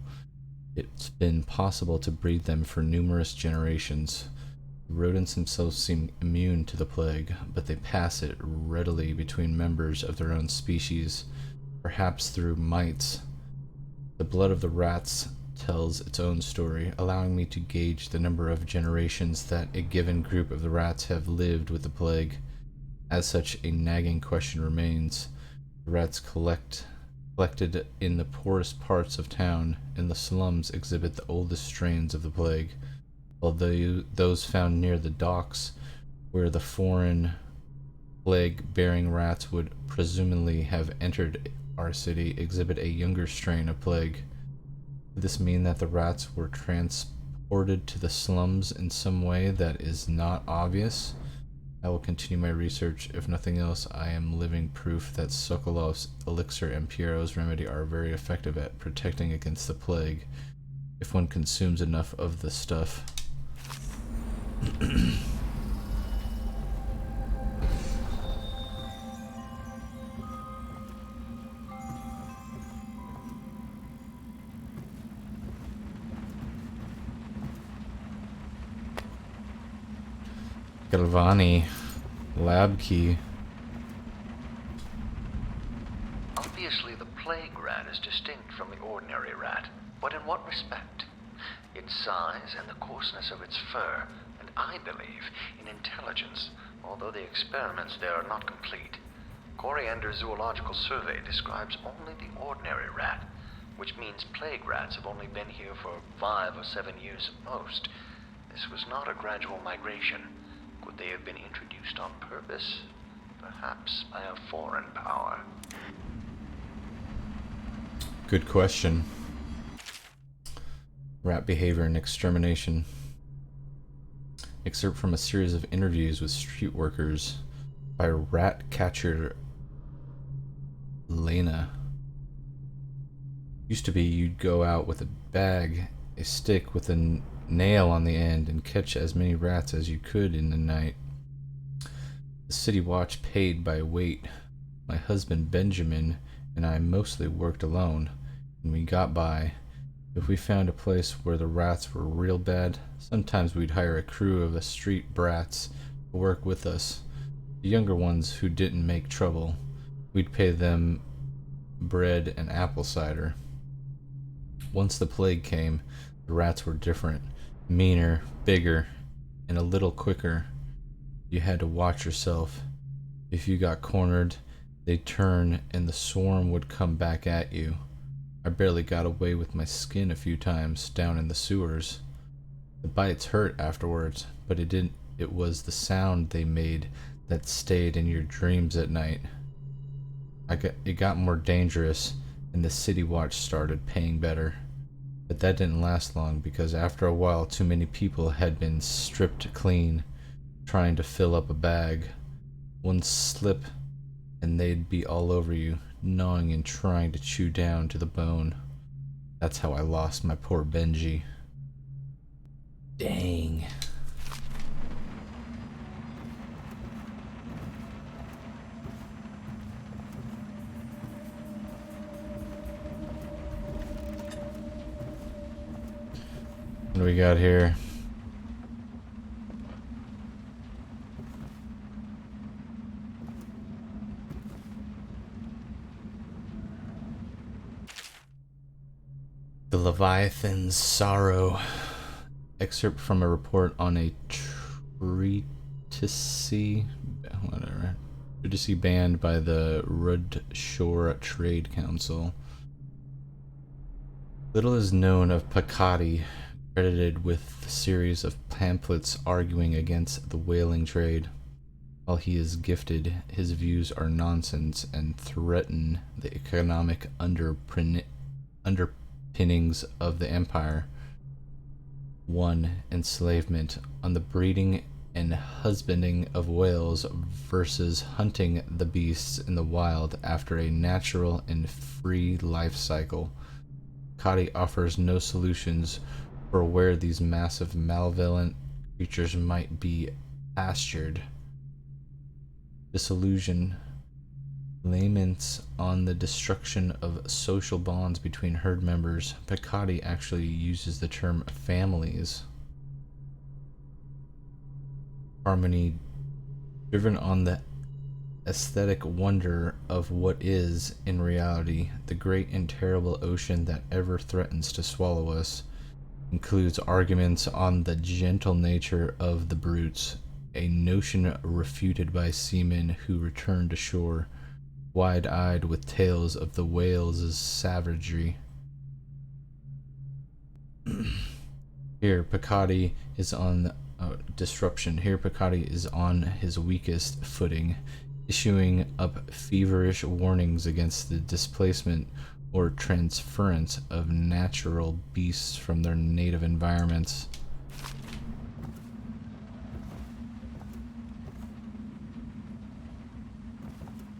it's been possible to breed them for numerous generations. The rodents themselves seem immune to the plague, but they pass it readily between members of their own species, perhaps through mites. The blood of the rats tells its own story, allowing me to gauge the number of generations that a given group of the rats have lived with the plague. As such, a nagging question remains. The rats collected in the poorest parts of town in the slums exhibit the oldest strains of the plague, while those found near the docks, where the foreign plague-bearing rats would presumably have entered our city, exhibit a younger strain of plague. Could this mean that the rats were transported to the slums in some way that is not obvious? I will continue my research. If nothing else, I am living proof that Sokolov's elixir and Piero's remedy are very effective at protecting against the plague, if one consumes enough of the stuff. Galvani, lab key. Obviously, the plague rat is distinct from the ordinary rat, but in what respect? Its size and the coarseness of its fur, and I believe in intelligence, although the experiments there are not complete. Coriander's zoological survey describes only the ordinary rat, which means plague rats have only been here for 5 or 7 years at most. This was not a gradual migration. Could they have been introduced on purpose? Perhaps by a foreign power. Good question. Rat behavior and extermination. Excerpt from a series of interviews with street workers by rat catcher Lena. Used to be you'd go out with a bag, a stick with a nail on the end, and catch as many rats as you could in the night. The city watch paid by weight. My husband Benjamin and I mostly worked alone, and we got by. If we found a place where the rats were real bad, sometimes we'd hire a crew of the street brats to work with us. The younger ones who didn't make trouble, we'd pay them bread and apple cider. Once the plague came, the rats were different. Meaner, bigger, and a little quicker. You had to watch yourself. If you got cornered, they'd turn and the swarm would come back at you. I barely got away with my skin a few times down in the sewers. The bites hurt afterwards, but it was the sound they made that stayed in your dreams at night. It got more dangerous, and the city watch started paying better. But that didn't last long, because after a while too many people had been stripped clean, trying to fill up a bag. One slip and they'd be all over you, gnawing and trying to chew down to the bone. That's how I lost my poor Benji. Dang. What do we got here? The Leviathan's Sorrow. Excerpt from a report on a treatise banned by the Rudshore Trade Council. Little is known of Pakati, credited with a series of pamphlets arguing against the whaling trade. While he is gifted, his views are nonsense and threaten the economic underpinnings of the empire. 1. Enslavement on the breeding and husbanding of whales versus hunting the beasts in the wild after a natural and free life cycle. Kadi offers no solutions for where these massive malevolent creatures might be pastured. Disillusion. Laments on the destruction of social bonds between herd members. Pakati actually uses the term families. Harmony. Driven on the aesthetic wonder of what is, in reality, the great and terrible ocean that ever threatens to swallow us. Includes arguments on the gentle nature of the brutes, a notion refuted by seamen who returned to shore, wide-eyed with tales of the whales' savagery. Here, Picardy is on disruption. Here, Picardy is on his weakest footing, issuing up feverish warnings against the displacement or transference of natural beasts from their native environments.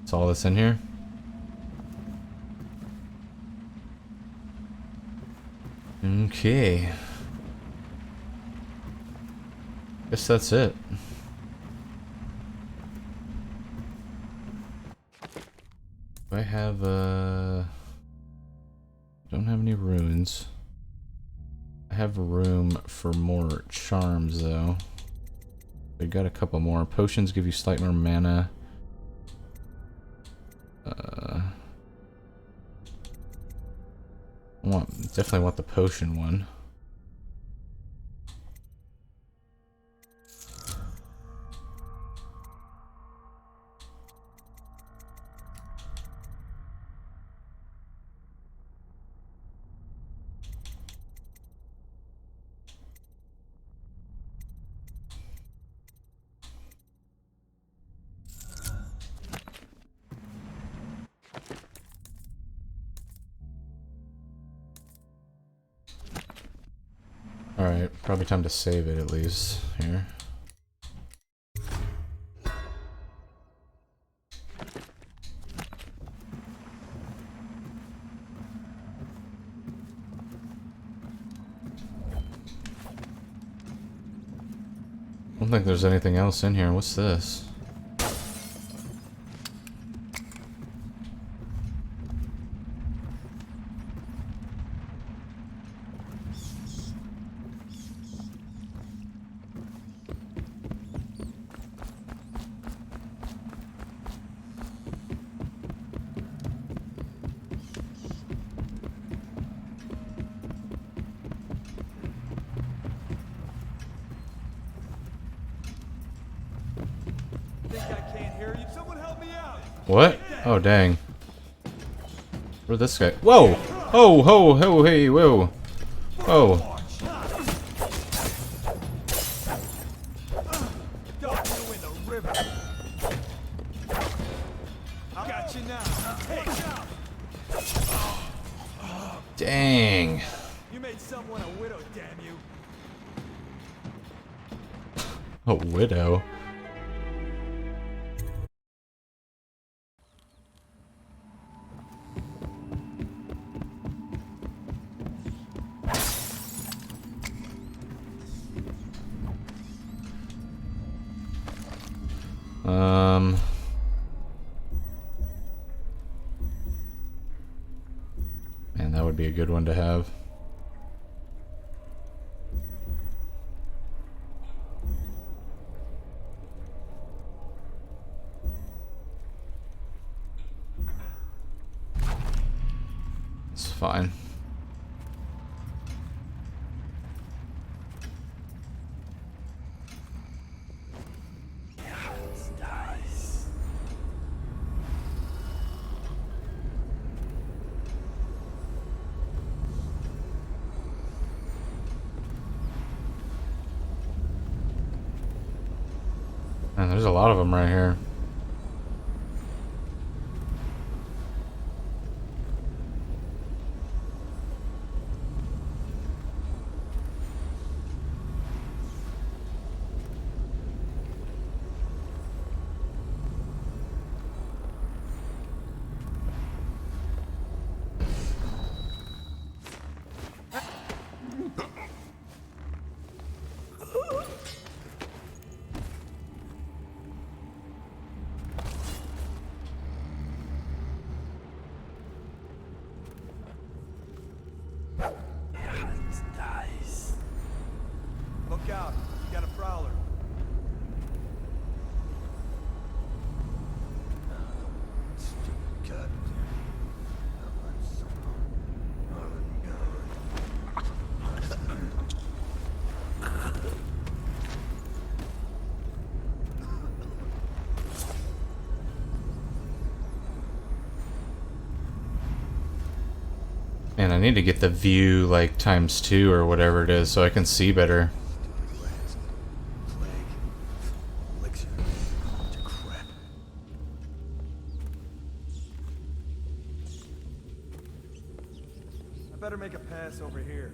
That's all that's in here? Okay. Guess that's it. Do I have don't have any runes. I have room for more charms though. We got a couple more. Potions give you slightly more mana. Definitely want the potion one. Alright, probably time to save it at least here. I don't think there's anything else in here. What's this? What? Oh, dang. Where'd this guy? Whoa! Oh, ho, ho, hey, whoa. Whoa. Dang. You made someone a widow, damn you. A widow? Man, that would be a good one to have. It's fine. Man, there's a lot of them right here. I need to get the view like ×2 or whatever it is so I can see better. I better make a pass over here.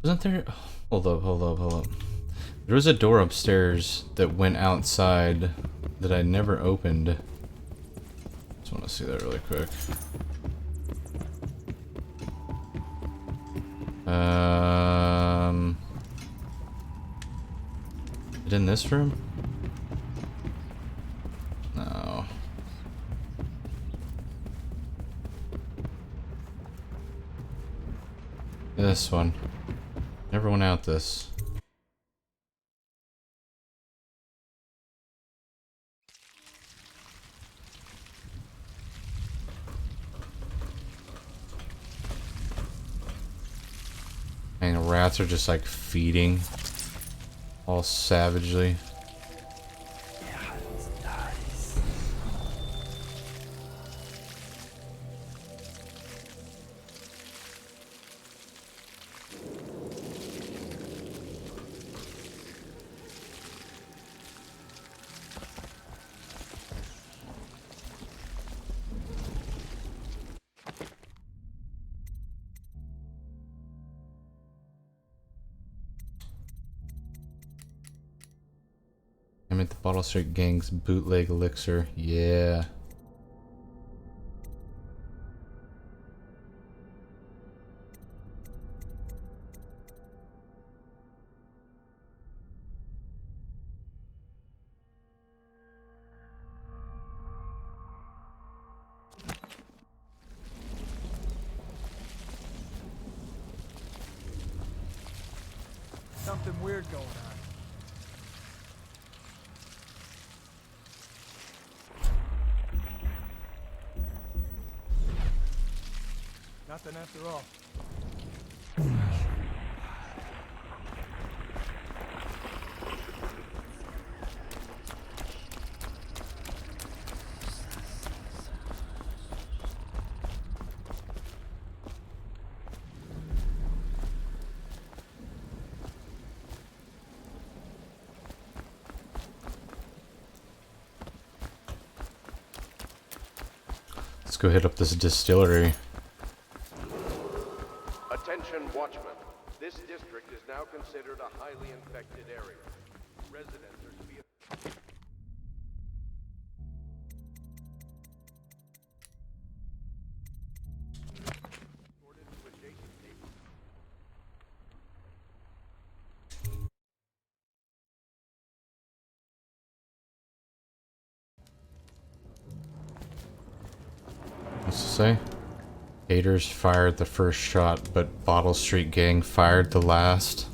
Wasn't there? Hold up. There was a door upstairs that went outside that I never opened. Just want to see that really quick. Is it in this room? No. This one. Never went out this. And the rats are just like feeding all savagely. I'm at the Bottle Street Gang's bootleg elixir. Yeah. Something weird going on. Nothing after all. Let's go hit up this distillery. Attention, watchmen. This district is now considered a highly infected area. Residents are to be... escorted to adjacent neighborhoods. What's it say? Haters fired the first shot, but Bottle Street Gang fired the last.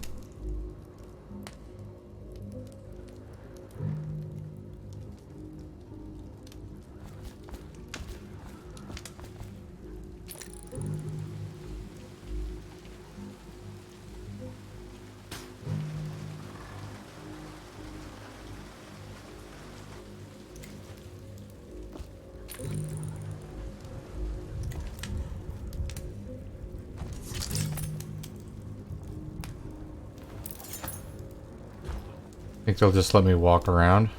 Think they'll just let me walk around?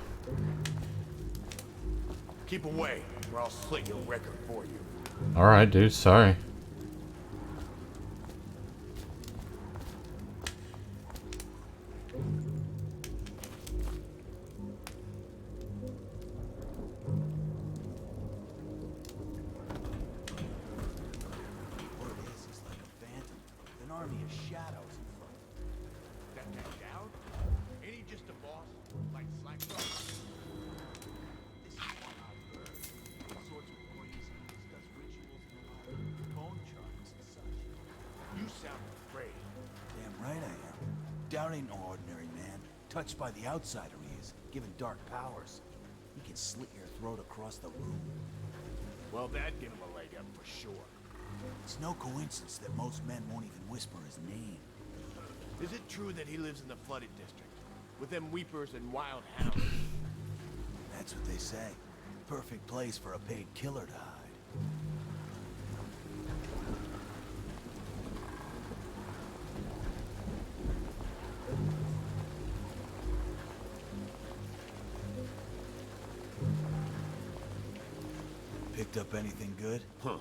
Keep away, or I'll slit your record for you. Alright, dude, sorry. What it is like a phantom, an army of shadows in front. That guy down? Ain't he just a boss? Like Slack Dog? This is one I've heard. All sorts of crazies, does rituals and the like, bone charms and such. You sound afraid. Damn right I am. Down ain't no ordinary man. Touched by the outsider he is, given dark powers. he can slit your throat across the room. Well, that'd give him a leg up for sure. It's no coincidence that most men won't even whisper his name. Is it true that he lives in the flooded district? With them weepers and wild hounds? That's what they say. Perfect place for a paid killer to hide. Picked up anything good? Huh.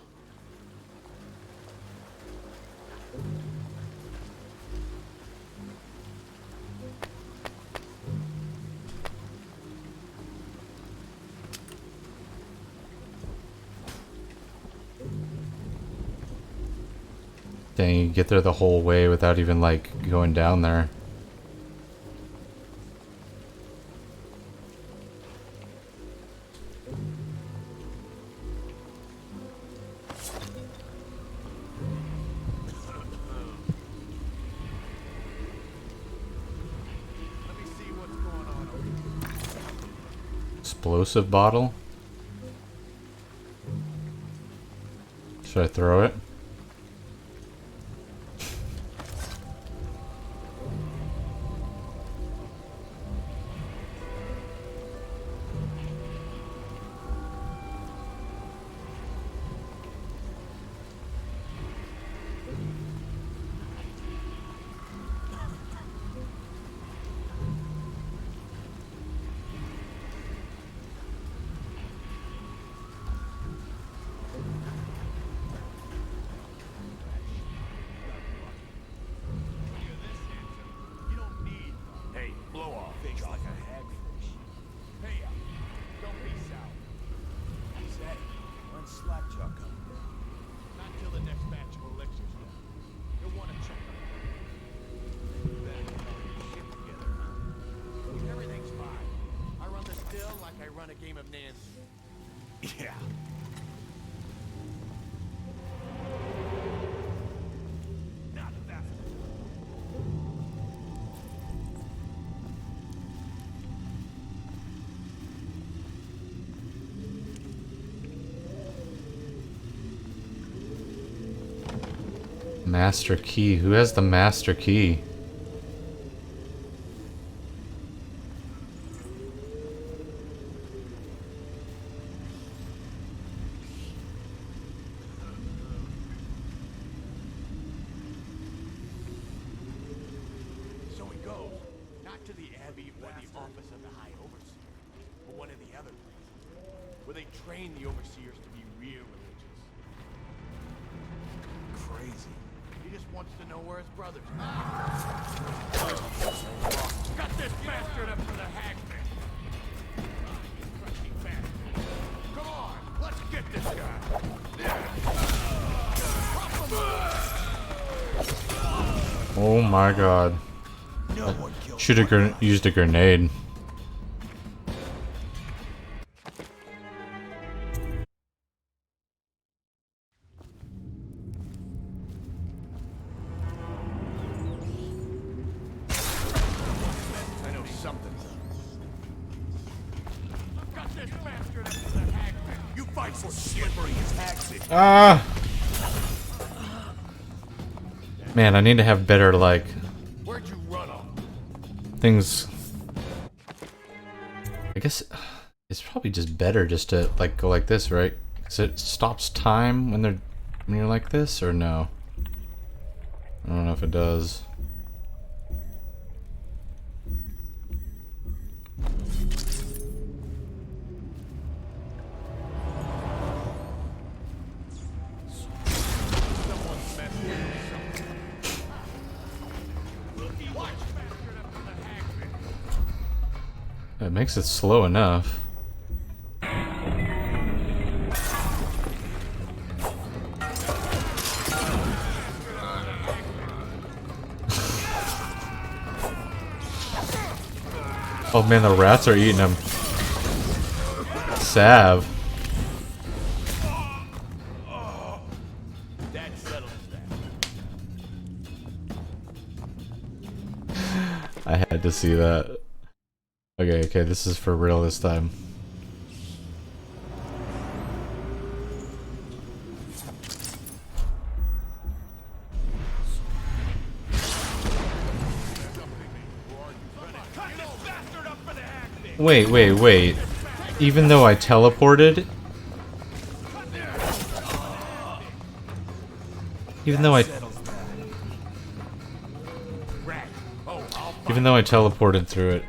Dang, you get there the whole way without even like going down there. Explosive bottle? Should I throw it? Hey, blow off. Fix like a hagfish. Hey, don't be sour. Say, when's Slackjaw coming down? Not till the next batch of elixirs done. You'll want to check on it. Better get all your shit together, huh? Everything's fine. I run the still like I run a game of Nancy. Yeah. Not that. Master key. Who has the master key? So he goes, not to the Abbey or the office of the High Overseer, but one of the other places, where they train the Overseers to be real religious. Crazy. He just wants to know where his brothers are. Cut this bastard up for the hagman! You crusty bastard. Come on, let's get this guy! Oh my god. Should have used a grenade. I know something's up. Cut this bastard up for the hagman! You fight for slippery as hagfish! Ah! Man, I need to have better, like, Where'd you run off? things. I guess it's probably just better just to, like, go like this, right? Because it stops time when you're like this, or no? I don't know if it does. It makes it slow enough. Oh man, the rats are eating him. Sav. That settles that. I had to see that. Okay, this is for real this time. Wait. Even though I teleported? Even though I teleported through it.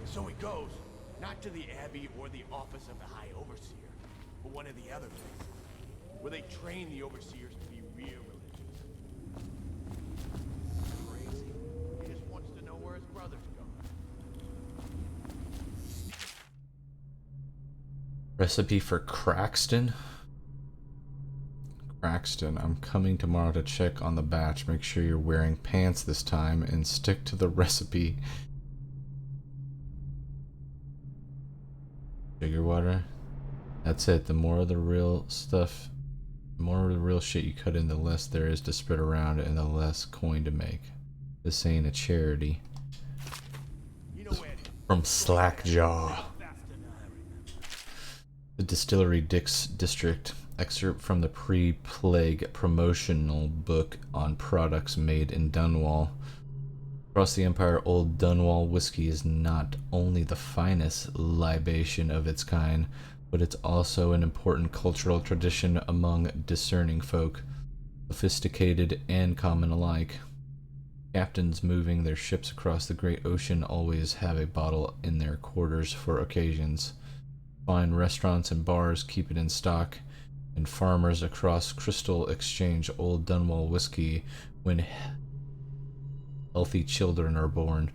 So it goes, not to the Abbey or the office of the High Overseer, but one of the other places, where they train the Overseers to be real religious. Crazy. He just wants to know where his brother's going. Recipe for Craxton? Craxton, I'm coming tomorrow to check on the batch. Make sure you're wearing pants this time and stick to the recipe. Sugar water. That's it. The more of the real stuff, the more of the real shit you cut in, the less there is to spread around and the less coin to make. This ain't a charity. From Slackjaw. The Distillery District. Excerpt from the pre-plague promotional book on products made in Dunwall. Across the Empire, Old Dunwall whiskey is not only the finest libation of its kind, but it's also an important cultural tradition among discerning folk, sophisticated and common alike. Captains moving their ships across the great ocean always have a bottle in their quarters for occasions. Fine restaurants and bars keep it in stock, and farmers across Crystal exchange Old Dunwall whiskey when healthy children are born.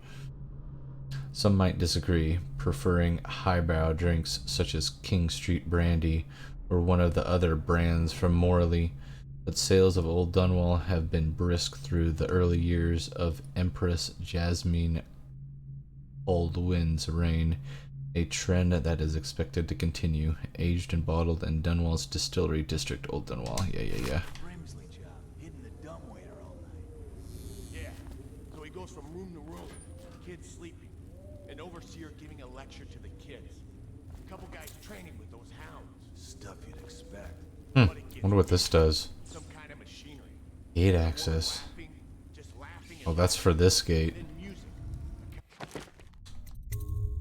Some might disagree, preferring highbrow drinks such as King Street Brandy or one of the other brands from Morley, but sales of Old Dunwall have been brisk through the early years of Empress Jasmine Baldwin's reign, a trend that is expected to continue. Aged and bottled in Dunwall's Distillery District, Old Dunwall. Yeah. Brimsley job, hitting the dumbwaiter all night. Yeah, so he goes from room to room, kids sleeping, an overseer giving a lecture to the kids. A couple guys training with those hounds. Stuff you'd expect. Wonder what this does. Some kind of machinery. Gate access. Oh, that's for this gate.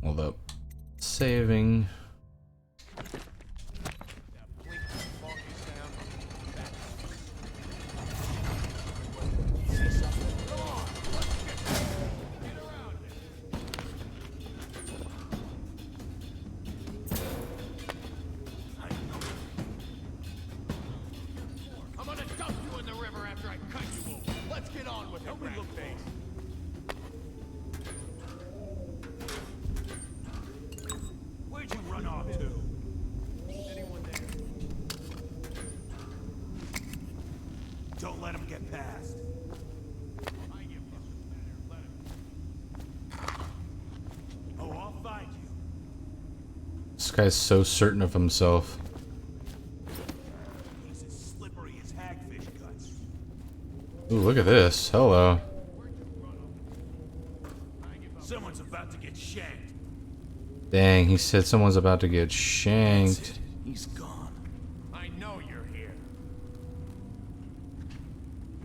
Hold up. Saving. I'm gonna dump you in the river after I cut you open. Let's get on with it, look face. Where'd you run off to? Anyone there? Don't let him get past. Oh, I'll find you. This guy's so certain of himself. He's as slippery as hagfish guts. Ooh, look at this. Hello. Someone's about to get shanked. Dang, he said someone's about to get shanked. He's gone. I know you're here.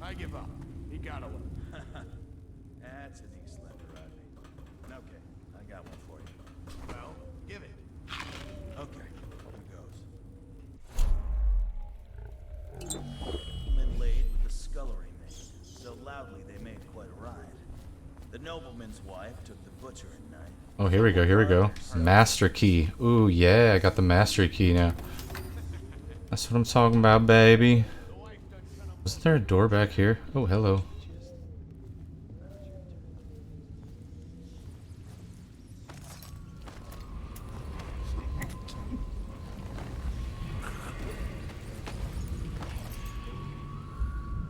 I give up. He got away. That's a neat slipper, Rodney. Okay, I got one for you. Well, give it. Okay, here goes. Men laid with the scullery maid, so loudly they made quite a ride. The nobleman's wife took the butcher at night. Oh, here we go. Master key. Ooh, yeah, I got the master key now. That's what I'm talking about, baby. Wasn't there a door back here? Oh, hello.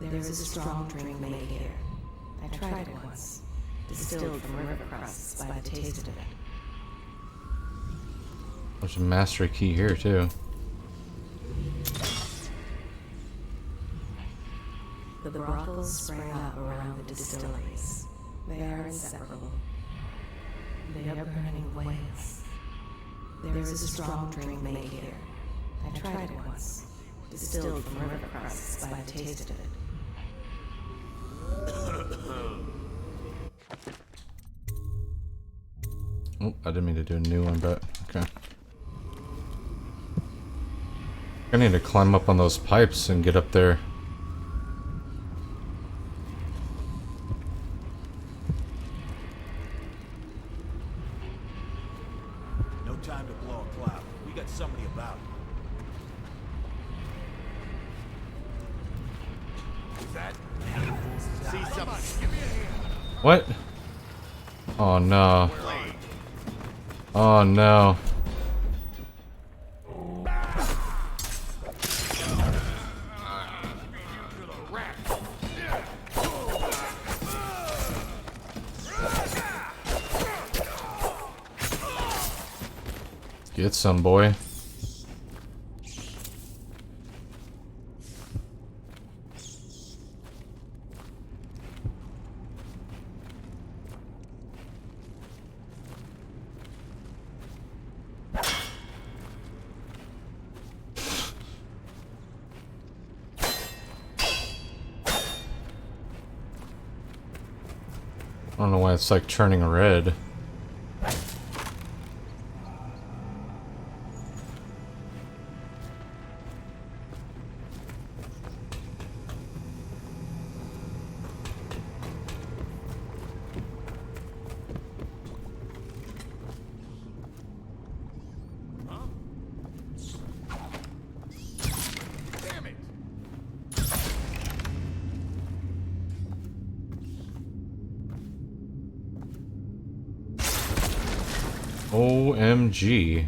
There is a strong drink made here. I tried it once. distilled from river crusts by the taste of it. There's a mastery key here too. The brothels spring up around the distilleries. They are inseparable. They are burning ways. There is a strong drink made here. I tried it once. Distilled from river crusts by the taste of it. Oh, I didn't mean to do a new one, but okay. I need to climb up on those pipes and get up there. No time to blow a cloud. We got somebody about. Is that? See something? Give me a hand. What? Oh no. Oh no. Get some, boy. I don't know why it's like turning red. OMG.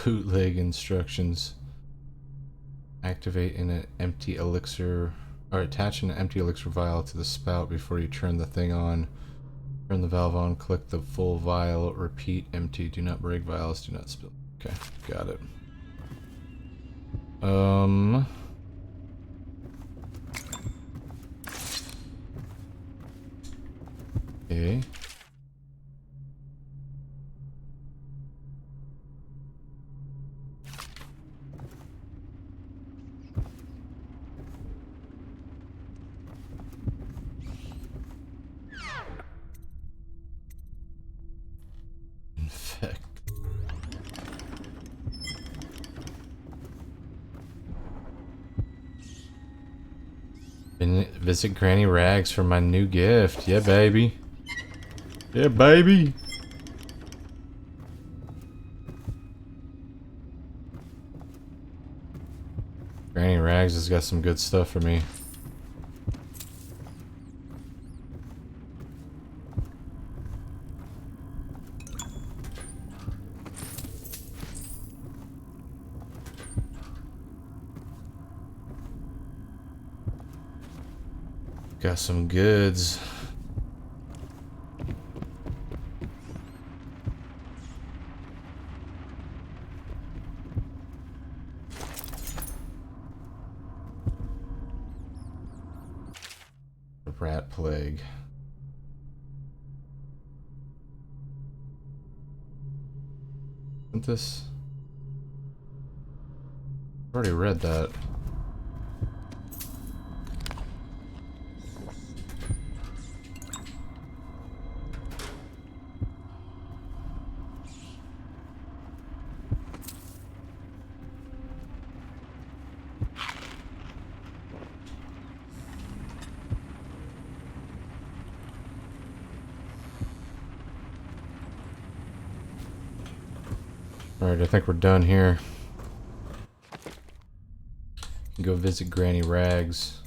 Bootleg instructions. Activate in an empty elixir, or attach an empty elixir vial to the spout before you turn the thing on. Turn the valve on, click the full vial, repeat empty, do not break vials, do not spill. Okay, got it. Okay. Infect. Visit Granny Rags for my new gift. Yeah, baby. Yeah, baby. Granny Rags has got some good stuff for me. Got some goods. The rat plague. Isn't this? I've already read that. Alright, I think we're done here. Go visit Granny Rags.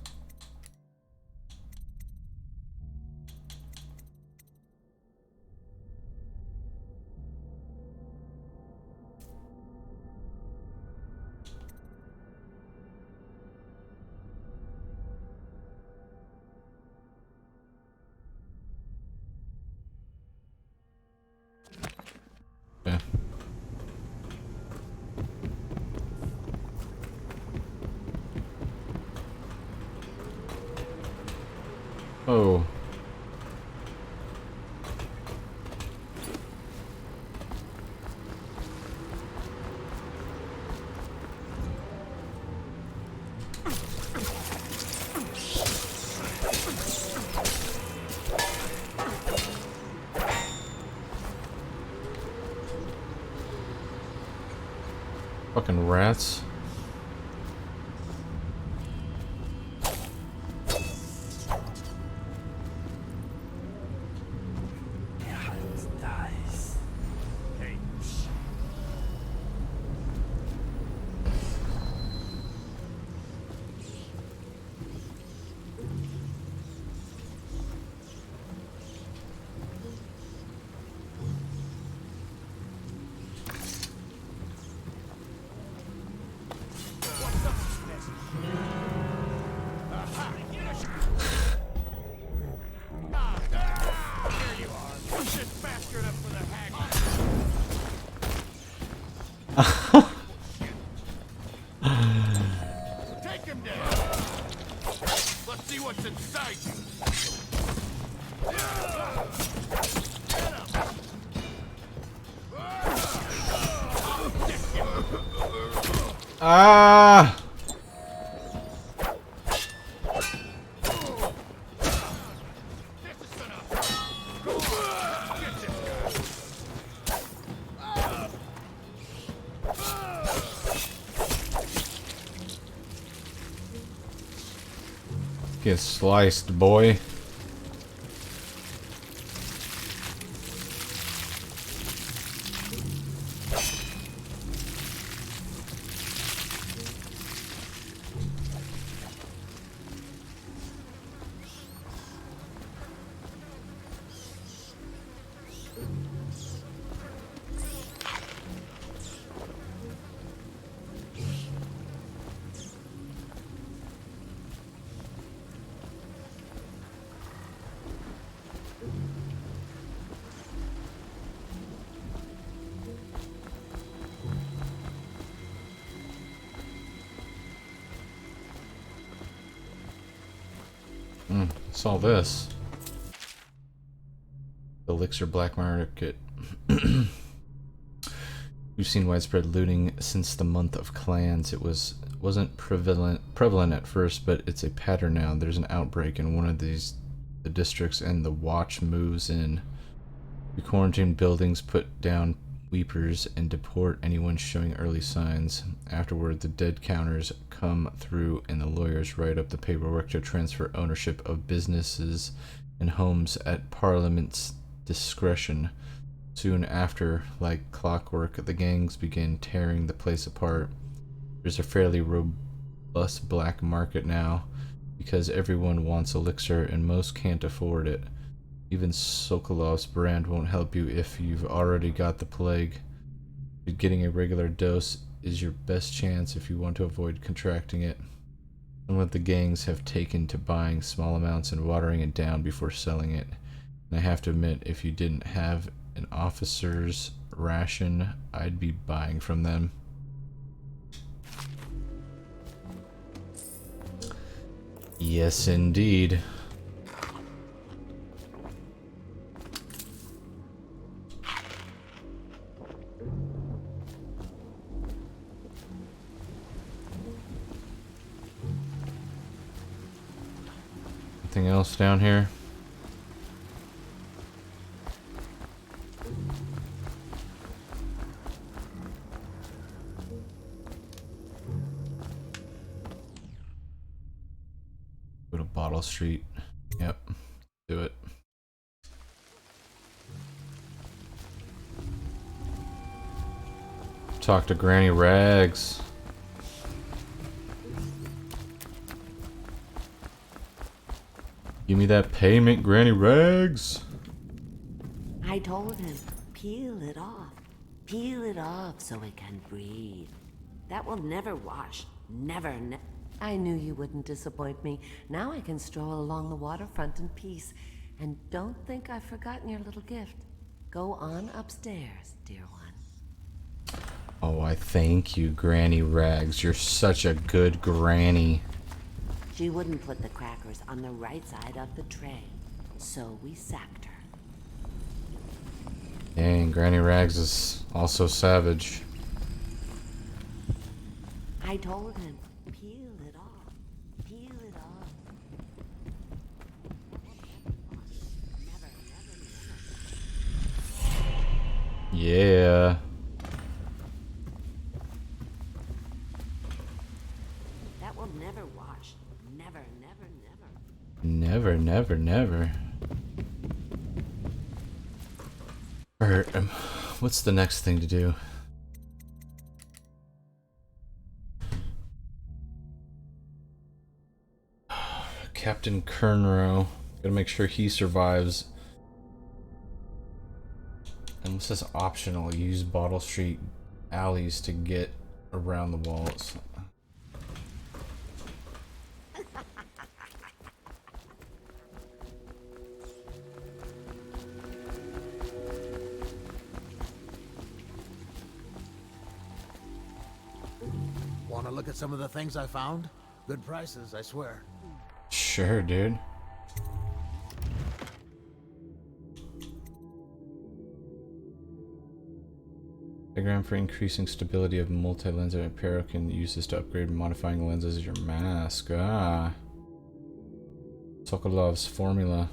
Okay. Oh. Fucking rats. Take him down. Let's see what's inside you. Ah! Get sliced, boy. Saw this. The Elixir Black Market. We've seen widespread looting since the month of clans. It wasn't prevalent at first, but it's a pattern now. There's an outbreak in one of the districts, and the watch moves in. We quarantine buildings, put down weepers, and deport anyone showing early signs. Afterward, the dead counters come through, and the lawyers write up the paperwork to transfer ownership of businesses and homes at Parliament's discretion. Soon after, like clockwork, the gangs begin tearing the place apart. There's a fairly robust black market now, because everyone wants elixir and most can't afford it. Even Sokolov's brand won't help you if you've already got the plague. But getting a regular dose is your best chance if you want to avoid contracting it. Some of the gangs have taken to buying small amounts and watering it down before selling it. And I have to admit, if you didn't have an officer's ration, I'd be buying from them. Yes, indeed. Anything else down here? Go to Bottle Street. Yep. Do it. Talk to Granny Rags. Give me that payment, Granny Rags. I told him, peel it off. Peel it off so it can breathe. That will never wash. Never, I knew you wouldn't disappoint me. Now I can stroll along the waterfront in peace. And don't think I've forgotten your little gift. Go on upstairs, dear one. Oh, I thank you, Granny Rags. You're such a good granny. She wouldn't put the crackers on the right side of the tray, so we sacked her. Dang, Granny Rags is also savage. I told him, peel it off. Peel it off. Yeah. That will never wash. Never, never, never. Never, never, never. Alright, what's the next thing to do? Captain Kernrow. Gotta make sure he survives. And what's this optional? Use Bottle Street alleys to get around the walls. Want to look at some of the things I found? Good prices, I swear. Sure, dude. Diagram for increasing stability of multi-lens apparel can use this to upgrade modifying lenses of your mask. Ah. Sokolov's formula.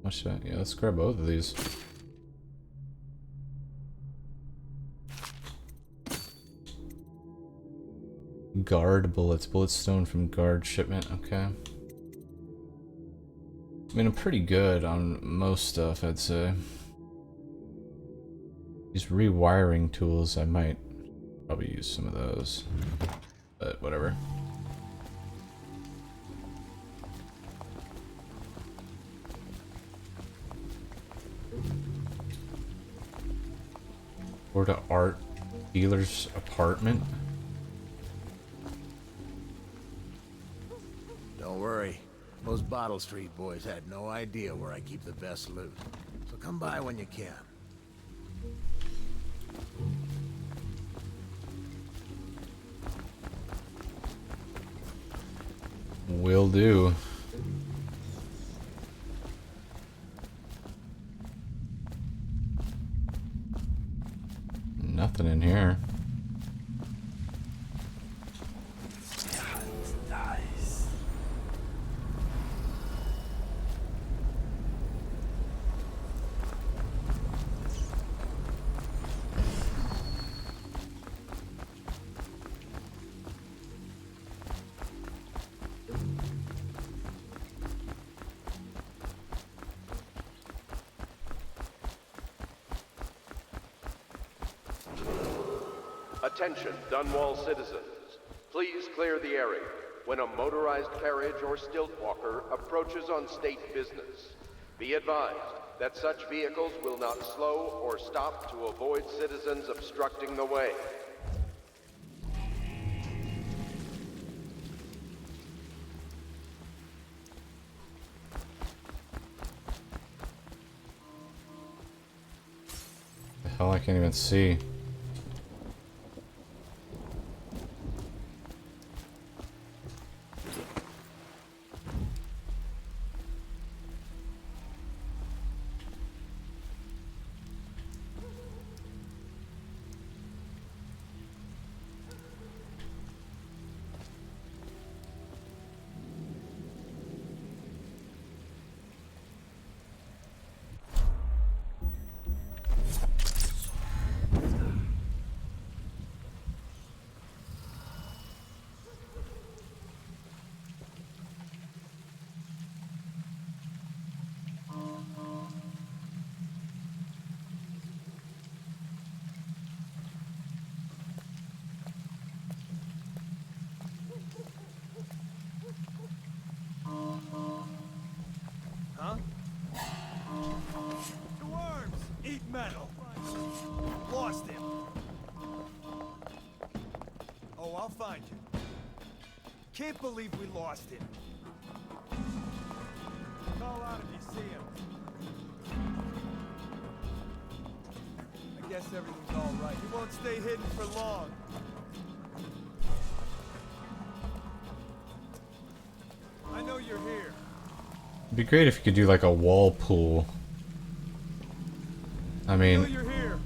Watch that. Yeah, let's grab both of these. Guard bullets. Bullet stone from guard shipment. Okay. I mean, I'm pretty good on most stuff, I'd say. These rewiring tools, I might probably use some of those. But whatever. Or to art dealer's apartment. Don't worry. Those Bottle Street boys had no idea where I keep the best loot. So come by when you can. Will do. Nothing in here. Nice. Attention, Dunwall citizens. Please clear the area when a motorized carriage or stilt walker approaches on state business. Be advised that such vehicles will not slow or stop to avoid citizens obstructing the way. The hell, I can't even see. metal. Lost him. Oh, I'll find you. Can't believe we lost him. Call out if you see him. I guess everything's all right. He won't stay hidden for long. I know you're here. It'd be great if you could do like a wall pool. I mean, You're here.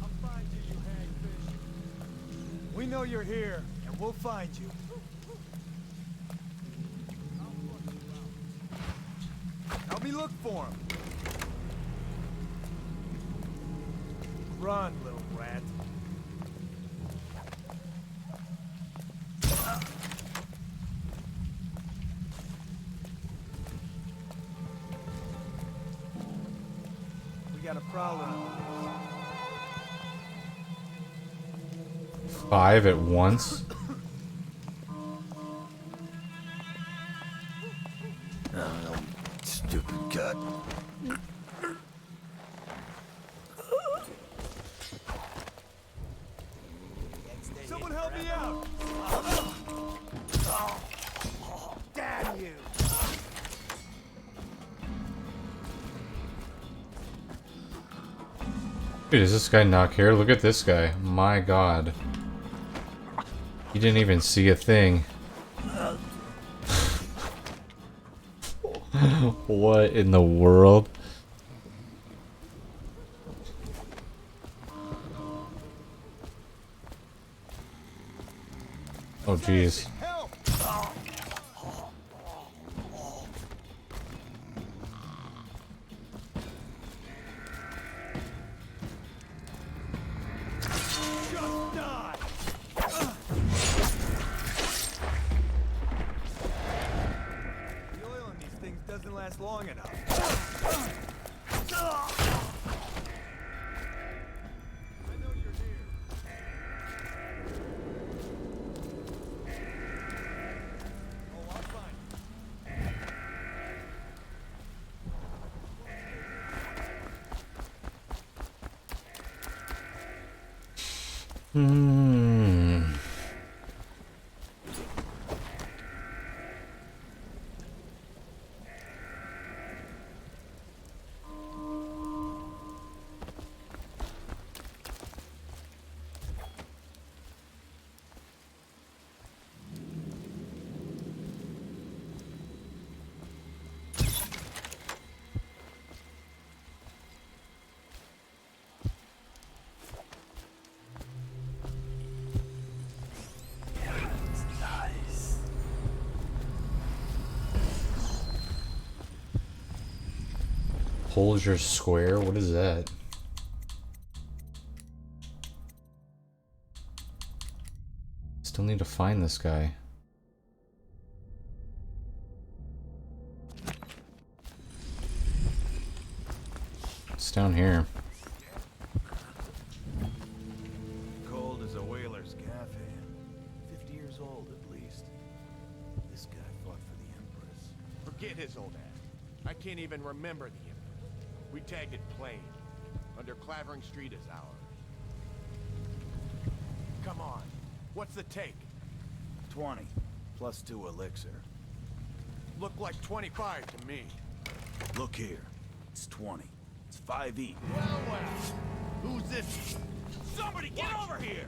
I'll find you, you hagfish. We know you're here, and we'll find you. Help me look for him. Run, little rat. We got a prowler. 5 at once. Oh, stupid cut. Someone help me out! Damn you! Dude, is this guy not here? Look at this guy. My god. He didn't even see a thing. What in the world? Oh jeez. The oil in these things doesn't last long enough. I know you're here. Oh, I'll find you. Hmm. Hold your square? What is that? Still need to find this guy. It's down here. Cold as a whaler's gaff hand. 50 years old at least. This guy fought for the Empress. Forget his old ass. I can't even remember the Emperor. We tagged it plain. Under Clavering Street is ours. Come on. What's the take? 20, plus 2 elixir. Looked like 25 to me. Look here. It's 20. It's 5 each. Well, well. Who's this? Somebody get over here!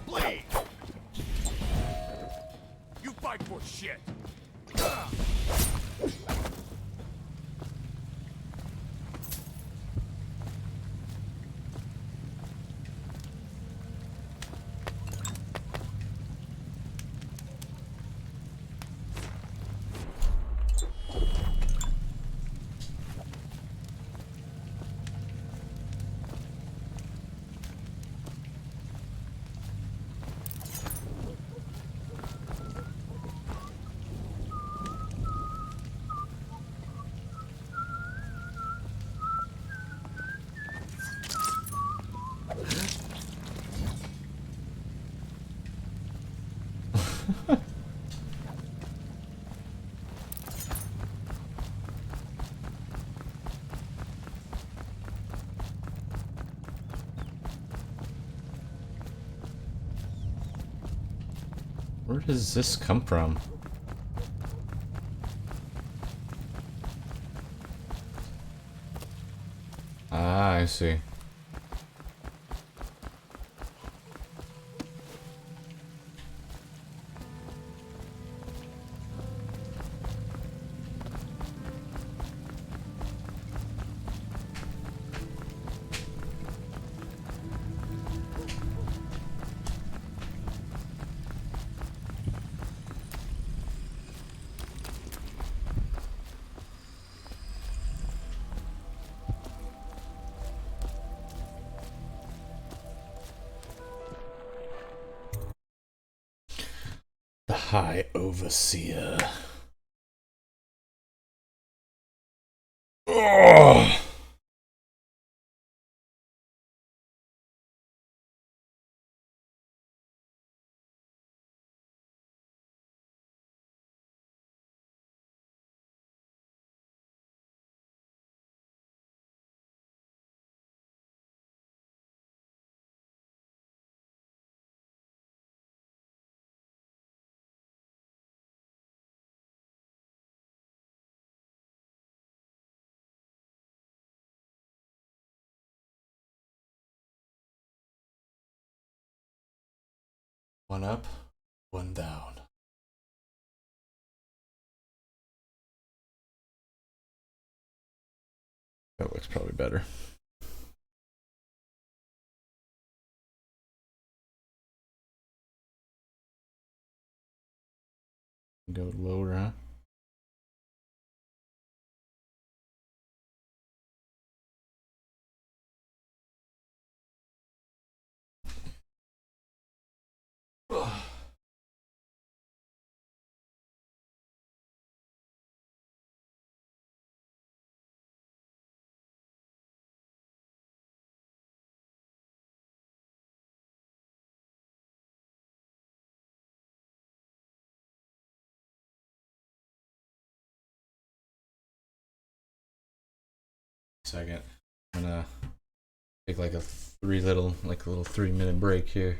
Bleed! You fight for shit! Where does this come from? Ah, I see. The High Overseer. Oh! One up, one down. That looks probably better. Go lower, huh? Second. I'm gonna take like a a little 3-minute break here.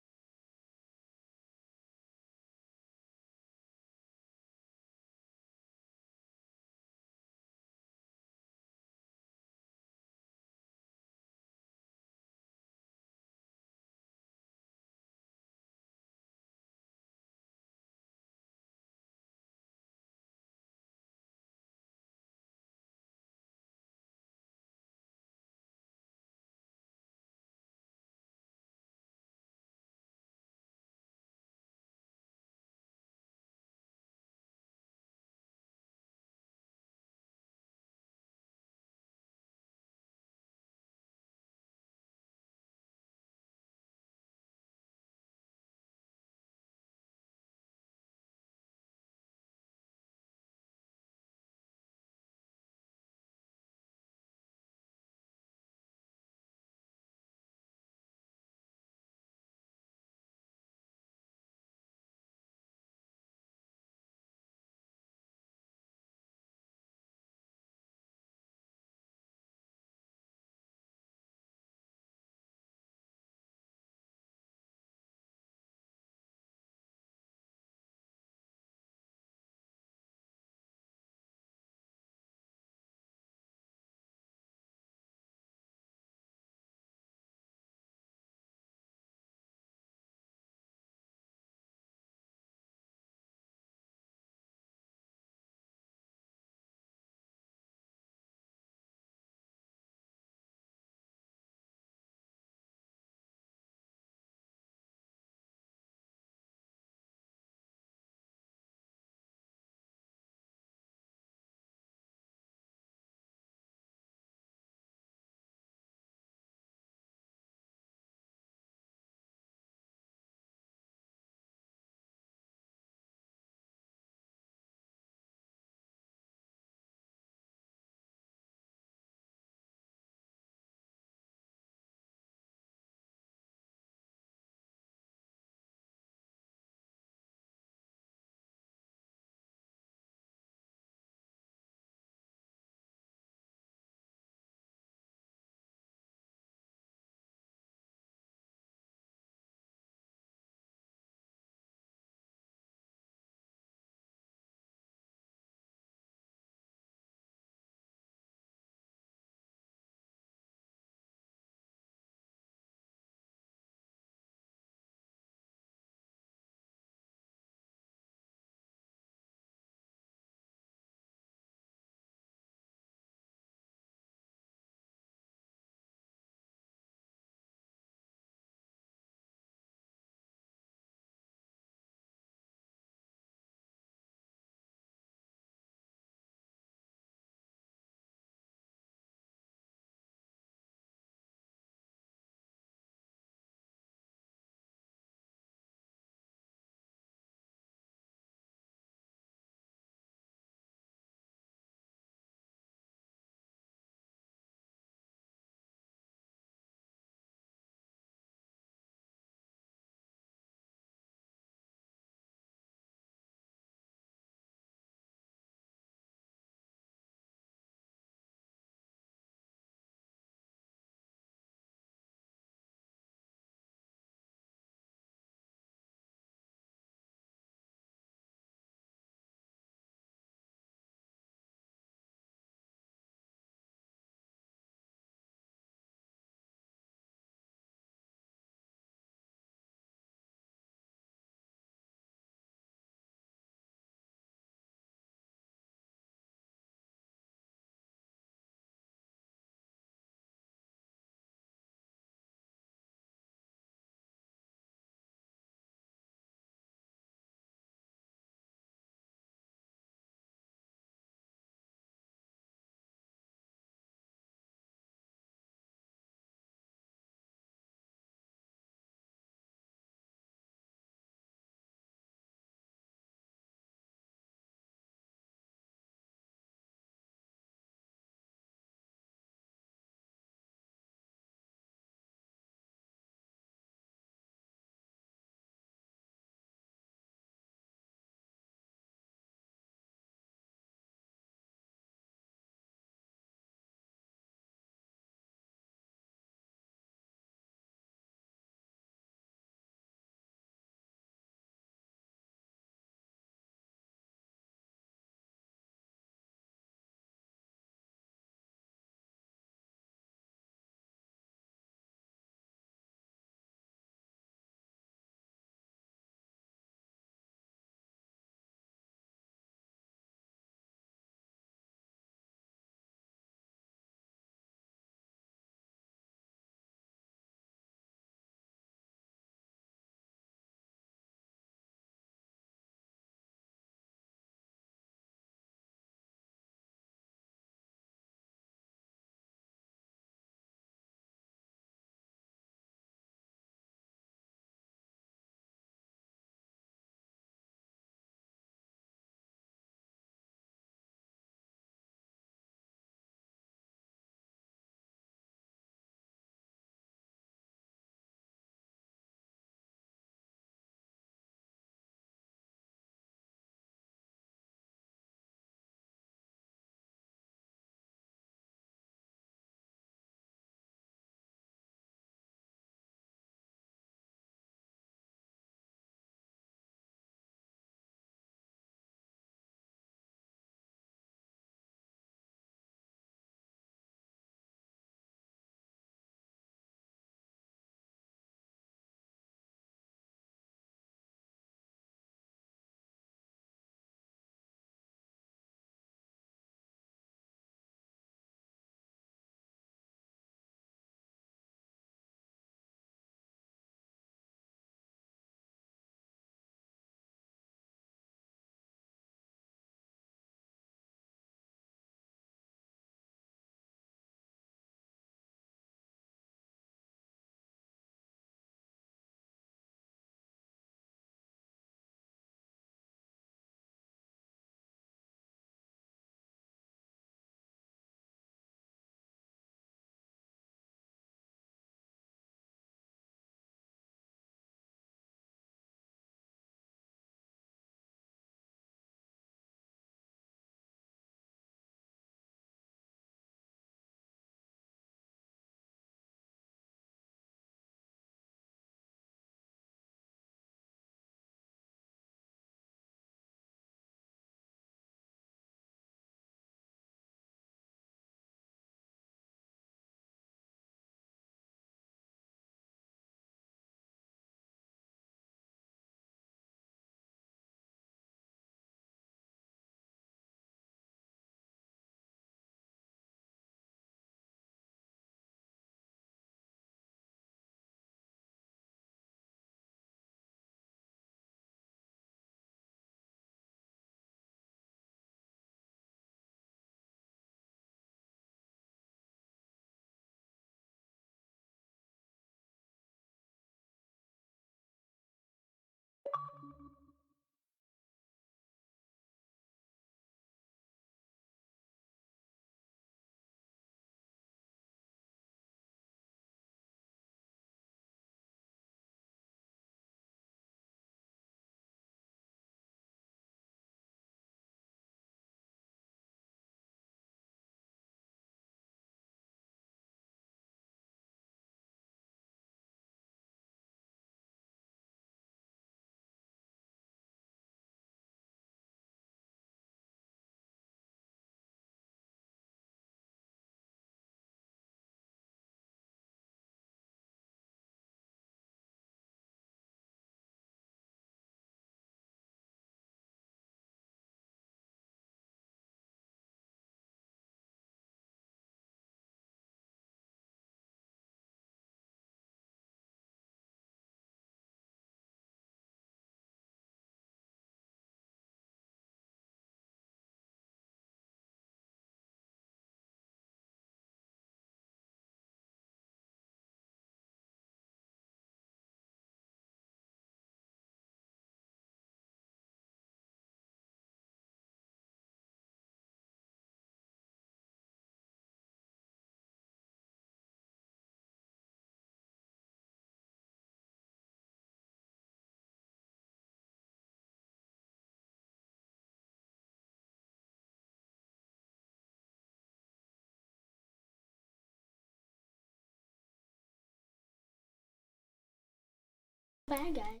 Bad guy.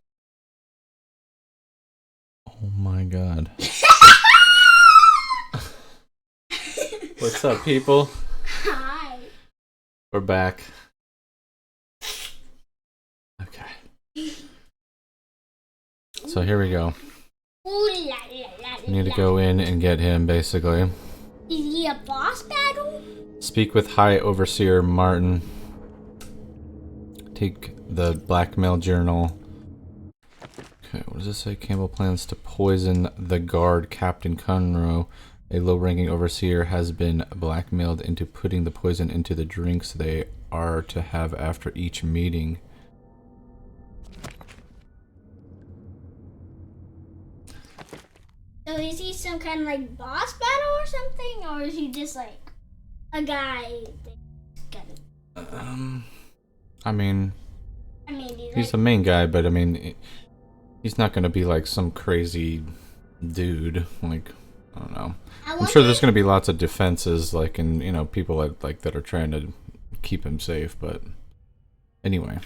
Oh my god. What's up, people? Hi. We're back. Okay. So here we go. Ooh la la la We need to go in and get him, basically. Is he a boss battle? Speak with High Overseer Martin. Take the blackmail journal. Okay, what does this say? Campbell plans to poison the guard, Captain Conroe. A low-ranking overseer has been blackmailed into putting the poison into the drinks they are to have after each meeting. So is he some kind of like boss battle or something? Or is he just like a guy that's gonna... I mean, he's he's like... the main guy, but I mean, he's not gonna be like some crazy dude. Like, I don't know. I'm sure there's gonna be lots of defenses, like, and you know, people that are trying to keep him safe. But anyway.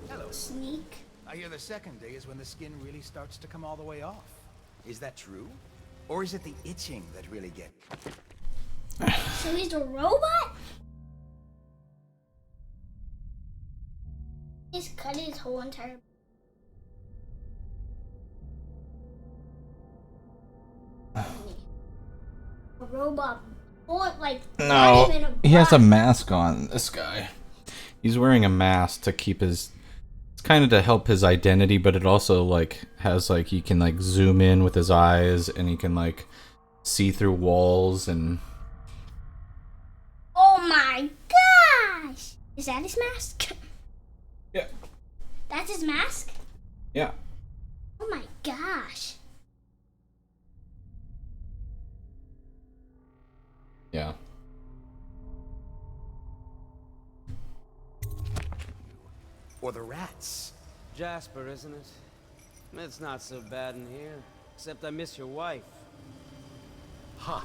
Hello. Sneak. I hear the second day is when the skin really starts to come all the way off. Is that true? Or is it the itching that really gets... So he's a robot? He's cut his whole entire... A robot. Or like... not even No, a he has a bot. mask on, this guy. He's wearing a mask to keep his... It's kind of to help his identity, but it also, like, has, like, he can, like, zoom in with his eyes, and he can, like, see through walls, and... Oh my gosh! Is that his mask? Yeah. That's his mask? Yeah. Oh my gosh. Yeah. Or the rats. Jasper, isn't it? It's not so bad in here. Except I miss your wife. Huh.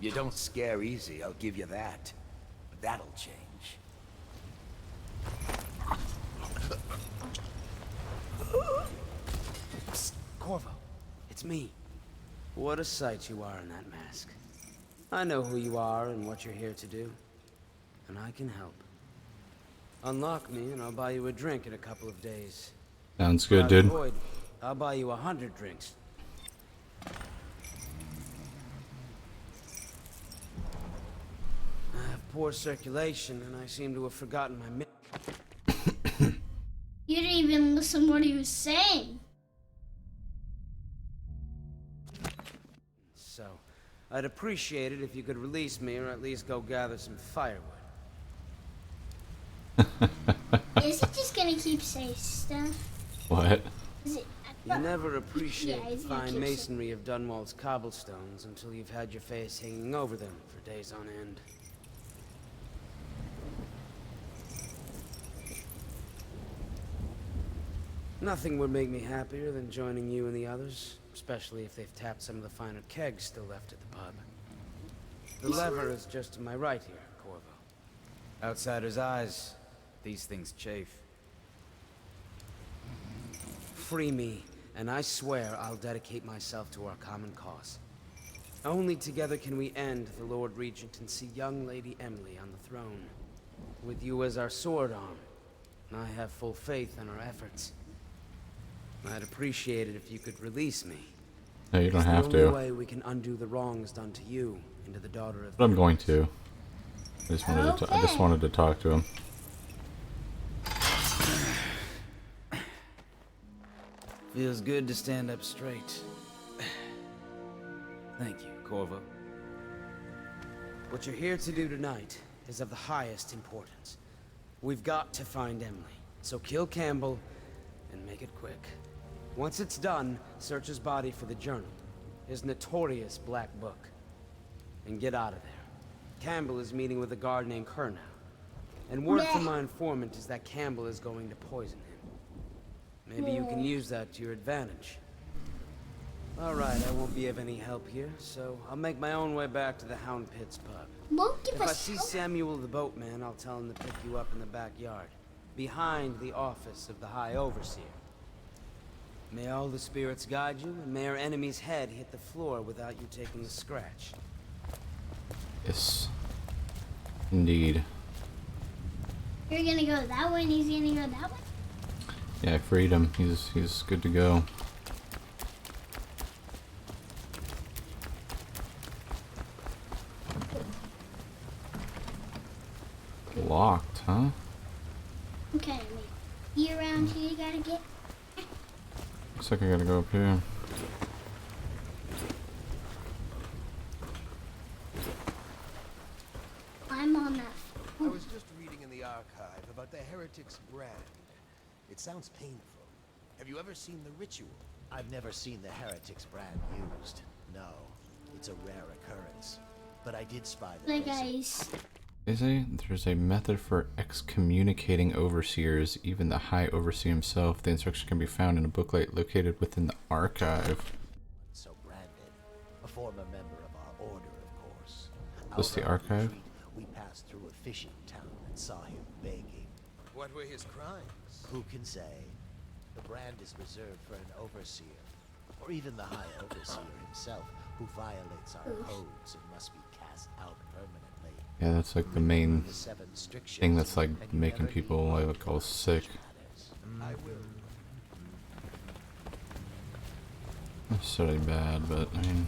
You don't scare easy, I'll give you that. But that'll change. Psst, Corvo. It's me. What a sight you are in that mask. I know who you are and what you're here to do. And I can help. Unlock me and I'll buy you a drink in a couple of days. Sounds good, Out of dude. Void, I'll buy you 100 drinks. I have poor circulation and I seem to have forgotten my You didn't even listen to what he was saying. So, I'd appreciate it if you could release me or at least go gather some firewood. Is it just gonna keep saying stuff? What? Is it... You never appreciate Yeah, the he's gonna fine keep masonry of Dunwall's cobblestones until you've had your face hanging over them for days on end. Nothing would make me happier than joining you and the others, especially if they've tapped some of the finer kegs still left at the pub. The lever is just to my right here, Corvo. Outsider's eyes, these things chafe. Free me, and I swear I'll dedicate myself to our common cause. Only together can we end the Lord Regent and see young Lady Emily on the throne. With you as our sword arm, I have full faith in our efforts. I'd appreciate it if you could release me. No, you don't have It's the only to. way we can undo the wrongs done to you and to the daughter of... But I'm going to. I just wanted to talk to him. Feels good to stand up straight. Thank you, Corvo. What you're here to do tonight is of the highest importance. We've got to find Emily, so kill Campbell and make it quick. Once it's done, search his body for the journal, his notorious black book, and get out of there. Campbell is meeting with a guard named Kernow, and word from my informant is that Campbell is going to poison him. Maybe you can use that to your advantage. Alright, I won't be of any help here, so I'll make my own way back to the Hound Pits pub. Won't give If I us see help. Samuel the boatman, I'll tell him to pick you up in the backyard, behind the office of the High Overseer. May all the spirits guide you, and may our enemy's head hit the floor without you taking a scratch. Yes. Indeed. You're gonna go that way and he's gonna go that way? Yeah, I freed him. He's good to go. Locked, huh? Okay, wait. You around here you gotta get? Looks like I gotta go up here. I'm on that. I was just reading in the archive about the Heretic's brand. It sounds painful. Have you ever seen the ritual? I've never seen the Heretic's brand used. No, it's a rare occurrence. But I did spy the Hey face guys. There's a method for excommunicating overseers, even the High Overseer himself. The instruction can be found in a booklet located within the archive. So branded. A former member of our order, of course. What's the Out on archive? retreat, we passed through a fishing town and saw him begging. What were his crimes? Who can say? The brand is reserved for an overseer, or even the High Overseer himself, who violates our codes and must be cast out permanently. Yeah, that's like the main The 7 strictures, thing that's like and you making never people leave like all sick. I will. Necessarily bad, but I mean,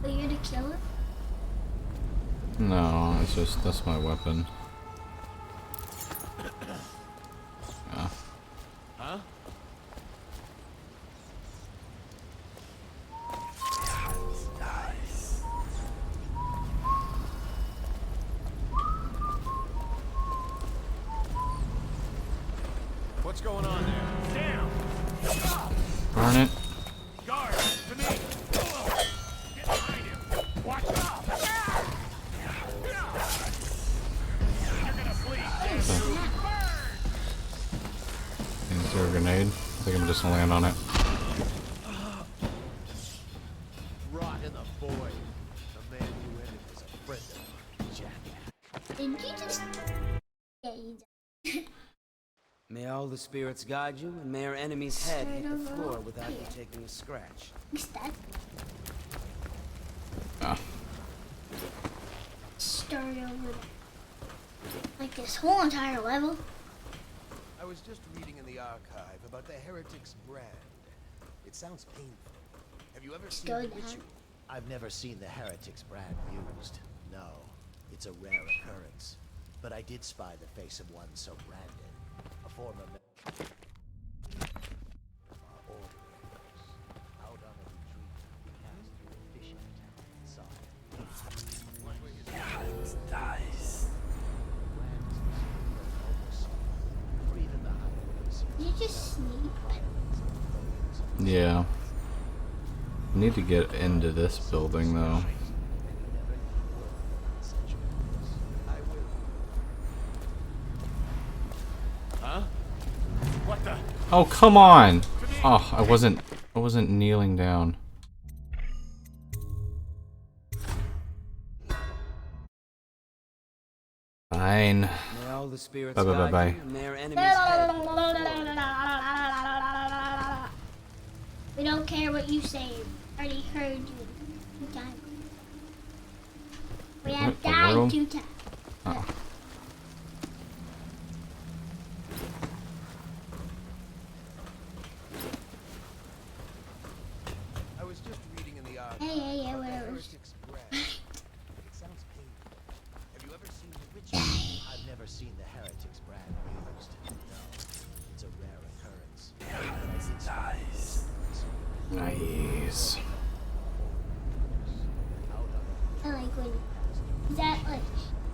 Are you the killer? no, it's just that's my weapon. Yeah. Huh? What's going on there? Down! Darn it. Guard! To me! Get behind him! Watch out! You're gonna bleed! Is there a grenade? I think I'm just gonna land on it. Rot in the void. The man you ended was a friend of mine, Jack. Did you just... Yeah, you did. May all the spirits guide you, and may our enemy's head hit the Straight floor over without you here. taking a scratch. What's that? Ah. Start over there. Like this whole entire level. I was just reading in the archive about the Heretic's brand. It sounds painful. Have you ever seen go the down. ritual? I've never seen the Heretic's brand used. No, it's a rare occurrence. But I did spy the face of one so branded. A former member of our order, of course. Out on a retreat, we passed through a fishing town and saw him. What were his Brand is reserved for an overseer, or even the High Overseer. Did you just sneak? Yeah. I need to get into this building though. Huh? What the? Oh, come on! Oh, I wasn't kneeling down. Fine. May all the spirits Bye, bye, bye, guide bye. you, and may our enemy's head hit the floor. We don't care what you say. I already heard you 2 times. We have What the died world? 2 times. Oh. I was just reading in the archive Hey, about the whatever. Heretic's brand. It sounds painful. Have you ever seen the ritual? I've never seen the Heretic's brand used. No, it's a rare occurrence. But I did spy the face of one so Nice. I like when. Is that like.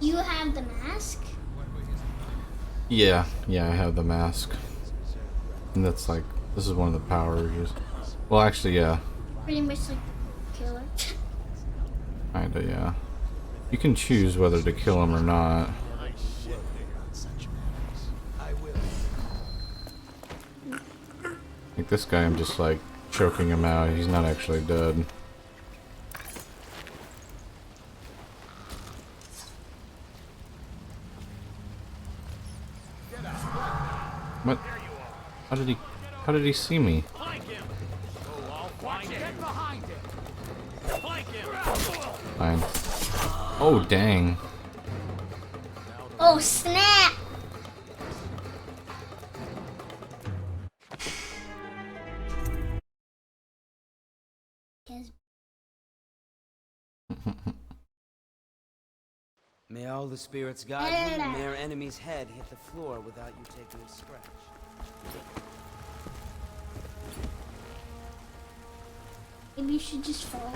You have the mask? Yeah, I have the mask. And that's like, this is one of the power reviews. Well, actually, yeah. Pretty much like the killer. Kinda, yeah. You can choose whether to kill him or not. I will. Like this guy, I'm just like choking him out. He's not actually dead. What? How did he see me? Fine. Oh, dang. Oh, snap! May all the spirits guide you, and may our enemy's head hit the floor without you taking a scratch. Maybe you should just fall.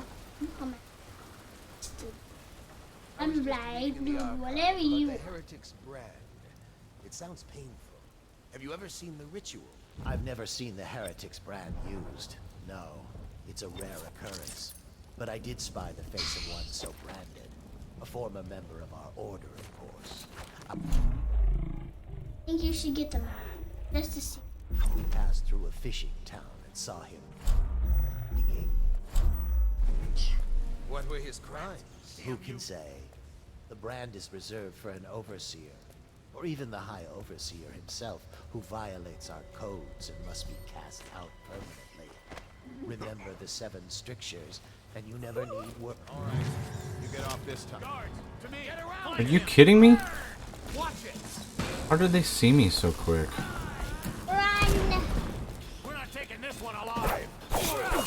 I'm like, do whatever you The heretic's brand. It sounds painful. Have you ever seen the ritual? I've never seen the heretic's brand used. No, it's a rare occurrence. But I did spy the face of one so branded. A former member of our order, of course. I think you should get them just to see. We passed through a fishing town and saw him digging. What were his crimes? Who can say? The brand is reserved for an overseer, or even the High Overseer himself, who violates our codes and must be cast out permanently. Remember the 7 strictures, and you never need work. All right, you get off this time. Guards, to me. Get around. Are you kidding me? Watch it. How did they see me so quick? Run! We're not taking this one alive. You're gonna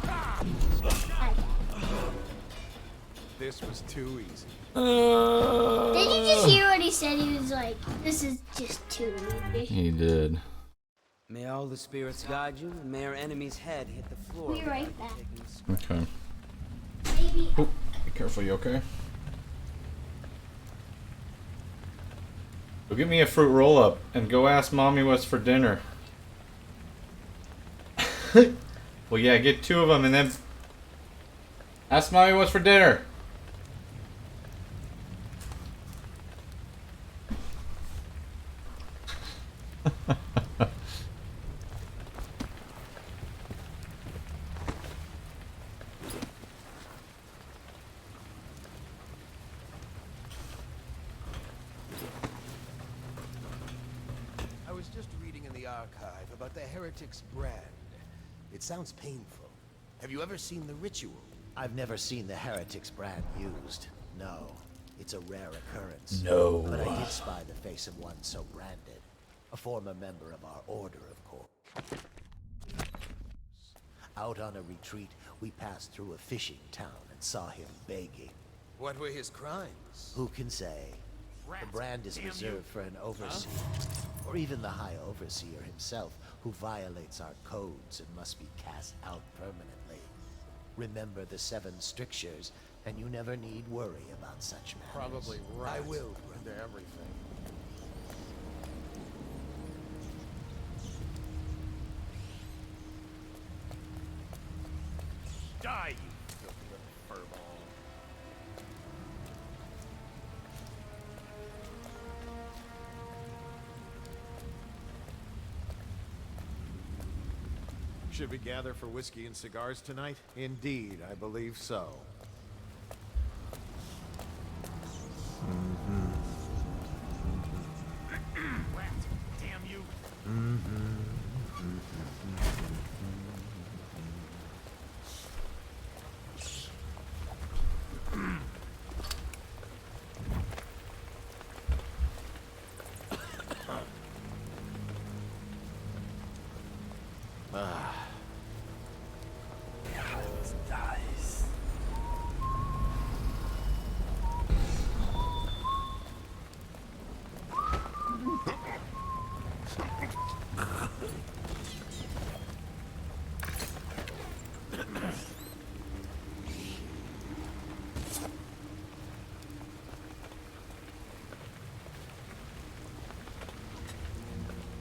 die. This was too easy. Did you just hear what he said? He was like, this is just too easy. He did. May all the spirits guide you, and may our enemy's head hit the floor. Be right back. Okay. Maybe. Oh, be careful, you okay? Go get me a fruit roll-up and go ask mommy what's for dinner. Well, yeah, get 2 of them and then ask mommy what's for dinner. I was just reading in the archive about the heretic's brand. It sounds painful. Have you ever seen the ritual? I've never seen the heretic's brand used. No, it's a rare occurrence. No. But I did spy the face of one so branded. A former member of our order, of course. Out on a retreat, we passed through a fishing town and saw him begging. What were his crimes? Who can say? The brand is reserved for an overseer, or even the High Overseer himself, who violates our codes and must be cast out permanently. Remember the 7 strictures, and you never need worry about such matters. Probably right. I will render everything. Die, you filthy little furball. Should we gather for whiskey and cigars tonight? Indeed, I believe so. Rat, damn you!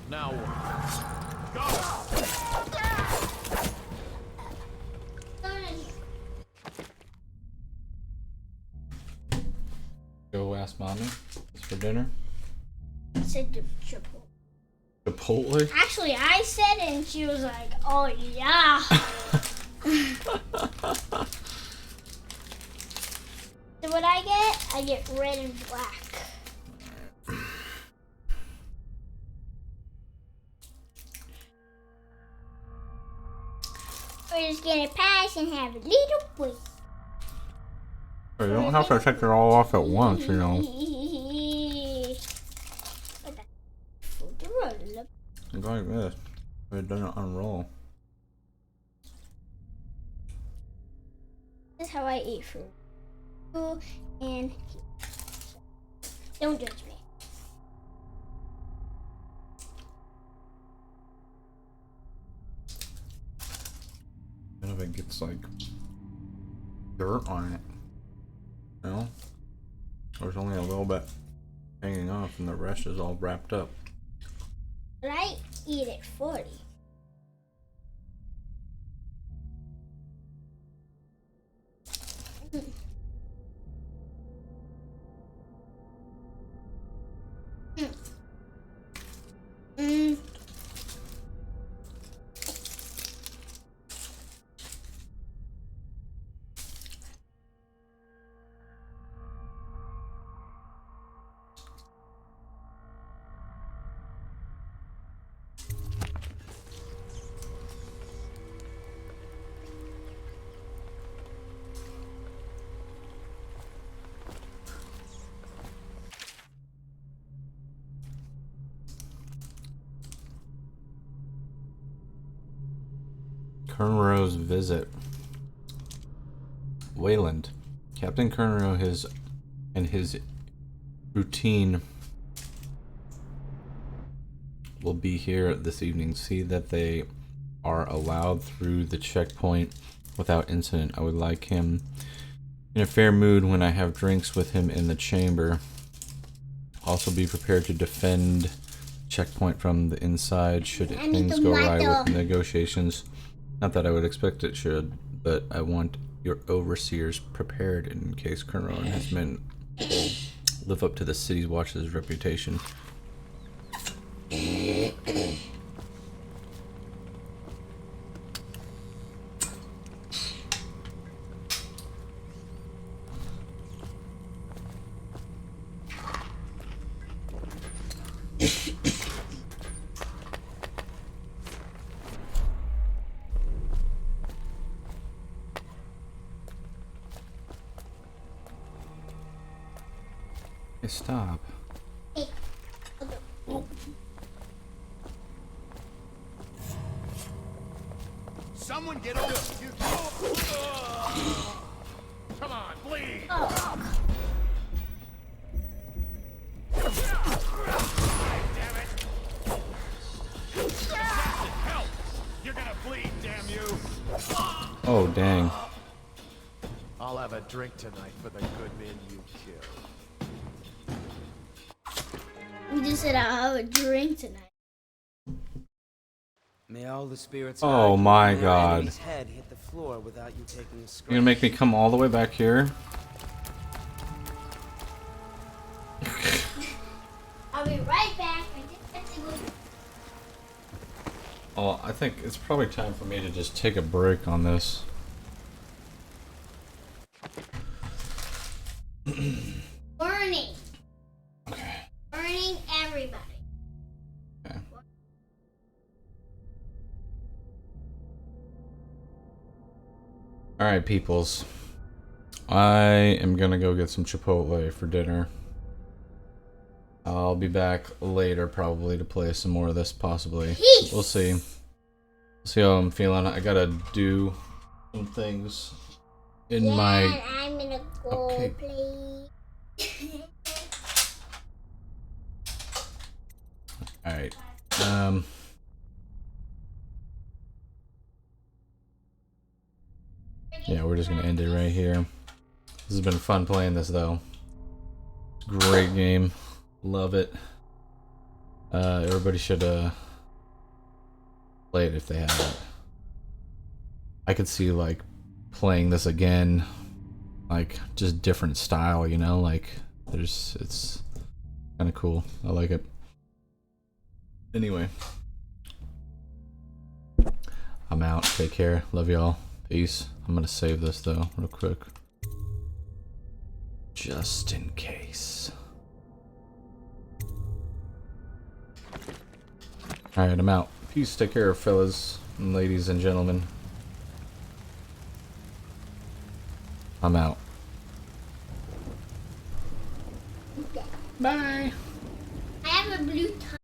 Now what? Go ask mommy what's for dinner. Said the triple. Chipotle? Actually, I said it and she was like, oh yeah. So what I get? I get red and black. We're just gonna pass and have a little boy. You don't have to take it all off at once, you know. Go like this. It doesn't unroll. This is how I eat food. And don't judge me. And if it gets like dirt on it, you know, there's only a little bit hanging off and the rest is all wrapped up. But I eat at 40. Kernro's visit. Wayland. Captain Kernro and his routine will be here this evening. See that they are allowed through the checkpoint without incident. I would like him in a fair mood when I have drinks with him in the chamber. Also be prepared to defend checkpoint from the inside should things go awry with negotiations. Not that I would expect it should, but I want your overseers prepared in case Kernro and his men live up to the city's watch's reputation. Stop. Someone get over you. Come on, bleed. Damn it. Help. You're gonna bleed, damn you. Oh, dang. I'll have a drink tonight for the good men you killed. You just said I'll have a drink tonight. May all the spirits Oh my and God. your enemy's head hit the floor without you taking a scratch. You're gonna make me come all the way back here? I'll be right back. I just have to go. Oh, I think it's probably time for me to just take a break on this. Burning. Okay. Burning everybody. Okay. Alright, peoples. I am gonna go get some Chipotle for dinner. I'll be back later probably to play some more of this possibly. Peace. We'll see. We'll see how I'm feeling. I gotta do some things in my... I'm gonna go play. Alright. Yeah, we're just gonna end it right here. This has been fun playing this though. Great game. Love it. Everybody should play it if they haven't. I could see like playing this again, like just different style, you know, like it's kind of cool. I like it. Anyway. I'm out. Take care. Love y'all. Peace. I'm gonna save this though, real quick. Just in case. Alright, I'm out. Peace. Take care, fellas and ladies and gentlemen. I'm out. Okay. Bye. I have a blue tie.